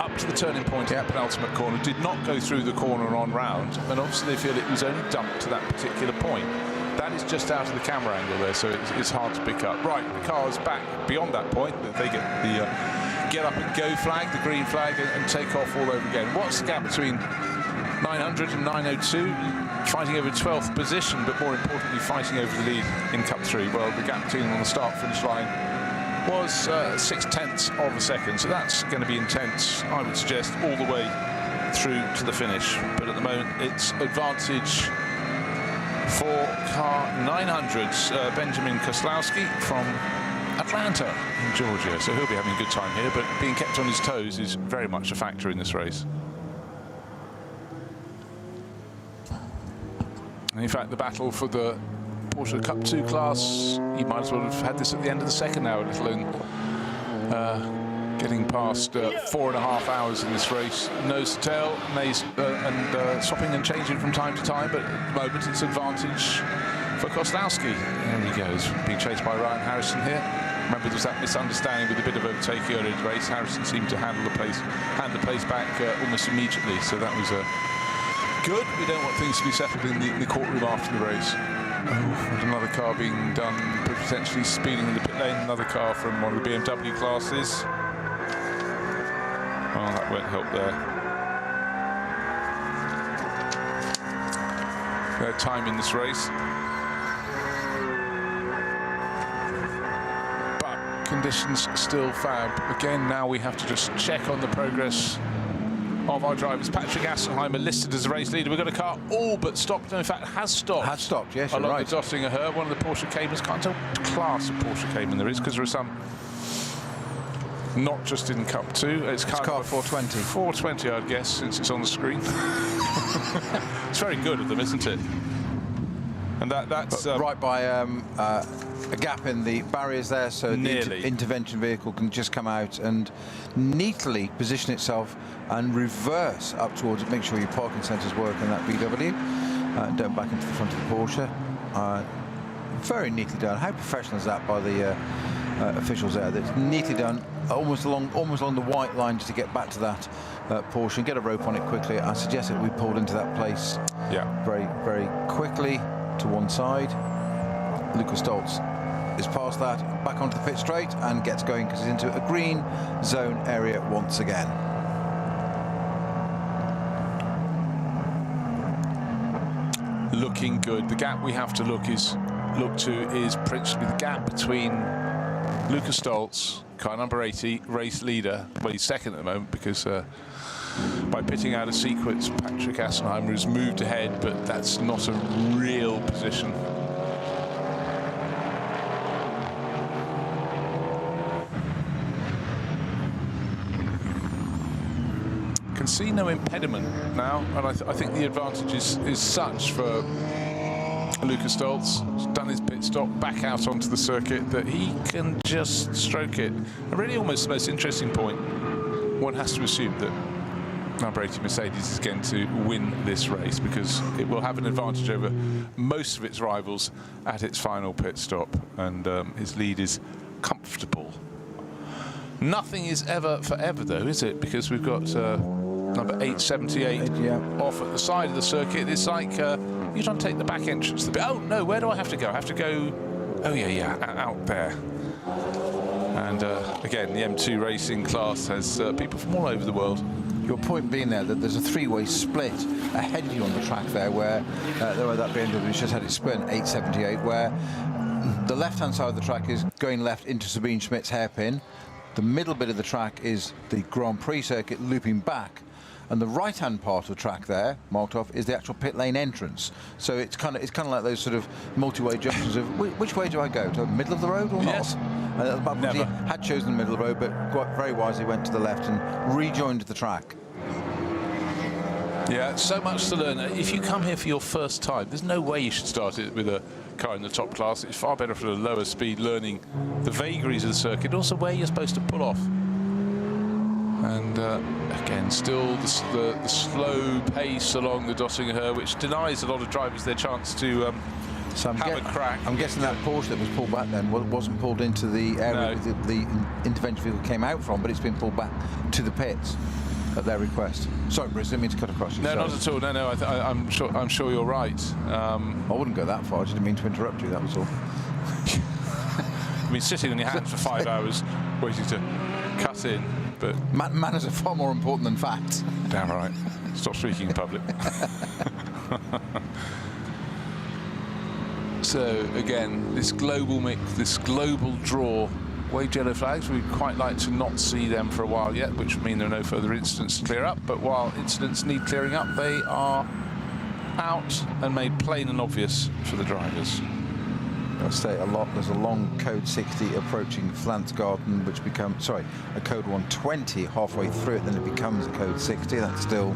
up to the turning point at the penultimate corner, did not go through the corner on round, and obviously they feel it was only dumped to that particular point. That is just out of the camera angle there, so it's hard to pick up. Right, the car's back beyond that point. They get the get up and go flag, the green flag, and take off all over again. What's the gap between 900 and 902? Fighting over 12th position, but more importantly, fighting over the lead in Cup 3. Well, the gap between them on the start-finish line was 0.6 of a second, so that's going to be intense, I would suggest, all the way through to the finish. But at the moment, it's advantage for car 900, Benjamin Koslowski from Atlanta in Georgia. So he'll be having a good time here, but being kept on his toes is very much a factor in this race. And in fact, the battle for the Porsche Cup 2 class, you might as well have had this at the end of the second hour, let alone getting past 4.5 hours in this race. Nose to tail, and swapping and changing from time to time, but at the moment it's advantage for Koslowski. There he goes, being chased by Ryan Harrison here. Remember, there was that misunderstanding with a bit of overtaking earlier in the race. Harrison seemed to hand the place back almost immediately, so that was good. We don't want things to be settled in the courtroom after the race. And another car being done, potentially speeding in the pit lane. Another car from one of the BMW classes. Well, that won't help there. Their time in this race. But conditions still fab. Again, now we have to just check on the progress of our drivers. Patrick Assenheimer listed as a race leader. We've got a car all but stopped, and in fact has stopped. Has stopped, yes, you're along right. the Dottinger Her, one of the Porsche Caymans. Can't tell what class of Porsche Cayman there is, because there are some not just in Cup 2. It's car 420. 420, I'd guess, since it's on the screen. It's very good of them, isn't it? And that's right by a gap in the barriers there, so the intervention vehicle can just come out and neatly position itself and reverse up towards it. Make sure your parking sensors work in that VW. Don't back into the front of the Porsche. Very neatly done. How professional is that by the officials there? That's neatly done, almost along the white line, just to get back to that Porsche and get a rope on it quickly. I suggest that we pulled into that place very, very quickly to one side. Lucas Stoltz is past that, back onto the pit straight, and gets going because he's into a green zone area once again. Looking good. The gap we have to look to is principally the gap between Lucas Stoltz, car number 80, race leader. Well, he's second at the moment because by pitting out of sequence, Patrick Assenheimer has moved ahead, but that's not a real position. Can see no impediment now, and I think the advantage is such for Lucas Stoltz. He's done his pit stop, back out onto the circuit, that he can just stroke it. And really almost the most interesting point, one has to assume that number 80 Mercedes is going to win this race because it will have an advantage over most of its rivals at its final pit stop, and his lead is comfortable. Nothing is ever forever though, is it? Because we've got number 878 off at the side of the circuit. It's like you don't take the back entrance. Oh no, where do I have to go? I have to go, oh yeah, out there. And again, the M2 racing class has people from all over the world. Your point being there that there's a three-way split ahead of you on the track there, where that BMW's just had its split, 878, where the left-hand side of the track is going left into Sabine Schmidt's hairpin. The middle bit of the track is the Grand Prix circuit looping back, and the right-hand part of the track there, marked off, is the actual pit lane entrance. So it's kind of like those sort of multi-way junctions of which way do I go, to the middle of the road or yes. not? He had chosen the middle of the road, but quite very wisely went to the left and rejoined the track. Yeah, so much to learn. If you come here for your first time, there's no way you should start it with a car in the top class. It's far better for the lower speed, learning the vagaries of the circuit, also where you're supposed to pull off. And again, still the slow pace along the Döttinger, which denies a lot of drivers their chance to have a crack. I'm guessing that Porsche that was pulled back then wasn't pulled into the area the intervention vehicle came out from, but it's been pulled back to the pits at their request. Sorry, Bruce, didn't mean to cut across you. No, not at all. No, I'm sure you're right. I wouldn't go that far. I just didn't mean to interrupt you. That was all. I mean, sitting on your hands for 5 hours waiting to cut in, but manners are far more important than facts. Damn right. Stop speaking in public. So again, this global mix, this global draw. Waved yellow flags. We'd quite like to not see them for a while yet, which would mean there are no further incidents to clear up. But while incidents need clearing up, they are out and made plain and obvious for the drivers. I'll say a lot. There's a long code 60 approaching Flansgarten, which becomes, sorry, a code 120 halfway through it, then it becomes a code 60. That's still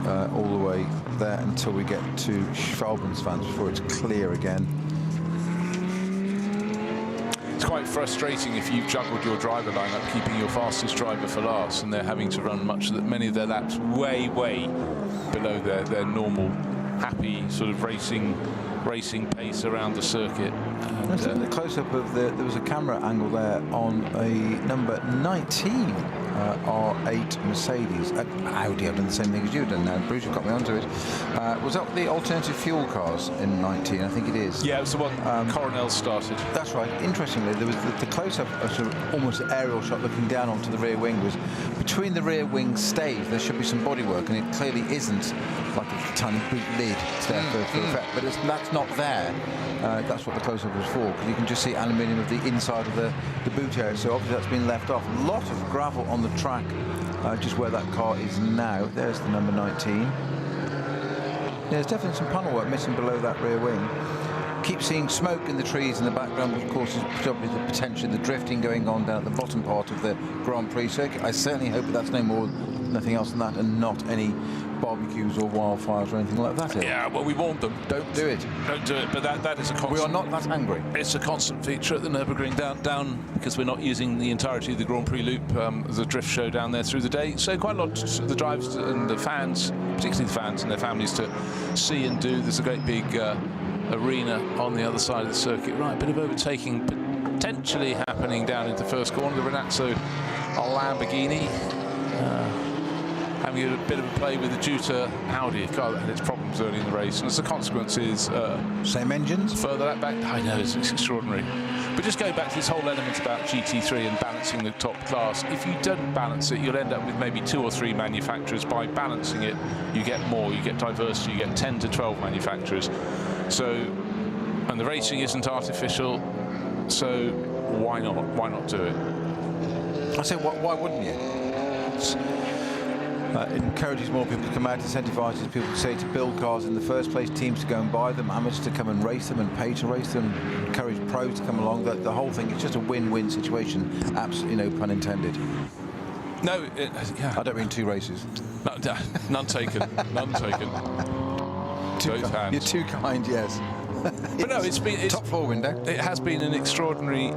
all the way there until we get to Schwalbensvans before it's clear again. It's quite frustrating if you've juggled your driver lineup, keeping your fastest driver for last, and they're having to run many of their laps way below their normal, happy sort of racing pace around the circuit. And the close-up of there was a camera angle there on a number 19 R8 Mercedes. Audi, I've done the same thing as you've done now. Bruce, you got me onto it. Was that the alternative fuel cars in 19? I think it is. Yeah, it was the one Coronel started. That's right. Interestingly, there was the close-up, a sort of almost aerial shot looking down onto the rear wing, was between the rear wing stays, there should be some bodywork, and it clearly isn't, like a tiny boot lid there for effect, but that's not there. That's what the close-up was for, because you can just see aluminium of the inside of the boot area, so obviously that's been left off. A lot of gravel on the track, just where that car is now. There's the number 19. There's definitely some panel work missing below that rear wing. keep seeing smoke in the trees in the background, which of course is probably the potential, the drifting going on down at the bottom part of the Grand Prix circuit. I certainly hope that that's nothing else than that, and not any barbecues or wildfires or anything like that. Yeah, well, we warned them. Don't do it. Don't do it. But that is a constant. We are not that angry. It's a constant feature at the Nürburgring down because we're not using the entirety of the Grand Prix loop. There's a drift show down there through the day, so quite a lot of the drivers and the fans, particularly the fans and their families, to see and do. There's a great big arena on the other side of the circuit. Right, a bit of overtaking potentially happening down into first corner. The Renazzo Lamborghini having a bit of a play with the Juta Audi, a car that had its problems early in the race, and as a consequence is same engines further back. I know, it's extraordinary. But just going back to this whole element about GT3 and balancing the top class, if you don't balance it, you'll end up with maybe 2 or 3 manufacturers. By balancing it, you get more, you get diversity, you get 10 to 12 manufacturers. So, and the racing isn't artificial, so why not do it? I say, why wouldn't you? It encourages more people to come out, incentivises people to say to build cars in the first place, teams to go and buy them, amateurs to come and race them and pay to race them, encourage pros to come along. The whole thing is just a win-win situation, absolutely no pun intended. No, yeah. I don't mean 2 races. No, none taken, none taken. Both hands. You're too kind, yes. But no, it's top floor window. It has been an extraordinary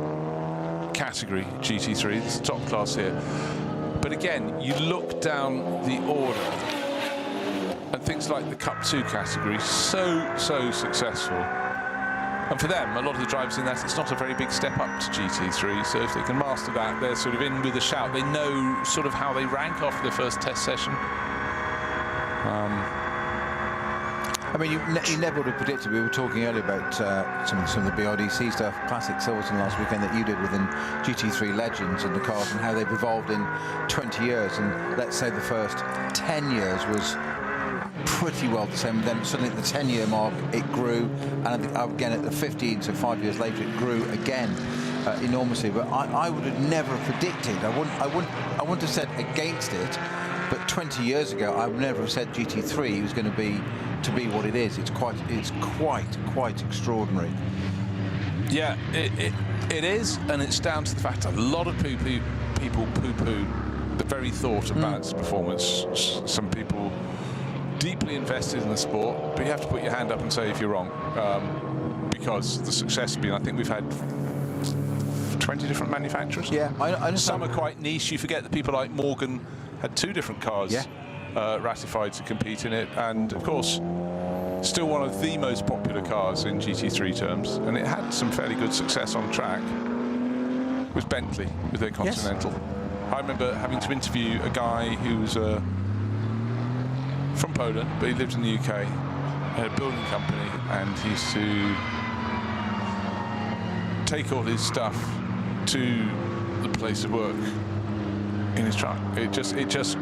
category, GT3. It's top class here. But again, you look down the order, and things like the Cup 2 category, so successful. And for them, a lot of the drivers in that, it's not a very big step up to GT3. So if they can master that, they're sort of in with a shout. They know sort of how they rank after the first test session. I mean, you never would have predicted. We were talking earlier about some of the BRDC stuff, Classic Silverton last weekend, that you did within GT3 Legends and the cars and how they've evolved in 20 years. And let's say the first 10 years was pretty well the same. Then suddenly at the 10-year mark, it grew. And I think again at the 15, so 5 years later, it grew again enormously. But I would have never predicted. I wouldn't have said against it. But 20 years ago, I would never have said GT3 was going to be what it is. It's quite extraordinary. Yeah, it is, and it's down to the fact that a lot of people poo-poo the very thought of balanced performance. Some people deeply invested in the sport, but you have to put your hand up and say if you're wrong, because the success has been. I think we've had 20 different manufacturers. Yeah, I understand. Some are quite niche. You forget that people like Morgan had 2 different cars ratified to compete in it, and of course still one of the most popular cars in GT3 terms, and it had some fairly good success on track, was Bentley with their Continental. Yes. I remember having to interview a guy who was from Poland, but he lived in the UK, had a building company, and he used to take all his stuff to the place of work in his truck. It just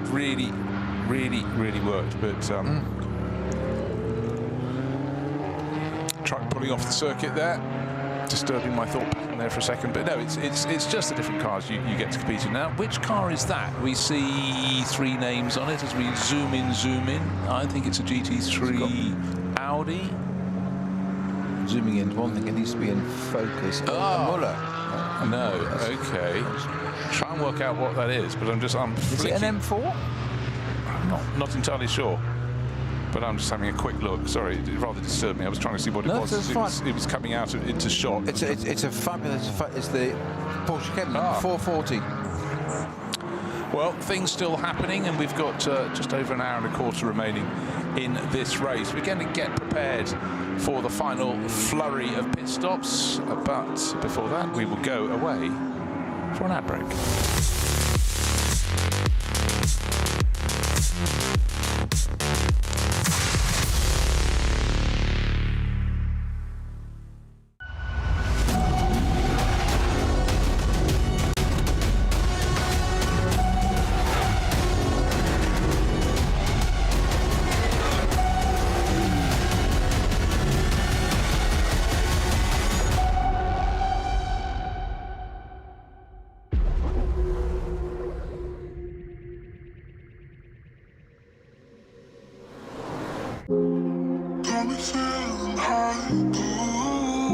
really worked. But truck pulling off the circuit there, disturbing my thought pattern there for a second. But no, it's just the different cars you get to compete in now. Which car is that? We see 3 names on it as we zoom in. I think it's a GT3 Audi. Zooming in, one thing, it needs to be in focus. Muller. No, okay. Try and work out what that is, but I'm Is it an M4? I'm not entirely sure, but I'm just having a quick look. Sorry, it rather disturbed me. I was trying to see what it was. It was coming out into shot. It's a fabulous. It's the Porsche Cayman 440. Well, things still happening, and we've got just over an hour and a quarter remaining in this race. We're going to get prepared for the final flurry of pit stops, but before that, we will go away for an ad break. Got me feeling high, ooh.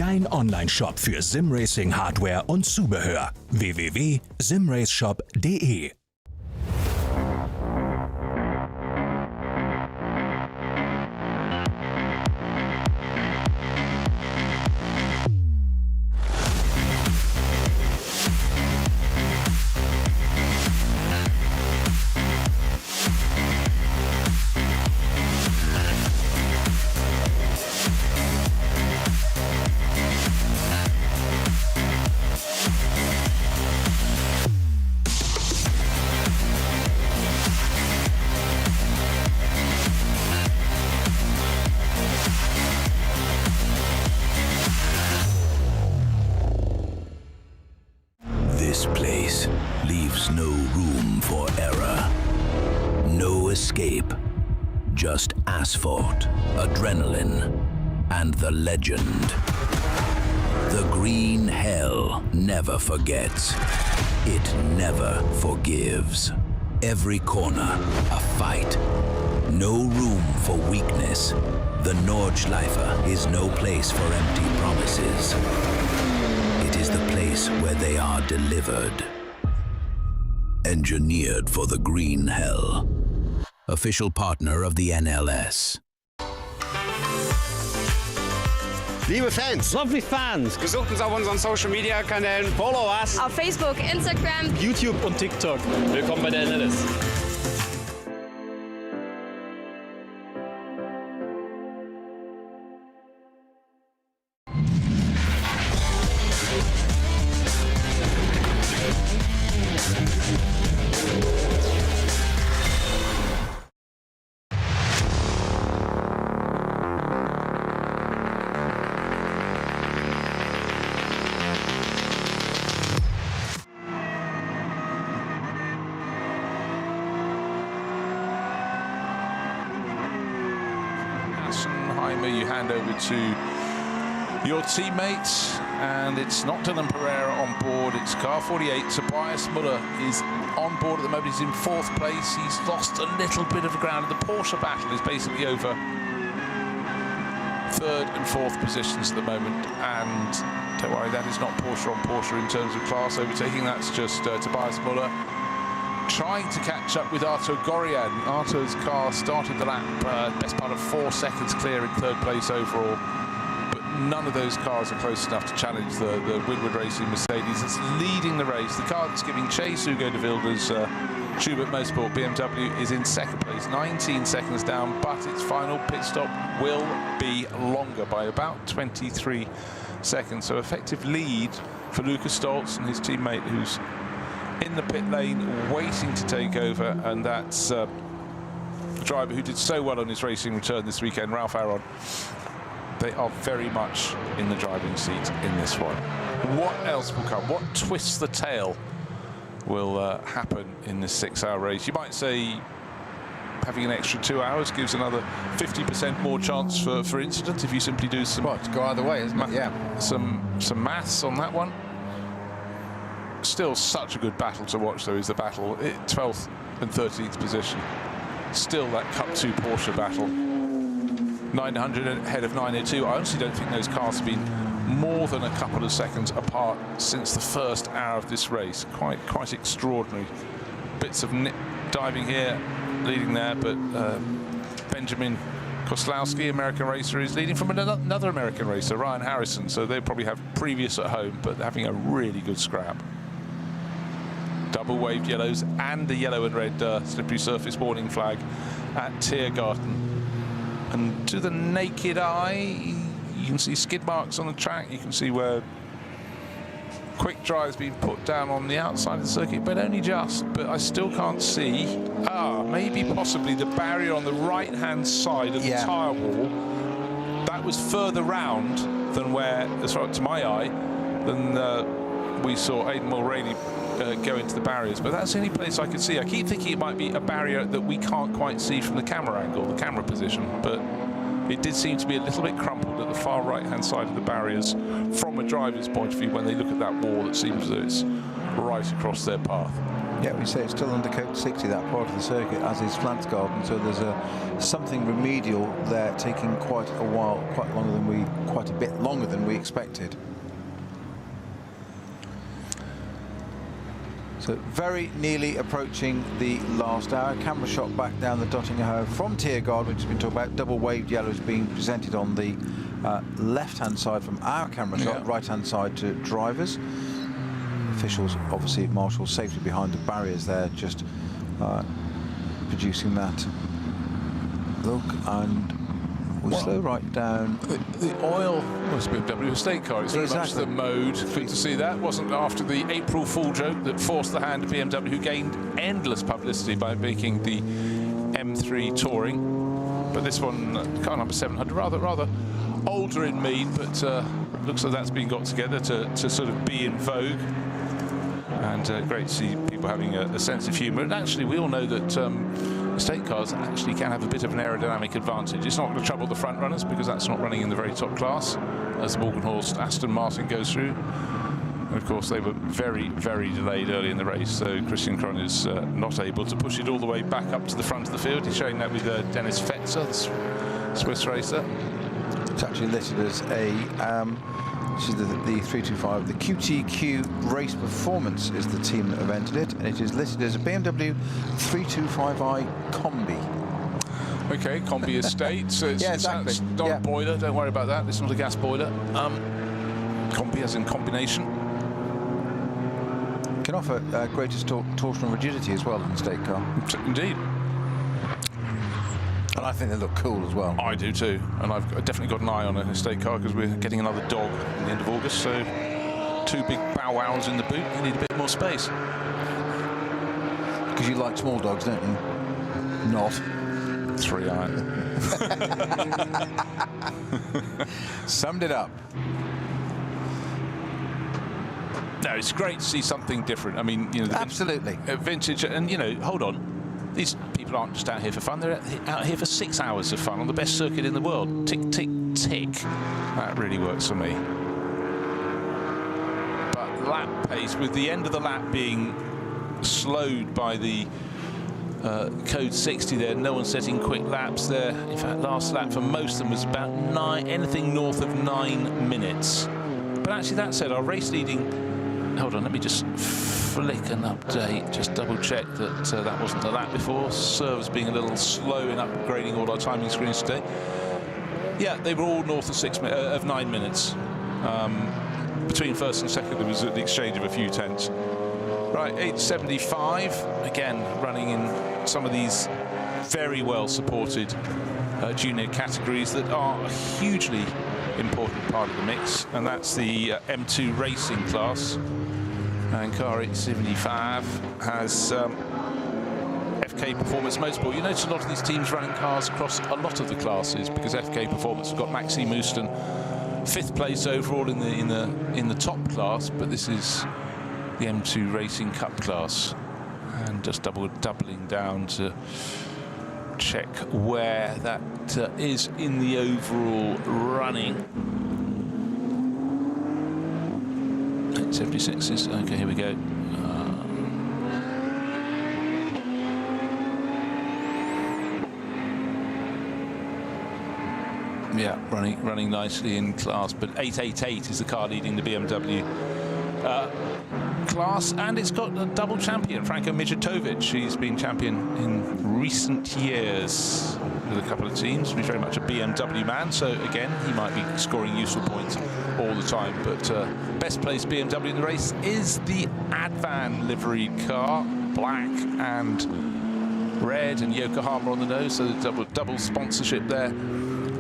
dein Online-Shop für Simracing-Hardware und Zubehör. www.simraceshop.de. This place leaves no room for error. No escape. Just asphalt, adrenaline, and the legend. The green hell never forgets. It never forgives. Every corner, a fight. No room for weakness. The Nordschleife is no place for empty promises. It is the place where they are delivered. Engineered for the green hell. Official partner of the NLS. Liebe Fans, Lovely fans. besucht uns auf unseren Social Media Kanälen. Follow us. Auf Facebook, Instagram, YouTube und TikTok. Willkommen bei der NLS. You hand over to your teammates, and it's not Dylan Pereira on board, it's car 48. Tobias Muller is on board at the moment. He's in 4th place. He's lost a little bit of ground. The Porsche battle is basically over. 3rd and 4th positions at the moment, and don't worry, that is not Porsche on Porsche in terms of class overtaking. That's just Tobias Muller trying to catch up with Arto Gorian. Arto's car started the lap best part of 4 seconds clear in 3rd place overall, but none of those cars are close enough to challenge the Winward Racing Mercedes. It's leading the race. The car that's giving chase, Hugo de Wilde's Schubert Motorsport BMW, is in 2nd place, 19 seconds down, but its final pit stop will be longer by about 23 seconds. So effective lead for Lucas Stoltz and his teammate, who's in the pit lane waiting to take over, and that's the driver who did so well on his racing return this weekend, Ralph Aron. They are very much in the driving seat in this one. What else will come? What twists the tail will happen in this 6-hour race? You might say having an extra 2 hours gives another 50% more chance for incident if you simply do some... Well, it's go either way, isn't it? Yeah. Some maths on that one. Still such a good battle to watch, though, is the battle at 12th and 13th position. Still that Cup 2 Porsche battle. 900 ahead of 902. I honestly don't think those cars have been more than a couple of seconds apart since the first hour of this race. Quite extraordinary. Bits of diving here, leading there, but Benjamin Koslowski, American racer, is leading from another American racer, Ryan Harrison, so they probably have previous at home, but they're having a really good scrap. Double waved yellows and a yellow and red slippery surface warning flag at Tiergarten. And to the naked eye, you can see skid marks on the track. You can see where quick drive's been put down on the outside of the circuit, but only just. But I still can't see. Maybe possibly the barrier on the right-hand side of the tyre wall. That was further round than where, as far to my eye, than we saw Aidan Mulroney go into the barriers, but that's the only place I could see. I keep thinking it might be a barrier that we can't quite see from the camera angle, the camera position, but it did seem to be a little bit crumpled at the far right-hand side of the barriers from a driver's point of view when they look at that wall that seems as though it's right across their path. Yeah, we say it's still under code 60, that part of the circuit, as is Flansgarden. So there's something remedial there, taking quite a while, quite a bit longer than we expected. So very nearly approaching the last hour. Camera shot back down the Dottingerhoe from Tiergaard, which has been talked about. Double waved yellows being presented on the left-hand side from our camera shot, right-hand side to drivers. Officials, obviously, marshals safely behind the barriers there, just producing that look, and we slow right down. The oil was BMW estate car. It's very much the mode. Good to see that. Wasn't after the April Fool joke that forced the hand of BMW, who gained endless publicity by making the M3 touring. But this one, car number 700, rather older in mien, but looks like that's been got together to sort of be in vogue. And great to see people having a sense of humour. And actually, we all know that estate cars actually can have a bit of an aerodynamic advantage. It's not going to trouble the front runners because that's not running in the very top class as the Morgenhorst Aston Martin goes through. And of course, they were very, very delayed early in the race, so Christian Kron is not able to push it all the way back up to the front of the field. He's showing that with Dennis Fetzer, the Swiss racer. It's actually listed as a this is the 325. The QTQ Race Performance is the team that have entered it, and it is listed as a BMW 325i Combi. Okay, Combi estate. So it's, yeah, exactly. It's not a boiler. Don't worry about that. It's not a gas boiler. Combi as in combination. Can offer greater torsional rigidity as well in the estate car. Indeed. And I think they look cool as well. I do too, and I've definitely got an eye on an estate car because we're getting another dog at the end of August, so 2 big bow wows in the boot, you need a bit more space. Because you like small dogs, don't you? Not. 3 iron. Summed it up. No, it's great to see something different. I mean, you know, absolutely vintage, and you know, hold on. These people aren't just out here for fun, they're out here for 6 hours of fun on the best circuit in the world. Tick, tick, tick. That really works for me. But lap pace, with the end of the lap being slowed by the code 60 there, no one setting quick laps there. In fact, last lap for most of them was about anything north of 9 minutes. But actually, that said, our race leading, hold on, let me just flick an update, just double check that that wasn't a lap before. Servers being a little slow in upgrading all our timing screens today. Yeah, they were all north of 9 minutes. Between first and second, there was the exchange of a few tenths. Right, 8.75, again, running in some of these very well supported junior categories that are a hugely important part of the mix, and that's the M2 racing class. And car 875 has FK Performance Motorsport. You notice a lot of these teams running cars across a lot of the classes because FK Performance have got Maxime Houston 5th place overall in the top class, but this is the M2 Racing Cup class, and just doubling down to check where that is in the overall running. 876 is okay. Here we go. Yeah, running nicely in class, but 888 is the car leading the BMW class, and it's got a double champion, Franko Mijatovic. He's been champion in recent years with a couple of teams. He's very much a BMW man, so again, he might be scoring useful points all the time. But best placed BMW in the race is the Advan liveried car, black and red, and Yokohama on the nose, so the double sponsorship there.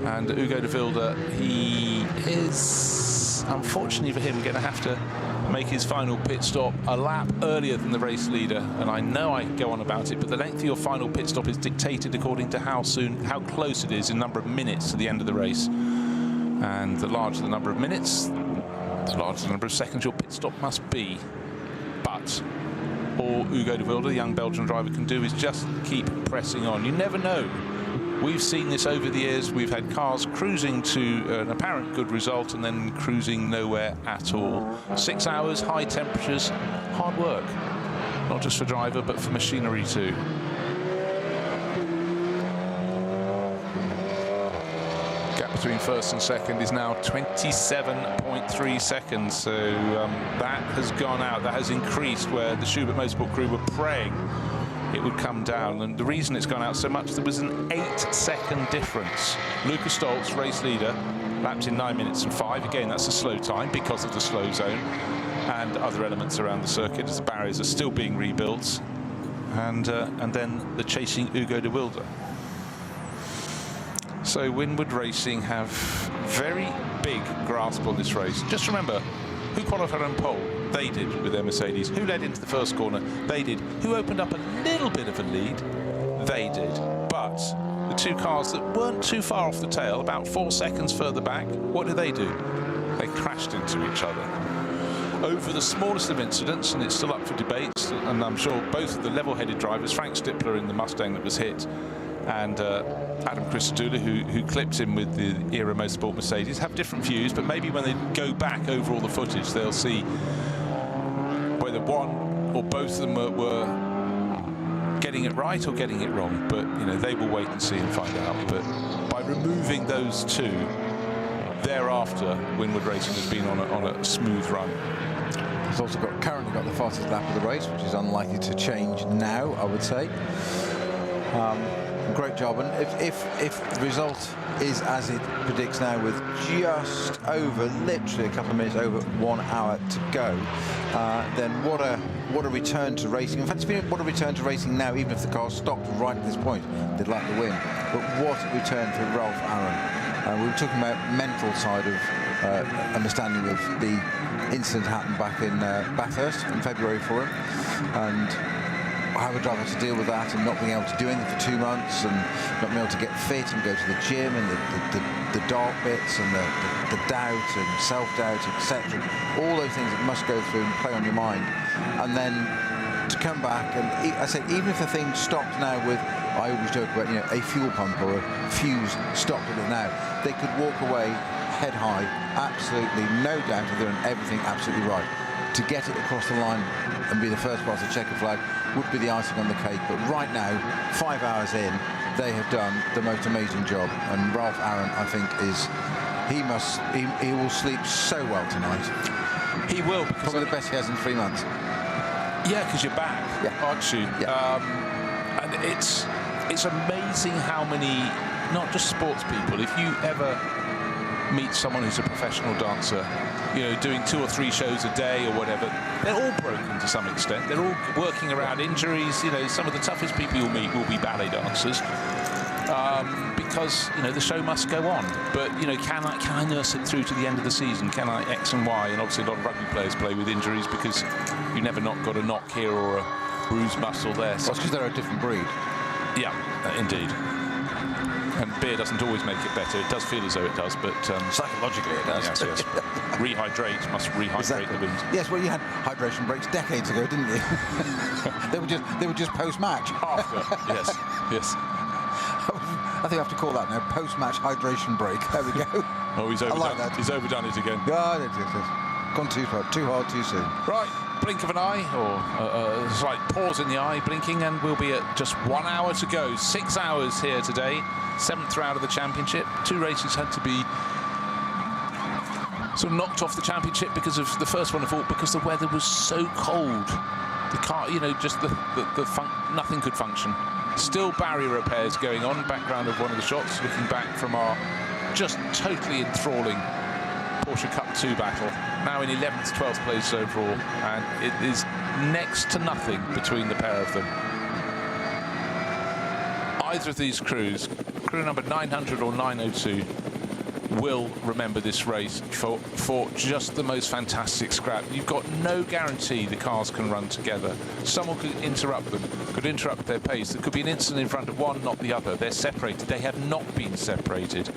And Ugo de Wilde, he is, unfortunately for him, going to have to make his final pit stop a lap earlier than the race leader. And I know I can go on about it, but the length of your final pit stop is dictated according to how close it is in number of minutes to the end of the race. And the larger the number of minutes, the larger the number of seconds your pit stop must be. But all Ugo de Wilde, the young Belgian driver, can do is just keep pressing on. You never know. We've seen this over the years. We've had cars cruising to an apparent good result and then cruising nowhere at all. 6 hours, high temperatures, hard work. not just for driver, but for machinery too. Gap between first and second is now 27.3 seconds, so that has gone out, that has increased, where the Schubert Motorsport crew were praying it would come down, and the reason it's gone out so much, there was an 8-second difference. Lukas Stolz, race leader, lapped in 9 minutes and 5. Again, that's a slow time because of the slow zone and other elements around the circuit as the barriers are still being rebuilt, and then the chasing Hugo de Wilde. So Winward Racing have very big grasp on this race. Just remember, who qualified on pole? They did with their Mercedes. Who led into the first corner? They did. Who opened up a little bit of a lead? They did. But the two cars that weren't too far off the tail, about 4 seconds further back, what did? They crashed into each other. Over the smallest of incidents, and it's still up for debates, and I'm sure both of the level-headed drivers, Frank Stippler in the Mustang that was hit, and Adam Christodoulou, who clipped him with the Era Motorsport Mercedes, have different views, but maybe when they go back over all the footage, they'll see whether one or both of them were getting it right or getting it wrong. But, you know, they will wait and see and find out. But by removing those two, thereafter, Winward Racing has been on a smooth run. He's also currently got the fastest lap of the race, which is unlikely to change now, I would say. Great job, and if the result is as it predicts now, with just over, literally a couple of minutes over 1 hour to go, then what a return to racing. In fact, it's been what a return to racing now, even if the car stopped right at this point, they'd like to win. But what a return for Ralph Aaron. We were talking about mental side of understanding of the incident happened back in Bathurst in February for him, and how a driver to deal with that and not being able to do anything for 2 months and not being able to get fit and go to the gym and the dark bits and the doubt and self-doubt, etc. All those things that must go through and play on your mind. And then to come back, and I said, even if the thing stopped now with, I always joke about, you know, a fuel pump or a fuse stopped with it now, they could walk away head high, absolutely no doubt that they're doing everything absolutely right. To get it across the line and be the first past the checker flag would be the icing on the cake. But right now, 5 hours in, they have done the most amazing job. And Ralph Aaron, I think, he will sleep so well tonight. He will. Probably the best he has in 3 months. Yeah, because you're back, aren't you? Yeah. And it's amazing how many, not just sports people, if you ever meet someone who's a professional dancer, you know, doing 2 or 3 shows a day or whatever, they're all broken to some extent. They're all working around injuries. You know, some of the toughest people you'll meet will be ballet dancers, because, you know, the show must go on. But, you know, can I nurse it through to the end of the season? Can I X and Y? And obviously a lot of rugby players play with injuries because you never got a knock here or a bruised muscle there. So well, it's because they're a different breed. Yeah, indeed. And beer doesn't always make it better. It does feel as though it does, but psychologically it does. Yes, yes. Rehydrate, must rehydrate the wounds. Yes, well, you had hydration breaks decades ago, didn't you? they were just post-match. After, yes, yes. I think I have to call that now, post-match hydration break. There we go. Oh, he's overdone. I like that. He's overdone it again. Yeah, yes. Gone too far, too hard, too soon. Right, blink of an eye, or a slight pause in the eye, blinking, and we'll be at just 1 hour to go. 6 hours here today. 7th round of the championship. 2 races had to be sort of knocked off the championship because of the first one of all, because the weather was so cold. The car, you know, just nothing could function. Still barrier repairs going on. Background of one of the shots, looking back from our just totally enthralling Porsche Cup 2 battle. Now in 11th, 12th place overall, and it is next to nothing between the pair of them. Either of these crews, crew number 900 or 902, will remember this race for just the most fantastic scrap. You've got no guarantee the cars can run together. Someone could interrupt them, could interrupt their pace. There could be an incident in front of one, not the other. They're separated. They have not been separated.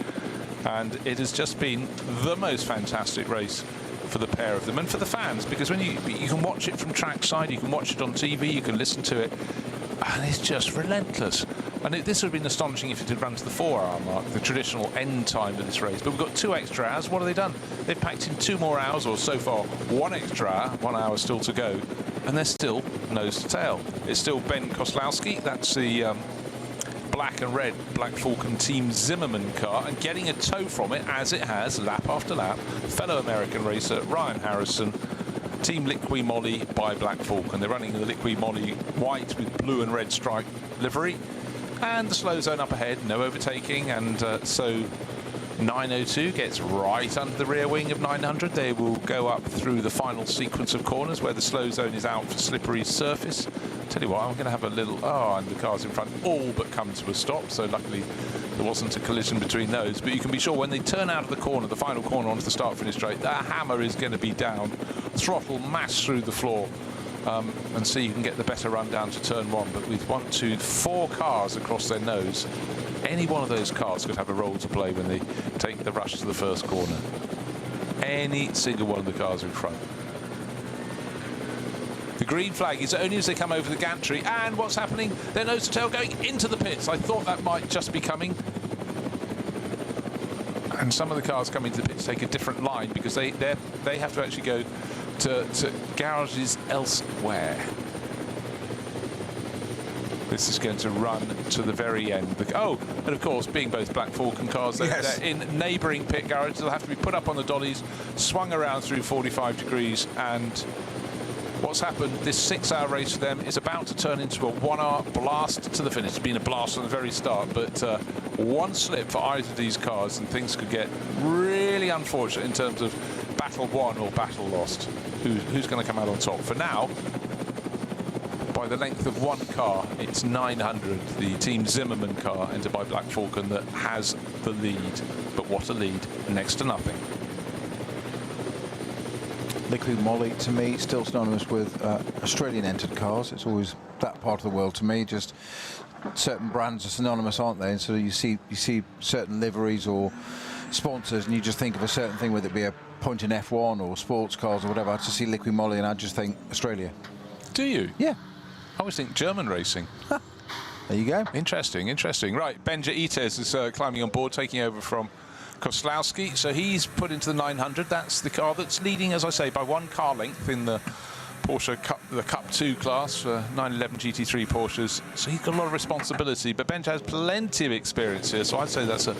And it has just been the most fantastic race for the pair of them and for the fans, because when you can watch it from trackside, you can watch it on TV, you can listen to it, and it's just relentless. And this would have been astonishing if it had run to the 4-hour mark, the traditional end time of this race. But we've got 2 extra hours. What have they done? They've packed in 2 more hours, or so far 1 extra hour, 1 hour still to go. and they're still nose to tail. It's still Ben Koslowski. That's the black and red Black Falcon Team Zimmerman car, and getting a tow from it, as it has lap after lap, fellow American racer Ryan Harrison, Team Liqui Moly by Black Falcon. They're running the Liqui Moly white with blue and red stripe livery, and the slow zone up ahead, no overtaking, and so 902 gets right under the rear wing of 900. They will go up through the final sequence of corners where the slow zone is out for slippery surface. Tell you what, I'm going to have a little, and the cars in front all but come to a stop, so luckily there wasn't a collision between those. But you can be sure when they turn out of the corner, the final corner onto the start-finish straight, that hammer is going to be down, throttle mass through the floor, and so you can get the better run down to turn 1. But with 1, 2, 4 cars across their nose, any one of those cars could have a role to play when they take the rush to the first corner. Any single one of the cars in front. The green flag is only as they come over the gantry, and what's happening? Their nose to tail going into the pits. I thought that might just be coming. And some of the cars coming to the pits take a different line because they have to actually go to garages elsewhere. This is going to run to the very end. And of course, being both Black Falcon cars, they're in neighbouring pit garages. They'll have to be put up on the dollies, swung around through 45 degrees, and what's happened, this 6-hour race for them is about to turn into a 1-hour blast to the finish. It's been a blast from the very start, but one slip for either of these cars and things could get really unfortunate in terms of battle won or battle lost. Who's going to come out on top? For now, by the length of one car, it's 900, the Team Zimmerman car, entered by Black Falcon, that has the lead. But what a lead, next to nothing. Liqui Moly, to me, still synonymous with Australian entered cars. It's always that part of the world to me. Just certain brands are synonymous, aren't they? And so you see certain liveries or sponsors, and you just think of a certain thing, whether it be a point in F1 or sports cars or whatever. I just see Liqui Moly and I just think Australia. Do you? Yeah. I always think German racing. There you go. Interesting, interesting. Right, Benja Ites is climbing on board, taking over from Koslowski. So he's put into the 900. That's the car that's leading, as I say, by one car length in the Porsche Cup, the Cup 2 class, 911 GT3 Porsches. So he's got a lot of responsibility, but Benja has plenty of experience here, so I'd say that's a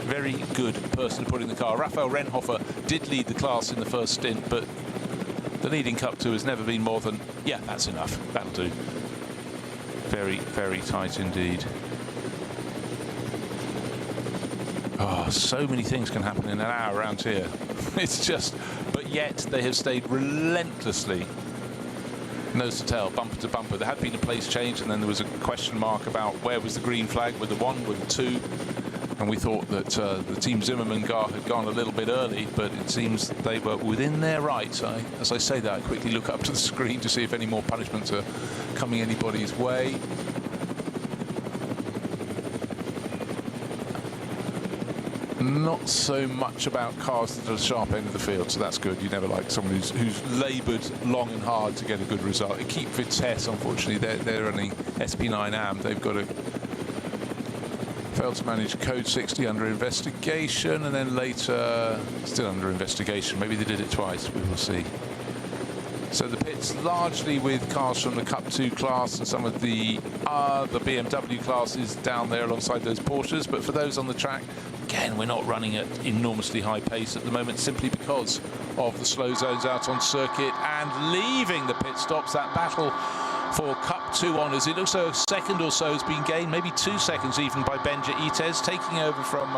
very good person to put in the car. Raphael Renhofer did lead the class in the first stint, but the leading Cup 2 has never been more than, yeah, that's enough. That'll do. Very, very tight indeed. Oh, so many things can happen in an hour around here. It's just, but yet they have stayed relentlessly nose to tail, bumper to bumper. There had been a place change, and then there was a question mark about where was the green flag, with the 1, with the 2. And we thought that the Team Zimmerman car had gone a little bit early, but it seems they were within their rights. As I say that, I quickly look up to the screen to see if any more punishments are coming anybody's way. Not so much about cars that are at the sharp end of the field, so that's good. You never like someone who's laboured long and hard to get a good result. Keep Vitesse, unfortunately, they're running SP9 AM. They've got a failed to manage code 60 under investigation, and then later still under investigation. Maybe they did it twice, we will see. So the pit's largely with cars from the Cup 2 class and some of the other BMW classes down there alongside those Porsches, but for those on the track, again, we're not running at enormously high pace at the moment, simply because of the slow zones out on circuit and leaving the pit stops. That battle for Cup 2 honours, it looks like a second or so has been gained, maybe 2 seconds even, by Benja Ites, taking over from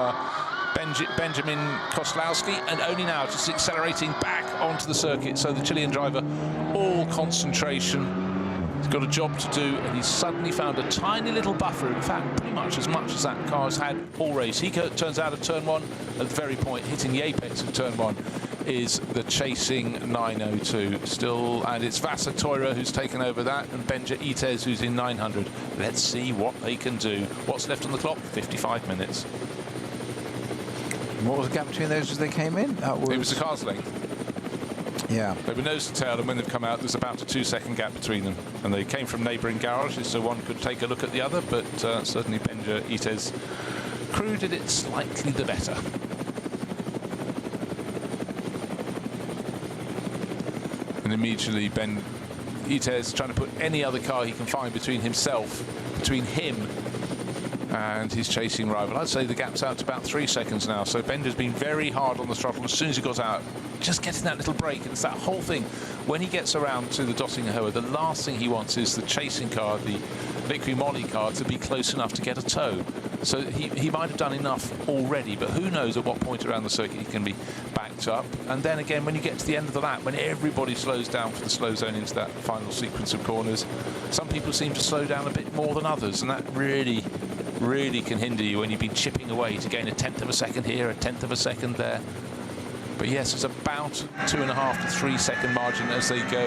Benjamin Koslowski, and only now just accelerating back onto the circuit. So the Chilean driver, all concentration. He's got a job to do, and he's suddenly found a tiny little buffer. In fact, pretty much as that car's had all race. He turns out of turn 1 at the very point, hitting the apex of turn 1, is the chasing 902 still, and it's Vasa Teura who's taken over that, and Benja Ites who's in 900. Let's see what they can do. What's left on the clock? 55 minutes. What was the gap between those as they came in? It was the car's length. Yeah. They were nose to tail, and when they've come out, there's about a 2-second gap between them. And they came from neighbouring garages, so one could take a look at the other, but certainly Benja Ites' crew did it slightly the better. And immediately Itez trying to put any other car he can find between him and his chasing rival. I'd say the gap's out to about 3 seconds now, so Bender's been very hard on the throttle as soon as he got out, just getting that little break. And it's that whole thing, when he gets around to the Dottinger-Höhe, the last thing he wants is the chasing car, the Victory Molly car, to be close enough to get a tow. So he might have done enough already, but who knows at what point around the circuit he can be backed up. And then again, when you get to the end of the lap, when everybody slows down for the slow zone into that final sequence of corners, some people seem to slow down a bit more than others, and that really can hinder you when you've been chipping away to gain 1/10 of a second here, 1/10 of a second there. But yes, it's about 2.5 to 3 second margin as they go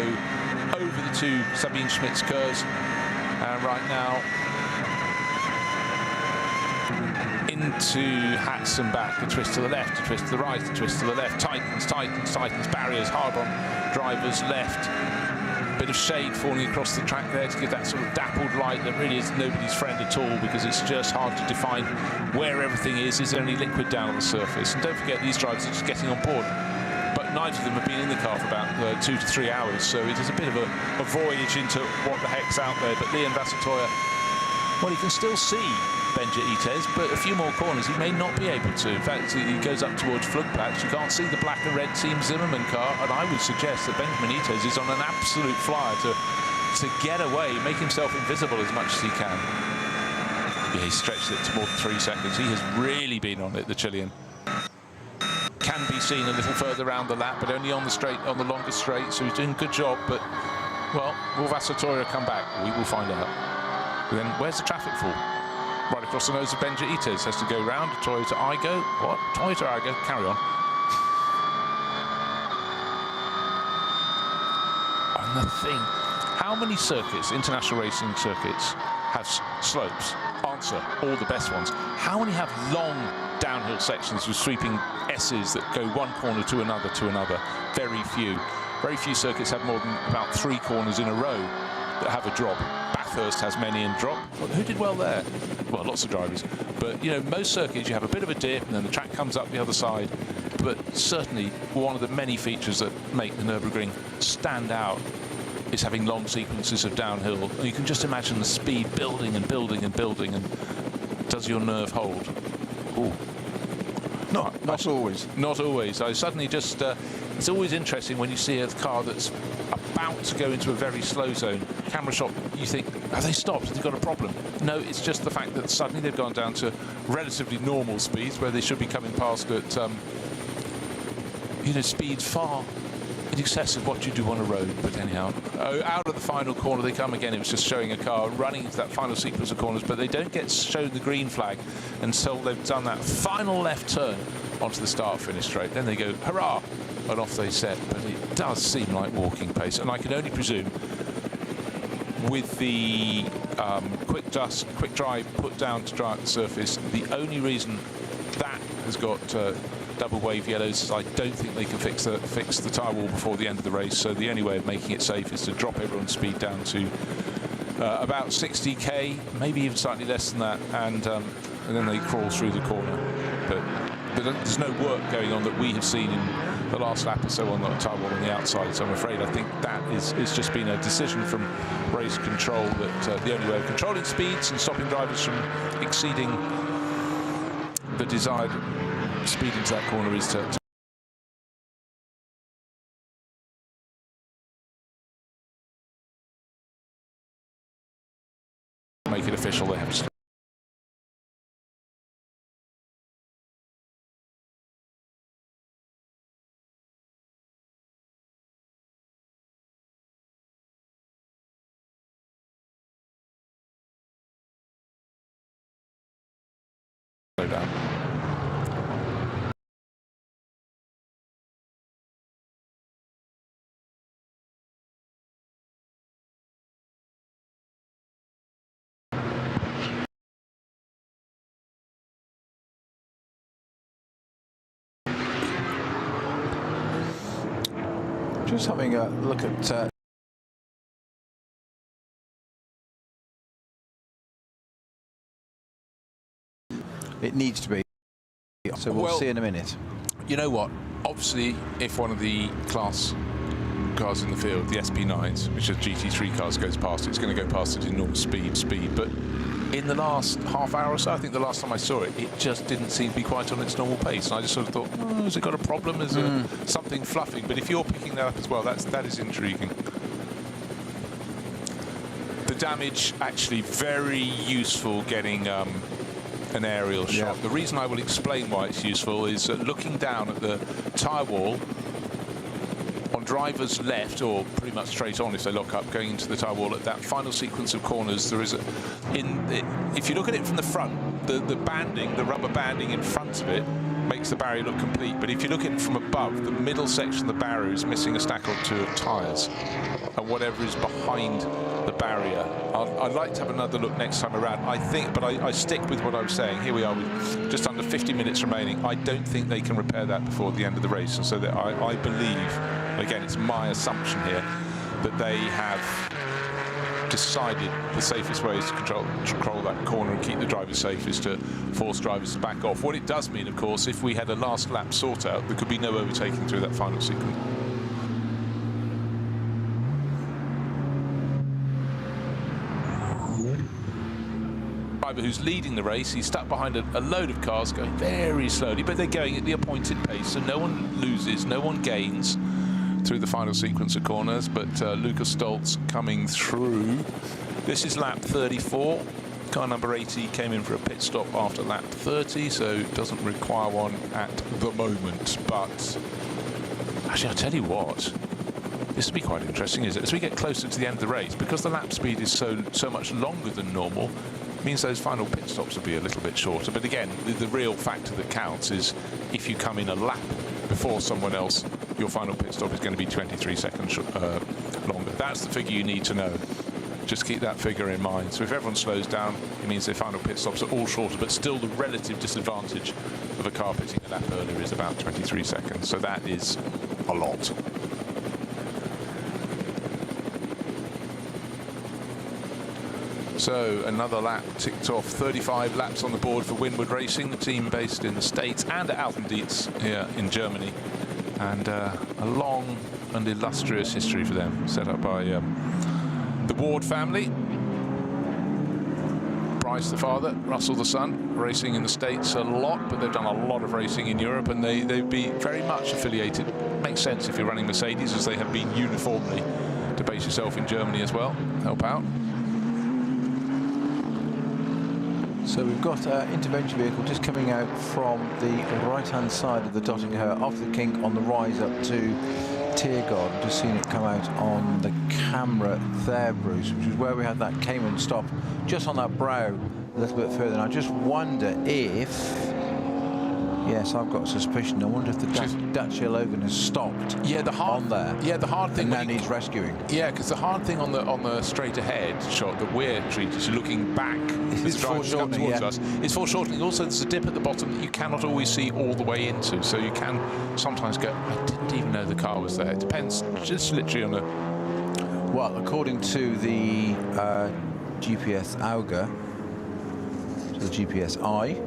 over the two Sabine Schmidt's curves. And right now, into Hatz and back, a twist to the left, a twist to the right, a twist to the left, tightens, barriers, hard on driver's left. Bit of shade falling across the track there to give that sort of dappled light that really is nobody's friend at all, because it's just hard to define where everything is. Is there any liquid down on the surface? And don't forget, these drivers are just getting on board. But neither of them have been in the car for about 2 to 3 hours, so it is a bit of a voyage into what the heck's out there. But Leon Vassatoya, well, he can still see Benja Itez, but a few more corners he may not be able to. In fact, he goes up towards Flugplatz. You can't see the black and red Team Zimmermann car, and I would suggest that Benjamin Itez is on an absolute flyer to get away, make himself invisible as much as he can. Yeah, he stretched it to more than 3 seconds. He has really been on it, the Chilean. Can be seen a little further around the lap, but only on the straight, on the longer straight, so he's doing a good job. But, well, will Vassatoya come back? We will find out. Then where's the traffic for? Right across the nose of Benja Itez, has to go round. Toyota Igo. What? Toyota Igo. Carry on. And the thing, how many circuits, international racing circuits, have slopes? Answer, all the best ones. How many have long downhill sections with sweeping S's that go one corner to another to another? Very few. Very few circuits have more than about 3 corners in a row that have a drop. Bathurst has many in drop. Well, who did well there? Well, lots of drivers. But, you know, most circuits you have a bit of a dip and then the track comes up the other side. But certainly one of the many features that make the Nürburgring stand out is having long sequences of downhill. You can just imagine the speed building and building and building, and does your nerve hold? Ooh. Not always. Not always. I suddenly just... it's always interesting when you see a car that's about to go into a very slow zone. Camera shot, you think, have they stopped? Have they got a problem? No, it's just the fact that suddenly they've gone down to relatively normal speeds where they should be coming past at, you know, speeds far in excess of what you do on a road. But anyhow, out of the final corner they come again. It was just showing a car running into that final sequence of corners, but they don't get shown the green flag until they've done that final left turn onto the start-finish straight. Then they go, hurrah! And off they set. But it does seem like walking pace, and I can only presume with the quick dry put down to dry at the surface, the only reason that has got double wave yellows is I don't think they can fix the tyre wall before the end of the race. So the only way of making it safe is to drop everyone's speed down to about 60k, maybe even slightly less than that, and then they crawl through the corner. But there's no work going on that we have seen in the last lap or so on the tyre wall on the outside, so I'm afraid I think that is just been a decision from race control that the only way of controlling speeds and stopping drivers from exceeding the desired speed into that corner is to make it official. They have to slow down. Just having a look at it needs to be, so we'll see in a minute. You know what? Obviously, if one of the Class cars in the field, the SP9s, which are GT3 cars, goes past it. It's going to go past it in normal speed. But in the last half hour or so, I think the last time I saw it, it just didn't seem to be quite on its normal pace. And I just sort of thought, oh, has it got a problem? Is there something fluffing? But if you're picking that up as well, that is intriguing. The damage, actually very useful getting an aerial shot. Yeah. The reason I will explain why it's useful is looking down at the tyre wall on driver's left, or pretty much straight on if they lock up, going into the tyre wall at that final sequence of corners, there is if you look at it from the front, the banding, the rubber banding in front of it makes the barrier look complete. But if you look at it from above, the middle section of the barrier is missing a stack or two of tyres, and whatever is behind the barrier. I'd like to have another look next time around. I think, but I stick with what I was saying. Here we are with just under 50 minutes remaining. I don't think they can repair that before the end of the race, and so that I believe, again, it's my assumption here, that they have decided the safest way is to control that corner and keep the drivers safe is to force drivers to back off. What it does mean, of course, if we had a last lap sort out, there could be no overtaking through that final sequence. Driver who's leading the race, he's stuck behind a load of cars going very slowly, but they're going at the appointed pace, so no one loses, no one gains through the final sequence of corners. But Lucas Stoltz coming through. This is lap 34. Car number 80 came in for a pit stop after lap 30, so doesn't require one at the moment. But actually, I'll tell you what, this will be quite interesting, is it? As we get closer to the end of the race, because the lap speed is so much longer than normal, it means those final pit stops will be a little bit shorter. But again, the real factor that counts is if you come in a lap before someone else, your final pit stop is going to be 23 seconds longer. That's the figure you need to know. Just keep that figure in mind. So if everyone slows down, it means their final pit stops are all shorter, but still the relative disadvantage of a car pitting a lap earlier is about 23 seconds. So that is a lot. So another lap ticked off. 35 laps on the board for Winward Racing, the team based in the States and at Altendietz here in Germany. And a long and illustrious history for them, set up by the Ward family. Bryce the father, Russell the son, racing in the States a lot, but they've done a lot of racing in Europe, and they've been very much affiliated. Makes sense if you're running Mercedes, as they have been uniformly, to base yourself in Germany as well, help out. So we've got an intervention vehicle just coming out from the right-hand side of the Dottinger off the kink on the rise up to Tiergarten. I've just seen it come out on the camera there, Bruce, which is where we had that Cayman stop, just on that brow a little bit further. And I just wonder if... Yes, I've got a suspicion. I wonder if the Dacia Logan has stopped on there. Yeah, the hard thing... And now needs rescuing. Yeah, because the hard thing on the straight ahead shot that we're treated is looking back as the driver's come towards us. It's foreshortening. Also, there's a dip at the bottom that you cannot always see all the way into. So you can sometimes go, I didn't even know the car was there. It depends just literally on the... Well, according to the GPS Auger, so the GPS Eye,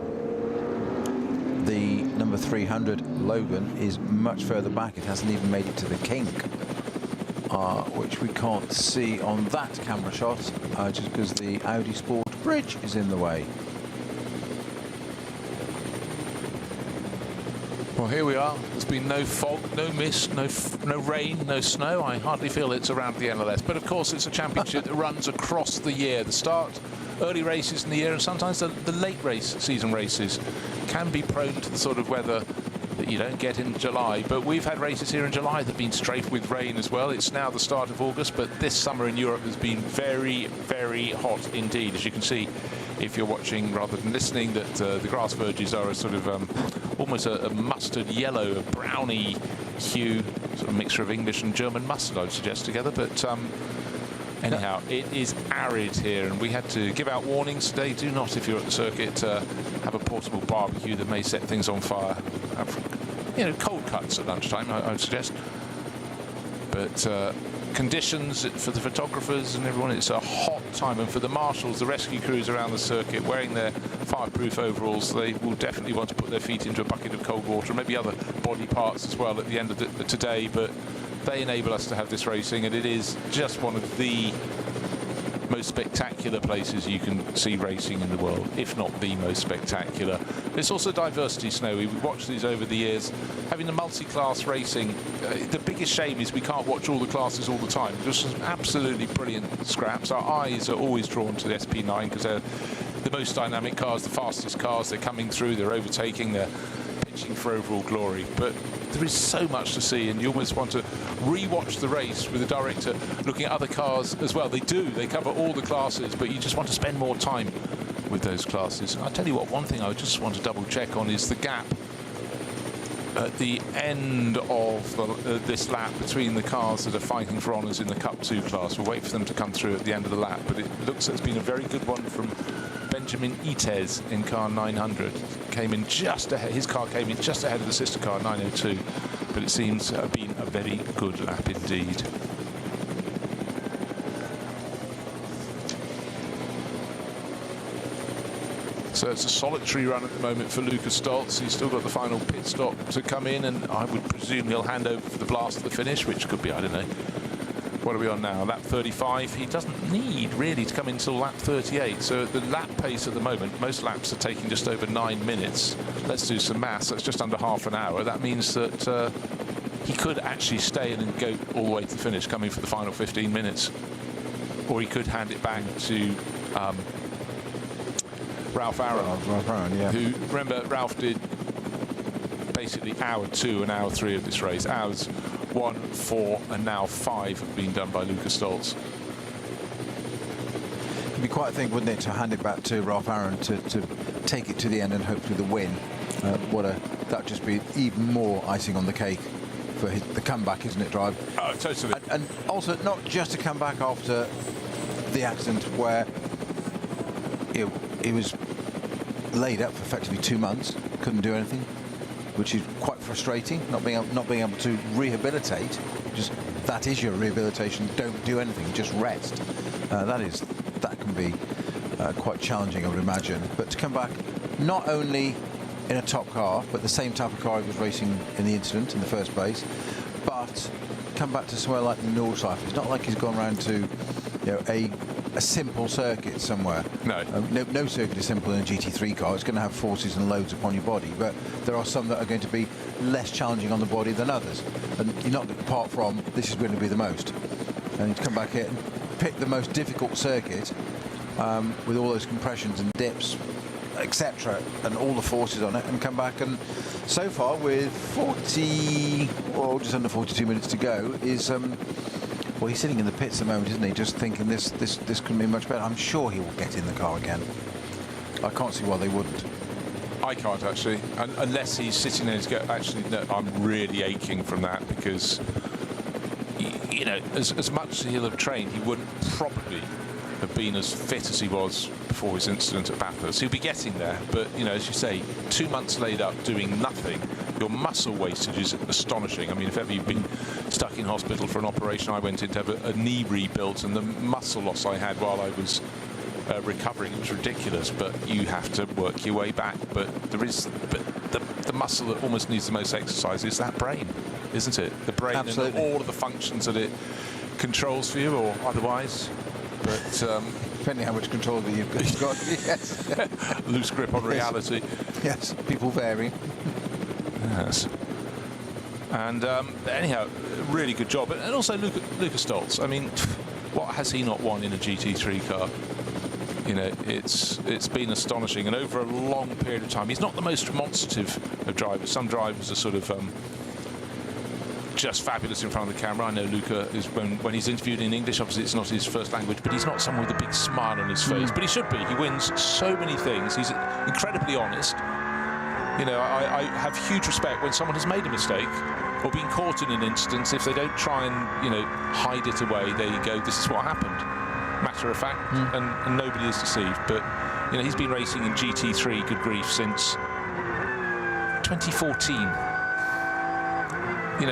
the number 300 Logan is much further back. It hasn't even made it to the kink, which we can't see on that camera shot, just because the Audi Sport bridge is in the way. Well, here we are. There's been no fog, no mist, no rain, no snow. I hardly feel it's around the NLS. But of course, it's a championship that runs across the year. The start, early races in the year, and sometimes the late season races can be prone to the sort of weather that you don't get in July. But we've had races here in July that have been strafed with rain as well. It's now the start of August, but this summer in Europe has been very, very hot indeed. As you can see, if you're watching rather than listening, that the grass verges are a sort of almost a mustard yellow, a browny hue, sort of mixture of English and German mustard, I would suggest, together. But anyhow, it is arid here, and we had to give out warnings today. Do not, if you're at the circuit, have a portable barbecue that may set things on fire. Have, cold cuts at lunchtime, I would suggest. But conditions for the photographers and everyone, it's a hot time, and for the marshals, the rescue crews around the circuit, wearing their fireproof overalls, they will definitely want to put their feet into a bucket of cold water, and maybe other body parts as well at the end of today. But They enable us to have this racing, and it is just one of the most spectacular places you can see racing in the world, if not the most spectacular. There's also diversity, Snowy. We've watched these over the years. Having the multi-class racing, the biggest shame is we can't watch all the classes all the time. There's some absolutely brilliant scraps. Our eyes are always drawn to the SP9 because they're the most dynamic cars, the fastest cars. They're coming through, they're overtaking, they're pitching for overall glory. But there is so much to see, and you almost want to re-watch the race with the director looking at other cars as well. They do, they cover all the classes, but you just want to spend more time with those classes. I'll tell you what, one thing I just want to double check on is the gap at the end of this lap between the cars that are fighting for honours in the Cup 2 class. We'll wait for them to come through at the end of the lap, but it looks like it's been a very good one from Benjamin Itez in car 900. Came in just ahead, his car came in just ahead of the sister car 902, but it seems to have been a very good lap indeed. So it's a solitary run at the moment for Lukas Stoltz. He's still got the final pit stop to come in, and I would presume he'll hand over for the blast of the finish, which could be, I don't know. What are we on now? Lap 35. He doesn't need really to come in until lap 38. So at the lap pace at the moment, most laps are taking just over 9 minutes. Let's do some maths. That's just under half an hour. That means that he could actually stay in and go all the way to the finish, coming for the final 15 minutes. Or he could hand it back to Ralph Aaron. Ralph Aaron, yeah. Who, remember, Ralph did basically hour 2 and hour 3 of this race. Hours 1, 4 and now 5 have been done by Lukas Stoltz. It'd be quite a thing, wouldn't it, to hand it back to Ralph Aaron to take it to the end and hopefully the win. That'd just be even more icing on the cake for the comeback, isn't it, Drive? Oh, totally. And also not just a comeback after the accident where he was laid up for effectively 2 months, couldn't do anything, which is quite frustrating, not being able to rehabilitate. Just that is your rehabilitation. Don't do anything, just rest. That can be quite challenging, I would imagine. But to come back, not only in a top car, but the same type of car he was racing in the incident in the first place, but come back to somewhere like the Nürburgring. It's not like he's gone around to a simple circuit somewhere. No. No circuit is simple in a GT3 car. It's going to have forces and loads upon your body, but there are some that are going to be less challenging on the body than others. And you're not, apart from, this is going to be the most. And to come back here and pick the most difficult circuit with all those compressions and dips, etc., and all the forces on it, and come back and so far with just under 42 minutes to go is well, he's sitting in the pits at the moment, isn't he? Just thinking this couldn't be much better. I'm sure he will get in the car again. I can't see why they wouldn't. I can't actually, unless he's sitting there and go, actually, no, I'm really aching from that, because as much as he'll have trained, he wouldn't probably have been as fit as he was before his incident at Bathurst. He'll be getting there, but as you say, 2 months laid up doing nothing, your muscle wastage is astonishing. I mean, if ever you've been stuck in hospital for an operation, I went in to have a knee rebuilt, and the muscle loss I had while I was recovering, it was ridiculous. But you have to work your way back. But the muscle that almost needs the most exercise is that brain, isn't it? The brain. Absolutely. And all of the functions that it controls for you or otherwise. But depending how much control that you've got, yes. Loose grip on reality. Yes, people vary. Yes. And anyhow, really good job. And also Lukas Stoltz. I mean, what has he not won in a GT3 car? It's been astonishing, and over a long period of time. He's not the most demonstrative of drivers. Some drivers are sort of just fabulous in front of the camera. I know Luca is, when he's interviewed in English, obviously it's not his first language, but he's not someone with a big smile on his face. But he should be. He wins so many things. He's incredibly honest. I have huge respect when someone has made a mistake or been caught in an instance. If they don't try and hide it away, there you go, this is what happened, matter of fact. And nobody is deceived. But he's been racing in GT3, good grief, since 2014.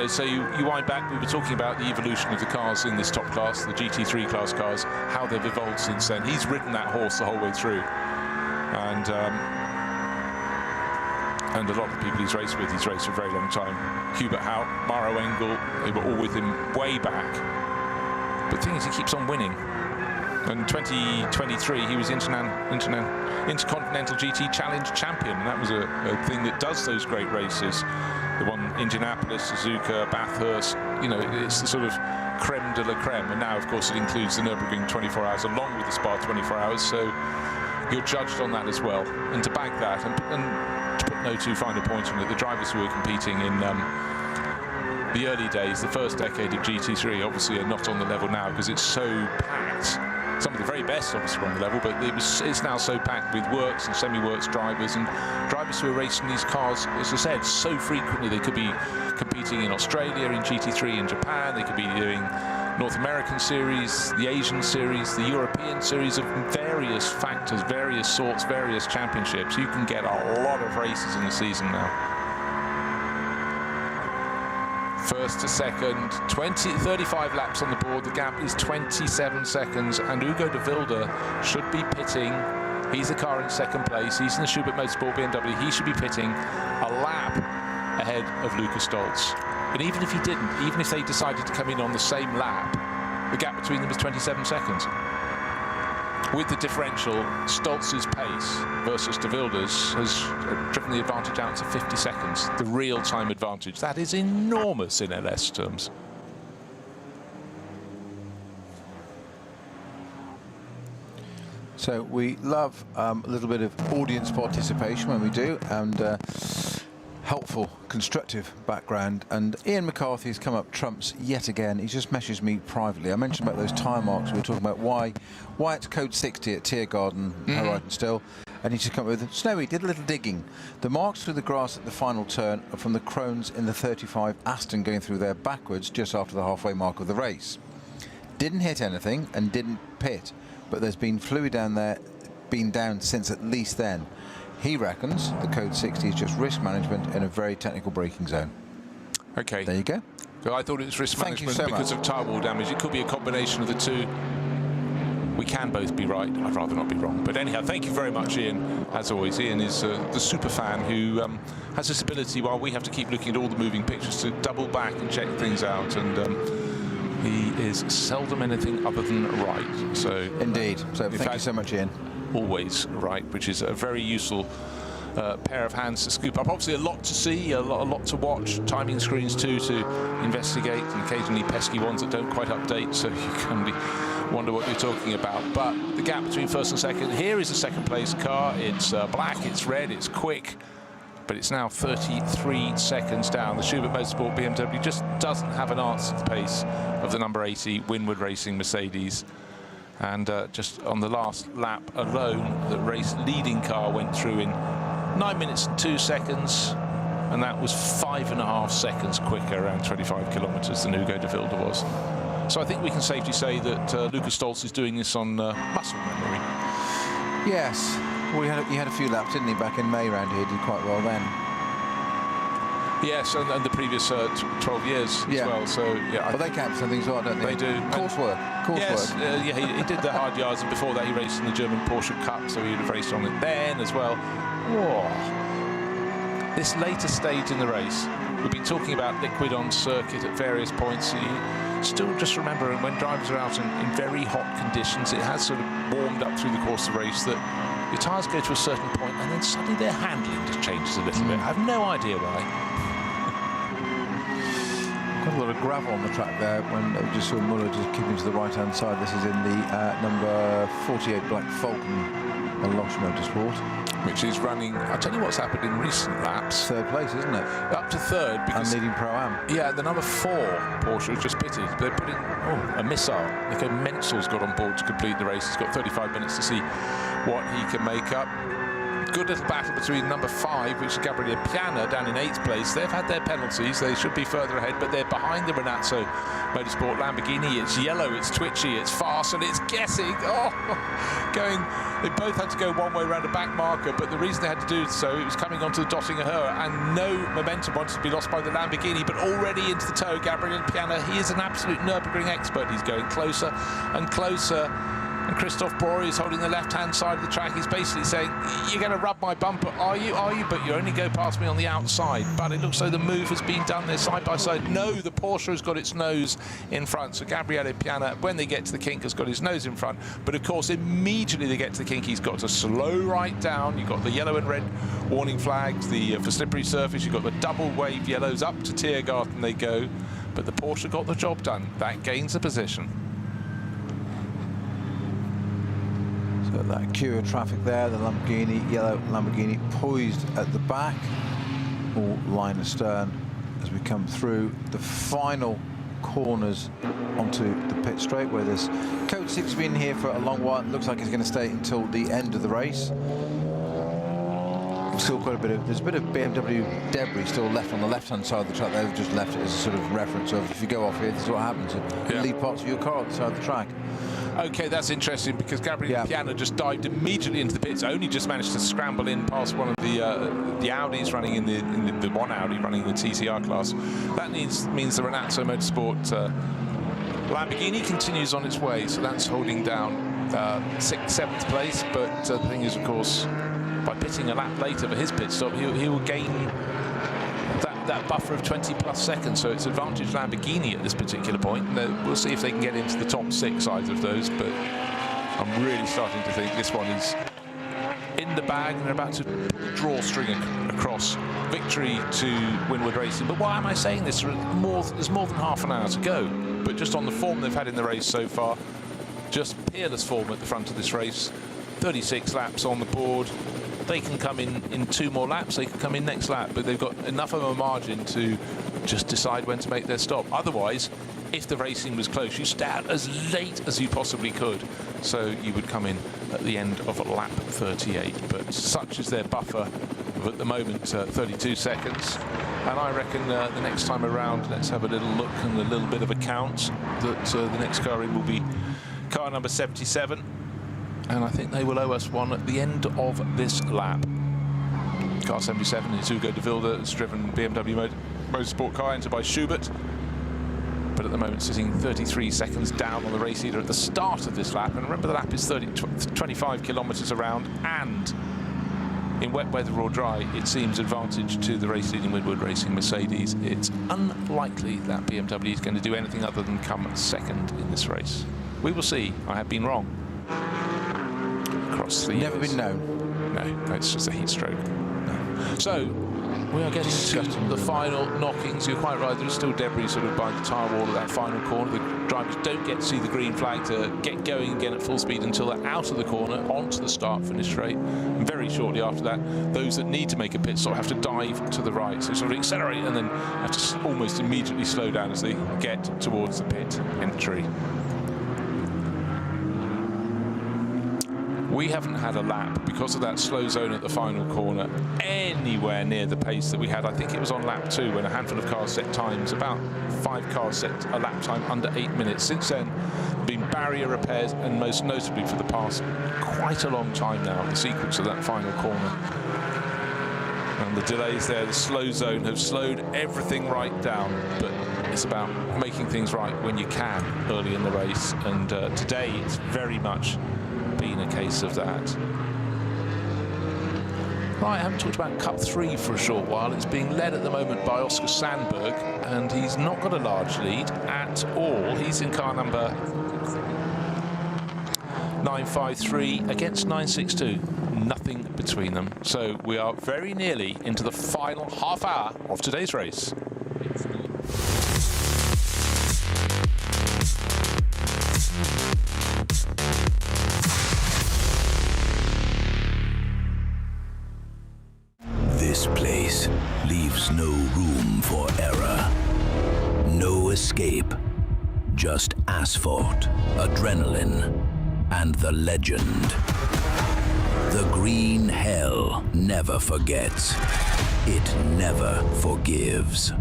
So you wind back, we were talking about the evolution of the cars in this top class, the GT3 class cars, how they've evolved since then. He's ridden that horse the whole way through. And And a lot of the people he's raced with, he's raced for a very long time. Hubert Hout, Maro Engel, they were all with him way back. But the thing is, he keeps on winning. In 2023, he was Intercontinental GT Challenge champion, and that was a thing that does those great races. The one Indianapolis, Suzuka, Bathurst, you know, it's the sort of creme de la creme. And now, of course, it includes the Nürburgring 24 hours along with the Spa 24 hours. So you're judged on that as well. And to back that, and to put no too fine a point on it, the drivers who were competing in the early days, the first decade of GT3, obviously are not on the level now because it's so packed. Some of the very best obviously were on the level, but it's now so packed with works and semi-works drivers and drivers who are racing these cars, as I said, so frequently. They could be competing in Australia, in GT3 in Japan, they could be doing North American series, the Asian series, the European series of various factors, various sorts, various championships. You can get a lot of races in the season now. First to second, 35 laps on the board. The gap is 27 seconds, and Ugo de Wilde should be pitting. He's the car in second place. He's in the Schubert Motorsport BMW. He should be pitting a lap ahead of Lukas Stolz. And even if he didn't, even if they decided to come in on the same lap, the gap between them is 27 seconds. With the differential, Stolz's pace versus de Wilde's has driven the advantage out to 50 seconds, the real-time advantage. That is enormous in LS terms. So we love a little bit of audience participation when we do, and helpful, constructive background. And Ian McCarthy's come up trumps yet again. He just messaged me privately. I mentioned about those tyre marks. We were talking about why it's code 60 at Tiergarten, Horizon still. And he just come up with, Snowy did a little digging. The marks through the grass at the final turn are from the Krones in the 35 Aston going through there backwards just after the halfway mark of the race. Didn't hit anything and didn't pit, but there's been fluid down there, been down since at least then. He reckons the code 60 is just risk management in a very technical braking zone. Okay. There you go. So I thought it was risk management so because of tyre wall damage. It could be a combination of the two. We can both be right. I'd rather not be wrong. But anyhow, thank you very much, Ian. As always, Ian is the super fan who has this ability, while we have to keep looking at all the moving pictures, to double back and check things out. And he is seldom anything other than right. So indeed. So thank you so much, Ian. Always right, which is a very useful pair of hands to scoop up. Obviously a lot to see, a lot to watch, timing screens too to investigate, and occasionally pesky ones that don't quite update, so you can wonder what you're talking about. But the gap between first and second, here is a second place car. It's black, it's red, it's quick, but it's now 33 seconds down. The Schubert Motorsport BMW just doesn't have an answer to the pace of the number 80 Winward Racing Mercedes. And just on the last lap alone, the race leading car went through in 9 minutes and 2 seconds, and that was 5.5 seconds quicker, around 25 kilometres, than Ugo de Wilde was. So I think we can safely say that Lukas Stolz is doing this on muscle memory. Yes, well, he had a few laps, didn't he, back in May round here, did quite well then. Yes, and the previous 12 years as well. So yeah, well, they count some things, well, don't they? They do. Coursework. Yes, yeah, he did the hard yards, and before that he raced in the German Porsche Cup, so he would have raced on it then as well. Whoa. This later stage in the race, we've been talking about liquid on circuit at various points. You still just remember, when drivers are out in very hot conditions, it has sort of warmed up through the course of the race, that your tyres go to a certain point and then suddenly their handling just changes a little bit. I have no idea why. Quite a lot of gravel on the track there when we just saw Muller just keeping to the right-hand side. This is in the number 48 Black Falcon Losch Motorsport. Which is running, I'll tell you what's happened in recent laps. Third place, isn't it? Up to third. Because, and leading Pro-Am. Yeah, the number 4 Porsche was just pitted. They put in a missile. Nico Menzel's got on board to complete the race. He's got 35 minutes to see what he can make up. Good little battle between number 5, which is Gabriele Piana, down in 8th place. They've had their penalties. They should be further ahead, but they're behind the Renazzo Motorsport Lamborghini. It's yellow, it's twitchy, it's fast, and it's guessing. They both had to go one way around a back marker, but the reason they had to do so, it was coming onto the Dottinger Höhe, and no momentum wanted to be lost by the Lamborghini, but already into the tow, Gabriele Piana. He is an absolute Nürburgring expert. He's going closer and closer. And Christoph Breuer is holding the left-hand side of the track. He's basically saying, you're going to rub my bumper, are you? Are you? But you only go past me on the outside. But it looks like the move has been done there side by side. No, the Porsche has got its nose in front. So Gabriele Piana, when they get to the kink, has got his nose in front. But of course, immediately they get to the kink, he's got to slow right down. You've got the yellow and red warning flags, for slippery surface. You've got the double wave yellows up to Tiergarten they go. But the Porsche got the job done. That gains the position. So that queue of traffic there, the Lamborghini, yellow Lamborghini poised at the back, all line astern as we come through the final corners onto the pit straight, where this Code 6 has been here for a long while. It looks like it's going to stay until the end of the race. Still quite a bit of, there's a bit of BMW debris still left on the left-hand side of the track. They've just left it as a sort of reference of, if you go off here, this is what happens. You leave parts of your car on the side of the track. Okay, that's interesting, because Gabriele Piana just dived immediately into the pits, only just managed to scramble in past one of the Audis running in the one Audi running in the TCR class. That means the Renazzo Motorsport Lamborghini continues on its way, so that's holding down 6th, 7th place. But the thing is, of course, by pitting a lap later for his pit stop, he will gain that buffer of 20+ seconds, so it's advantage Lamborghini at this particular point. We'll see if they can get into the top 6 either of those, but I'm really starting to think this one is in the bag, and they're about to draw string across victory to Winwood Racing. But why am I saying this? There's more than half an hour to go, but just on the form they've had in the race so far, just peerless form at the front of this race. 36 laps on the board. They can come in 2 more laps, they can come in next lap, but they've got enough of a margin to just decide when to make their stop. Otherwise, if the racing was close, you start as late as you possibly could, so you would come in at the end of lap 38. But such is their buffer of, at the moment, 32 seconds. And I reckon the next time around, let's have a little look and a little bit of a count, that the next car in will be car number 77. And I think they will owe us one at the end of this lap. Car 77 is Hugo de Wilde. It's driven BMW Motorsport car, entered by Schubert. But at the moment sitting 33 seconds down on the race leader at the start of this lap. And remember, the lap is 25 kilometres around, and in wet weather or dry, it seems advantage to the race leading Winwood Racing Mercedes. It's unlikely that BMW is going to do anything other than come second in this race. We will see. I have been wrong. Across the Never years. been known. No, it's just a heat stroke. No. So we are getting to the final knockings. You're quite right, there's still debris sort of by the tyre wall of that final corner. The drivers don't get to see the green flag to get going again at full speed until they're out of the corner, onto the start-finish straight. And very shortly after that, those that need to make a pit stop have to dive to the right. So sort of accelerate and then have to almost immediately slow down as they get towards the pit entry. We haven't had a lap, because of that slow zone at the final corner, anywhere near the pace that we had. I think it was on lap 2 when a handful of cars set times, about 5 cars set a lap time under 8 minutes. Since then, there have been barrier repairs, and most notably for the past quite a long time now, the sequence of that final corner. And the delays there, the slow zone, have slowed everything right down. But it's about making things right when you can early in the race. And today, it's very much been a case of that. Right, I haven't talked about Cup 3 for a short while. It's being led at the moment by Oscar Sandberg, and he's not got a large lead at all. He's in car number 953 against 962. Nothing between them. So we are very nearly into the final half hour of today's race. This place leaves no room for error. No escape. Just asphalt, adrenaline, and the legend. The green hell never forgets. It never forgives.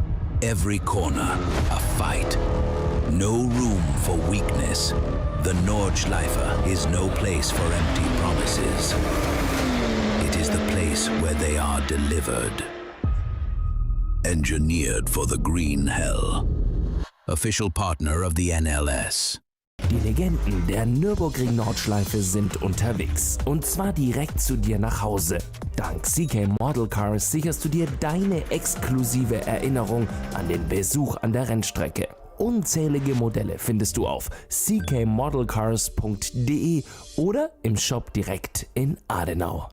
Every corner, a fight. No room for weakness. The Nordschleife is no place for empty promises. It is the place where they are delivered. Engineered for the green hell. Official partner of the NLS. Die Legenden der Nürburgring-Nordschleife sind unterwegs. Und zwar direkt zu dir nach Hause. Dank CK Model Cars sicherst du dir deine exklusive Erinnerung an den Besuch an der Rennstrecke. Unzählige Modelle findest du auf ckmodelcars.de oder im Shop direkt in Adenau.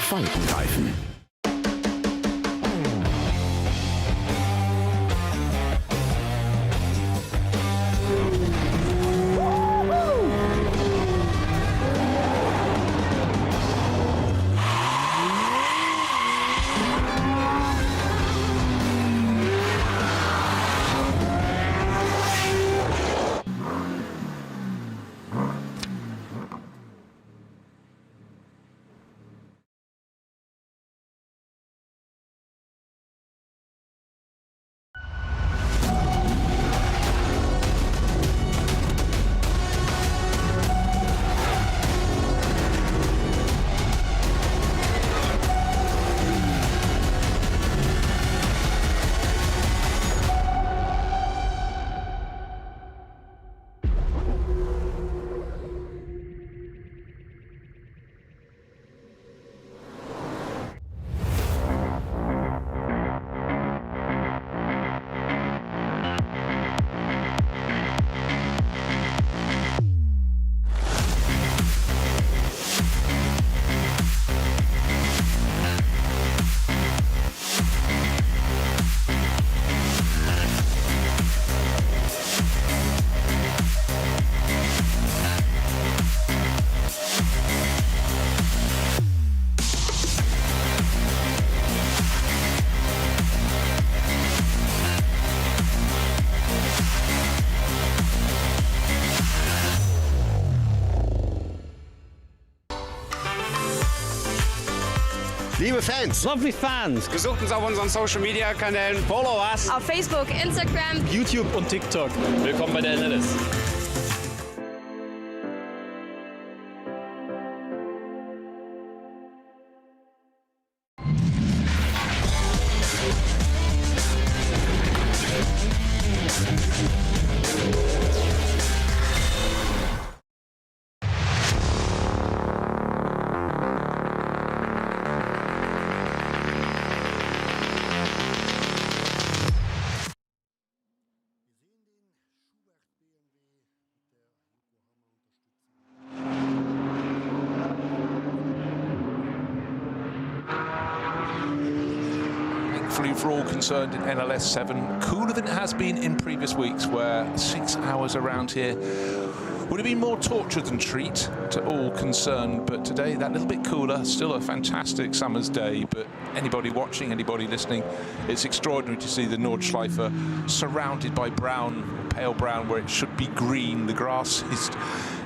Faltenreifen. Liebe Fans, Lovely fans. besucht uns auf unseren Social Media Kanälen, follow us. Auf Facebook, Instagram, YouTube und TikTok. Willkommen bei der NLS. For all concerned in NLS7, cooler than it has been in previous weeks, where 6 hours around here would have been more torture than treat to all concerned. But today, that little bit cooler, still a fantastic summer's day. But anybody watching, anybody listening, it's extraordinary to see the Nordschleife surrounded by brown, pale brown, where it should be green. The grass is,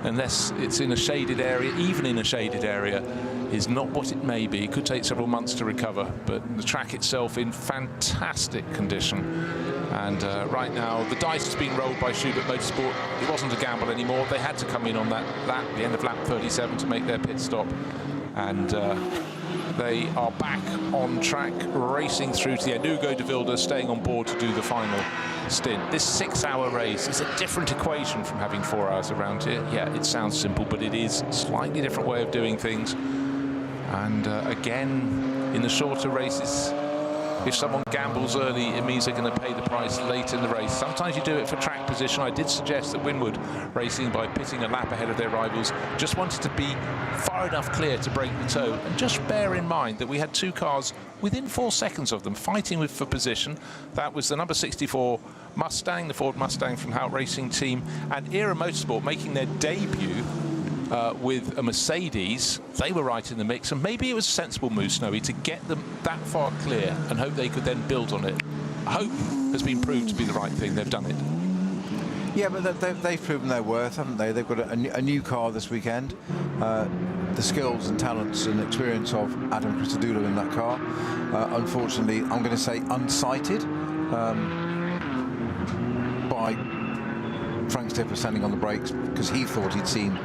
unless it's in a shaded area, even in a shaded area, is not what it may be. It could take several months to recover, but the track itself in fantastic condition. And right now, the dice has been rolled by Schubert Motorsport. It wasn't a gamble anymore. They had to come in on that lap, the end of lap 37, to make their pit stop. And they are back on track, racing through to the end. Hugo de Wilde staying on board to do the final stint. This 6-hour race is a different equation from having 4 hours around here. Yeah, it sounds simple, but it is a slightly different way of doing things. And again, in the shorter races, if someone gambles early, it means they're going to pay the price late in the race. Sometimes you do it for track position. I did suggest that Winwood Racing, by pitting a lap ahead of their rivals, just wanted to be far enough clear to break the toe. And just bear in mind that we had two cars within 4 seconds of them fighting for position. That was the number 64 Mustang, the Ford Mustang from Hout Racing Team, and Era Motorsport making their debut with a Mercedes. They were right in the mix, and maybe it was a sensible move, Snowy, to get them that far clear and hope they could then build on it. Hope has been proved to be the right thing. They've done it. Yeah, but they've proven their worth, haven't they? They've got a new car this weekend. The skills and talents and experience of Adam Christodoulou in that car. Unfortunately, I'm going to say unsighted by Frank Stipper standing on the brakes because he thought he'd seen,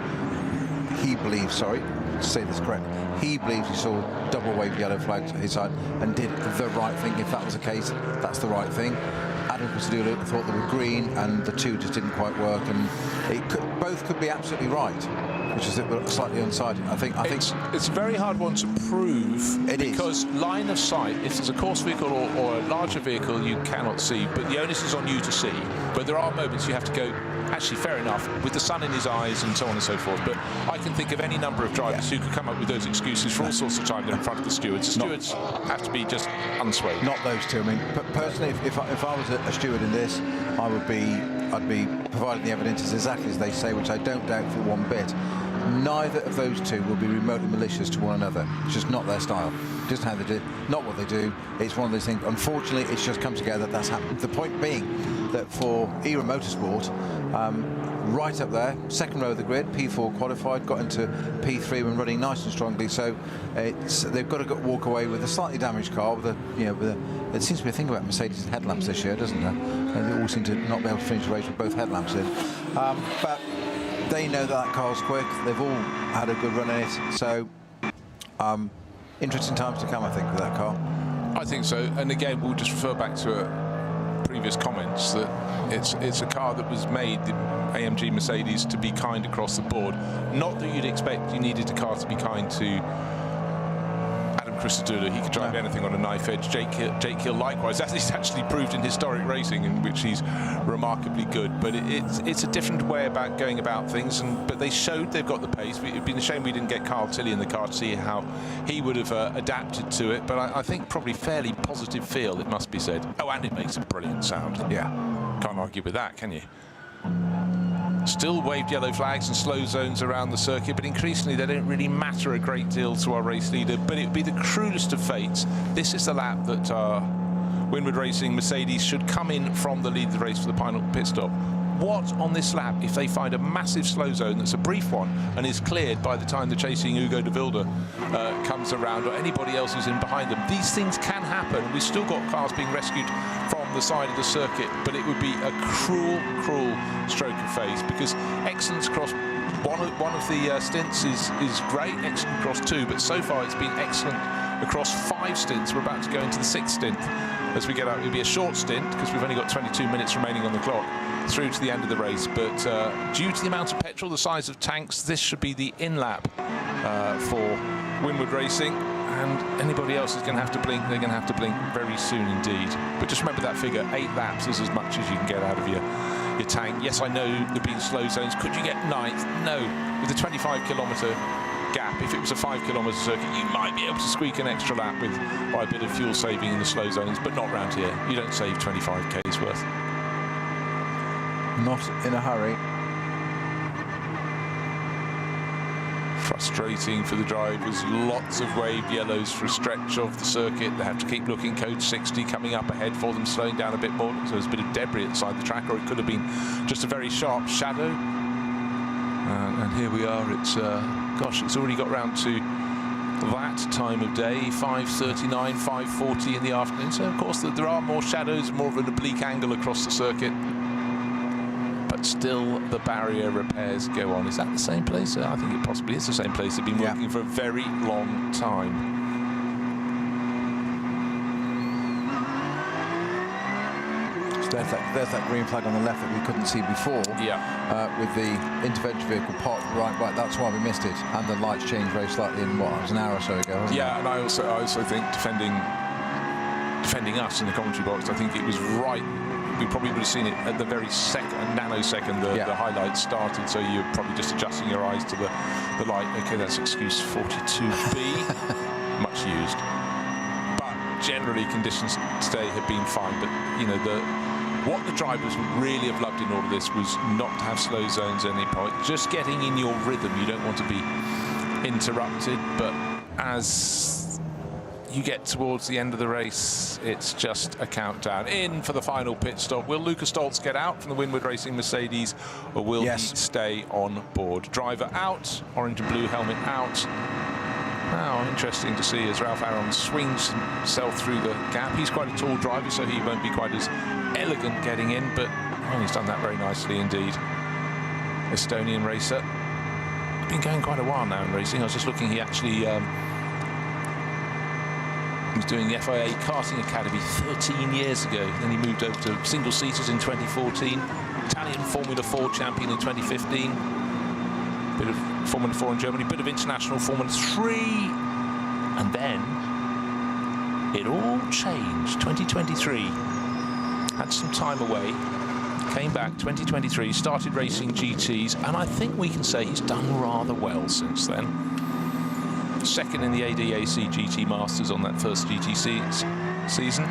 he believes to say this correct, he believes he saw double wave yellow flags at his side and did the right thing. If that was the case, that's the right thing. Adam Christodoulou thought they were green and the two just didn't quite work, and both could be absolutely right, which is slightly unsighted. I think it's a very hard one to prove. Because line of sight, if there's a course vehicle or a larger vehicle, you cannot see, but the onus is on you to see. But there are moments you have to go, actually, fair enough, with the sun in his eyes and so on and so forth. But I can think of any number of drivers who could come up with those excuses for all sorts of time. They're in front of the stewards. The stewards have to be just unswayed. Not those two. I mean, personally, if I was a steward in this, I'd be providing the evidence is exactly as they say, which I don't doubt for one bit. Neither of those two will be remotely malicious to one another. It's just not their style. Just how they do, not what they do. It's one of those things. Unfortunately, it's just come together. That's happened. The point being that for ERA Motorsport, right up there, second row of the grid, P4 qualified, got into P3 when running nice and strongly. So they've got to walk away with a slightly damaged car. It seems to be a thing about Mercedes headlamps this year, doesn't there? And they all seem to not be able to finish the race with both headlamps in. But they know that car's quick. They've all had a good run in it. So interesting times to come, I think, with that car. I think so. And again, we'll just refer back to previous comments that it's a car that was made, the AMG Mercedes, to be kind across the board. Not that you'd expect you needed a car to be kind to Adam Christodoulou. He could drive anything on a knife edge. Jake Hill likewise, as he's actually proved in historic racing, in which he's remarkably good. But it's a different way about going about things. But they showed they've got the pace. It'd been a shame we didn't get Carl Tilley in the car to see how he would have adapted to it. But I think probably fairly positive feel, it must be said. Oh, and it makes a brilliant sound. Yeah. Can't argue with that, can you? Still waved yellow flags and slow zones around the circuit, but increasingly they don't really matter a great deal to our race leader. But it would be the cruelest of fates. This is the lap that Winward Racing Mercedes should come in from the lead of the race for the final pit stop. What on this lap if they find a massive slow zone that's a brief one and is cleared by the time the chasing Hugo de Wilde comes around, or anybody else who's in behind them? These things can happen. We've still got cars being rescued from the side of the circuit, but it would be a cruel stroke of fate, because excellence across one of the stints is great, excellent across two, but so far it's been excellent across 5 stints. We're about to go into the 6th stint as we get out. It'll be a short stint because we've only got 22 minutes remaining on the clock through to the end of the race, but due to the amount of petrol, the size of tanks, this should be the in-lap for Winward Racing, and anybody else is going to have to blink. They're going to have to blink very soon indeed. But just remember that figure, 8 laps is as much as you can get out of your tank. Yes, I know there've been slow zones. Could you get 9th? No. With a 25-kilometre gap, if it was a 5-kilometre circuit, you might be able to squeak an extra lap by a bit of fuel saving in the slow zones, but not round here. You don't save 25k's worth. Not in a hurry. Frustrating for the drivers. Lots of waved yellows for a stretch of the circuit. They have to keep looking. Code 60 coming up ahead for them, slowing down a bit more. So there's a bit of debris outside the track, or it could have been just a very sharp shadow. And here we are. It's gosh, it's already got round to that time of day, 5:39, 5:40 in the afternoon. So of course there are more shadows, more of an oblique angle across the circuit. But still, the barrier repairs go on. Is that the same place? I think it possibly is the same place. They've been working for a very long time. So there's that green flag on the left that we couldn't see before. Yeah. With the intervention vehicle parked right. That's why we missed it. And the lights changed very slightly in what, it was an hour or so ago. Yeah, and I also think defending us in the commentary box, I think it was right. We probably would have seen it at the very nanosecond the highlights started, so you're probably just adjusting your eyes to the light. Okay, that's excuse 42B, much used. But generally conditions today have been fine, but you know, what the drivers would really have loved in all of this was not to have slow zones at any point, just getting in your rhythm. You don't want to be interrupted, but as you get towards the end of the race, it's just a countdown. In for the final pit stop. Will Lucas Stoltz get out from the Winward Racing Mercedes, or will he stay on board? Driver out, orange and blue helmet out. Now, interesting to see as Ralph Aron swings himself through the gap. He's quite a tall driver, so he won't be quite as elegant getting in, but Well, he's done that very nicely indeed. Estonian racer. Been going quite a while now in racing. I was just looking, he actually was doing the FIA Karting Academy 13 years ago. Then he moved over to single seaters in 2014. Italian Formula 4 champion in 2015. Bit of Formula 4 in Germany, bit of international Formula 3. And then it all changed. 2023. Had some time away. Came back 2023, started racing GTs, and I think we can say he's done rather well since then. Second in the ADAC GT Masters on that first GT season.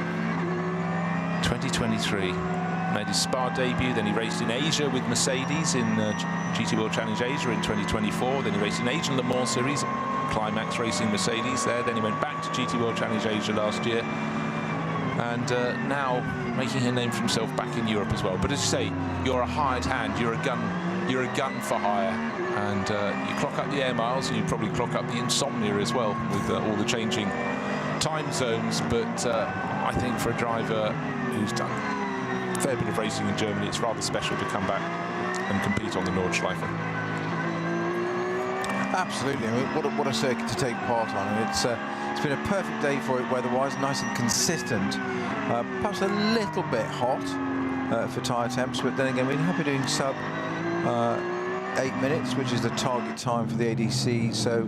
2023, made his Spa debut, then he raced in Asia with Mercedes in GT World Challenge Asia in 2024, then he raced in Asian Le Mans Series, Climax Racing Mercedes there, then he went back to GT World Challenge Asia last year, and now making a name for himself back in Europe as well. But as you say, you're a hired hand, you're a gun for hire, and you clock up the air miles, and you probably clock up the insomnia as well with all the changing time zones. But I think for a driver who's done a fair bit of racing in Germany, it's rather special to come back and compete on the Nordschleife. Absolutely. I mean, what a circuit to take part on, and it's been a perfect day for it weather-wise, nice and consistent. Perhaps a little bit hot for tyre temps, but then again, we're happy doing sub 8 minutes, which is the target time for the ADC, so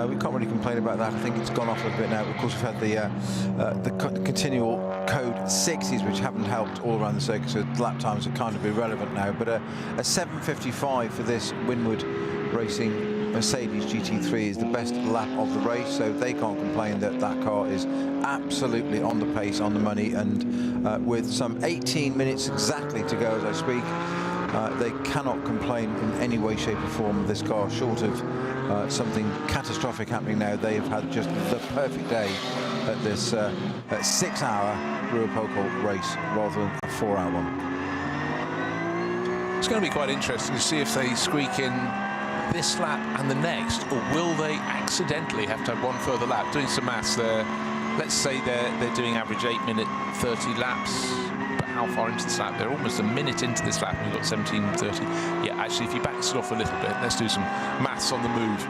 we can't really complain about that. I think it's gone off a bit now. Of course, we've had the continual code 60s, which haven't helped all around the circuit, so lap times are kind of irrelevant now, but a 7:55 for this Winward Racing Mercedes GT3 is the best lap of the race, so they can't complain that that car is absolutely on the pace, on the money, and with some 18 minutes exactly to go as I speak, they cannot complain in any way, shape or form. This car, short of something catastrophic happening now, they have had just the perfect day at this 6-hour Ruhr-Pokal race rather than a 4-hour one. It's going to be quite interesting to see if they squeak in this lap and the next, or will they accidentally have to have one further lap? Doing some maths there, let's say they're doing average 8-minute 30 laps, but how far into this lap? They're almost a minute into this lap, and we've got 17:30. Yeah, actually, if you back it off a little bit, let's do some maths on the move.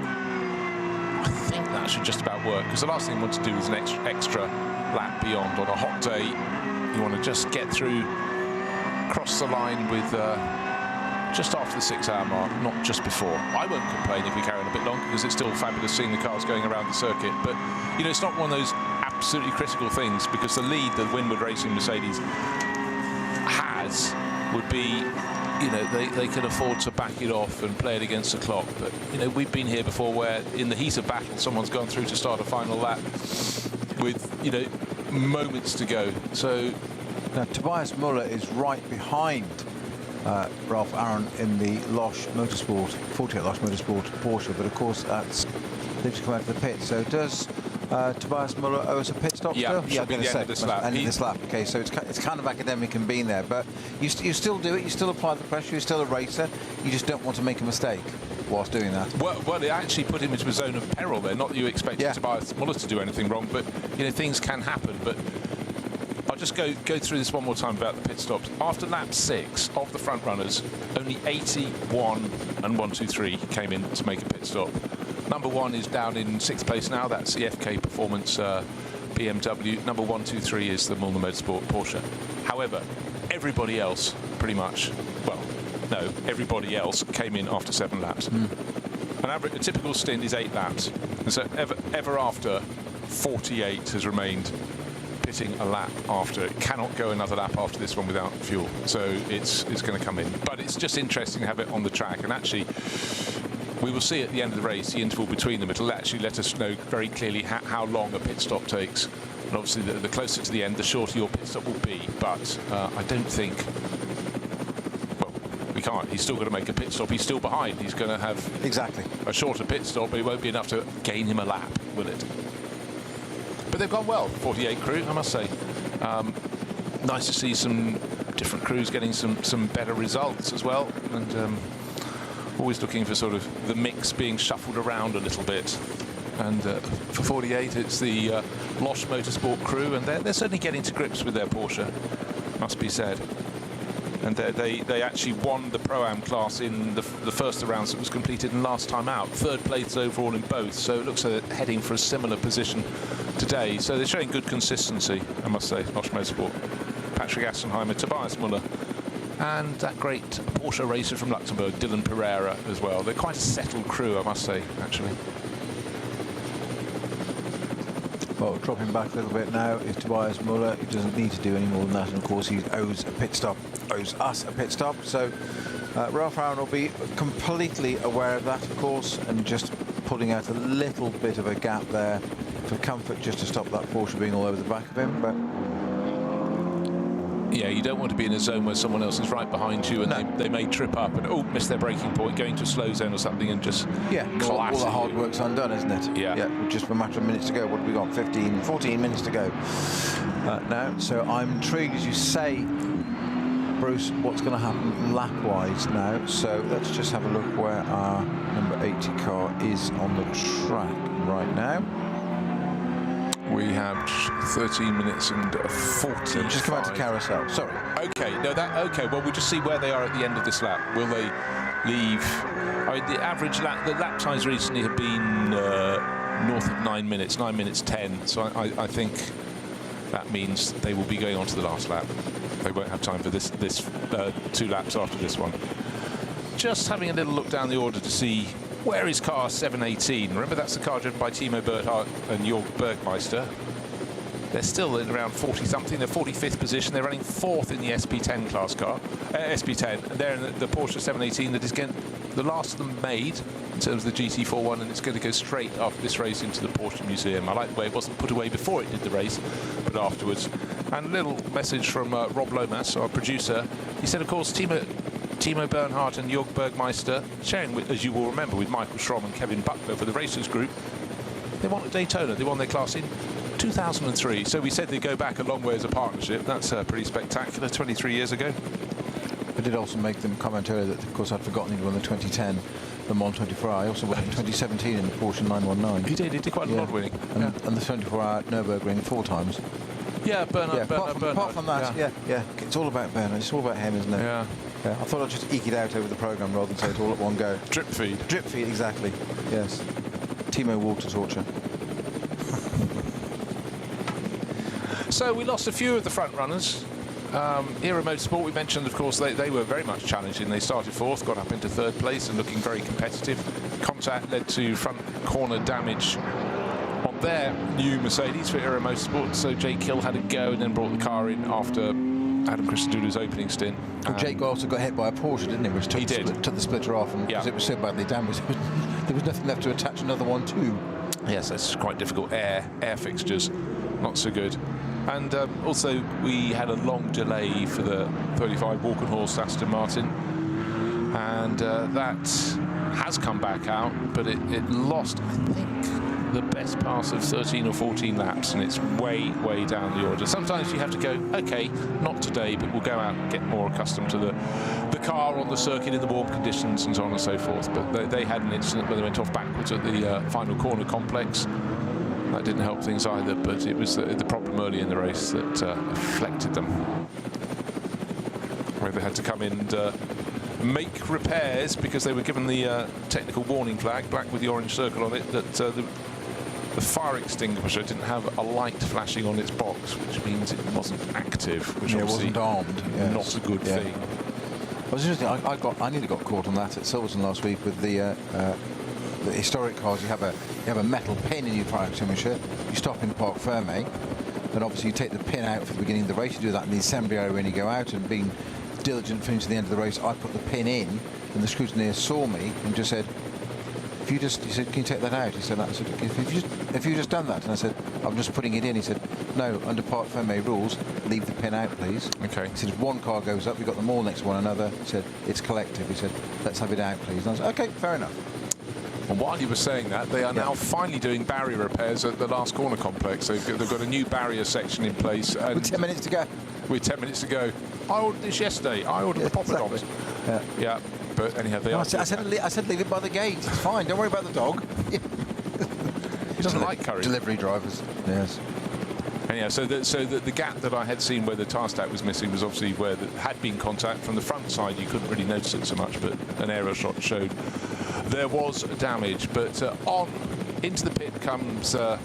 I think that should just about work, because the last thing you want to do is an extra lap beyond on a hot day. You want to just get through, cross the line with just after the 6-hour mark, not just before. I won't complain if we carry on a bit longer, because it's still fabulous seeing the cars going around the circuit. But, you know, it's not one of those absolutely critical things, because the lead that Winward Racing Mercedes has would be, you know, they can afford to back it off and play it against the clock. But, you know, we've been here before where in the heat of battle, someone's gone through to start a final lap with, you know, moments to go. So now Tobias Muller is right behind Ralph Aaron in the Losch Motorsport, 48 Losch Motorsport Porsche, but of course that's they've come out of the pit. So does Tobias Muller owe us a pit stop still? Yeah, I'm going to say end of this lap. Okay, so it's kind of academic in being there, but you still do it. You still apply the pressure. You're still a racer. You just don't want to make a mistake whilst doing that. Well, it actually put him into a zone of peril there. Not that you expected Tobias Muller to do anything wrong, but you know, things can happen. But I'll just go through this one more time about the pit stops. After lap 6 of the front runners, only 81 and 123 came in to make a pit stop. Number 1 is down in 6th place now. That's the FK Performance BMW. Number 123 is the Muller Motorsport Porsche. However, everybody else pretty much, well, no, everybody else came in after 7 laps. A typical stint is 8 laps. And so ever after, 48 has remained pitting a lap after. It cannot go another lap after this one without fuel. So it's going to come in. But it's just interesting to have it on the track. And actually, we will see at the end of the race, the interval between them. It'll actually let us know very clearly how long a pit stop takes. And obviously, the closer to the end, the shorter your pit stop will be. But I don't think... Well, we can't. He's still got to make a pit stop. He's still behind. He's going to have a shorter pit stop, but it won't be enough to gain him a lap, will it? But they've gone well, 48 crew, I must say. Nice to see some different crews getting some better results as well. And always looking for sort of the mix being shuffled around a little bit. And for 48, it's the Losch Motorsport crew, and they're certainly getting to grips with their Porsche, must be said. And they actually won the Pro-Am class in the first of the rounds that was completed and last time out. Third place overall in both, so it looks like they're heading for a similar position today. So they're showing good consistency, I must say, Bosch Motorsport. Patrick Assenheimer, Tobias Muller, and that great Porsche racer from Luxembourg, Dylan Pereira, as well. They're quite a settled crew, I must say, actually. Well, dropping back a little bit now is Tobias Muller. He doesn't need to do any more than that, and of course he owes us a pit stop. So Ralph Aaron will be completely aware of that, of course, and just pulling out a little bit of a gap there for comfort, just to stop that Porsche being all over the back of him. But yeah, you don't want to be in a zone where someone else is right behind you and they may trip up and miss their braking point, going to a slow zone or something, and just all the hard work's undone, isn't it? Yeah. Just a matter of minutes to go. What have we got? 14 minutes to go now. So I'm intrigued, as you say, Bruce, what's going to happen lap-wise now. So let's just have a look where our number 80 car is on the track right now. We have 13 minutes and 40. Just come out to carousel. Sorry. Okay. No, okay. Well, we'll just see where they are at the end of this lap. Will they leave? I mean, the average lap, the lap times recently have been north of 9 minutes, 9 minutes 10. So I think that means they will be going on to the last lap. They won't have time for this 2 laps after this one. Just having a little look down the order to see where is car 718. Remember, that's the car driven by Timo Berthardt and Jörg Bergmeister. They're still in around 40-something. They're 45th position. They're running 4th in the SP10 class car. SP10. And they're in the Porsche 718 that is getting the last of them made in terms of the GT41, and it's going to go straight after this race into the Porsche Museum. I like the way it wasn't put away before it did the race, but afterwards. And a little message from Rob Lomas, our producer. He said, of course, Timo Bernhardt and Jörg Bergmeister, sharing, as you will remember, with Michael Schromm and Kevin Buckler for the Racers Group. They won at Daytona. They won their class in 2003. So we said they go back a long way as a partnership. That's pretty spectacular, 23 years ago. I did also make them comment earlier that, of course, I'd forgotten he'd won the 2010 Le Mans 24-hour. I also won in 2017 in the Porsche 919. He did quite a lot of winning. And the 24-hour Nürburgring 4 times. Yeah, Bernhard. Apart from that, yeah. It's all about Bernhard. It's all about him, isn't it? Yeah. I thought I'd just eke it out over the programme rather than say it all at one go. Drip feed. Drip feed, exactly. Yes. Timo water torture. So we lost a few of the front runners. Here at Motorsport, we mentioned, of course, they were very much challenging. They started 4th, got up into 3rd place and looking very competitive. Contact led to front corner damage on their new Mercedes for Aero Motorsport. So Jake Hill had a go and then brought the car in after Adam Christodoulou's opening stint. Well, Jake also got hit by a Porsche, didn't he? Which took took the splitter off, and because it was so badly damaged, there was nothing left to attach another one to. Yes, that's quite difficult. Air fixtures, not so good. And also, we had a long delay for the 35 Walkenhorst Aston Martin, and that has come back out, but it lost, I think, the best pass of 13 or 14 laps, and it's way down the order. Sometimes you have to go, okay, not today, but we'll go out and get more accustomed to the car on the circuit in the warm conditions and so on and so forth. But they had an incident where they went off backwards at the final corner complex. That didn't help things either, but it was the problem early in the race that affected them, where they had to come in and make repairs because they were given the technical warning flag, black with the orange circle on it, that the fire extinguisher didn't have a light flashing on its box, which means it wasn't active, which obviously wasn't armed. Yes. Not a good thing. It was interesting. I nearly got caught on that at Silverstone last week with the historic cars. You have a metal pin in your fire extinguisher. You stop in Parc Fermé, then obviously you take the pin out for the beginning of the race. You do that in the assembly area when you go out, and being diligent finishing to the end of the race, I put the pin in, and the scrutineer saw me and just said, he said, can you take that out? He said, if you just done that? And I said, I'm just putting it in. He said, no, under Parc Fermé rules, leave the pin out, please. Okay. He said, if one car goes up, we've got them all next to one another. He said, it's collective. He said, let's have it out, please. And I said, okay, fair enough. And while you were saying that, they are now finally doing barrier repairs at the last corner complex. They've got a new barrier section in place. And with 10 minutes to go. With 10 minutes to go. I ordered this yesterday. I ordered the poppadoms. Exactly. Yeah. But anyhow, they I said leave it by the gate. It's fine. Don't worry about the dog. He doesn't like curry. Delivery drivers. Yes. Anyhow, so the gap that I had seen where the tyre stack was missing was obviously where there had been contact. From the front side, you couldn't really notice it so much, but an aero shot showed there was damage. But on into the pit comes the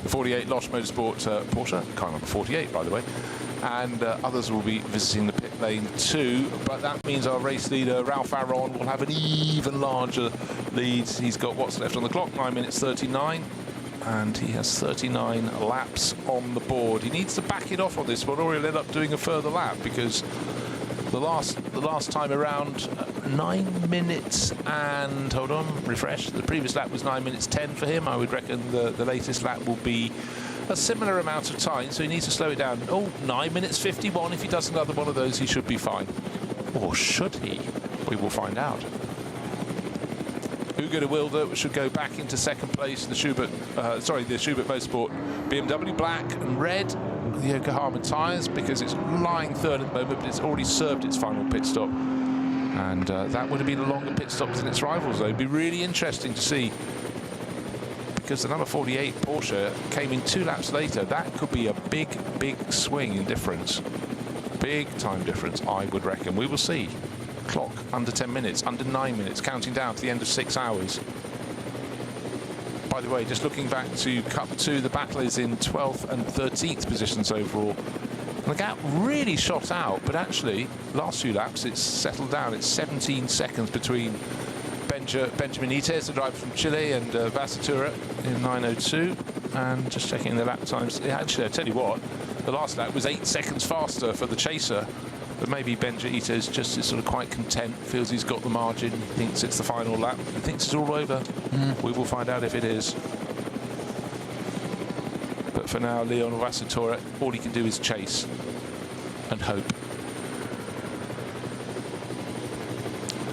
48 Losch Motorsport Porsche, car number 48, by the way, and others will be visiting the pit lane too. But that means our race leader, Ralph Aron, will have an even larger lead. He's got what's left on the clock, 9 minutes 39. And he has 39 laps on the board. He needs to back it off on this one, or he'll end up doing a further lap, because the last time around, 9 minutes and, hold on, refresh. The previous lap was 9 minutes 10 for him. I would reckon the latest lap will be a similar amount of time, so he needs to slow it down. Oh, 9 minutes 51. If he does another one of those, he should be fine. Or should he? We will find out. Hugo de Wilde should go back into second place. The Schubert Motorsport BMW, black and red, the Yokohama tyres, because it's lying third at the moment, but it's already served its final pit stop. And that would have been a longer pit stop than its rivals, though. It'd be really interesting to see, because the number 48 Porsche came in 2 laps later. That could be a big, big swing in difference. Big time difference, I would reckon. We will see. Clock under 10 minutes, under 9 minutes, counting down to the end of 6 hours. By the way, just looking back to Cup 2, the battle is in 12th and 13th positions overall. And the gap really shot out, but actually, last few laps, it's settled down. It's 17 seconds between Benjamin Ites, the driver from Chile, and Vasatura in 9:02. And just checking the lap times. Actually, I tell you what, the last lap was 8 seconds faster for the chaser. But maybe Benja Ites just is sort of quite content, feels he's got the margin, thinks it's the final lap, he thinks it's all over. We will find out if it is. But for now, Leon Vasatura, all he can do is chase and hope.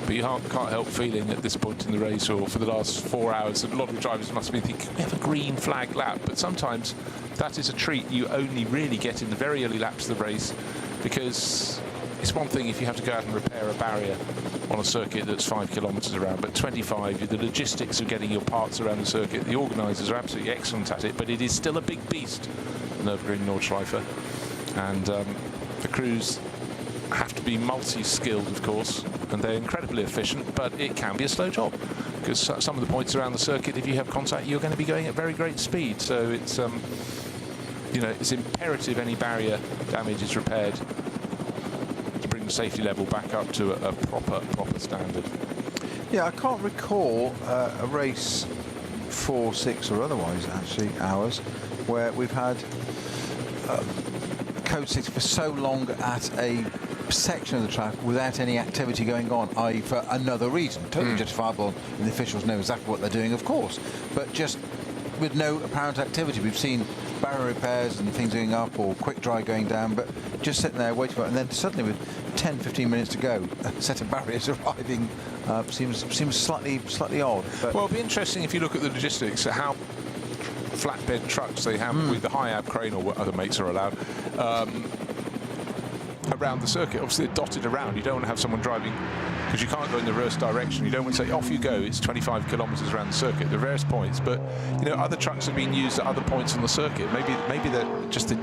But you can't help feeling at this point in the race, or for the last 4 hours, that a lot of drivers must have been thinking, we have a green flag lap. But sometimes that is a treat you only really get in the very early laps of the race, because it's one thing if you have to go out and repair a barrier on a circuit that's 5 kilometres around, but 25, the logistics of getting your parts around the circuit, the organisers are absolutely excellent at it, but it is still a big beast, Nürburgring Nordschleife. And the crews have to be multi-skilled, of course, and they're incredibly efficient, but it can be a slow job, because some of the points around the circuit, if you have contact, you're going to be going at very great speed. So it's, you know, it's imperative any barrier damage is repaired, safety level back up to a proper standard. Yeah, I can't recall a race 4, 6 or otherwise actually hours where we've had code 6 for so long at a section of the track without any activity going on, i.e. for another reason. Totally justifiable, and the officials know exactly what they're doing, of course, but just with no apparent activity. We've seen barrier repairs and things going up, or quick dry going down, but just sitting there waiting for it, and then suddenly with 10-15 minutes to go, a set of barriers arriving seems slightly odd. But well, it'll be interesting if you look at the logistics, how flatbed trucks they have with the high ab crane, or what other mates are allowed, around the circuit. Obviously they're dotted around. You don't want to have someone driving, because you can't go in the reverse direction. You don't want to say, off you go, it's 25 kilometres around the circuit. There are various points, but you know, other trucks have been used at other points on the circuit. Maybe they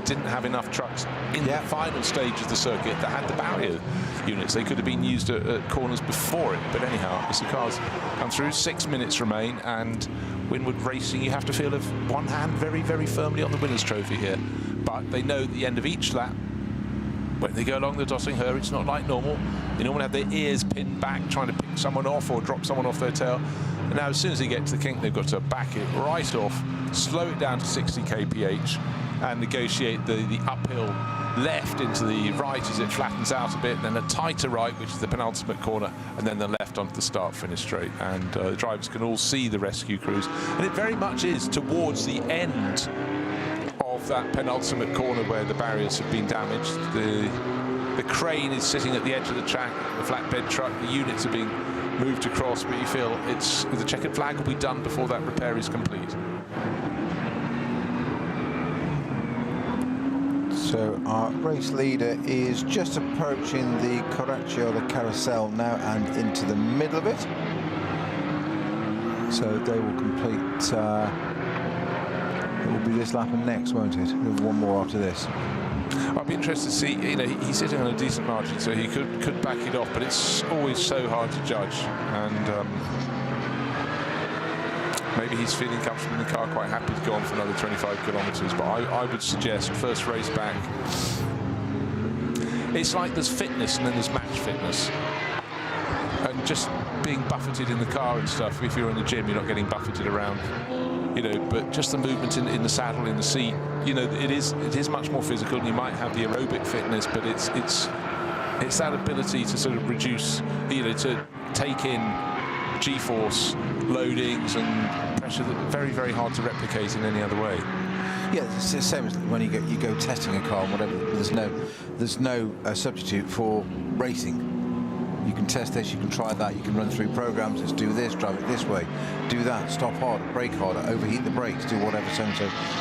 didn't have enough trucks in the final stage of the circuit that had the barrier units. They could have been used at corners before it. But anyhow, as the cars come through, 6 minutes remain, and Winwood Racing, you have to feel of one hand very, very firmly on the winner's trophy here. But they know at the end of each lap, when they go along the Dossingher, it's not like normal. They normally have their ears pinned back, trying to pick someone off or drop someone off their tail. And now, as soon as they get to the kink, they've got to back it right off, slow it down to 60 kph, and negotiate the uphill left into the right as it flattens out a bit, then a tighter right, which is the penultimate corner, and then the left onto the start-finish straight. And the drivers can all see the rescue crews. And it very much is towards the end of that penultimate corner where the barriers have been damaged. The crane is sitting at the edge of the track, the flatbed truck, the units are being moved across, but you feel the checkered flag will be done before that repair is complete. so our race leader is just approaching the Corraccio, the carousel now, and into the middle of it. So they will complete It will be this lap and next, won't it? One more after this. I'd be interested to see, you know, he's sitting on a decent margin, so he could back it off, but it's always so hard to judge. And maybe he's feeling comfortable in the car, quite happy to go on for another 25 kilometres. But I would suggest first race back. It's like there's fitness and then there's match fitness. And just being buffeted in the car and stuff, if you're in the gym, you're not getting buffeted around, you know, but just the movement in the saddle, in the seat, you know, it is much more physical, and you might have the aerobic fitness, but it's that ability to sort of reduce, you know, to take in G-force loadings and pressure that very, very hard to replicate in any other way. Yeah, it's the same as when you go testing a car and whatever. There's no substitute for racing. You can test this, you can try that, you can run through programs. Let's do this, drive it this way, do that, stop harder, brake harder, overheat the brakes, do whatever. So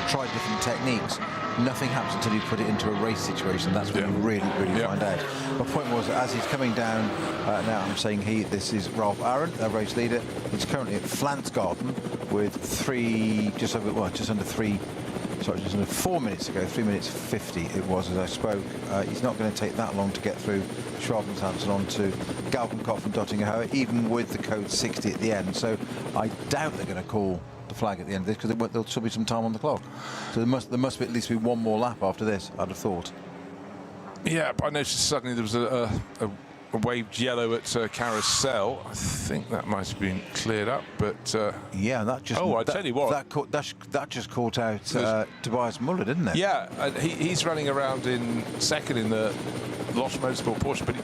try different techniques. Nothing happens until you put it into a race situation. That's when you really find out. My point was, as he's coming down now, I'm saying this is Ralph Aaron, our race leader. He's currently at Flansgarten with just under 4 minutes ago, 3 minutes 50 it was as I spoke. He's not going to take that long to get through Schwalbenshausen onto Galgenkopf and Dottingerhohe, even with the code 60 at the end. So I doubt they're going to call the flag at the end of this, because there'll still be some time on the clock. So there must at least be one more lap after this, I'd have thought. Yeah, but I noticed suddenly there was a waved yellow at Carousel. I think that might have been cleared up, but yeah, that just tell you what, that just caught out Tobias Muller, didn't it? Yeah, and he's running around in second in the Losch Motorsport Porsche, but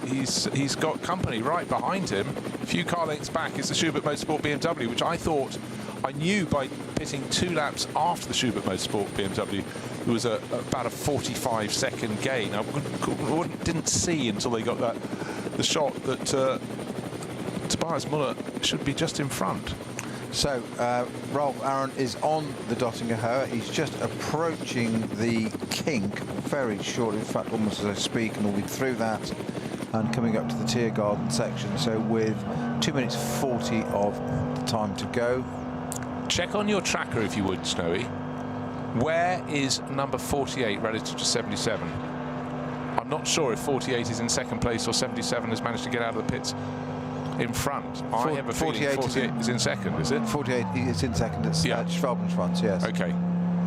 he's got company right behind him. A few car lengths back is the Schubert Motorsport BMW, which I knew by pitting 2 laps after the Schubert Motorsport BMW. There was about a 45-second gain. I didn't see until they got the shot that Tobias Muller should be just in front. So Ralph Aaron is on the Dottingerhohe. He's just approaching the kink very shortly, in fact almost as I speak, and we'll be through that and coming up to the Tiergarten section. So with 2 minutes 40 of time to go. Check on your tracker, if you would, Snowy. Where is number 48 relative to 77? I'm not sure if 48 is in second place or 77 has managed to get out of the pits in front. I have a feeling 48 is in second, is it? 48 is in second. It's Schwalbenschwanz, yes. Okay.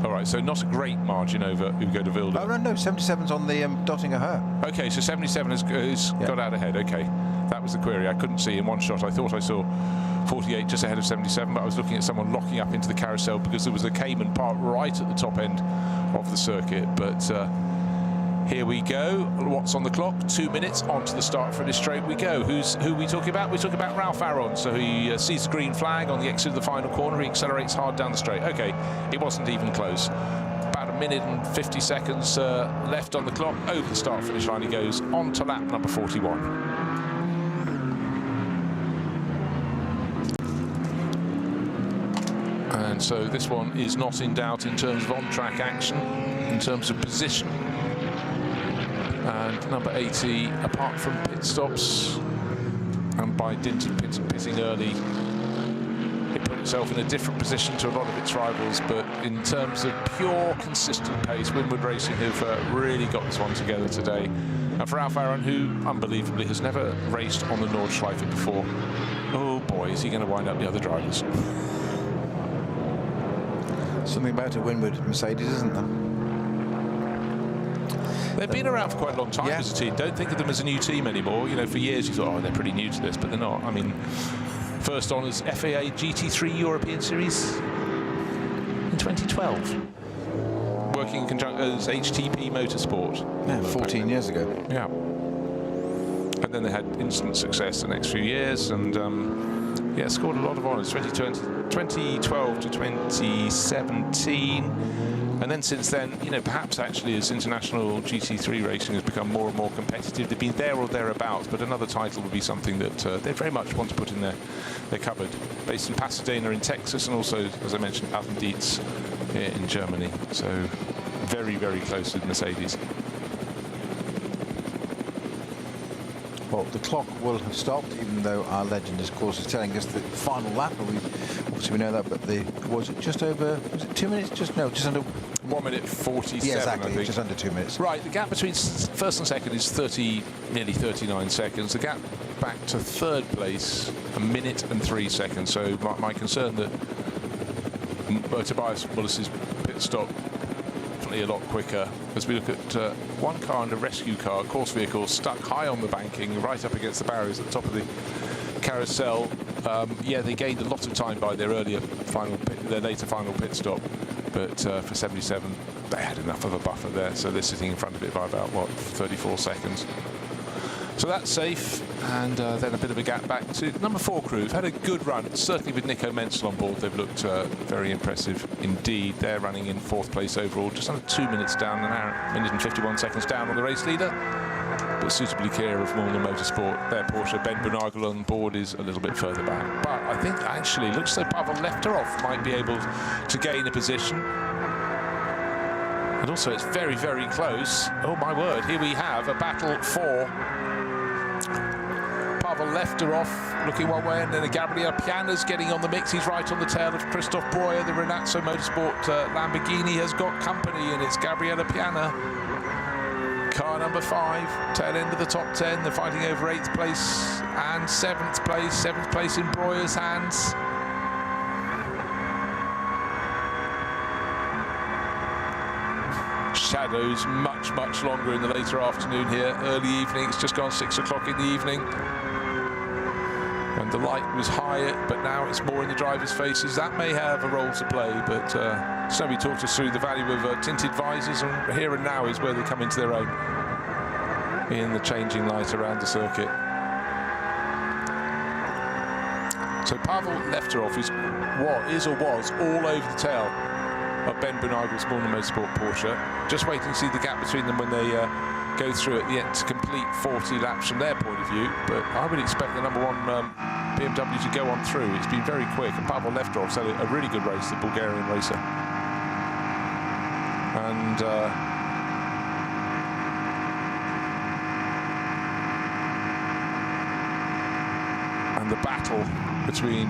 All right, so not a great margin over Ugo de Wilde. Oh, no, 77's on the Dottingerhohe. Okay, so 77 has got out ahead. Okay, that was the query. I couldn't see in one shot. I thought I saw 48 just ahead of 77, but I was looking at someone locking up into the Carousel because there was a Cayman part right at the top end of the circuit. But here we go. What's on the clock? 2 minutes onto the start-finish straight we go. Who are we talking about? We're talking about Ralph Aaron. So he sees the green flag on the exit of the final corner. He accelerates hard down the straight. Okay, it wasn't even close. About a minute and 50 seconds left on the clock. Over the start-finish line he goes, on to lap number 41. And so this one is not in doubt in terms of on-track action, in terms of position. And number 80, apart from pit stops, and by dint of pitting early, it put itself in a different position to a lot of its rivals. But in terms of pure consistent pace, Winwood Racing have really got this one together today. And for Ralph Aaron, who unbelievably has never raced on the Nordschleife before, oh boy, is he going to wind up the other drivers. Something about a Winwood Mercedes, isn't there? They've been around for quite a long time as a team. Don't think of them as a new team anymore. You know, for years you thought, oh, they're pretty new to this, but they're not. I mean, first on as FAA GT3 European Series in 2012. Working in conjunction as HTP Motorsport. Yeah, 14 years ago. Yeah. And then they had instant success the next few years, and yeah, scored a lot of honours. 2012 to 2017. And then since then, you know, perhaps actually as international GT3 racing has become more and more competitive, they've been there or thereabouts, but another title would be something that they very much want to put in their cupboard. Based in Pasadena in Texas, and also, as I mentioned, Altendietz here in Germany. So very, very close with Mercedes. Well, the clock will have stopped, even though our legend, of course, is telling us the final lap. And obviously we know that, but was it just over? Was it 2 minutes? Just under 1 minute 47. Yeah, exactly. I think. Just under 2 minutes. Right. The gap between first and second is nearly 39 seconds. The gap back to third place, 1 minute and 3 seconds. So my concern that Tobias Mullis's pit stop definitely a lot quicker as we look at one car and a rescue car, course vehicle, stuck high on the banking, right up against the barriers at the top of the carousel. Yeah, they gained a lot of time by their later final pit stop, but for 77, they had enough of a buffer there, so they're sitting in front of it by about 34 seconds. So that's safe, and then a bit of a gap back to number 4 crew. Who've had a good run, certainly with Nico Menzel on board. They've looked very impressive indeed. They're running in 4th place overall, just under 2 minutes down, an hour, 1 minute and 51 seconds down on the race leader, but suitably clear of MOTORSPORT. Their Porsche, Ben Bunagel on board, is a little bit further back. But I think actually looks as though Pavel Lefterov might be able to gain a position. And also it's very, very close. Oh my word, here we have a battle for Pavel Lefterov looking one way, and then Gabriele Piana's getting on the mix. He's right on the tail of Christoph Breuer. The Renazzo Motorsport Lamborghini has got company, and it's Gabriele Piana. Car number 5, tail end of the top 10. They're fighting over 8th place and 7th place. 7th place in Breuer's hands. Shadows much, much longer in the later afternoon here. Early evening, it's just gone 6 o'clock in the evening. And the light was higher, but now it's more in the drivers' faces. That may have a role to play, but Snowy talked us through the value of tinted visors, and here and now is where they come into their own in the changing light around the circuit. So Pavel Lefterov is or was all over the tail of Ben Bunagel's Motorsport Porsche. Just waiting to see the gap between them when they go through at the end to complete 40 laps from their point of view. But I would expect the number 1 BMW to go on through. It's been very quick, and Pavel Lefterov's had a really good race, the Bulgarian racer. And the battle between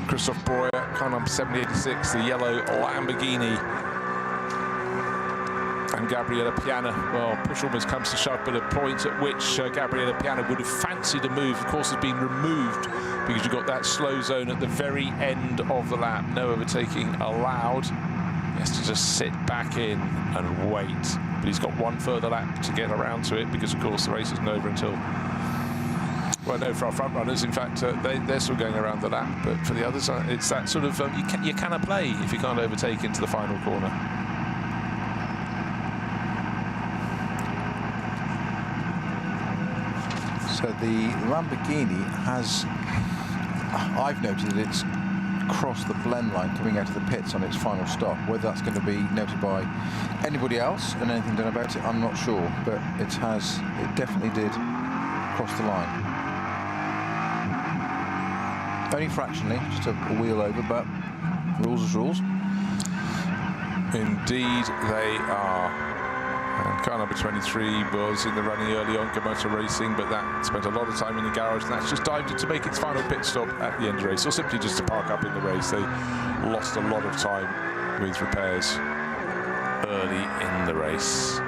Christoph Breuer, car number 786, the yellow Lamborghini, and Gabriele Piana. Well, push almost comes to shove, but a point at which Gabriele Piana would have fancied a move, of course, has been removed because you've got that slow zone at the very end of the lap. No overtaking allowed. He has to just sit back in and wait. But he's got one further lap to get around to it because, of course, the race isn't over until... Well, no, for our front runners, in fact, they're still going around the lap. But for the others, it's that sort of you cannot play if you can't overtake into the final corner. So the Lamborghini has, I've noted that it's crossed the blend line coming out of the pits on its final stop. Whether that's going to be noted by anybody else and anything done about it, I'm not sure. But it definitely did cross the line. Only fractionally, just a wheel over, but rules is rules. Indeed, they are. And car number 23 was in the running early on, Motor Racing, but that spent a lot of time in the garage, and that's just dived in to make its final pit stop at the end of the race, or simply just to park up in the race. They lost a lot of time with repairs early in the race.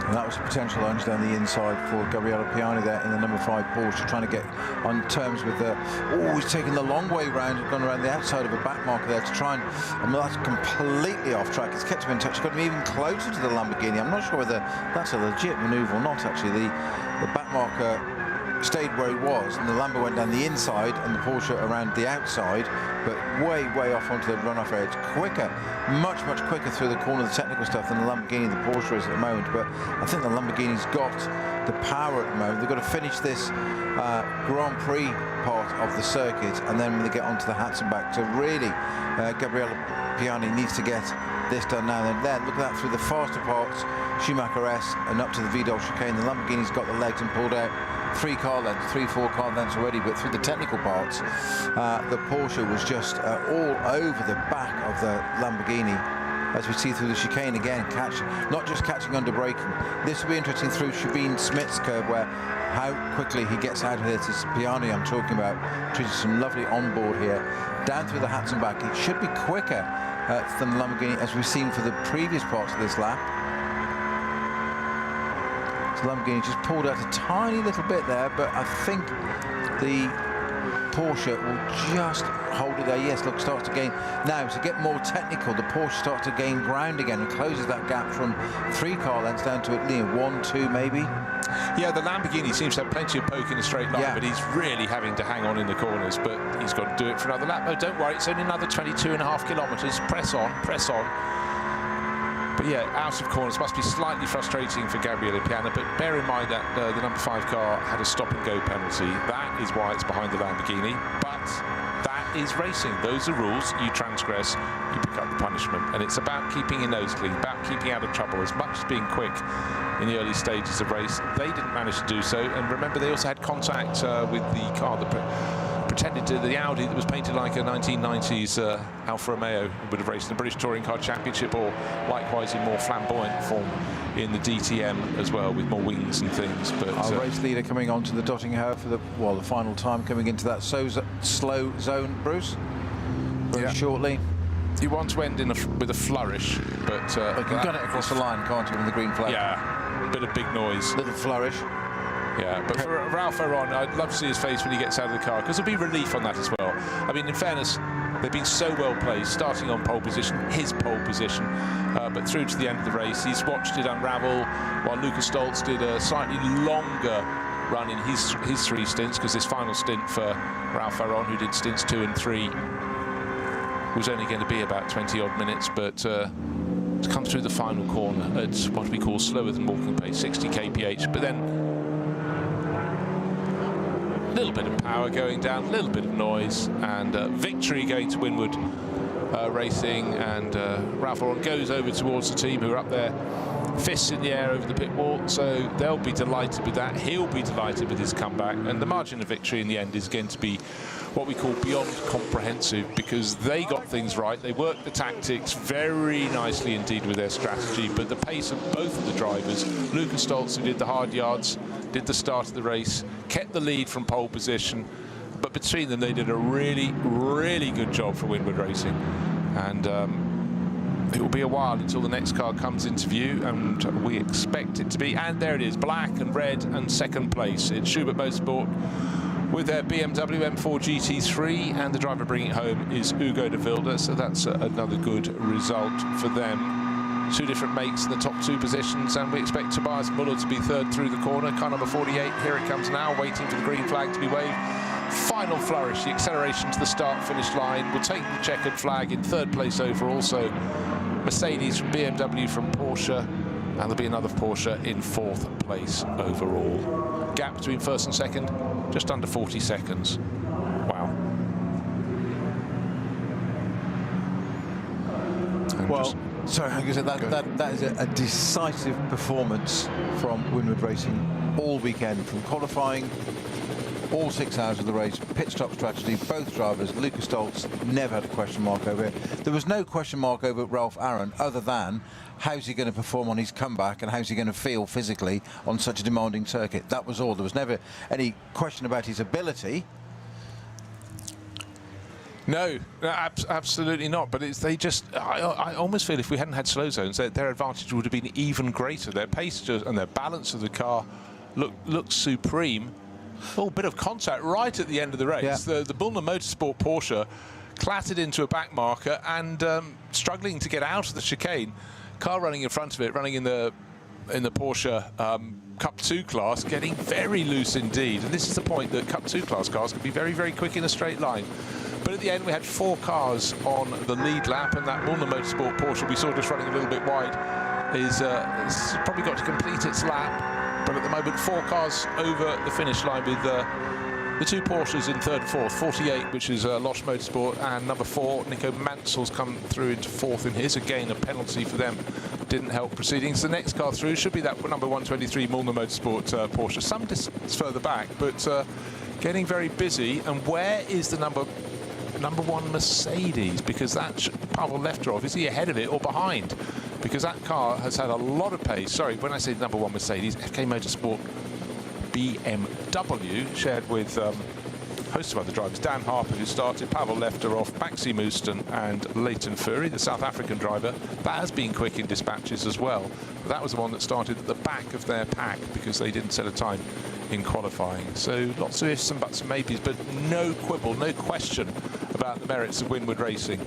And that was a potential lunge down the inside for Gabriele Piana there in the number 5 Porsche, trying to get on terms with the... Oh, he's taken the long way round, gone around the outside of a back marker there to try and... well, that's completely off track. It's kept him in touch. It's got him even closer to the Lamborghini. I'm not sure whether that's a legit manoeuvre or not, actually. The back marker stayed where he was, and the Lambo went down the inside and the Porsche around the outside, but way, way off onto the runoff edge. Quicker, much, much quicker through the corner of the technical stuff than the Lamborghini, the Porsche is at the moment. But I think the Lamborghini's got the power at the moment. They've got to finish this Grand Prix part of the circuit, and then when they get onto the Hatzenbach. So really, Gabriele Piana needs to get this done now and then. Look at that through the faster parts, Schumacher S, and up to the Vidal chicane. The Lamborghini's got the legs and pulled out 3 car lengths, 3-4 car lengths already, but through the technical parts, the Porsche was just all over the back of the Lamborghini. as we see through the chicane again, not just catching under braking. This will be interesting through Shabin Smith's curve, where how quickly he gets out of here. It's Piani I'm talking about. Treated some lovely onboard here, down through the hats and back. It should be quicker than the Lamborghini, as we've seen for the previous parts of this lap. So Lamborghini just pulled out a tiny little bit there, but I think the Porsche will just hold it there. Yes, look, starts to gain. Now, to get more technical, the Porsche starts to gain ground again and closes that gap from 3 car lengths down to at least 1, 2 maybe. Yeah, the Lamborghini seems to have plenty of poke in a straight line, but he's really having to hang on in the corners. But he's got to do it for another lap. Oh, don't worry, it's only another 22.5 kilometres. Press on, press on. But yeah, out of corners must be slightly frustrating for Gabriele Piana, but bear in mind that the number 5 car had a stop-and-go penalty. That is why it's behind the Lamborghini, but that is racing. Those are rules. You transgress, you pick up the punishment, and it's about keeping your nose clean, about keeping out of trouble, as much as being quick in the early stages of race. They didn't manage to do so, and remember, they also had contact with the car that pretended to the Audi that was painted like a 1990s Alfa Romeo, would have raced in the British Touring Car Championship, or likewise in more flamboyant form in the DTM as well, with more wings and things. But our race leader coming onto the Dottingham for the final time, coming into that slow zone, Bruce, very shortly. He once went in with a flourish, but you can gun it across the line, can't you, with the green flag? Yeah, bit of big noise, little flourish. Yeah, but for Ralph Ferron, I'd love to see his face when he gets out of the car, because there'll be relief on that as well. I mean, in fairness, they've been so well placed, starting on pole position, his pole position, but through to the end of the race, he's watched it unravel, while Lucas Stoltz did a slightly longer run in his 3 stints, because this final stint for Ralph Ferron, who did stints 2 and 3, was only going to be about 20-odd minutes, but to come through the final corner at what we call slower than walking pace, 60 kph, but then a little bit of power going down, a little bit of noise, and victory going to Winwood Racing, and Ralph Lauren goes over towards the team who are up there, fists in the air over the pit wall, so they'll be delighted with that. He'll be delighted with his comeback, and the margin of victory in the end is going to be what we call beyond comprehensive, because they got things right. They worked the tactics very nicely indeed with their strategy, but the pace of both of the drivers, Lucas Stoltz, who did the hard yards, did the start of the race, kept the lead from pole position, but between them they did a really, really good job for Winwood Racing. And it will be a while until the next car comes into view, and we expect it to be, and there it is, black and red and second place. It's Schubert Motorsport with their BMW M4 GT3, and the driver bringing it home is Hugo de Wilde, so that's another good result for them. 2 different makes in the top 2 positions, and we expect Tobias Muller to be 3rd through the corner. Car number 48, here it comes now, waiting for the green flag to be waved. Final flourish, the acceleration to the start-finish line will take the checkered flag in 3rd place overall, so Mercedes from BMW from Porsche, and there'll be another Porsche in 4th place overall. Gap between 1st and 2nd, just under 40 seconds. Wow. And well, sorry, I guess that is a decisive performance from Winwood Racing all weekend, from qualifying, all 6 hours of the race, pit stop strategy, both drivers. Lucas Stoltz never had a question mark over it. There was no question mark over Ralph Aaron, other than how's he going to perform on his comeback and how's he going to feel physically on such a demanding circuit. That was all. There was never any question about his ability. No, absolutely not. But I almost feel if we hadn't had slow zones, their advantage would have been even greater. Their pace and their balance of the car looked supreme. Oh, bit of contact right at the end of the race. Yeah. The Bullner Motorsport Porsche clattered into a back marker and struggling to get out of the chicane. Car running in front of it, running in the Porsche Cup 2 class, getting very loose indeed. And this is the point that Cup 2 class cars can be very, very quick in a straight line. But at the end, we had 4 cars on the lead lap, and that Bullner Motorsport Porsche we saw just running a little bit wide is probably got to complete its lap. But at the moment, 4 cars over the finish line, with the 2 Porsches in 3rd and 4th. 48, which is Losch Motorsport, and number 4, Nico Mansell's come through into 4th in his. Again, a penalty for them didn't help proceedings. The next car through should be that number 123 Mullner Motorsport Porsche, some distance further back, but getting very busy. And where is the number number 1 Mercedes, because that's Pavel Lefterov. Is he ahead of it or behind? Because that car has had a lot of pace. Sorry, when I say number 1 Mercedes, FK Motorsport BMW, shared with a host of other drivers. Dan Harper, who started, Pavel Lefterov, Maxi Mouston and Leighton Fury, the South African driver. That has been quick in dispatches as well. But that was the one that started at the back of their pack because they didn't set a time in qualifying. So lots of ifs and buts and maybes, but no quibble, no question about the merits of Winward Racing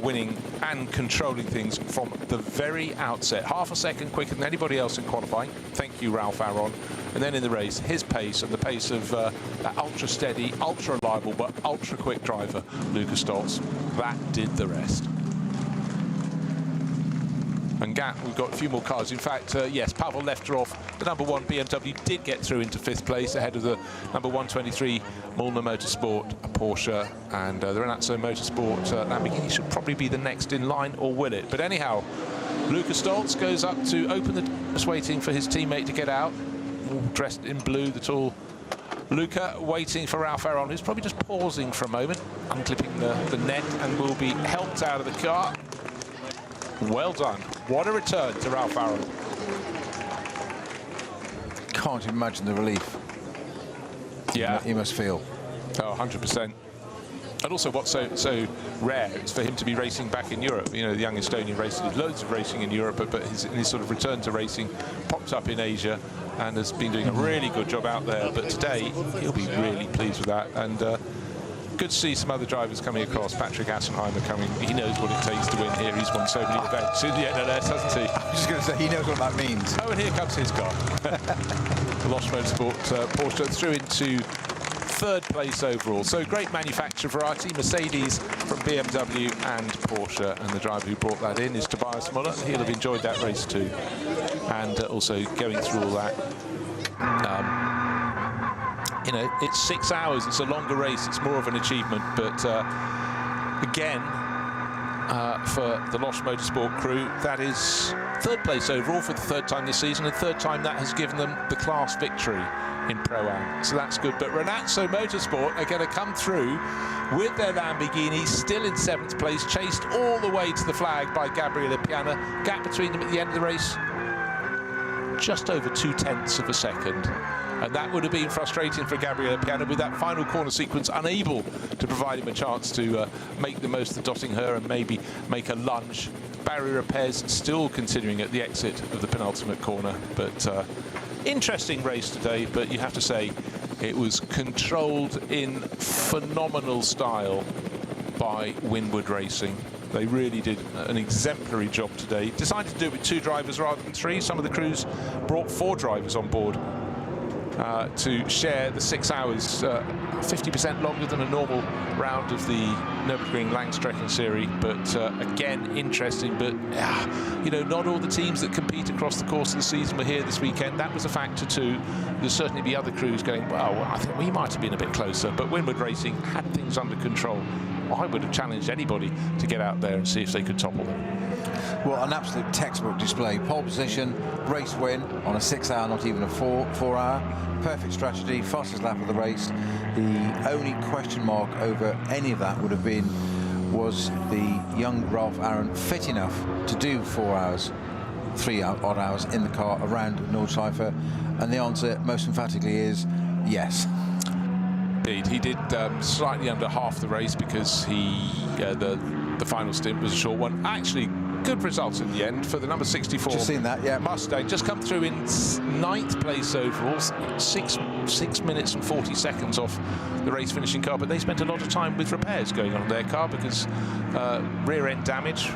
winning and controlling things from the very outset. Half a second quicker than anybody else in qualifying. Thank you, Ralph Aron. And then in the race, his pace and the pace of that ultra steady, ultra reliable, but ultra quick driver, Luca Stoltz, that did the rest. And Gat, we've got a few more cars. In fact, yes, Pavel Lefterov, the number 1 BMW, did get through into 5th place ahead of the number 123 Mullner Motorsport Porsche, and the Renazzo Motorsport Lamborghini should probably be the next in line, or will it? But anyhow, Luca Stoltz goes up to open the... just waiting for his teammate to get out, all dressed in blue, the tall Luca, waiting for Ralph Aron, who's probably just pausing for a moment, unclipping the net, and will be helped out of the car. Well done. What a return to Ralph Aron. Can't imagine the relief. Yeah. He must feel. Oh, 100%. And also what's so rare is for him to be racing back in Europe. You know, the young Estonian racer did loads of racing in Europe, but his sort of return to racing popped up in Asia and has been doing a really good job out there. But today, he'll be really pleased with that. And good to see some other drivers coming across. Patrick Assenheimer coming. He knows what it takes to win here. He's won so many events in the NLS, hasn't he? I was just going to say, he knows what that means. Oh, and here comes his car. The Losch Motorsport Porsche through into 3rd place overall. So great manufacturer variety. Mercedes from BMW and Porsche. And the driver who brought that in is Tobias Muller. He'll have enjoyed that race too. And also going through all that. You know, it's 6 hours. It's a longer race. It's more of an achievement. But again, for the Losch Motorsport crew, that is 3rd place overall for the 3rd time this season, and 3rd time that has given them the class victory in Pro-Am. So that's good. But Renazzo Motorsport are going to come through with their Lamborghini, still in 7th place, chased all the way to the flag by Gabriele Piana. Gap between them at the end of the race, just over 0.2 of a second. And that would have been frustrating for Gabriele Piana with that final corner sequence, unable to provide him a chance to make the most of dotting her and maybe make a lunge. Barrier repairs still continuing at the exit of the penultimate corner. But interesting race today, but you have to say it was controlled in phenomenal style by Winward Racing. They really did an exemplary job today. Decided to do it with 2 drivers rather than 3. Some of the crews brought 4 drivers on board to share the 6 hours, 50% longer than a normal round of the Nürburgring Langstrecken series. But again, interesting. But you know, not all the teams that compete across the course of the season were here this weekend. That was a factor too. There'll certainly be other crews going, well, I think we might have been a bit closer. But Winward Racing had things under control. I would have challenged anybody to get out there and see if they could topple them. Well, an absolute textbook display. Pole position, race win on a 6 hour, not even a 4 hour. Perfect strategy, fastest lap of the race. The only question mark over any of that would have been, was the young Ralph Aron fit enough to do 4 hours, 3 odd hours in the car around Nordschleife? And the answer most emphatically is yes. Indeed, he did slightly under half the race because the final stint was a short one. Actually, good results in the end for the number 64. Just seen that, yeah. Mustang, just come through in 9th place overall, 6 minutes and 40 seconds off the race finishing car. But they spent a lot of time with repairs going on their car because rear end damage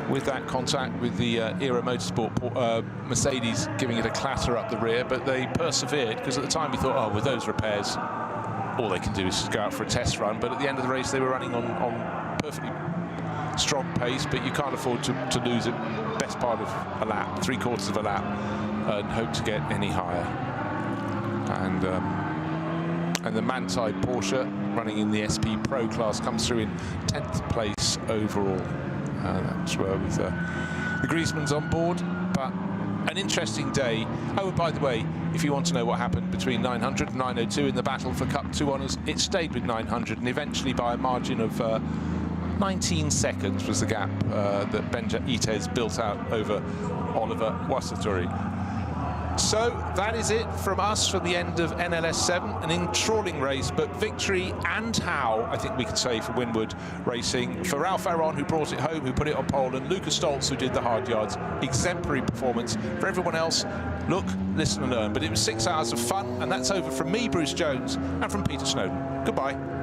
with that contact with the Era Motorsport Mercedes giving it a clatter up the rear. But they persevered because at the time we thought, oh, with those repairs, all they can do is go out for a test run. But at the end of the race, they were running on perfectly strong pace, but you can't afford to lose a best part of a lap, 3/4 of a lap, and hope to get any higher. And the Manthey Porsche, running in the SP Pro class, comes through in 10th place overall. That's where with the Griezmanns on board, but an interesting day. Oh, and by the way, if you want to know what happened between 900 and 902 in the battle for Cup 2 honours, it stayed with 900, and eventually by a margin of 19 seconds was the gap that Benja Itez built out over Oliver Wassertori. So that is it from us from the end of NLS7, an enthralling race, but victory and how, I think we could say, for Winwood Racing. For Ralph Aron, who brought it home, who put it on pole, and Lucas Stoltz, who did the hard yards. Exemplary performance. For everyone else, look, listen and learn. But it was 6 hours of fun, and that's over from me, Bruce Jones, and from Peter Snowden. Goodbye.